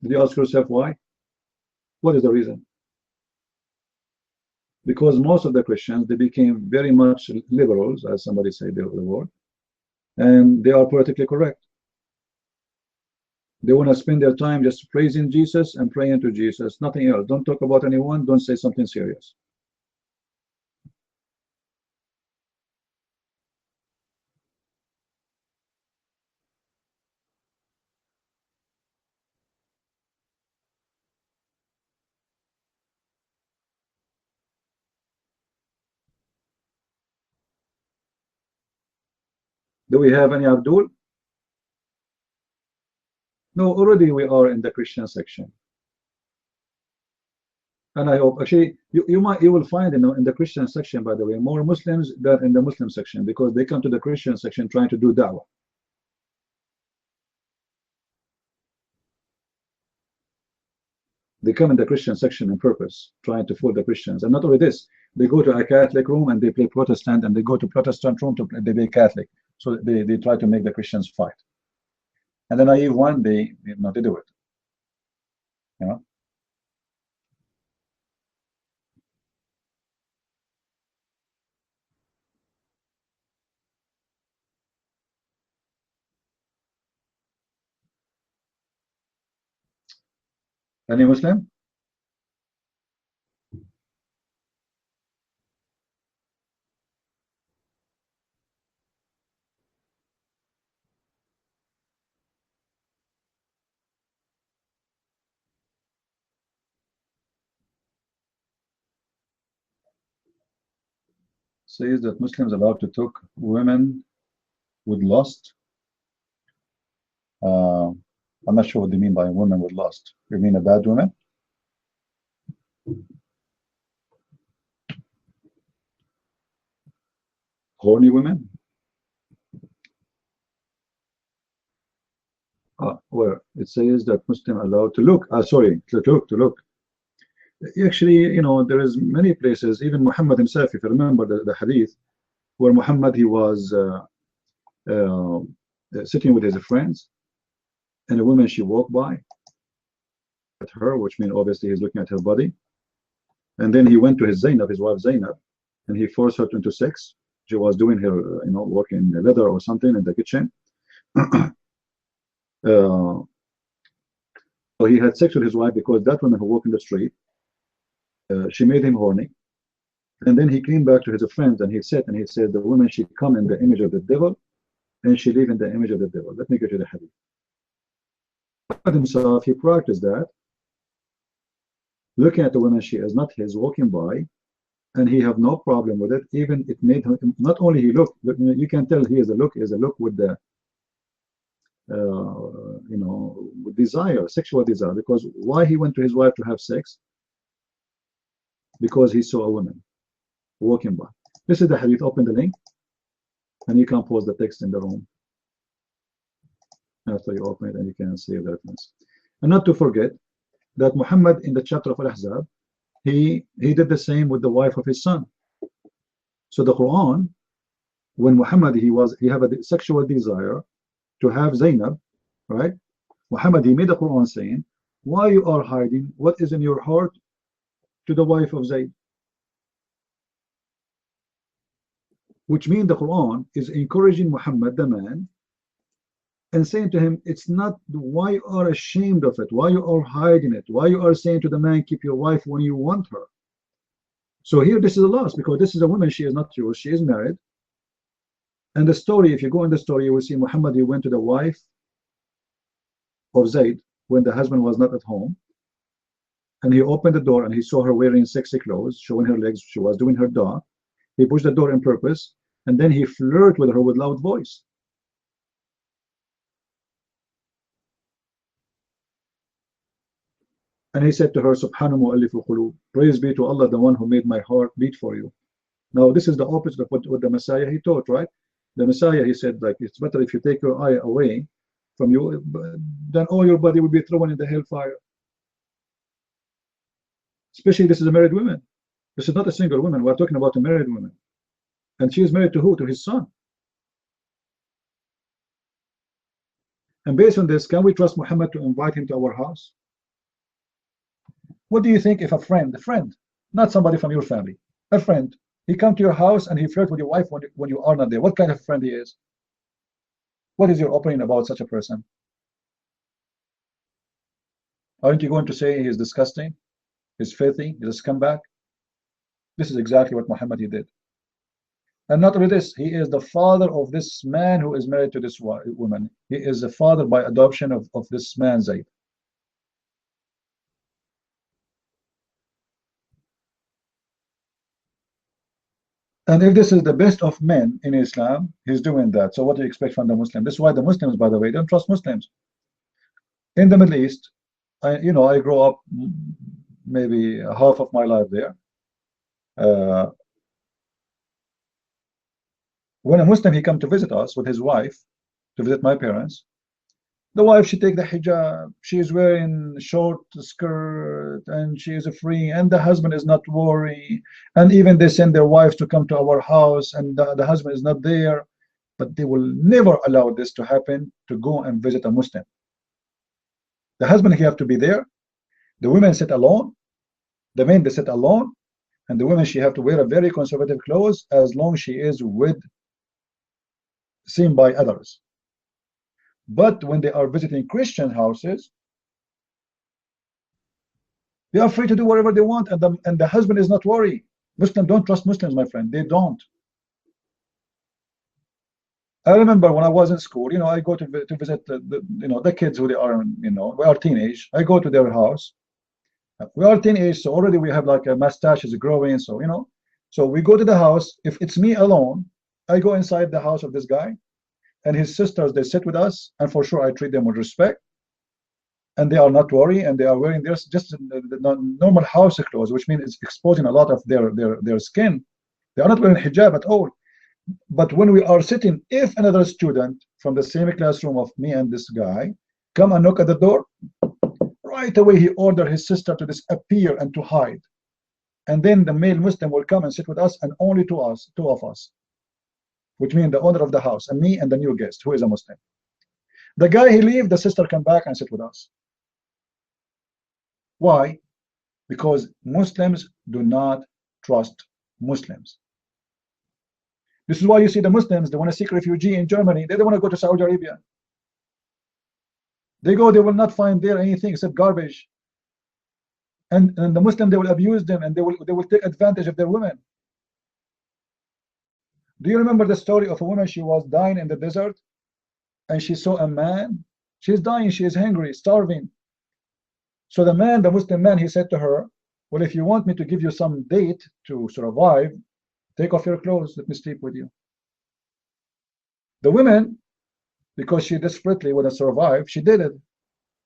Did you ask yourself why? What is the reason? Because most of the Christians, they became very much liberals, as somebody said the word, and they are politically correct. They want to spend their time just praising Jesus and praying to Jesus, nothing else. Don't talk about anyone, don't say something serious. Do we have any Abdul? No, already we are in the Christian section. And I hope, actually, you will find in the Christian section, by the way, more Muslims than in the Muslim section, because they come to the Christian section trying to do da'wah. They come in the Christian section on purpose, trying to fool the Christians. And not only this, they go to a Catholic room and they play Protestant, and they go to Protestant room to they play Catholic. So they try to make the Christians fight. And the naive one, they do it. You know. Any Muslim? Says that Muslims allowed to talk women with lust. I'm not sure what they mean by women with lust. You mean a bad woman? Horny women? Where it says that Muslim allowed to look. Sorry, to look. Actually, you know, there is many places. Even Muhammad himself, if you remember the hadith, where Muhammad he was sitting with his friends, and a woman she walked by at her, which means obviously he's looking at her body, and then he went to his Zainab, his wife Zainab, and he forced her into sex. She was doing her, you know, working leather or something in the kitchen. So he had sex with his wife because that woman who walked in the street, she made him horny. And then he came back to his friends and he said, the woman, she come in the image of the devil and she live in the image of the devil. Let me get you the hadith. Himself, he practiced that, looking at the woman she is not his, walking by, and he have no problem with it. Even it made him, not only he looked, you can tell he is a look with the you know, with desire, sexual desire. Because why he went to his wife to have sex? Because he saw a woman walking by. This is the hadith. Open the link and you can post the text in the room after you open it, and you can see the reference. And not to forget that Muhammad in the chapter of Al-Ahzab, he did the same with the wife of his son. So the Quran, when Muhammad he have a sexual desire to have Zainab, right? Muhammad, he made the Quran saying, why you are hiding what is in your heart to the wife of Zayd? Which means the Quran is encouraging Muhammad, the man, and saying to him, it's not why you are ashamed of it, why you are hiding it, why you are saying to the man, keep your wife when you want her. So here this is a loss, because this is a woman, she is not yours, she is married. And the story, if you go in the story, you will see Muhammad, he went to the wife of Zayd when the husband was not at home, and he opened the door and he saw her wearing sexy clothes, showing her legs, she was doing her dua. He pushed the door on purpose, and then he flirted with her with loud voice. And he said to her, Subhanahu mu'alliful qulub, praise be to Allah, the one who made my heart beat for you. Now this is the opposite of what the Messiah he taught, right? The Messiah, he said, like, it's better if you take your eye away from you, then all your body will be thrown in the hellfire. Especially this is a married woman. This is not a single woman. We're talking about a married woman. And she is married to who? To his son. And based on this, can we trust Muhammad to invite him to our house? What do you think if a friend, not somebody from your family, a friend, he come to your house and he flirt with your wife when you are not there? What kind of friend he is? What is your opinion about such a person? Aren't you going to say he is disgusting, he's filthy, he's a scumbag? This is exactly what Muhammad he did. And not only this, he is the father of this man who is married to this woman. He is the father by adoption of this man, Zayd. And if this is the best of men in Islam, he's doing that. So what do you expect from the Muslim? This is why the Muslims, by the way, don't trust Muslims. In the Middle East, I grew up maybe half of my life there. When a Muslim, he come to visit us with his wife, to visit my parents, The wife, she take the hijab, she is wearing short skirt, and she is free, and the husband is not worried. And even they send their wives to come to our house, and the husband is not there. But they will never allow this to happen, to go and visit a Muslim. The husband, he have to be there. The women sit alone. The men, they sit alone. And the women, she have to wear a very conservative clothes as long as she is with seen by others. But when they are visiting Christian houses, they are free to do whatever they want, and the husband is not worried. Muslims don't trust Muslims, my friend. They don't. I remember when I was in school, I go to visit the kids who they are, we are teenage. I go to their house. We are teenage, so already we have like a mustache is growing, so so we go to the house. If it's me alone, I go inside the house of this guy, and his sisters, they sit with us, and for sure I treat them with respect, and they are not worried, and they are wearing just the normal house clothes, which means it's exposing a lot of their skin. They are not wearing hijab at all. But when we are sitting, if another student from the same classroom of me and this guy come and knock at the door, right away he ordered his sister to disappear and to hide. And then the male Muslim will come and sit with us, and only two of us, which means the owner of the house and me and the new guest who is a Muslim. The guy, he leave, the sister come back and sit with us. Why? Because Muslims do not trust Muslims. This is why you see the Muslims, they want to seek refugee in Germany. They don't want to go to Saudi Arabia. They go, they will not find there anything except garbage. And the Muslim, they will abuse them, and they will take advantage of their women. Do you remember the story of a woman? She was dying in the desert, and she saw a man. She's dying, she is hungry, starving. So the man, the Muslim man, he said to her, well, if you want me to give you some date to survive, take off your clothes, let me sleep with you. The woman, because she desperately wanted to survive, she did it.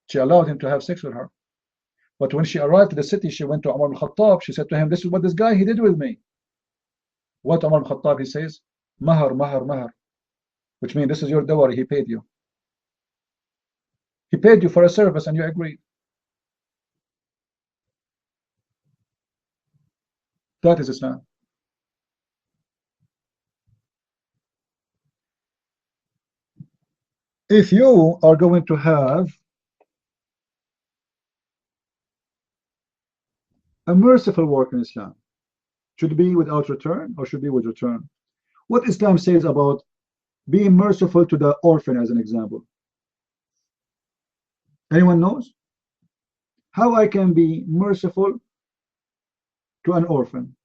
She allowed him to have sex with her. But when she arrived to the city, she went to Umar al-Khattab. She said to him, this is what this guy, he did with me. What Umar al-Khattab, he says, mahar, mahar, mahar, which means this is your dowry, he paid you. He paid you for a service and you agreed. That is Islam. If you are going to have a merciful work in Islam, should it be without return or should it be with return? What Islam says about being merciful to the orphan, as an example. Anyone knows? How I can be merciful to an orphan?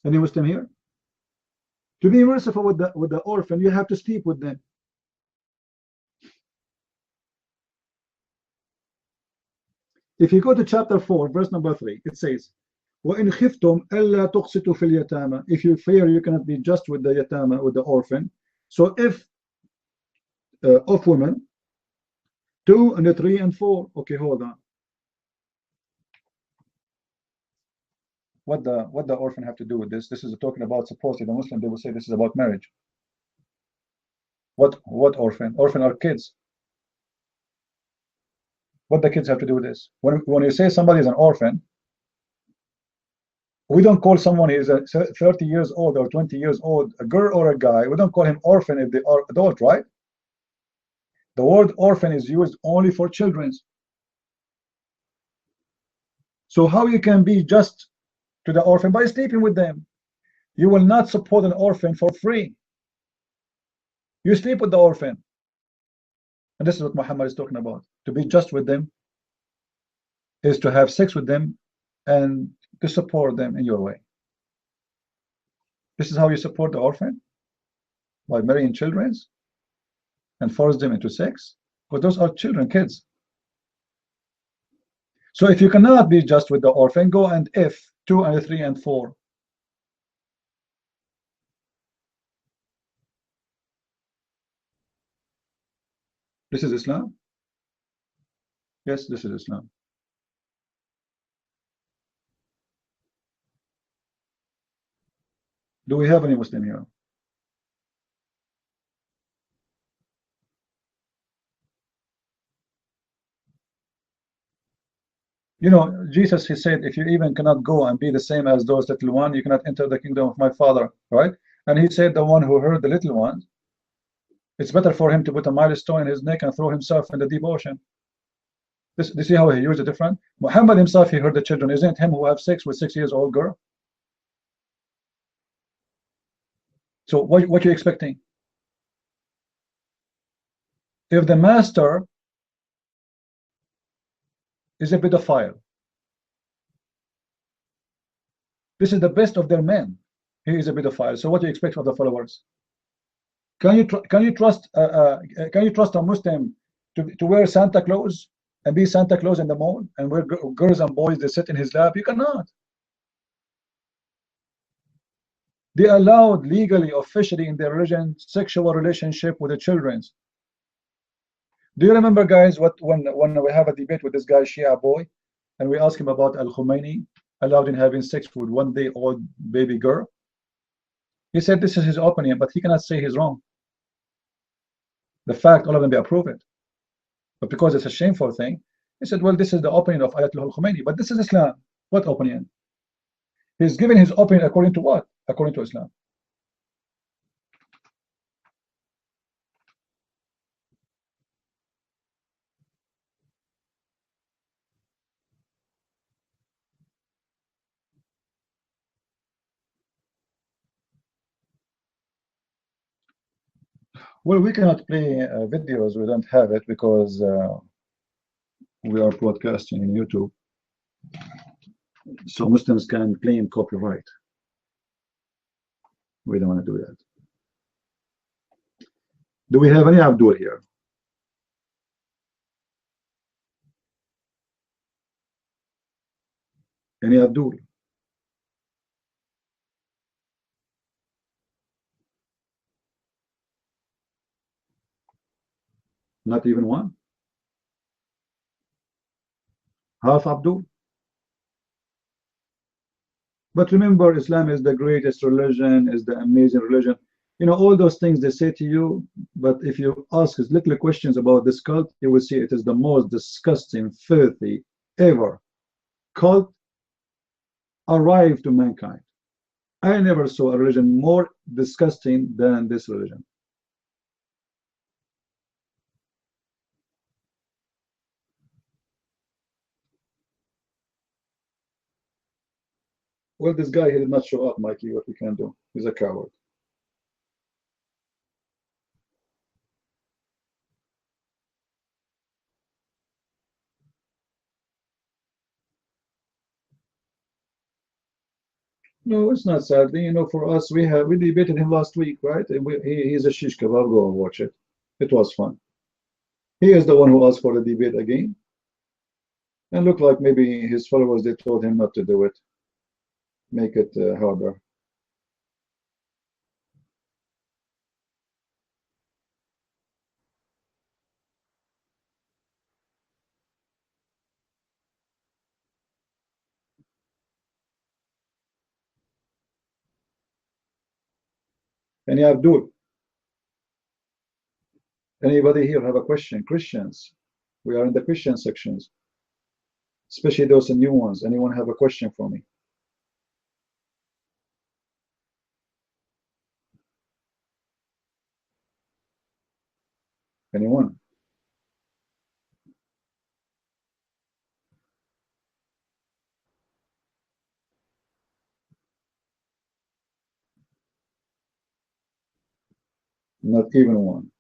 Any Muslim here? To be merciful with the orphan, you have to sleep with them. If you go to chapter 4, verse number 3, it says, وَإِنْ خِفْتُمْ أَلَّا تُقْسِطُوا فِي الْيَتَامَى. If you fear you cannot be just with the yatama, with the orphan. So if of women, 2 and 3 and 4. Okay, hold on. What the orphan have to do with this? This is talking about, supposedly the Muslim, they will say this is about marriage. What orphan? Orphan are kids. What the kids have to do with this? When you say somebody is an orphan, we don't call someone who is 30 years old or 20 years old, a girl or a guy. We don't call him orphan if they are adult, right? The word orphan is used only for children. So how you can be just to the orphan? By sleeping with them. You will not support an orphan for free. You sleep with the orphan. And this is what Muhammad is talking about. To be just with them is to have sex with them and to support them in your way. This is how you support the orphan? By marrying children and force them into sex? But those are children, kids. So if you cannot be just with the orphan, go and if 2 and 3 and 4. This is Islam? Yes, this is Islam. Do we have any Muslim here? You know, Jesus, he said, if you even cannot go and be the same as those little ones, you cannot enter the kingdom of my Father, right? And he said, the one who heard the little ones, it's better for him to put a milestone in his neck and throw himself in the deep ocean. Do you see how he used it different? Muhammad himself, he heard the children. Isn't it him who have sex with 6 years old girl? So what are you expecting? If the master is a pedophile, this is the best of their men. He is a pedophile. So what do you expect of the followers? Can you trust a Muslim to wear Santa Claus and be Santa Claus in the mall and where girls and boys they sit in his lap? You cannot. They allowed legally, officially in their religion, sexual relationship with the children. Do you remember, guys, when we have a debate with this guy Shia boy, and we ask him about Al Khomeini allowed in having sex with 1-day-old baby girl? He said this is his opinion, but he cannot say he's wrong. The fact, all of them, they approve it. But because it's a shameful thing, he said, well, this is the opinion of Ayatollah Khomeini, but this is Islam. What opinion? He's giving his opinion according to what? According to Islam. Well, we cannot play videos. We don't have it because we are broadcasting in YouTube. So Muslims can claim copyright. We don't want to do that. Do we have any Abdul here? Any Abdul? Not even one? Half Abdul? But remember, Islam is the greatest religion, is the amazing religion. You know, all those things they say to you, but if you ask us little questions about this cult, you will see it is the most disgusting, filthy ever cult arrived to mankind. I never saw a religion more disgusting than this religion. Well, this guy, he did not show up, Mikey. What we can do? He's a coward. No, it's not sadly. You know, for us, we debated him last week, right? And he's a shish kebab. Go and watch it. It was fun. He is the one who asked for the debate again. And looked like maybe his followers, they told him not to do it. Make it harder. And yeah, Abdul, anybody here have a question? Christians, we are in the Christian sections, especially those new ones. Anyone have a question for me? Anyone? Not even one.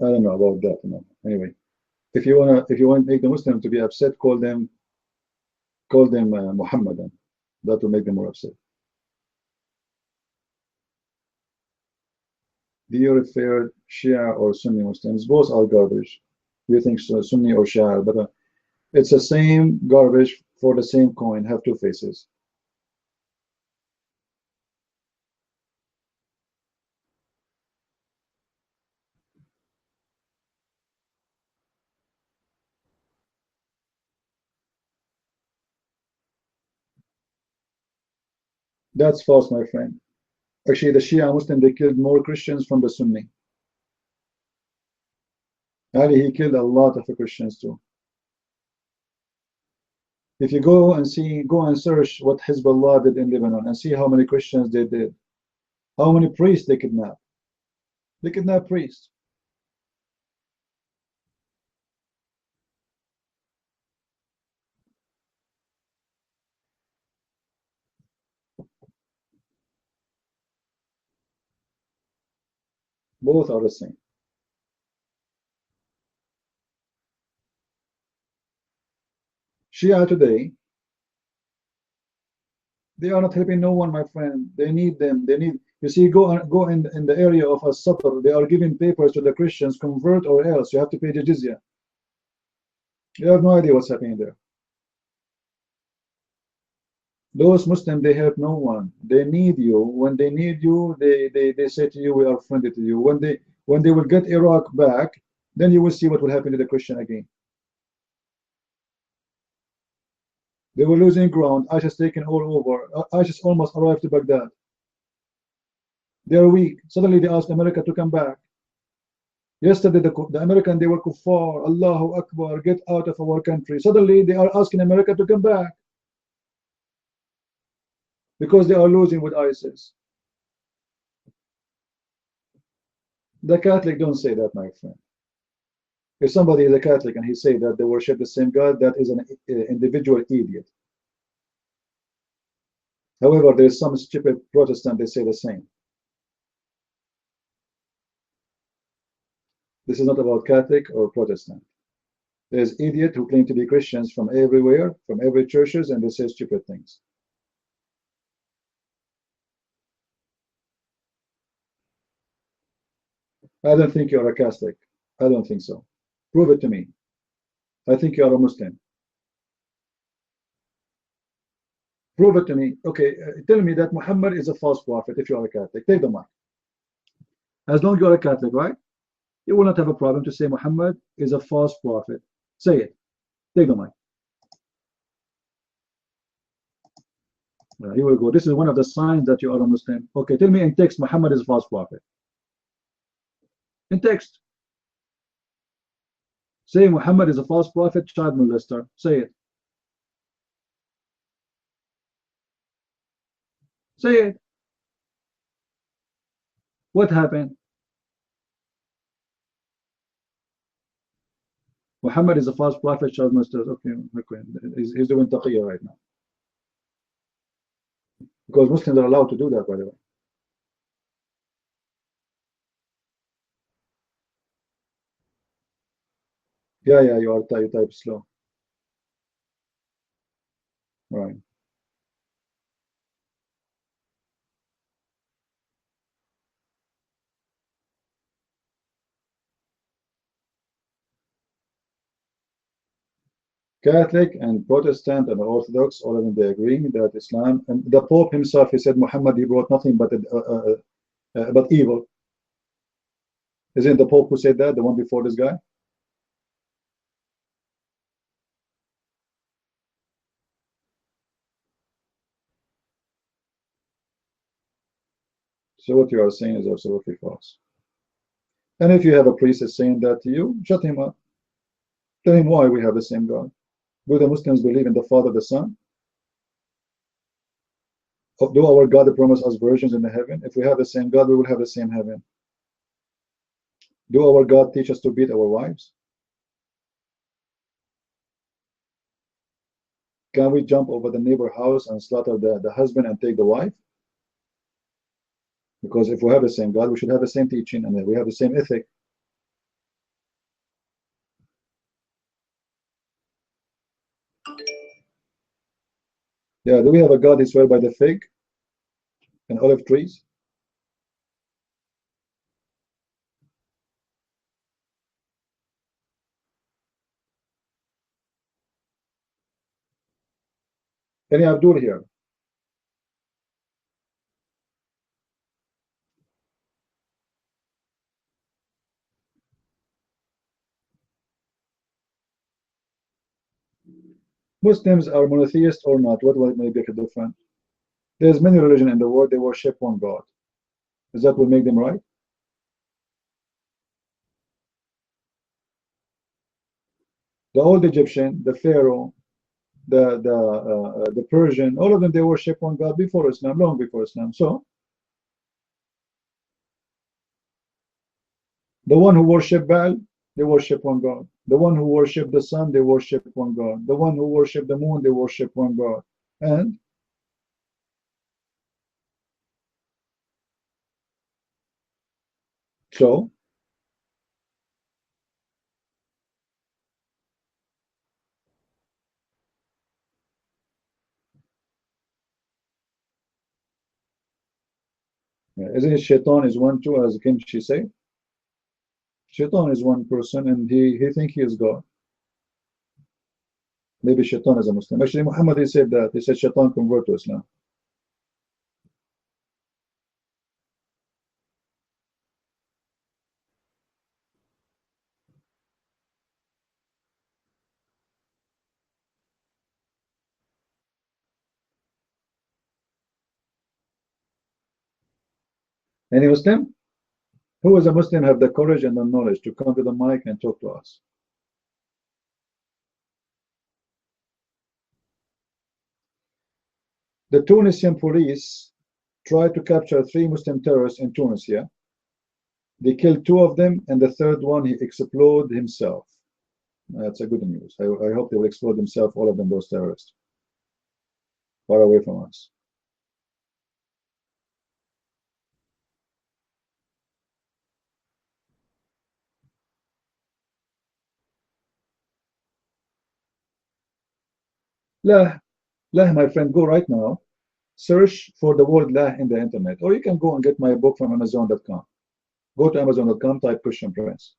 I don't know about that. No. Anyway, if you want to make the Muslim to be upset, call them Muhammadan. That will make them more upset. Do you refer Shia or Sunni Muslims? Both are garbage. You think so, Sunni or Shia, but it's the same garbage for the same coin, have two faces. That's false, my friend. Actually, the Shia Muslim, they killed more Christians from the Sunni. Ali, he killed a lot of the Christians too. If you go and search what Hezbollah did in Lebanon and see how many Christians they did, how many priests they kidnapped. They kidnapped priests. Both are the same. Shia today, they are not helping no one, my friend. They need them. They need. You see, go in the area of As-Satr. They are giving papers to the Christians, convert or else. You have to pay the jizya. You have no idea what's happening there. Those Muslims, they help no one. They need you. When they need you, they say to you, we are friendly to you. When they will get Iraq back, then you will see what will happen to the Christian again. They were losing ground. ISIS taken all over. ISIS almost arrived to Baghdad. They are weak. Suddenly they asked America to come back. Yesterday the American, they were kuffar. Allahu Akbar, get out of our country. Suddenly they are asking America to come back because they are losing with ISIS. The Catholic don't say that, my friend. If somebody is a Catholic and he say that they worship the same God, that is an individual idiot. However, there is some stupid Protestant, they say the same. This is not about Catholic or Protestant. There's idiots who claim to be Christians from everywhere, from every churches, and they say stupid things. I don't think you're a Catholic. I don't think so. Prove it to me. I think you are a Muslim. Prove it to me. Okay, tell me that Muhammad is a false prophet if you are a Catholic. Take the mic. As long as you are a Catholic, right? You will not have a problem to say Muhammad is a false prophet. Say it. Take the mic. Here we go. This is one of the signs that you are a Muslim. Okay, tell me in text Muhammad is a false prophet. In text. Say Muhammad is a false prophet, child molester. Say it. Say it. What happened? Muhammad is a false prophet, child molester. Okay. He's doing taqiyya right now. Because Muslims are allowed to do that, by the way. Yeah, you type slow. Right. Catholic and Protestant and Orthodox, all of them, they agree that Islam, and the Pope himself, he said Muhammad, he brought nothing but evil. Isn't the Pope who said that, the one before this guy? So what you are saying is absolutely false. And if you have a priest that's saying that to you, shut him up. Tell him why we have the same God. Do the Muslims believe in the Father, the Son? Do our God promise us virgins in the heaven? If we have the same God, we will have the same heaven. Do our God teach us to beat our wives? Can we jump over the neighbor house and slaughter the husband and take the wife? Because if we have the same God, we should have the same teaching and we have the same ethic. Yeah, do we have a God who swear by the fig and olive trees? Any Abdul here? Muslims are monotheist or not? What will make it different? There's many religions in the world, they worship one God. Does that will make them right? The old Egyptian, the Pharaoh, the Persian, all of them, they worship one God before Islam, long before Islam. So the one who worship Baal, they worship one God. The one who worship the sun, they worship one God. The one who worship the moon, they worship one God. And so isn't it Shaitan is one too, as can she say? Shaitan is one person and he think he is God. Maybe Shaitan is a Muslim. Actually, Muhammad, he said that. He said Shaitan convert to Islam. Any Muslim? Who is a Muslim have the courage and the knowledge to come to the mic and talk to us? The Tunisian police tried to capture 3 Muslim terrorists in Tunisia. They killed 2 of them, and the third one, he exploded himself. That's a good news. I hope they will explode themselves, all of them, those terrorists. Far away from us. Lah, my friend, go right now. Search for the word lah in the internet, or you can go and get my book from Amazon.com. Go to Amazon.com, type Christian Prince.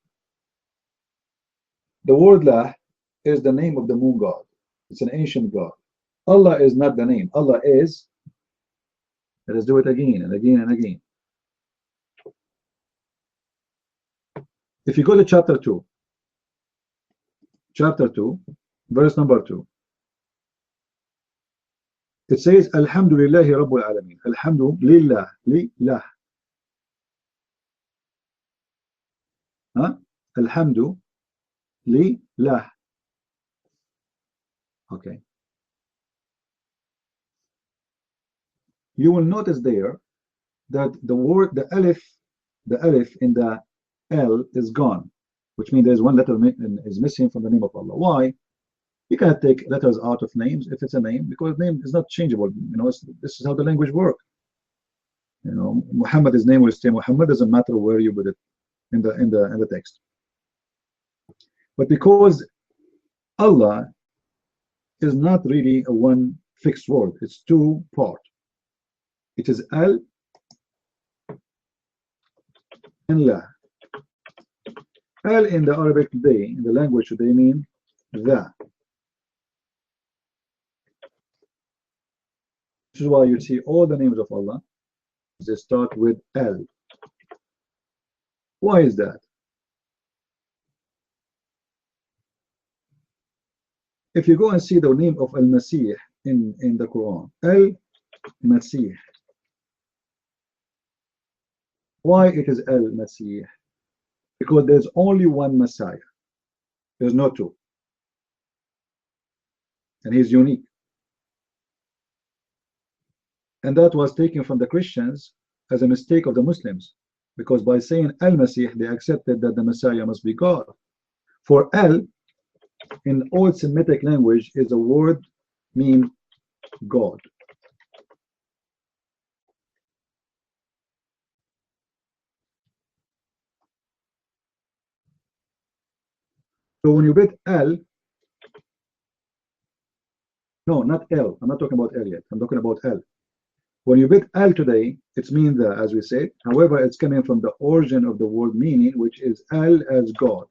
The word lah is the name of the moon god. It's an ancient god. Allah is not the name. Allah is. Let us do it again and again and again. If you go to chapter 2, verse number 2, it says, Alhamdulillahi Rabbul Alameen. Alhamdulillah. Lillah. Huh? Alhamdulillah. Okay. You will notice there that the word, the alif in the L is gone, which means there's one letter is missing from the name of Allah. Why? You cannot take letters out of names if it's a name, because name is not changeable. You know, this is how the language works. You know, Muhammad, his name will stay Muhammad, doesn't matter where you put it in the text. But because Allah is not really a one fixed word, it's 2 part. It is Al and La. Al in the Arabic today, in the language today, mean the. This is why you see all the names of Allah, they start with Al. Why is that? If you go and see the name of Al-Masih in the Quran, Al-Masih. Why it is Al-Masih? Because there's only one Messiah. There's no 2. And he's unique. And that was taken from the Christians as a mistake of the Muslims, because by saying Al-Masih, they accepted that the Messiah must be God. For Al, in old Semitic language, is a word mean God. So when you put Al, no, not L. I'm not talking about L yet. I'm talking about L. When you put Al today, it's mean the, as we said. However, it's coming from the origin of the word meaning, which is Al as God.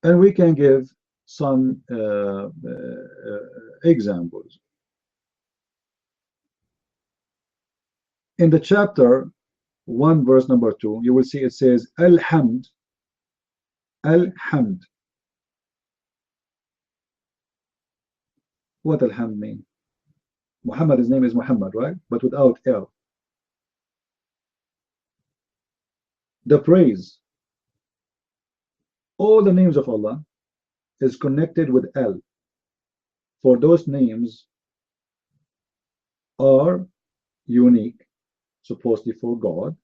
And we can give some examples. In the chapter 1, verse number 2, you will see it says Al-Hamd. Al-Hamd. What alhamd mean? Muhammad, his name is Muhammad, right? But without L. The praise, all the names of Allah is connected with L. For those names are unique, supposedly for God,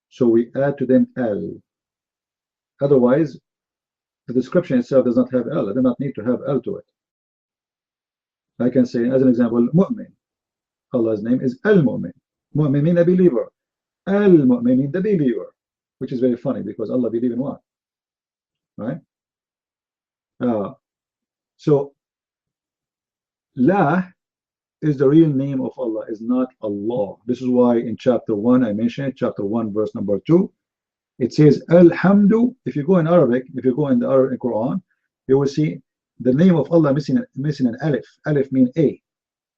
so we add to them L. Otherwise, the description itself does not have L. I do not need to have L to it. I can say, as an example, Mu'min. Allah's name is Al-Mu'min. Mu'min means a believer. Al-Mu'min means the believer, which is very funny because Allah believes in what? Right? So, La is the real name of Allah, is not Allah. This is why in chapter 1, I mentioned it, chapter 1, verse number 2, it says, Alhamdu. If you go in Arabic, if you go in the Arabic Quran, you will see the name of Allah missing an alif. Alif means A.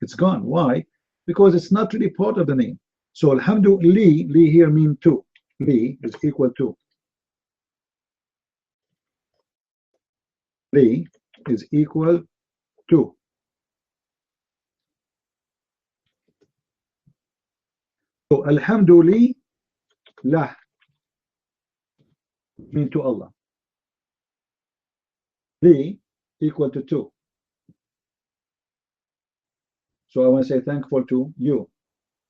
It's gone. Why? Because it's not really part of the name. So Alhamdu, Li here means two. Li is equal to. Li is equal to. So Alhamdulillah mean to Allah. Li equal to 2. So I want to say thankful to you.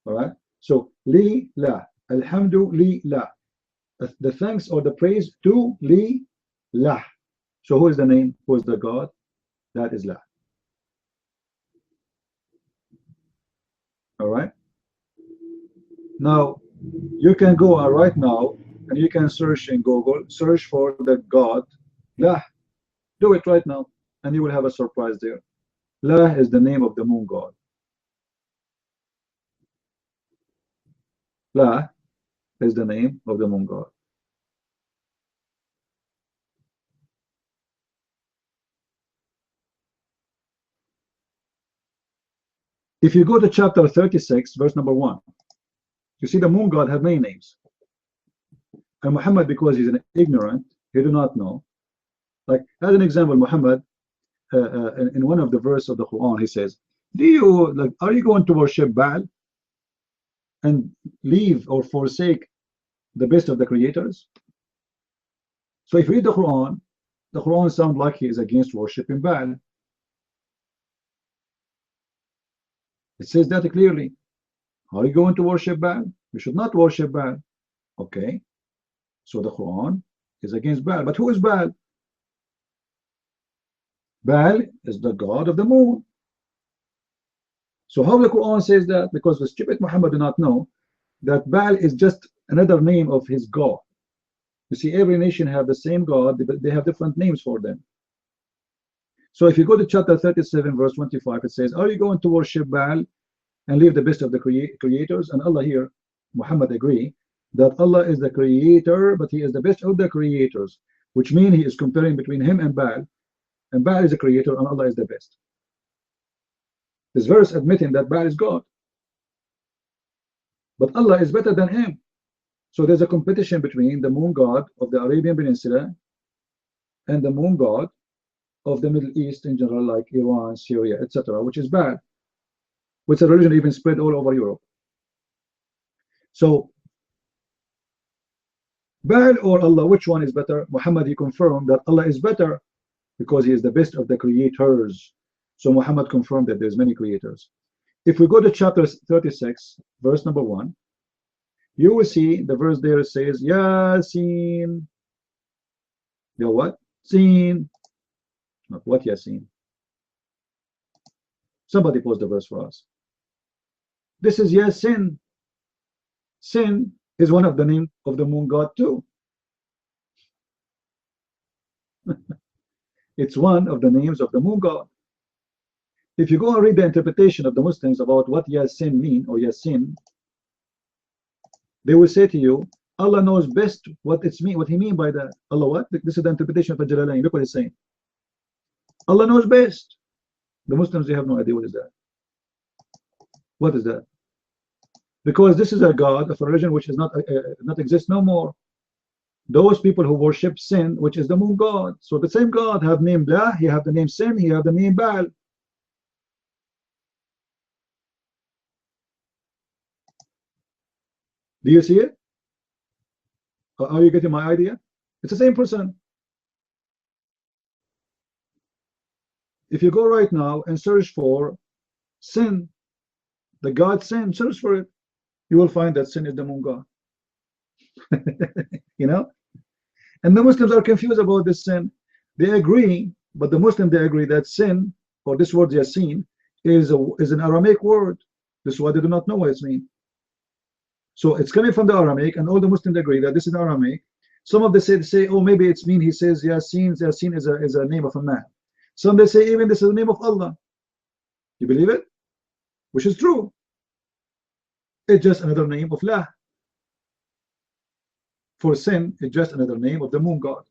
All right. So li la. Alhamdulillah. The thanks or the praise to li la. So who is the name? Who is the God? That is La. All right. Now you can go right now and you can search in Google, search for the God La. Do it right now and you will have a surprise there. La is the name of the moon god. La is the name of the moon god. If you go to chapter 36, verse number 1, you see the moon god have many names. And Muhammad, because he's an ignorant, he do not know. Like, as an example, Muhammad, in one of the verses of the Quran, he says, are you going to worship Baal and leave or forsake the best of the creators? So if you read the Quran sounds like he is against worshiping Baal. It says that clearly. Are you going to worship Baal? You should not worship Baal. Okay. So the Quran is against Baal. But who is Baal? Baal is the god of the moon. So how the Quran says that? Because the stupid Muhammad do not know that Baal is just another name of his god. You see, every nation have the same god, but they have different names for them. So if you go to chapter 37, verse 25, it says, are you going to worship Baal and leave the best of the creators? And Allah here, Muhammad agree that Allah is the creator, but he is the best of the creators, which means he is comparing between him and Baal is the creator and Allah is the best. This verse admitting that Baal is God, but Allah is better than him. So there's a competition between the moon god of the Arabian Peninsula and the moon god of the Middle East in general, like Iran, Syria, etc., which is bad, which a religion even spread all over Europe. So Baal or Allah, which one is better? Muhammad, he confirmed that Allah is better because he is the best of the creators. So Muhammad confirmed that there's many creators. If we go to chapter 36, verse number 1, you will see the verse there says, Yasin. You know what? Sin. Not what Yasin. Somebody post the verse for us. This is Yasin. Sin is one of the names of the moon god too. It's one of the names of the moon god. If you go and read the interpretation of the Muslims about what Yasin mean or Yasin, they will say to you, Allah knows best what he mean by that. Allah what? This is the interpretation of the Jalalain. Look what he's saying. Allah knows best. The Muslims, they have no idea what is that. What is that? Because this is a god of a religion which is not exist no more. Those people who worship sin, which is the moon god. So the same God have name La, he have the name Sin, he have the name Baal. Do you see it? Are you getting my idea? It's the same person. If you go right now and search for sin, the god sin, search for it, you will find that sin is the moon god. You know? And the Muslims are confused about this sin. They agree, but the Muslims, they agree that sin, or this word yasin, is an Aramaic word. This is why they do not know what it means. So it's coming from the Aramaic, and all the Muslims agree that this is Aramaic. Some of them say, oh, maybe it's mean he says yasin. Yasin is a name of a man. Some they say even this is the name of Allah. You believe it? Which is true. It's just another name of La. For sin, it's just another name of the moon god.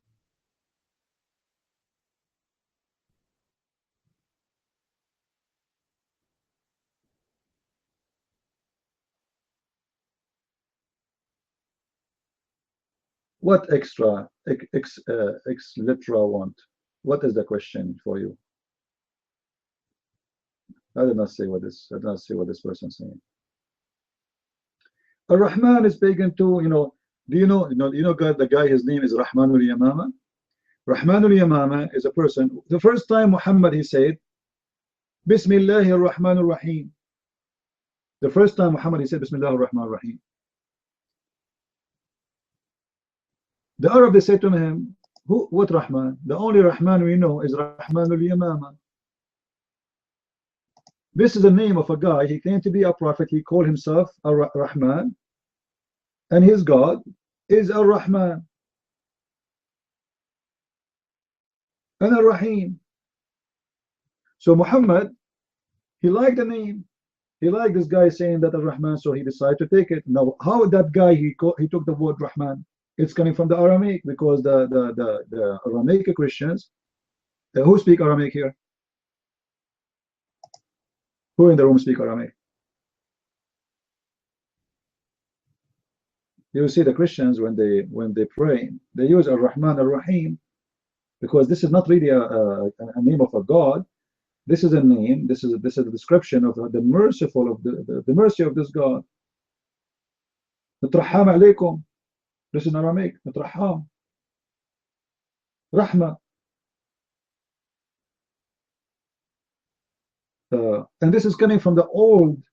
What extra ex litera want? What is the question for you? I did not say what this. I did not say what this person is saying. Ar-Rahman is pagan too. You know. Do you know? You know God. The guy. His name is Rahmanul Yamama. Rahmanul Yamama is a person. The first time Muhammad he said, Bismillahir Rahmanir Rahim. The first time Muhammad he said Bismillahir Rahmanir Rahim. The Arab they said to him, what Rahman? The only Rahman we know is Rahmanul Yamama. This is the name of a guy. He claimed to be a prophet. He called himself a Rahman, and his God is a Rahman and a Rahim. So Muhammad, he liked the name. He liked this guy saying that a Rahman, so he decided to take it. Now, how that guy he took the word Rahman? It's coming from the Aramaic, because the Aramaic Christians, who speak Aramaic here? Who in the room speak Aramaic? You see the Christians when they pray, they use Ar-Rahman Ar-Rahim, because this is not really a name of a god. This is a name. This is a description of the merciful of the mercy of this God. Natraham alaykum. This is in Aramaic. Natraham. Rahma. And this is coming from the old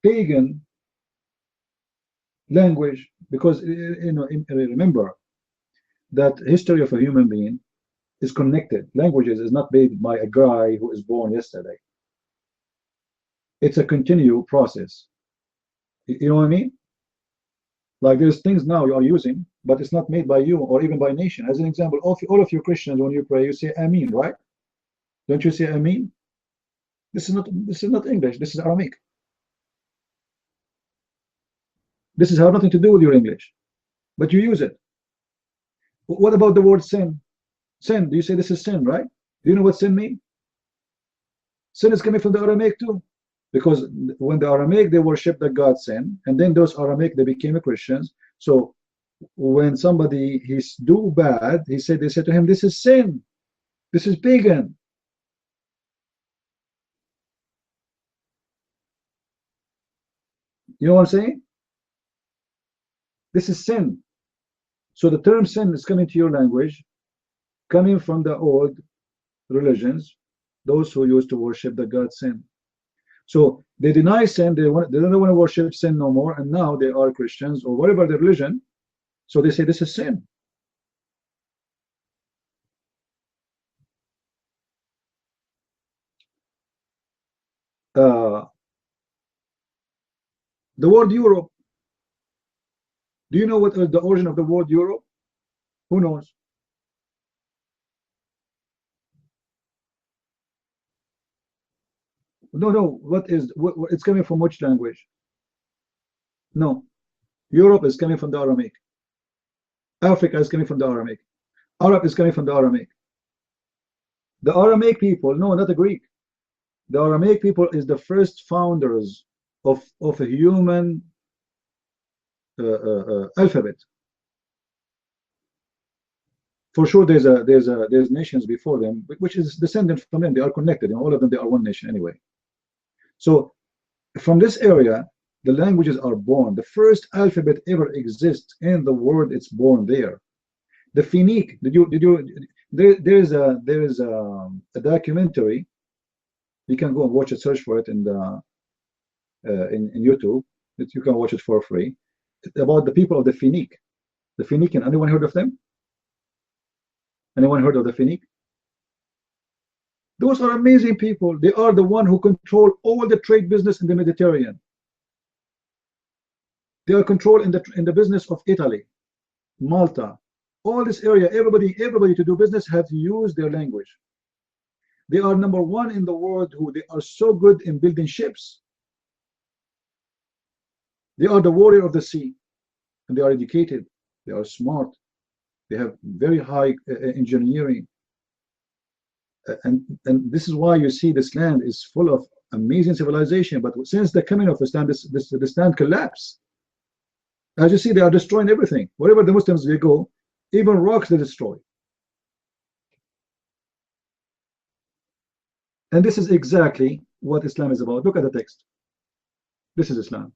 pagan language, because remember that history of a human being is connected. Languages is not made by a guy who is born yesterday. It's a continual process. You know what I mean? Like there's things now you are using, but it's not made by you or even by nation. As an example, all of you Christians, when you pray, you say Amin, right? Don't you say Amin? This is not English. This is Aramaic. This has nothing to do with your English, but you use it. What about the word sin? Sin, do you say this is sin, right? Do you know what sin means? Sin is coming from the Aramaic too, because when the Aramaic, they worship the god sin, and then those Aramaic, they became Christians. So when somebody he's do bad, they said to him, this is sin, this is pagan. You know what I'm saying? This is sin. So the term sin is coming to your language, coming from the old religions, those who used to worship the god sin. So they deny sin, they don't want to worship sin no more, and now they are Christians or whatever the religion, so they say this is sin. The word Europe, do you know what is the origin of the word Europe? Who knows? No, it's coming from which language? No, Europe is coming from the Aramaic. Africa is coming from the Aramaic. Arab is coming from the Aramaic. The Aramaic people, no, not the Greek. The Aramaic people is the first founders of a human alphabet. For sure, there's nations before them, which is descendant from them. They are connected, and all of them, they are one nation anyway. So from this area, The languages are born. The first alphabet ever exists in the world. It's born there. The Phoenician. There's a documentary. You can go and watch it. Search for it in the in YouTube. You can watch it for free. About the people of the Phoenician. The Phoenician. Anyone heard of them? Anyone heard of the Phoenician? Those are amazing people. They are the one who control all the trade business in the Mediterranean. They are controlled in the business of Italy, Malta, all this area. Everybody to do business have to use their language. They are #1 in the world who they are so good in building ships. They are the warrior of the sea, and they are educated. They are smart. They have very high engineering. And this is why you see this land is full of amazing civilization. But since the coming of Islam, this land collapsed. As you see, they are destroying everything. Wherever the Muslims they go, even rocks they destroy. And this is exactly what Islam is about. Look at the text. This is Islam.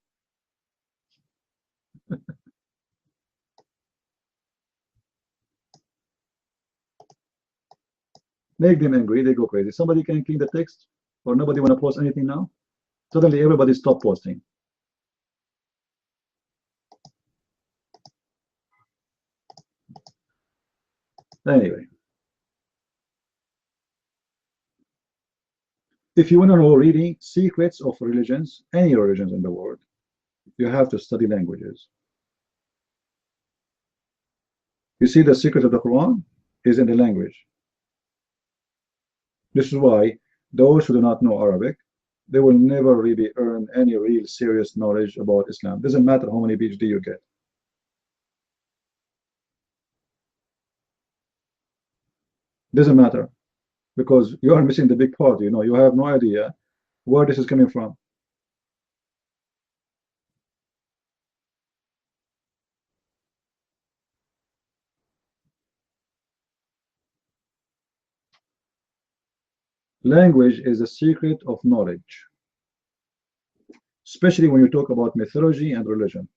Make them angry, they go crazy. Somebody can clean the text, or nobody want to post anything now? Suddenly everybody stop posting. Anyway, if you want to know really secrets of religions, any religions in the world, you have to study languages. You see, the secret of the Quran is in the language. This is why those who do not know Arabic, they will never really earn any real serious knowledge about Islam. Doesn't matter how many PhD you get. Doesn't matter, because you are missing the big part. You know, you have no idea where this is coming from. Language is a secret of knowledge, especially when you talk about mythology and religion.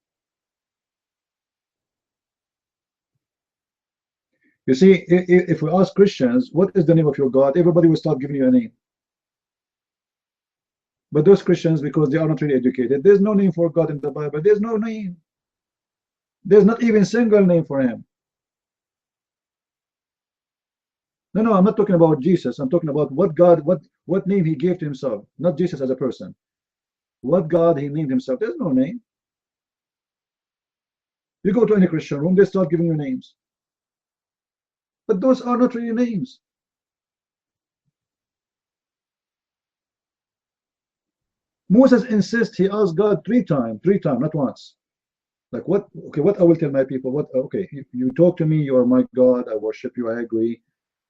You see, if we ask Christians, what is the name of your God? Everybody will start giving you a name. But those Christians, because they are not really educated, there's no name for God in the Bible. There's no name. There's not even a single name for him. No, I'm not talking about Jesus. I'm talking about what God, what name he gave to himself, not Jesus as a person. What God he named himself. There's no name. You go to any Christian room, they start giving you names. But those are not really names. Moses insists he asked God three times, not once. Like what? Okay, what I will tell my people? What? Okay, you talk to me, you are my God. I worship you. I agree.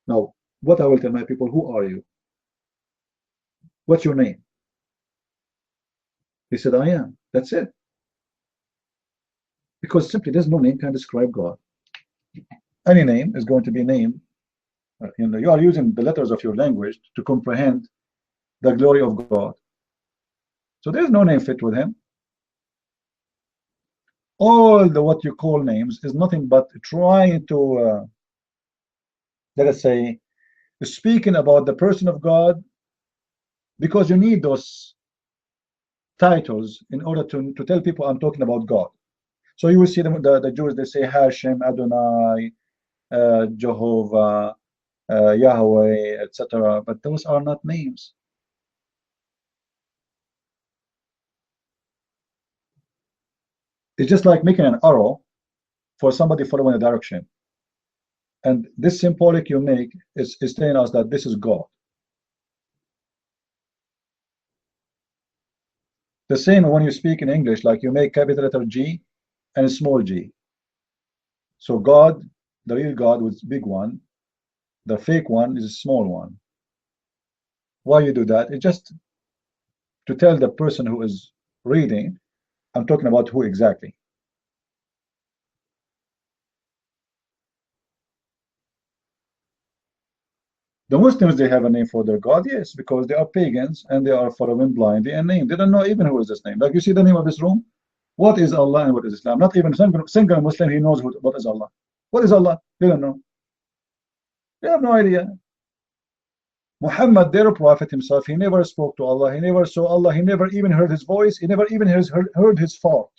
Now, what I will tell my people? Who are you? What's your name? He said, I am. That's it. Because simply, there's no name can describe God. Any name is going to be named. You know, you are using the letters of your language to comprehend the glory of God. So there's no name fit with him. All the what you call names is nothing but trying to, let us say, speaking about the person of God, because you need those titles in order to tell people I'm talking about God. So you will see the Jews, they say Hashem, Adonai, Jehovah, Yahweh, etc. But those are not names. It's just like making an arrow for somebody following a direction. And this symbolic you make is telling us that this is God. The same when you speak in English, like you make capital letter G and a small g. So God, the real God was big one, the fake one is a small one. Why you do that? It's just to tell the person who is reading, I'm talking about who exactly. The Muslims, they have a name for their God, yes, because they are pagans and they are following blindly a name. They don't know even who is this name. Like you see the name of this room, what is Allah and what is Islam? Not even single Muslim, he knows what is Allah. What is Allah? They don't know. They have no idea. Muhammad, their prophet himself, he never spoke to Allah, he never saw Allah, he never even heard his voice, he never even heard his thought.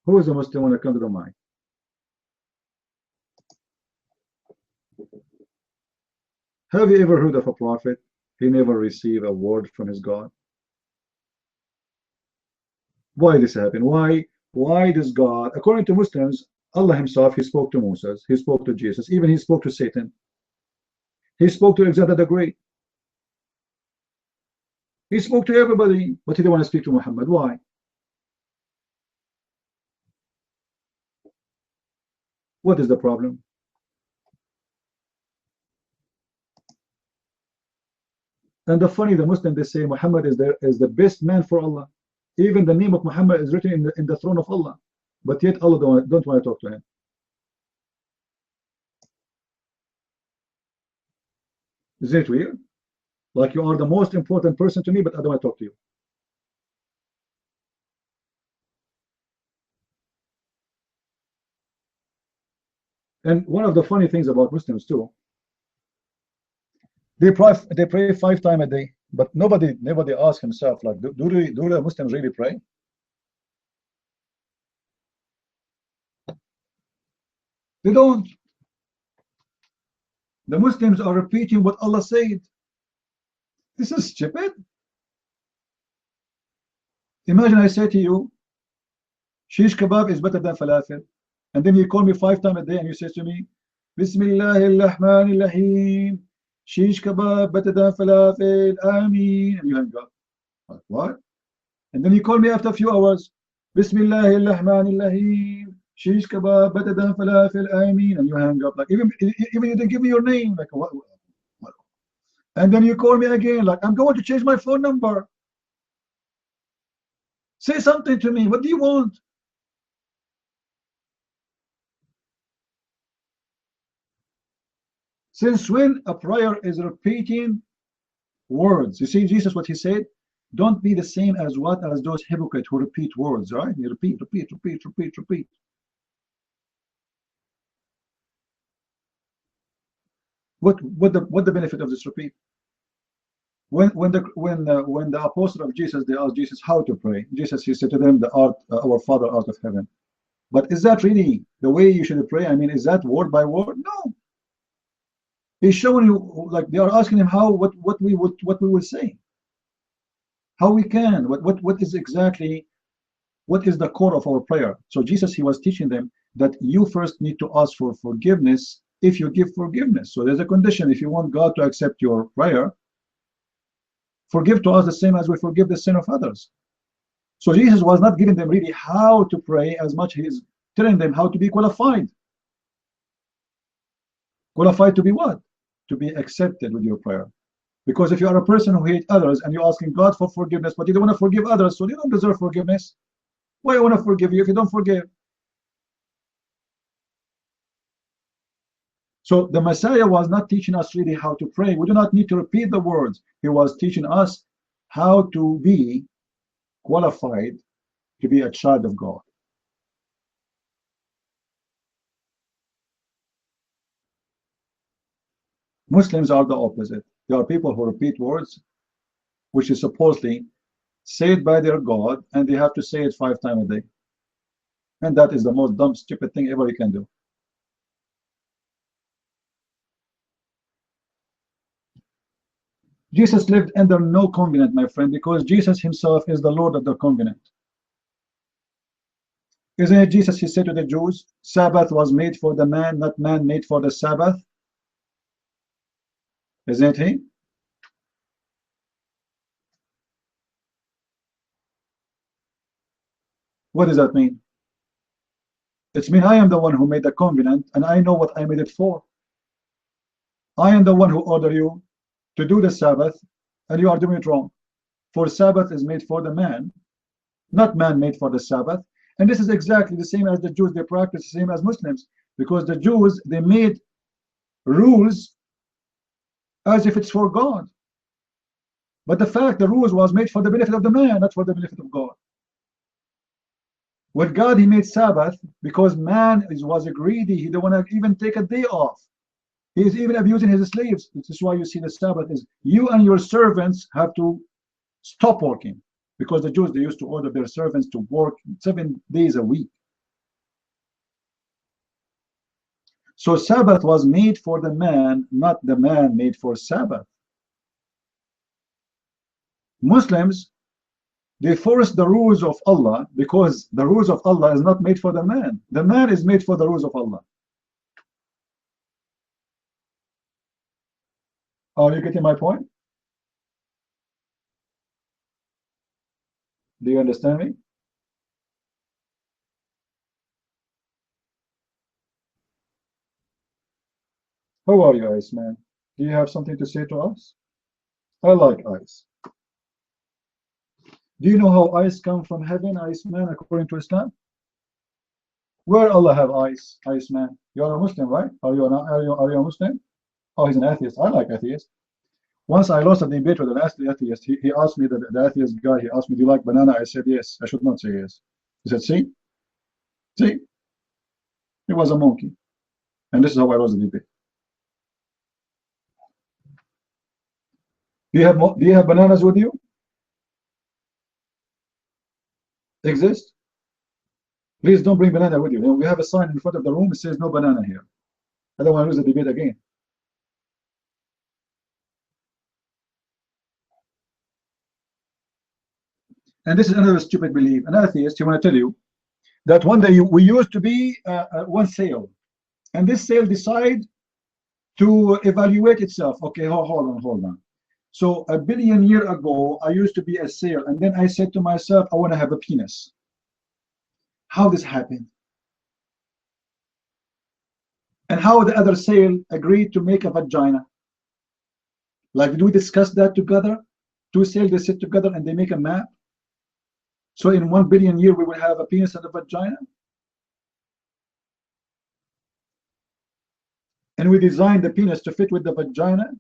Who is a Muslim when it comes to the mind? Have you ever heard of a prophet? He never received a word from his God. Why this happened? Why does God, according to Muslims, Allah himself, he spoke to Moses, he spoke to Jesus, even he spoke to Satan. He spoke to Alexander the Great. He spoke to everybody, but he didn't want to speak to Muhammad. Why? What is the problem? And the funny, the Muslims, they say Muhammad is the best man for Allah. Even the name of Muhammad is written in the throne of Allah. But yet Allah don't want to talk to him. Isn't it weird? Like you are the most important person to me, but I don't want to talk to you. And one of the funny things about Muslims too, they pray 5 times a day, but nobody asks himself, like, do the Muslims really pray? They don't. The Muslims are repeating what Allah said. This is stupid. Imagine I say to you, shish kebab is better than falafel, and then you call me 5 times a day and you say to me, Bismillahirrahmanirrahim, shish kebab better than falafel, Ameen, and you hang up. Like, what? And then you call me after a few hours, Bismillahirrahmanirrahim, shish kebab better than falafel, Ameen, and you hang up. Like, even you didn't give me your name. Like, what? And then you call me again, like, I'm going to change my phone number. Say something to me. What do you want? Since when a prayer is repeating words? You see, Jesus, what he said, don't be the same as those hypocrites who repeat words, right? You repeat. What the benefit of this repeat? When the apostle of Jesus, they asked Jesus how to pray, Jesus, he said to them, our Father art of heaven. But is that really the way you should pray? I mean, is that word by word? No. He's showing you, like, they are asking him what we would say, how we can, what is exactly, what is the core of our prayer. So Jesus, he was teaching them that you first need to ask for forgiveness if you give forgiveness. So there's a condition. If you want God to accept your prayer, forgive to us the same as we forgive the sin of others. So Jesus was not giving them really how to pray as much as he's telling them how to be qualified. Qualified to be what? To be accepted with your prayer. Because if you are a person who hates others and you're asking God for forgiveness, but you don't want to forgive others, so you don't deserve forgiveness. Why do I want to forgive you if you don't forgive? So the Messiah was not teaching us really how to pray. We do not need to repeat the words. He was teaching us how to be qualified to be a child of God. Muslims are the opposite. They are people who repeat words which is supposedly said by their God, and they have to say it 5 times a day. And that is the most dumb, stupid thing ever you can do. Jesus lived under no covenant, my friend, because Jesus himself is the Lord of the covenant. Isn't it Jesus, he said to the Jews, Sabbath was made for the man, not man made for the Sabbath? Isn't he? What does that mean? It means I am the one who made the covenant, and I know what I made it for. I am the one who ordered you to do the Sabbath, and you are doing it wrong. For Sabbath is made for the man, not man made for the Sabbath. And this is exactly the same as the Jews. They practice the same as Muslims, because the Jews, they made rules as if it's for God. But the fact, the rules was made for the benefit of the man, not for the benefit of God. With God, he made Sabbath because man was greedy. He didn't want to even take a day off. He is even abusing his slaves. This is why you see the Sabbath is you and your servants have to stop working, because the Jews, they used to order their servants to work 7 days a week. So Sabbath was made for the man, not the man made for Sabbath. Muslims, they force the rules of Allah because the rules of Allah is not made for the man. The man is made for the rules of Allah. Are you getting my point? Do you understand me? How are you, Iceman? Do you have something to say to us? I like ice. Do you know how ice come from heaven, Iceman, according to Islam? Where Allah have ice, Iceman? You are a Muslim, right? Are you a Muslim? Oh, he's an atheist. I like atheists. Once I lost a debate with an atheist. He asked me, the atheist guy, he asked me, do you like banana? I said yes. I should not say yes. He said, see? See? He was a monkey. And this is how I lost the debate. Do you have bananas with you? Exist? Please don't bring banana with you. We have a sign in front of the room that says no banana here. I don't want to lose the debate again. And this is another stupid belief. An atheist, he want to tell you that one day we used to be one cell, and this cell decide to evaluate itself. Okay, hold on. So 1 billion years ago, I used to be a cell, and then I said to myself, I want to have a penis. How this happened? And how the other cell agreed to make a vagina? Like, did we discuss that together? Two cells, they sit together and they make a map. So in 1 billion years, we will have a penis and a vagina. And we designed the penis to fit with the vagina.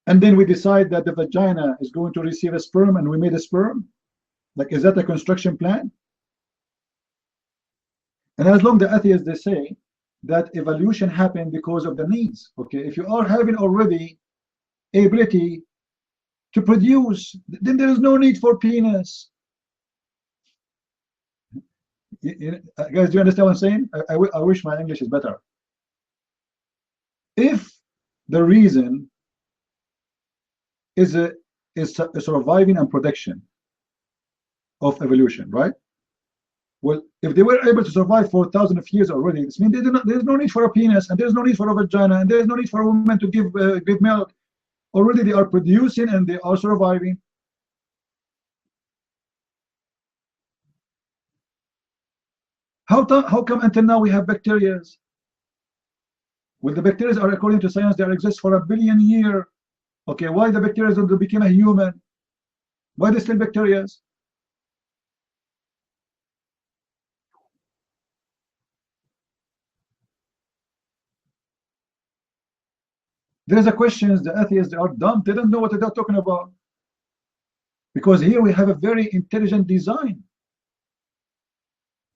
And then we decide that the vagina is going to receive a sperm, and we made a sperm. Like, is that a construction plan? And as long the atheists, they say that evolution happened because of the needs. Okay, if you are having already ability to produce, then there is no need for penis. Guys, do you understand what I'm saying? I wish my English is better. If the reason is surviving and protection of evolution, right? Well, if they were able to survive for thousands of years already, this means there's no need for a penis, and there's no need for a vagina, and there's no need for a woman to give milk. Already they are producing and they are surviving. How come until now we have bacteria? Well, the bacteria are, according to science, they exist for 1 billion years. Okay, why the bacteria don't become a human? Why they still bacteria? There's a question, the atheists, they are dumb. They don't know what they're talking about. Because here we have a very intelligent design.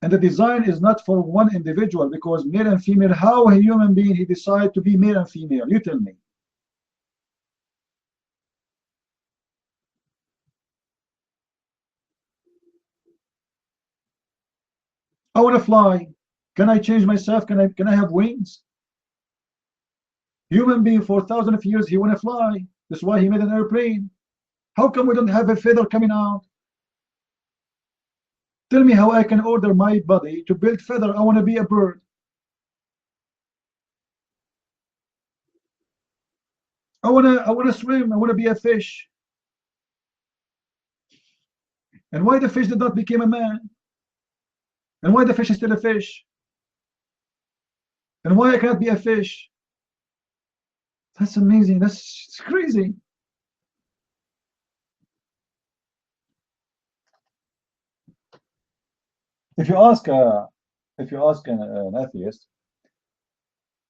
And the design is not for one individual, because male and female, how a human being, he decide to be male and female? You tell me. I want to fly. Can I change myself? Can I have wings? Human being for thousands of years, he want to fly. That's why he made an airplane. How come we don't have a feather coming out? Tell me how I can order my body to build feather. I want to be a bird. I want to swim. I want to be a fish. And why the fish did not become a man? And why the fish is still a fish? And why I cannot be a fish? That's amazing. That's crazy. If you ask an atheist,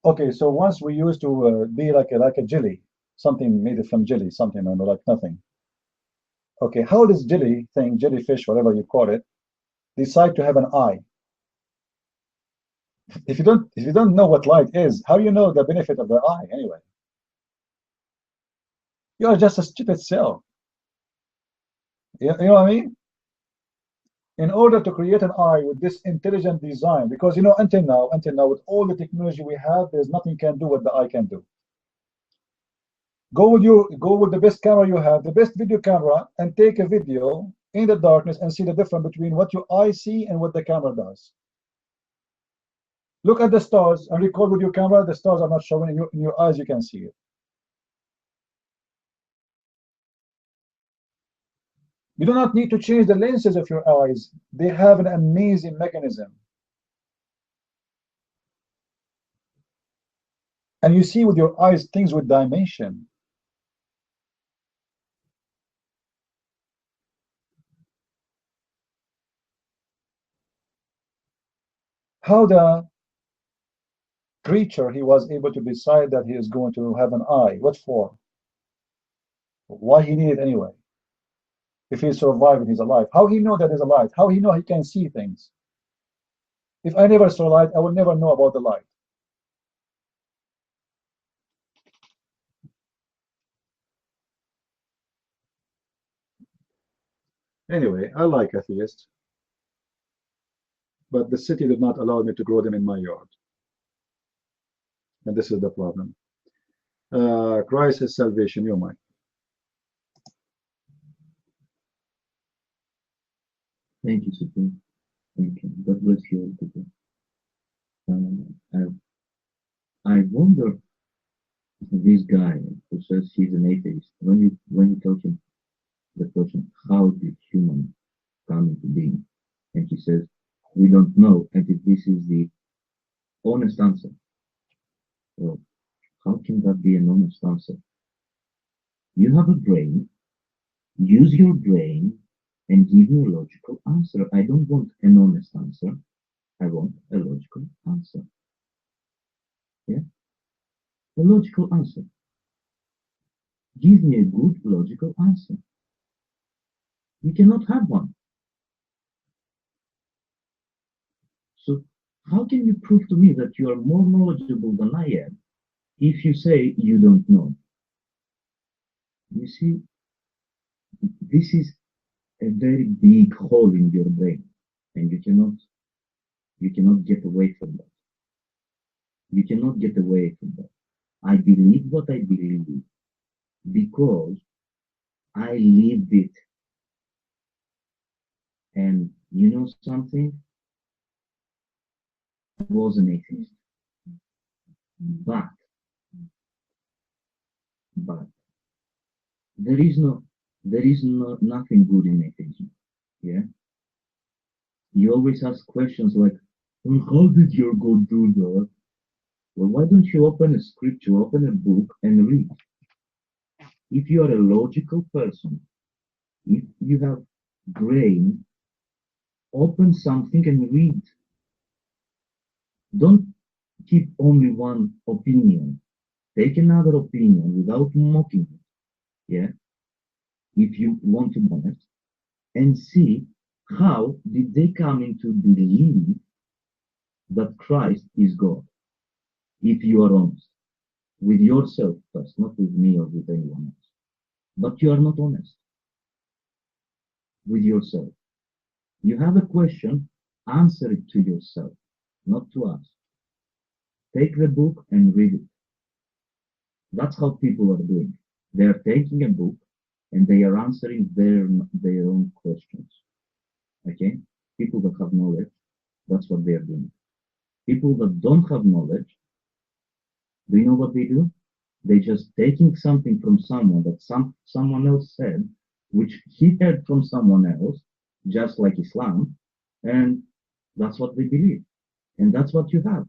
okay, so once we used to be like a jelly, something made from jelly, something like nothing. Okay, how does jelly thing, jellyfish, whatever you call it, decide to have an eye? If you don't know what light is, how do you know the benefit of the eye anyway? You are just a stupid cell. You know what I mean? In order to create an eye with this intelligent design, because until now, with all the technology we have, there's nothing can do what the eye can do. Go with the best camera you have, the best video camera, and take a video in the darkness and see the difference between what your eye see and what the camera does. Look at the stars and record with your camera. The stars are not showing in your eyes. You can see it. You do not need to change the lenses of your eyes. They have an amazing mechanism. And you see with your eyes things with dimension. How the creature he was able to decide that he is going to have an eye? What for? Why he need it anyway? If he's surviving, he's alive. How he know that he's alive? How he know he can see things? If I never saw light, I will never know about the light. Anyway, I like atheists, but the city did not allow me to grow them in my yard. And this is the problem. Christ is salvation, you might. Thank you, Supreme. Thank you. God bless you all people. I wonder, this guy who says he's an atheist, when you tell him the question, how did human come into being? And he says, we don't know, and if this is the honest answer. Well, how can that be an honest answer? You have a brain, use your brain and give me a logical answer. I don't want an honest answer. I want a logical answer. Yeah? A logical answer. Give me a good logical answer. You cannot have one. So how can you prove to me that you are more knowledgeable than I am if you say you don't know? You see, this is a very big hole in your brain, and you cannot get away from that. You cannot get away from that. I believe what I believe because I lived it. And you know something? I was an atheist. But there is nothing good in atheism. Yeah? You always ask questions like, well, how did your God do that? Well, why don't you open a scripture, open a book and read? If you are a logical person, if you have brain, open something and read. Don't keep only one opinion. Take another opinion without mocking it. Yeah? If you want to be honest, and see how did they come into believe that Christ is God. If you are honest with yourself first, not with me or with anyone else. But you are not honest with yourself. You have a question, answer it to yourself, not to us. Take the book and read it. That's how people are doing. They are taking a book and they are answering their own questions. Okay? People that have knowledge, that's what they are doing. People that don't have knowledge, do you know what they do? They just taking something from someone that someone else said, which he heard from someone else, just like Islam, and that's what they believe. And that's what you have.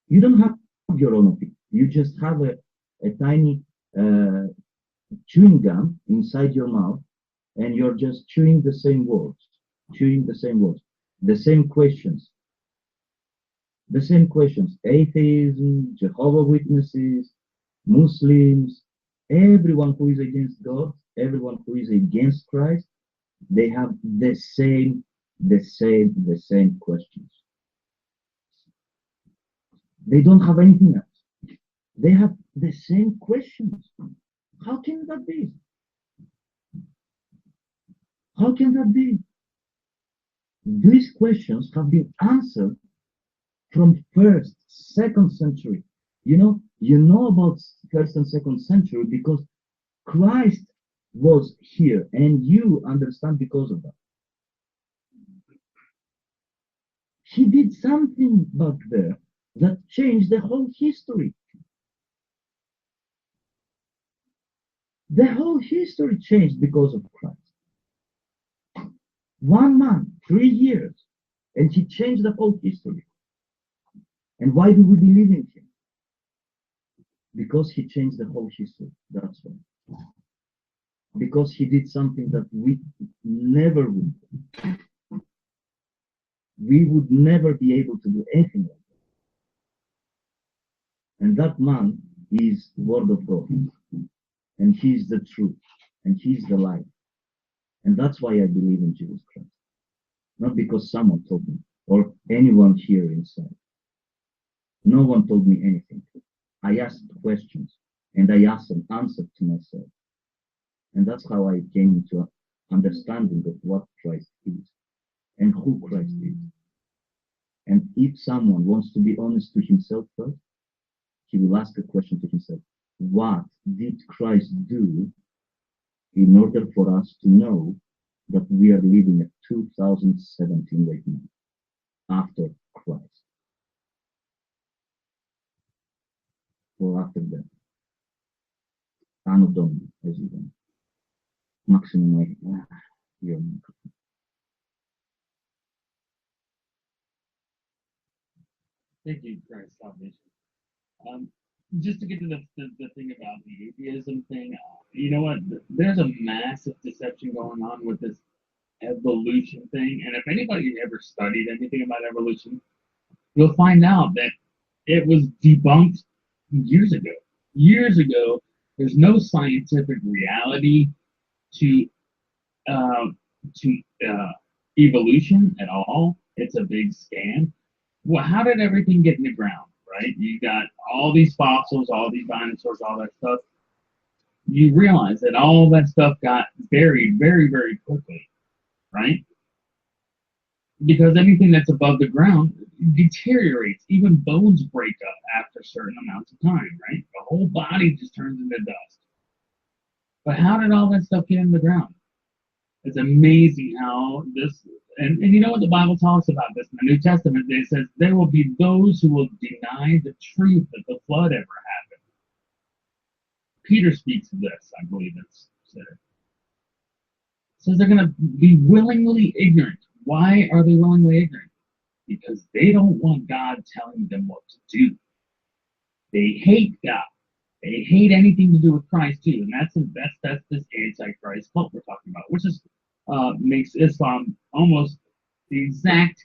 You don't have your own opinion. You just have a tiny chewing gum inside your mouth, and you're just chewing the same words, the same questions, atheism, Jehovah Witnesses, Muslims, everyone who is against God, everyone who is against Christ, they have the same questions. They don't have anything else. They have the same questions. How can that be? How can that be? These questions have been answered from first, second century. You know about first and second century because Christ was here, and you understand because of that. He did something back there that changed the whole history. The whole history changed because of Christ. 1 month, 3 years, and he changed the whole history. And why do we believe in him? Because he changed the whole history. That's why. Because he did something that we never would do. We would never be able to do anything like that. And that man is the Word of God. And he's the truth. And he's the light. And that's why I believe in Jesus Christ. Not because someone told me, or anyone here inside. No one told me anything. I asked questions, and I asked an answer to myself. And that's how I came into understanding of what Christ is, and who Christ is. And if someone wants to be honest to himself first, he will ask a question to himself. What did Christ do in order for us to know that we are living at 2017 right now, after Christ? Or after that? Anno Domini, as you know. Maximum year. Thank you, Christ salvation. Just to get to the thing about the atheism thing, you know what? There's a massive deception going on with this evolution thing. And if anybody ever studied anything about evolution, you'll find out that it was debunked years ago. Years ago, there's no scientific reality to evolution at all. It's a big scam. Well, how did everything get in the ground, right? You got all these fossils, all these dinosaurs, all that stuff. You realize that all that stuff got buried very, very quickly, right? Because anything that's above the ground deteriorates. Even bones break up after certain amounts of time, right? The whole body just turns into dust. But how did all that stuff get in the ground? It's amazing how this, and you know what the Bible talks about this in the New Testament? It says there will be those who will deny the truth that the flood ever happened. Peter speaks of this, I believe it's said. It says they're going to be willingly ignorant. Why are they willingly ignorant? Because they don't want God telling them what to do. They hate God. They hate anything to do with Christ too, and that's this antichrist cult we're talking about, which is makes Islam almost the exact.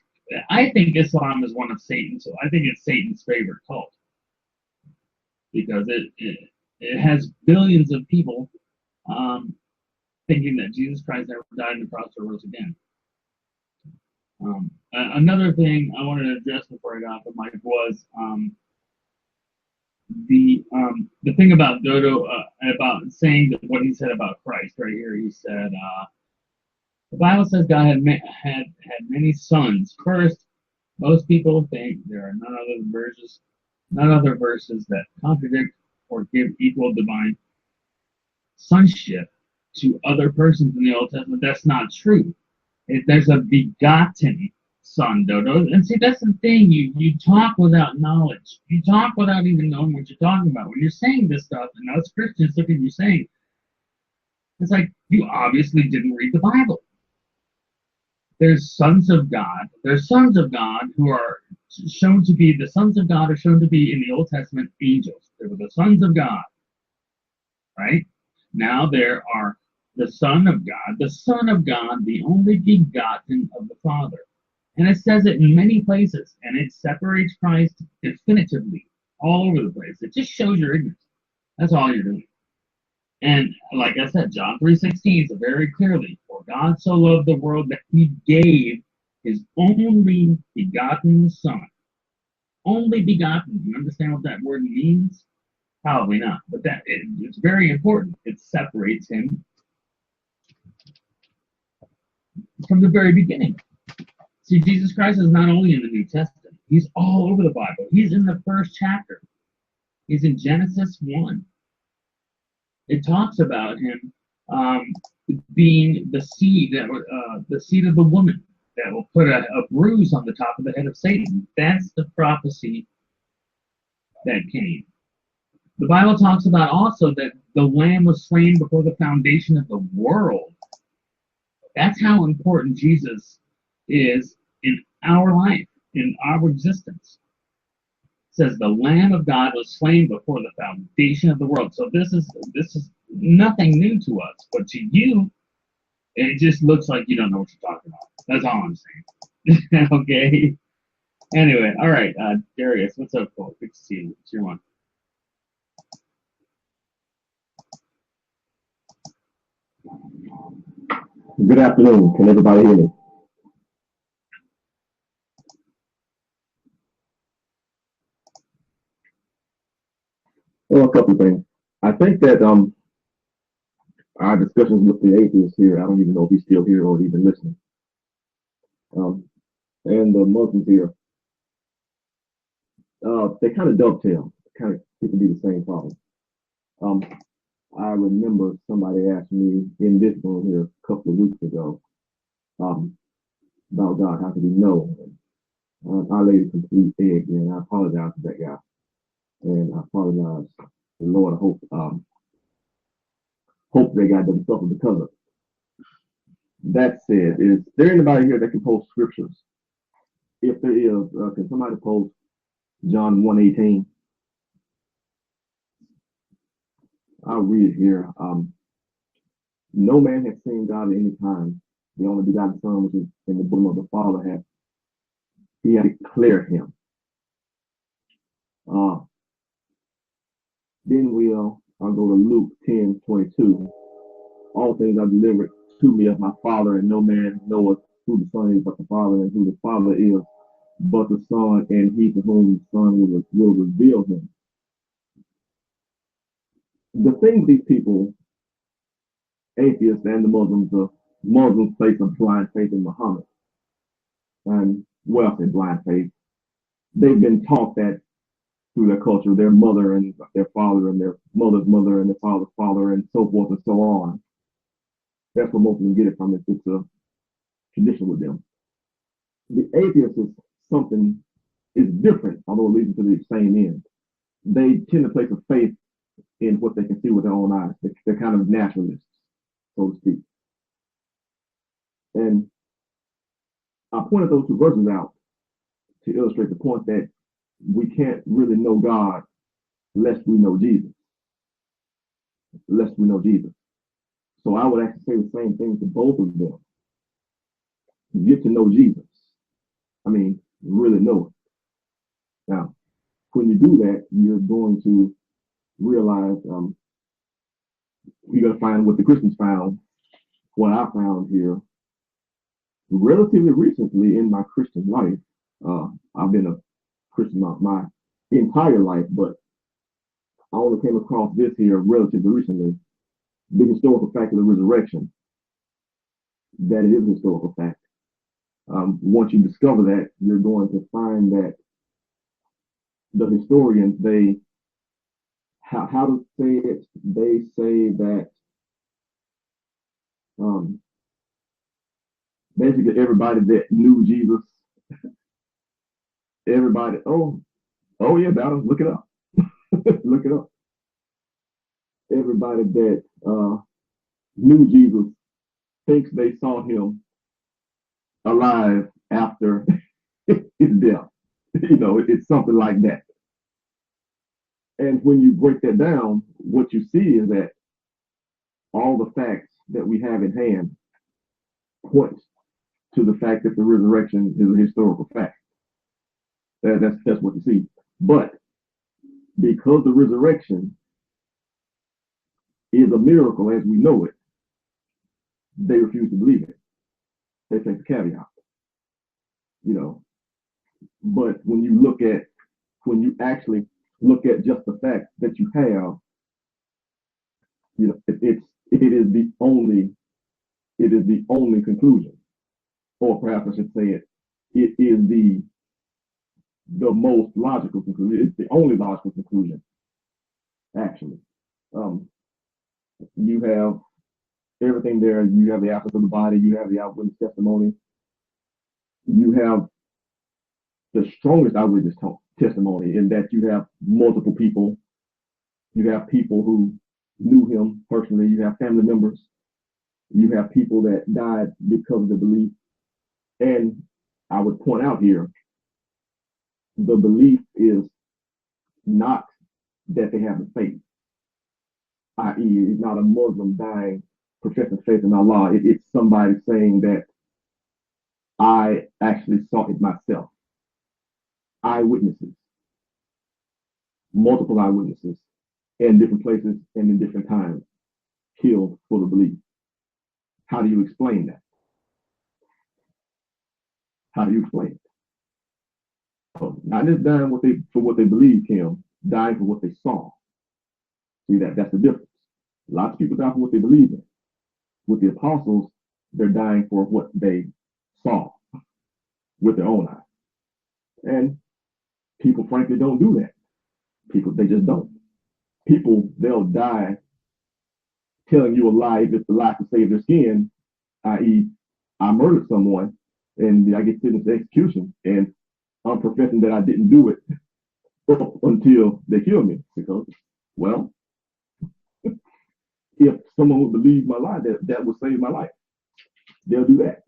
I think Islam is one of Satan's. So I think it's Satan's favorite cult because it has billions of people thinking that Jesus Christ never died on the cross or rose again. Another thing I wanted to address before I got off the mic was the thing about Dodo about saying that what he said about Christ right here. He said the Bible says God had many sons. First, most people think there are none other verses that contradict or give equal divine sonship to other persons in the Old Testament. That's not true. There's a begotten son, Dodo. And see, that's the thing. You talk without knowledge. You talk without even knowing what you're talking about. When you're saying this stuff, and us Christians look at you saying, it's like you obviously didn't read the Bible. There's sons of God. There's sons of God who are shown to be, the sons of God are shown to be in the Old Testament angels. They were the sons of God. right? Now there are the Son of God, the only begotten of the Father. And it says it in many places, and it separates Christ definitively all over the place. It just shows your ignorance. That's all you're doing. And like I said, John 3:16 says very clearly, for God so loved the world that he gave his only begotten Son. Only begotten. Do you understand what that word means? Probably not. But it's very important. It separates him from the very beginning. See, Jesus Christ is not only in the New Testament, he's all over the Bible. He's in the first chapter. He's in Genesis 1. It talks about him being the seed of the woman that will put a bruise on the top of the head of Satan. That's the prophecy that came. The Bible talks about also that the Lamb was slain before the foundation of the world. That's how important Jesus is in our life, in our existence. It says the Lamb of God was slain before the foundation of the world. So this is nothing new to us, but to you, it just looks like you don't know what you're talking about. That's all I'm saying. Okay. Anyway, all right, Darius, what's up, Cole? Good to see you. It's your one. Good afternoon. Can everybody hear me? Well, a couple of things. I think that our discussions with the atheists here, I don't even know if he's still here or even listening, and the Muslims here, they kind of dovetail, kind of it can be the same problem. I remember somebody asked me in this room here a couple of weeks ago about God, how could he know? And I laid a complete egg, and I apologize to that guy. And I apologize to the Lord. I hope they got themselves because of it. That said, is there anybody here that can post scriptures? If there is, can somebody post John 1:18? I'll read it here. No man has seen God at any time. The only begotten Son, which is in the bosom of the Father, he had declared him. Then I'll go to Luke 10:22. All things are delivered to me of my Father, and no man knoweth who the Son is but the Father, and who the Father is but the Son, and he to whom the Son will reveal him. The thing these people, atheists and the Muslims place a blind faith in Muhammad. And well, I say blind faith. They've been taught that through their culture, their mother and their father and their mother's mother and their father's father and so forth and so on. That's where most of them get it from. It's a tradition with them. The atheist is different, although it leads to the same end. They tend to place a faith in what they can see with their own eyes. They're kind of naturalists, so to speak. And I pointed those two verses out to illustrate the point that we can't really know God lest we know Jesus. Lest we know Jesus. So I would actually say the same thing to both of them. Get to know Jesus. I mean, really know it. Now, when you do that, you're going to realize you're going to find what the Christians found, what I found here relatively recently in my Christian life. I've been a Christian my entire life, but I only came across this here relatively recently. The historical fact of the resurrection, that it is a historical fact. Once you discover that, you're going to find that the historians, how to say it, they say that basically everybody that knew Jesus, everybody, oh yeah, Battle, look it up. Look it up. Everybody that knew Jesus thinks they saw him alive after his death. It's something like that. And when you break that down, what you see is that all the facts that we have in hand point to the fact that the resurrection is a historical fact. That's what you see. But because the resurrection is a miracle as we know it, they refuse to believe it. They take the caveat, you know. But when you actually look at just the fact that you have, you know, it is the only conclusion, or perhaps I should say it is the most logical conclusion. It's the only logical conclusion, actually. You have everything there. You have the absence of the body. You have the eyewitness testimony. You have the strongest eyewitness testimony in that you have multiple people. You have people who knew him personally. You have family members. You have people that died because of the belief. And I would point out here, the belief is not that they have the faith, i.e., it's not a Muslim dying, professing faith in Allah. It's somebody saying that I actually saw it myself. Eyewitnesses, multiple eyewitnesses in different places and in different times, killed for the belief. How do you explain that? How do you explain it? So not just dying for what they believed him, dying for what they saw. See, that's the difference. Lots of people die for what they believe in. With the apostles, they're dying for what they saw with their own eyes. And people frankly don't do that. They just don't. People, they'll die telling you a lie if it's a lie to save their skin, i.e., I murdered someone and I get sentenced to execution, and I'm professing that I didn't do it until they kill me. Because, well, if someone would believe my lie, that would save my life. They'll do that.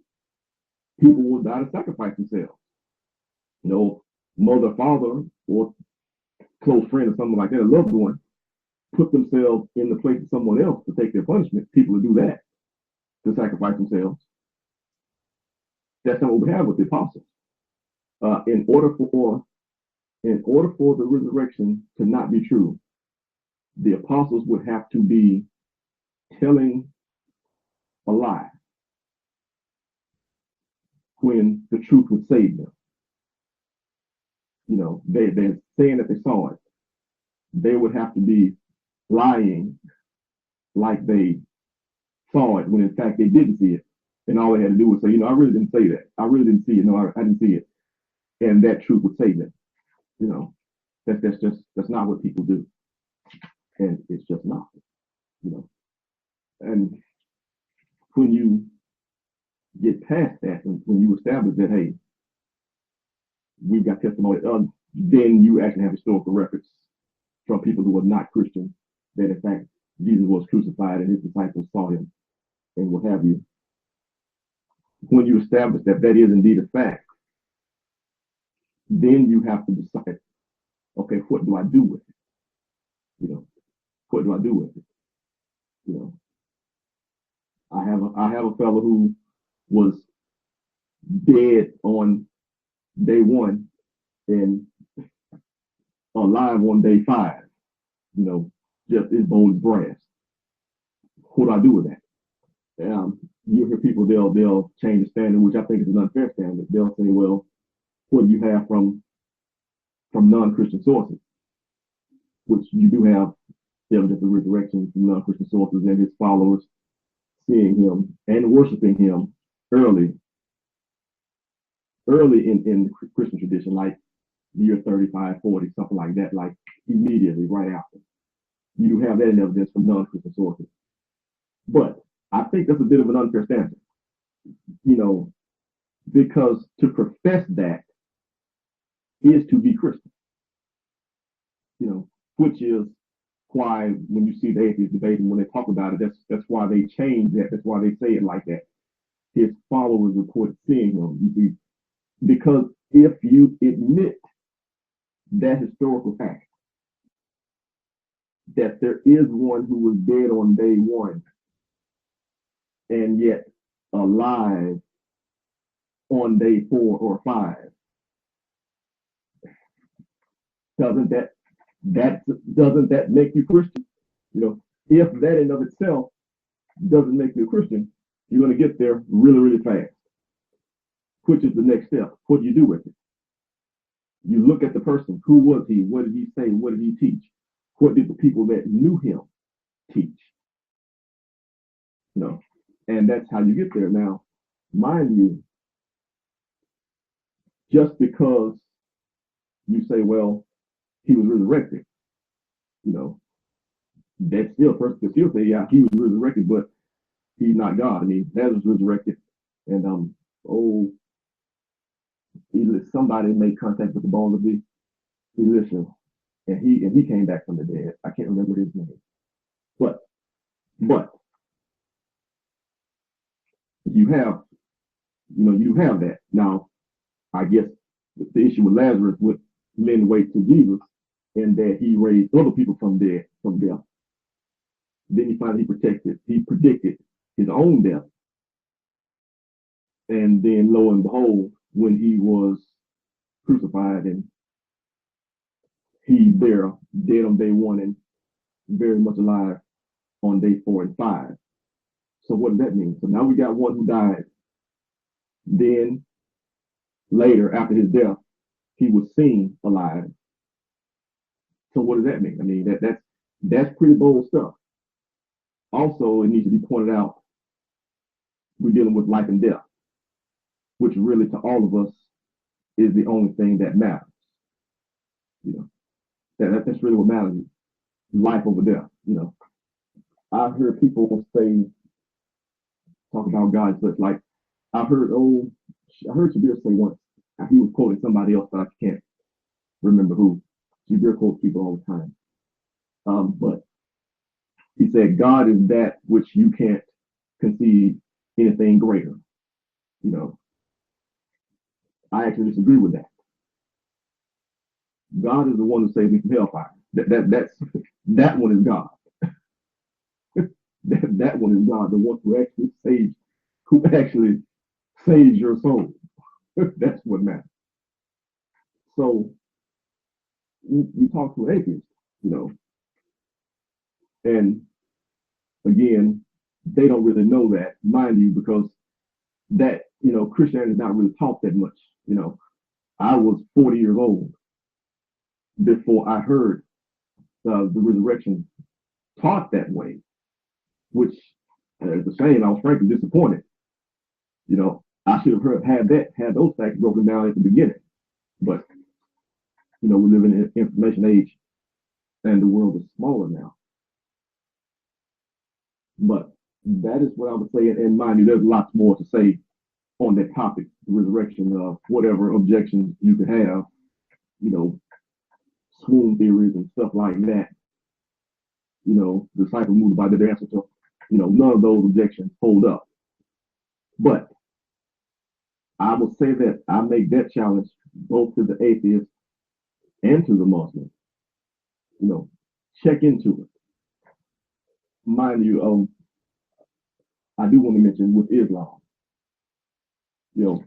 People will die to sacrifice themselves. You know, mother, father, or close friend or something like that, a loved one, put themselves in the place of someone else to take their punishment. People will do that to sacrifice themselves. That's not what we have with the apostles. In order for the resurrection to not be true, the apostles would have to be telling a lie when the truth would save them. You know, they're saying that they saw it. They would have to be lying like they saw it when in fact they didn't see it. And all they had to do was say, you know, I really didn't say that. I really didn't see it. No, I didn't see it. And that truth would save them. You know, that's not what people do. And it's just not, you know. And when you get past that, and when you establish that, hey, we've got testimony, then you actually have historical records from people who were not Christian that in fact Jesus was crucified and his disciples saw him and what have you. When you establish that that is indeed a fact, then you have to decide, okay, what do I do with it? You know, what do I do with it? You know, I have a fellow who was dead on day one and alive on day 5. You know, just as bold as brass. What do I do with that? You hear people, they'll change the standard, which I think is an unfair standard. They'll say, well, what do you have from non-Christian sources? Which you do have evidence of resurrection from non-Christian sources and his followers seeing him and worshiping him early in Christian tradition, like year 35, 40, something like that, like immediately right after. You do have that in evidence from non-Christian sources. But I think that's a bit of an unfair standard, you know, because to profess that is to be Christian, you know, which is why when you see the atheists debating, when they talk about it, that's why they change that. That's why they say it like that. His followers reported seeing him. You see, because if you admit that historical fact, that there is one who was dead on day 1 and yet alive on day 4 or 5. Doesn't that make you Christian? You know, if that in of itself doesn't make you a Christian, you're going to get there really, really fast. Which is the next step. What do you do with it? You look at the person. Who was he? What did he say? What did he teach? What did the people that knew him teach? You know, and that's how you get there. Now, mind you, just because you say, well, he was resurrected, you know, that still person can still say, yeah, he was resurrected, but he's not God. I mean, Lazarus was resurrected, and somebody made contact with the bones of the Elisha, and he came back from the dead. I can't remember his name, but you have that. Now, I guess the issue with Lazarus would lend weight to Jesus in that he raised other people from death. Then he finally predicted his own death. And then lo and behold, when he was crucified and he's there dead on day 1 and very much alive on day 4 and 5. So what does that mean? So now we got one who died. Then later, after his death, he was seen alive. So what does that mean? I mean, that's pretty bold stuff. Also, it needs to be pointed out, we're dealing with life and death, which really to all of us is the only thing that matters. You know, that's really what matters, life over death. You know, I've heard people talk about God such like, I heard Shabir say once, he was quoting somebody else, but I can't remember who. Shabir quotes people all the time. But he said, God is that which you can't conceive anything greater. You know, I actually disagree with that. God is the one who saves me from hellfire. That one is God. that one is God, the one who actually saves your soul. That's what matters. So we talk to atheists, you know, and again, they don't really know that, mind you, because that, you know, Christianity is not really taught that much. You know, I was 40 years old before I heard the resurrection taught that way, which is a shame. I was frankly disappointed. You know, I should have had those facts broken down at the beginning. But, you know, we live in an information age and the world is smaller now. But that is what I would say. And mind you, there's lots more to say on that topic, the resurrection of whatever objections you could have, you know, swoon theories and stuff like that. You know, the disciples moved by the answer to, you know, none of those objections hold up. But I will say that I make that challenge both to the atheist and to the Muslim. You know, check into it. Mind you, I do want to mention with Islam. You know,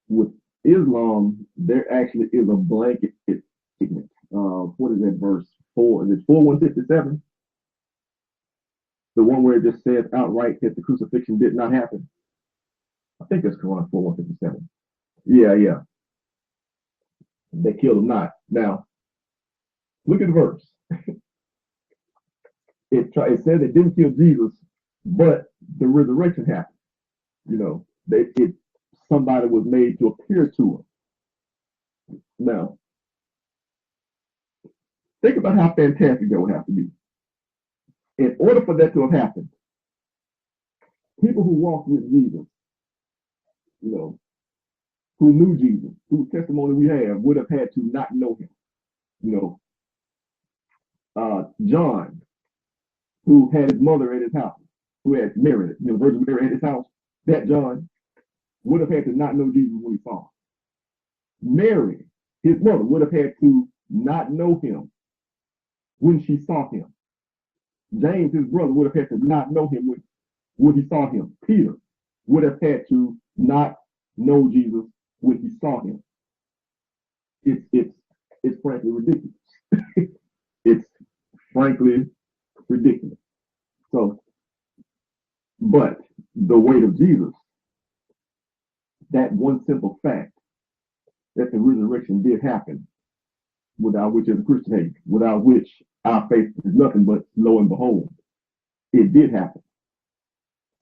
with Islam, there actually is a blanket statement. What is that verse? 4? Is it 4:157? The one where it just says outright that the crucifixion did not happen. I think it's Quran 4:157. Yeah. They killed him not. Now, look at the verse. It said they didn't kill Jesus, but the resurrection happened. You know, somebody was made to appear to him. Now, think about how fantastic that would have to be. In order for that to have happened, people who walked with Jesus, you know, who knew Jesus, whose testimony we have, would have had to not know him. You know, John, who had his mother at his house, who had Mary, you know, Virgin Mary at his house, that John would have had to not know Jesus when he saw him. Mary, his mother, would have had to not know him when she saw him. James, his brother, would have had to not know him when he saw him. Peter would have had to not know Jesus when he saw him. It's frankly ridiculous. It's frankly ridiculous. So, but the weight of Jesus, that one simple fact that the resurrection did happen, without which as a Christian, hey, without which our faith is nothing but lo and behold, it did happen.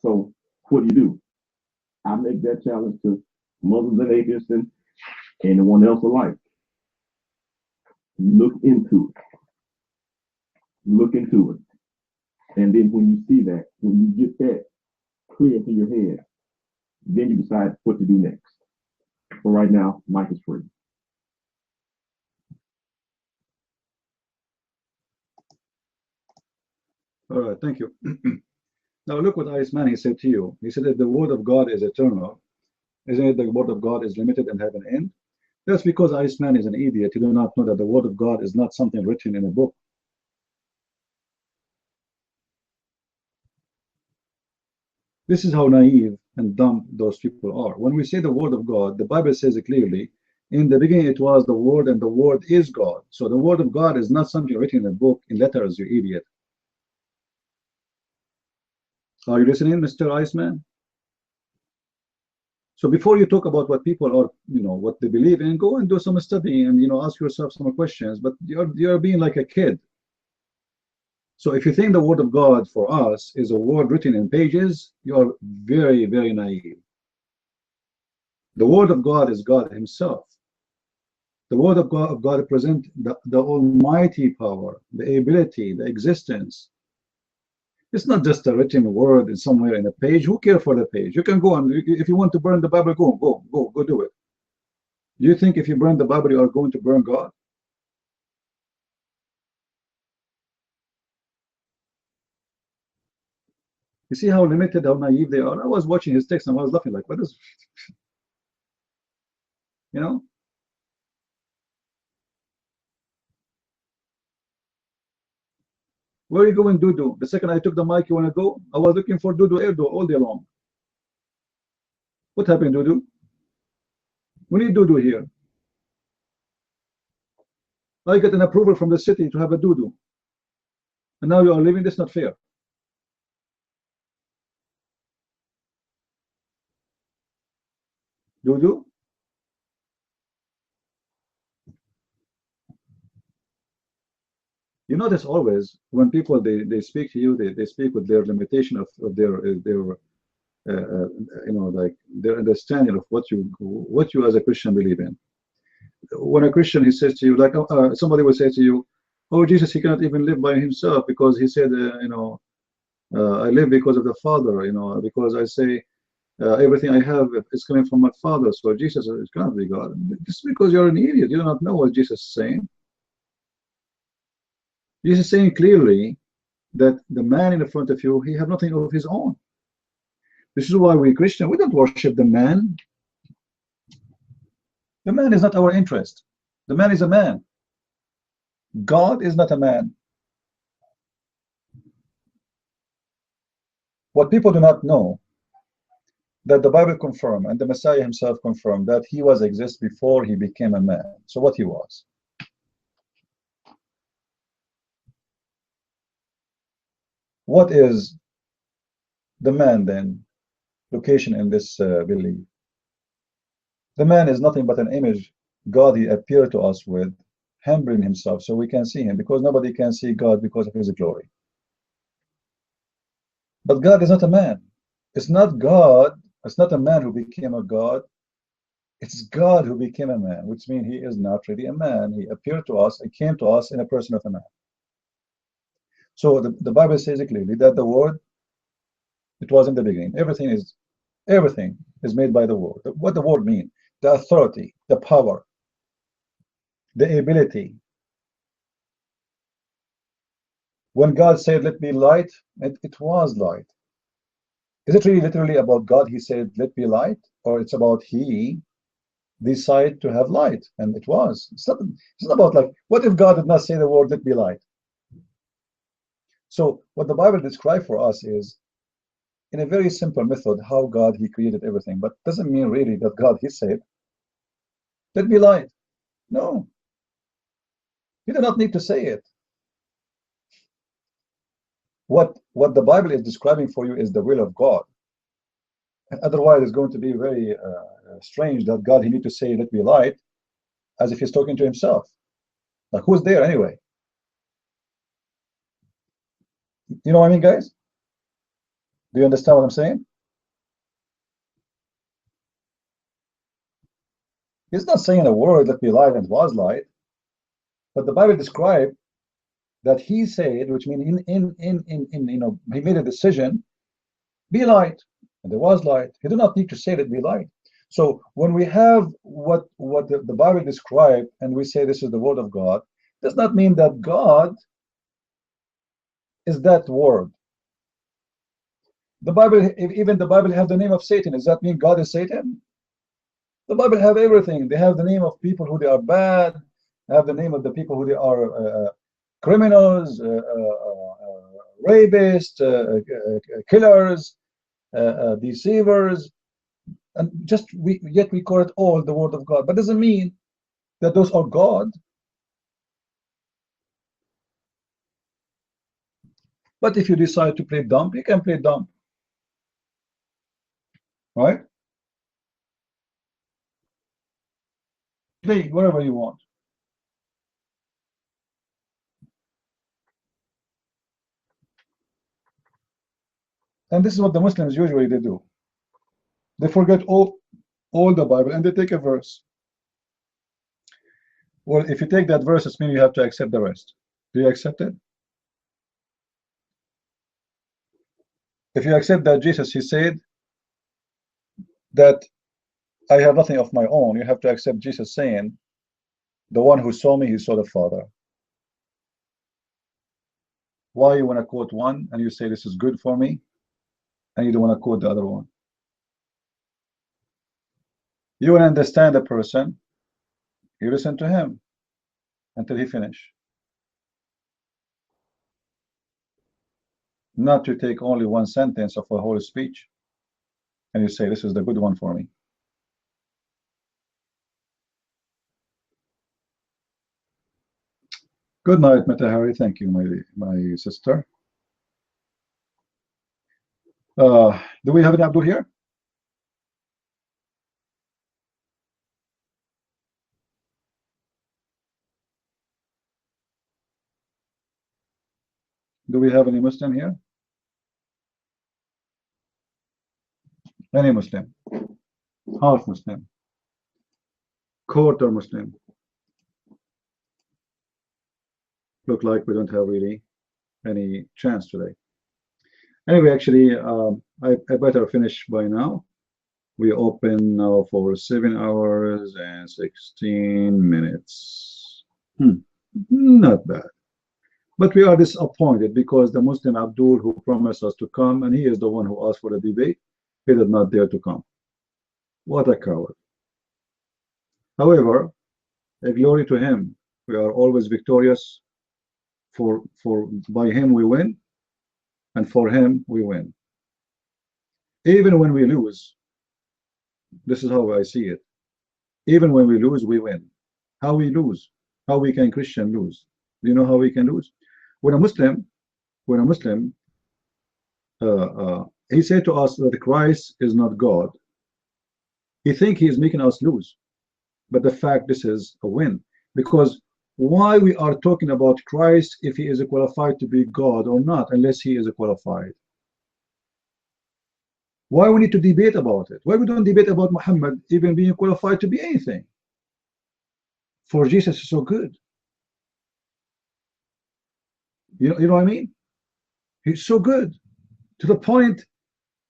So what do? I make that challenge to Muslims and atheists and anyone else alike. Look into it. Look into it. And then when you see that, when you get that clear to your head, then you decide what to do next. But right now, Mike is free. All right, thank you. Now look what Iceman he said to you. He said that the word of God is eternal. Isn't it the word of God is limited and have an end? That's because Iceman is an idiot. He do not know that the word of God is not something written in a book. This is how naive and dumb those people are. When we say the word of God, the Bible says it clearly. In the beginning it was the word, and the word is God. So the word of God is not something written in a book in letters, you idiot. Are you listening, Mr. Iceman? So before you talk about what people are, what they believe in, go and do some study and, ask yourself some questions. But you're being like a kid. So if you think the word of God for us is a word written in pages, you're very, very naive. The word of God is God himself. The word of God represents the almighty power, the ability, the existence. It's not just a written word in somewhere in a page. Who cares for the page? You can go and if you want to burn the Bible, go do it. Do you think if you burn the Bible, you are going to burn God? You see how limited, how naive they are? I was watching his text and I was laughing like, what is, Where are you going, Dudu? The second I took the mic, you want to go? I was looking for Dudu Erdo all day long. What happened, Dudu? We need Dudu here. I get an approval from the city to have a Dudu. And now you are leaving. This is not fair. Dudu? You notice always when people they speak to you, they speak with their limitation of their like their understanding of what you as a Christian believe in. When a Christian he says to you, like somebody will say to you, oh, Jesus, he cannot even live by himself because he said, I live because of the Father, because I say everything I have is coming from my Father. So Jesus cannot be God. Just because you're an idiot, you do not know what Jesus is saying. Jesus is saying clearly that the man in the front of you, he have nothing of his own. This is why we Christian, we don't worship the man. The man is not our interest. The man is a man. God is not a man. What people do not know, that the Bible confirmed and the Messiah himself confirmed that he was exist before he became a man. So what he was. What is the man then? Location in this belief. The man is nothing but an image God he appeared to us with, humbling himself so we can see him, because nobody can see God because of his glory. But God is not a man. It's not God. It's not a man who became a God. It's God who became a man, which means he is not really a man. He appeared to us and came to us in a person of a man. So the Bible says clearly that the word, it was in the beginning. Everything is made by the word. What the word means? The authority, the power, the ability. When God said, let be light, it was light. Is it really literally about God? He said, let be light, or it's about he decided to have light, and it was. It's not about like, what if God did not say the word, let be light? So what the Bible describes for us is in a very simple method how God he created everything, but doesn't mean really that God he said, let me light. No, you do not need to say it. What the Bible is describing for you is the will of God. And otherwise, it's going to be very strange that God he need to say, let me light, as if he's talking to himself. Like, who's there anyway? You know what I mean, guys? Do you understand what I'm saying? He's not saying a word, let me light, and it was light. But the Bible described that he said, which means he made a decision, be light, and there was light. He did not need to say that be light. So when we have what the Bible described and we say this is the word of God, does not mean that God is that word. The Bible, even the Bible have the name of Satan. Does that mean God is Satan? The Bible have everything. They have the name of people who they are bad. They have the name of the people who they are criminals, rapists, killers, deceivers, and yet we call it all the word of God. But doesn't mean that those are God. But if you decide to play dumb, you can play dumb, right? Play whatever you want. And this is what the Muslims usually they do. They forget all the Bible and they take a verse. Well, if you take that verse, it means you have to accept the rest. Do you accept it? If you accept that Jesus, he said that I have nothing of my own, you have to accept Jesus saying, the one who saw me, he saw the Father. Why you want to quote one and you say this is good for me, and you don't want to quote the other one? You want to understand the person, you listen to him until he finish. Not to take only one sentence of a whole speech and you say this is the good one for me. Good night, Meta Harry. Thank you, my sister. Do we have an Abdul here? Do we have any Muslim here? Any Muslim? Half Muslim? Quarter Muslim? Look like we don't have really any chance today. Anyway, actually, I better finish by now. We open now for 7 hours and 16 minutes. Not bad. But we are disappointed because the Muslim Abdul who promised us to come, and he is the one who asked for the debate, he did not dare to come. What a coward. However, a glory to him. We are always victorious. By him we win, and for him we win. Even when we lose, this is how I see it. Even when we lose, we win. How we lose? How we can Christian lose? Do you know how we can lose? When a Muslim, he said to us that Christ is not God. He think he is making us lose, but the fact this is a win. Because why we are talking about Christ if he is qualified to be God or not, unless he is qualified? Why we need to debate about it? Why we don't debate about Muhammad even being qualified to be anything? For Jesus is so good. You know what I mean? He's so good to the point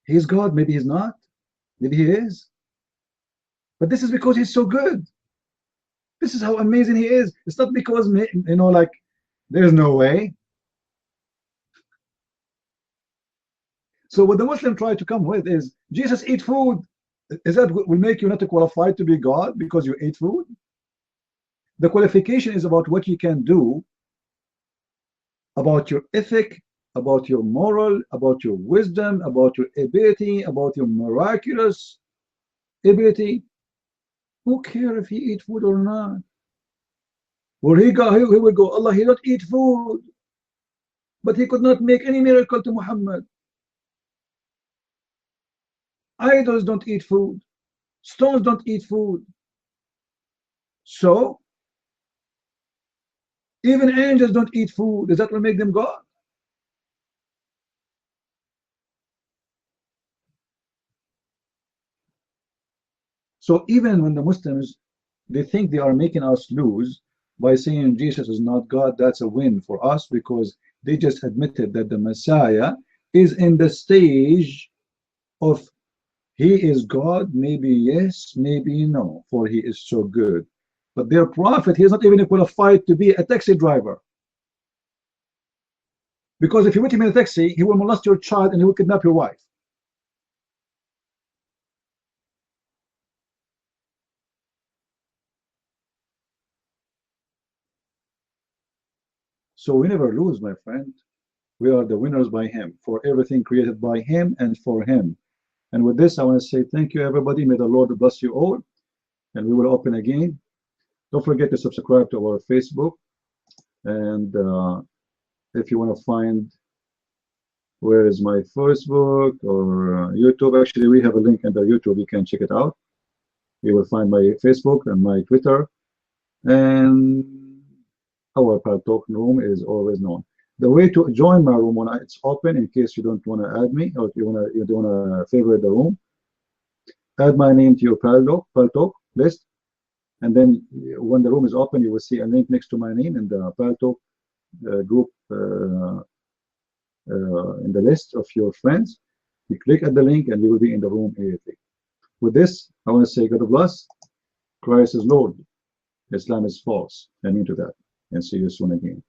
he's God. Maybe he's not. Maybe he is. But this is because he's so good. This is how amazing he is. It's not because, you know, like, there's no way. So what the Muslim try to come with is, Jesus eat food. Is that will make you not qualified to be God because you ate food? The qualification is about what you can do, about your ethic about your moral, about your wisdom, about your ability, about your miraculous ability. Who cares if he eat food or not? Where he go, he will go, Allah, he don't eat food, but he could not make any miracle to Muhammad. Idols don't eat food. Stones don't eat food. So, even angels don't eat food. Does that will make them God? So even when the Muslims, they think they are making us lose by saying Jesus is not God, that's a win for us, because they just admitted that the Messiah is in the stage of he is God, maybe yes, maybe no, for he is so good. But their prophet, he is not even qualified to be a taxi driver. Because if you put him in a taxi, he will molest your child and he will kidnap your wife. So we never lose, my friend. We are the winners by him, for everything created by him and for him. And with this, I want to say thank you, everybody. May the Lord bless you all. And we will open again. Don't forget to subscribe to our Facebook. And if you want to find where is my Facebook or YouTube, actually, we have a link under YouTube. You can check it out. You will find my Facebook and my Twitter. And our Talk room is always known. The way to join my room when it's open, in case you don't want to add me or you don't want to favorite the room, add my name to your Talk list, and then when the room is open, you will see a link next to my name in the Talk group in the list of your friends. You click at the link, and you will be in the room immediately. With this, I want to say God bless. Christ is Lord. Islam is false. I mean to that. And see you soon again.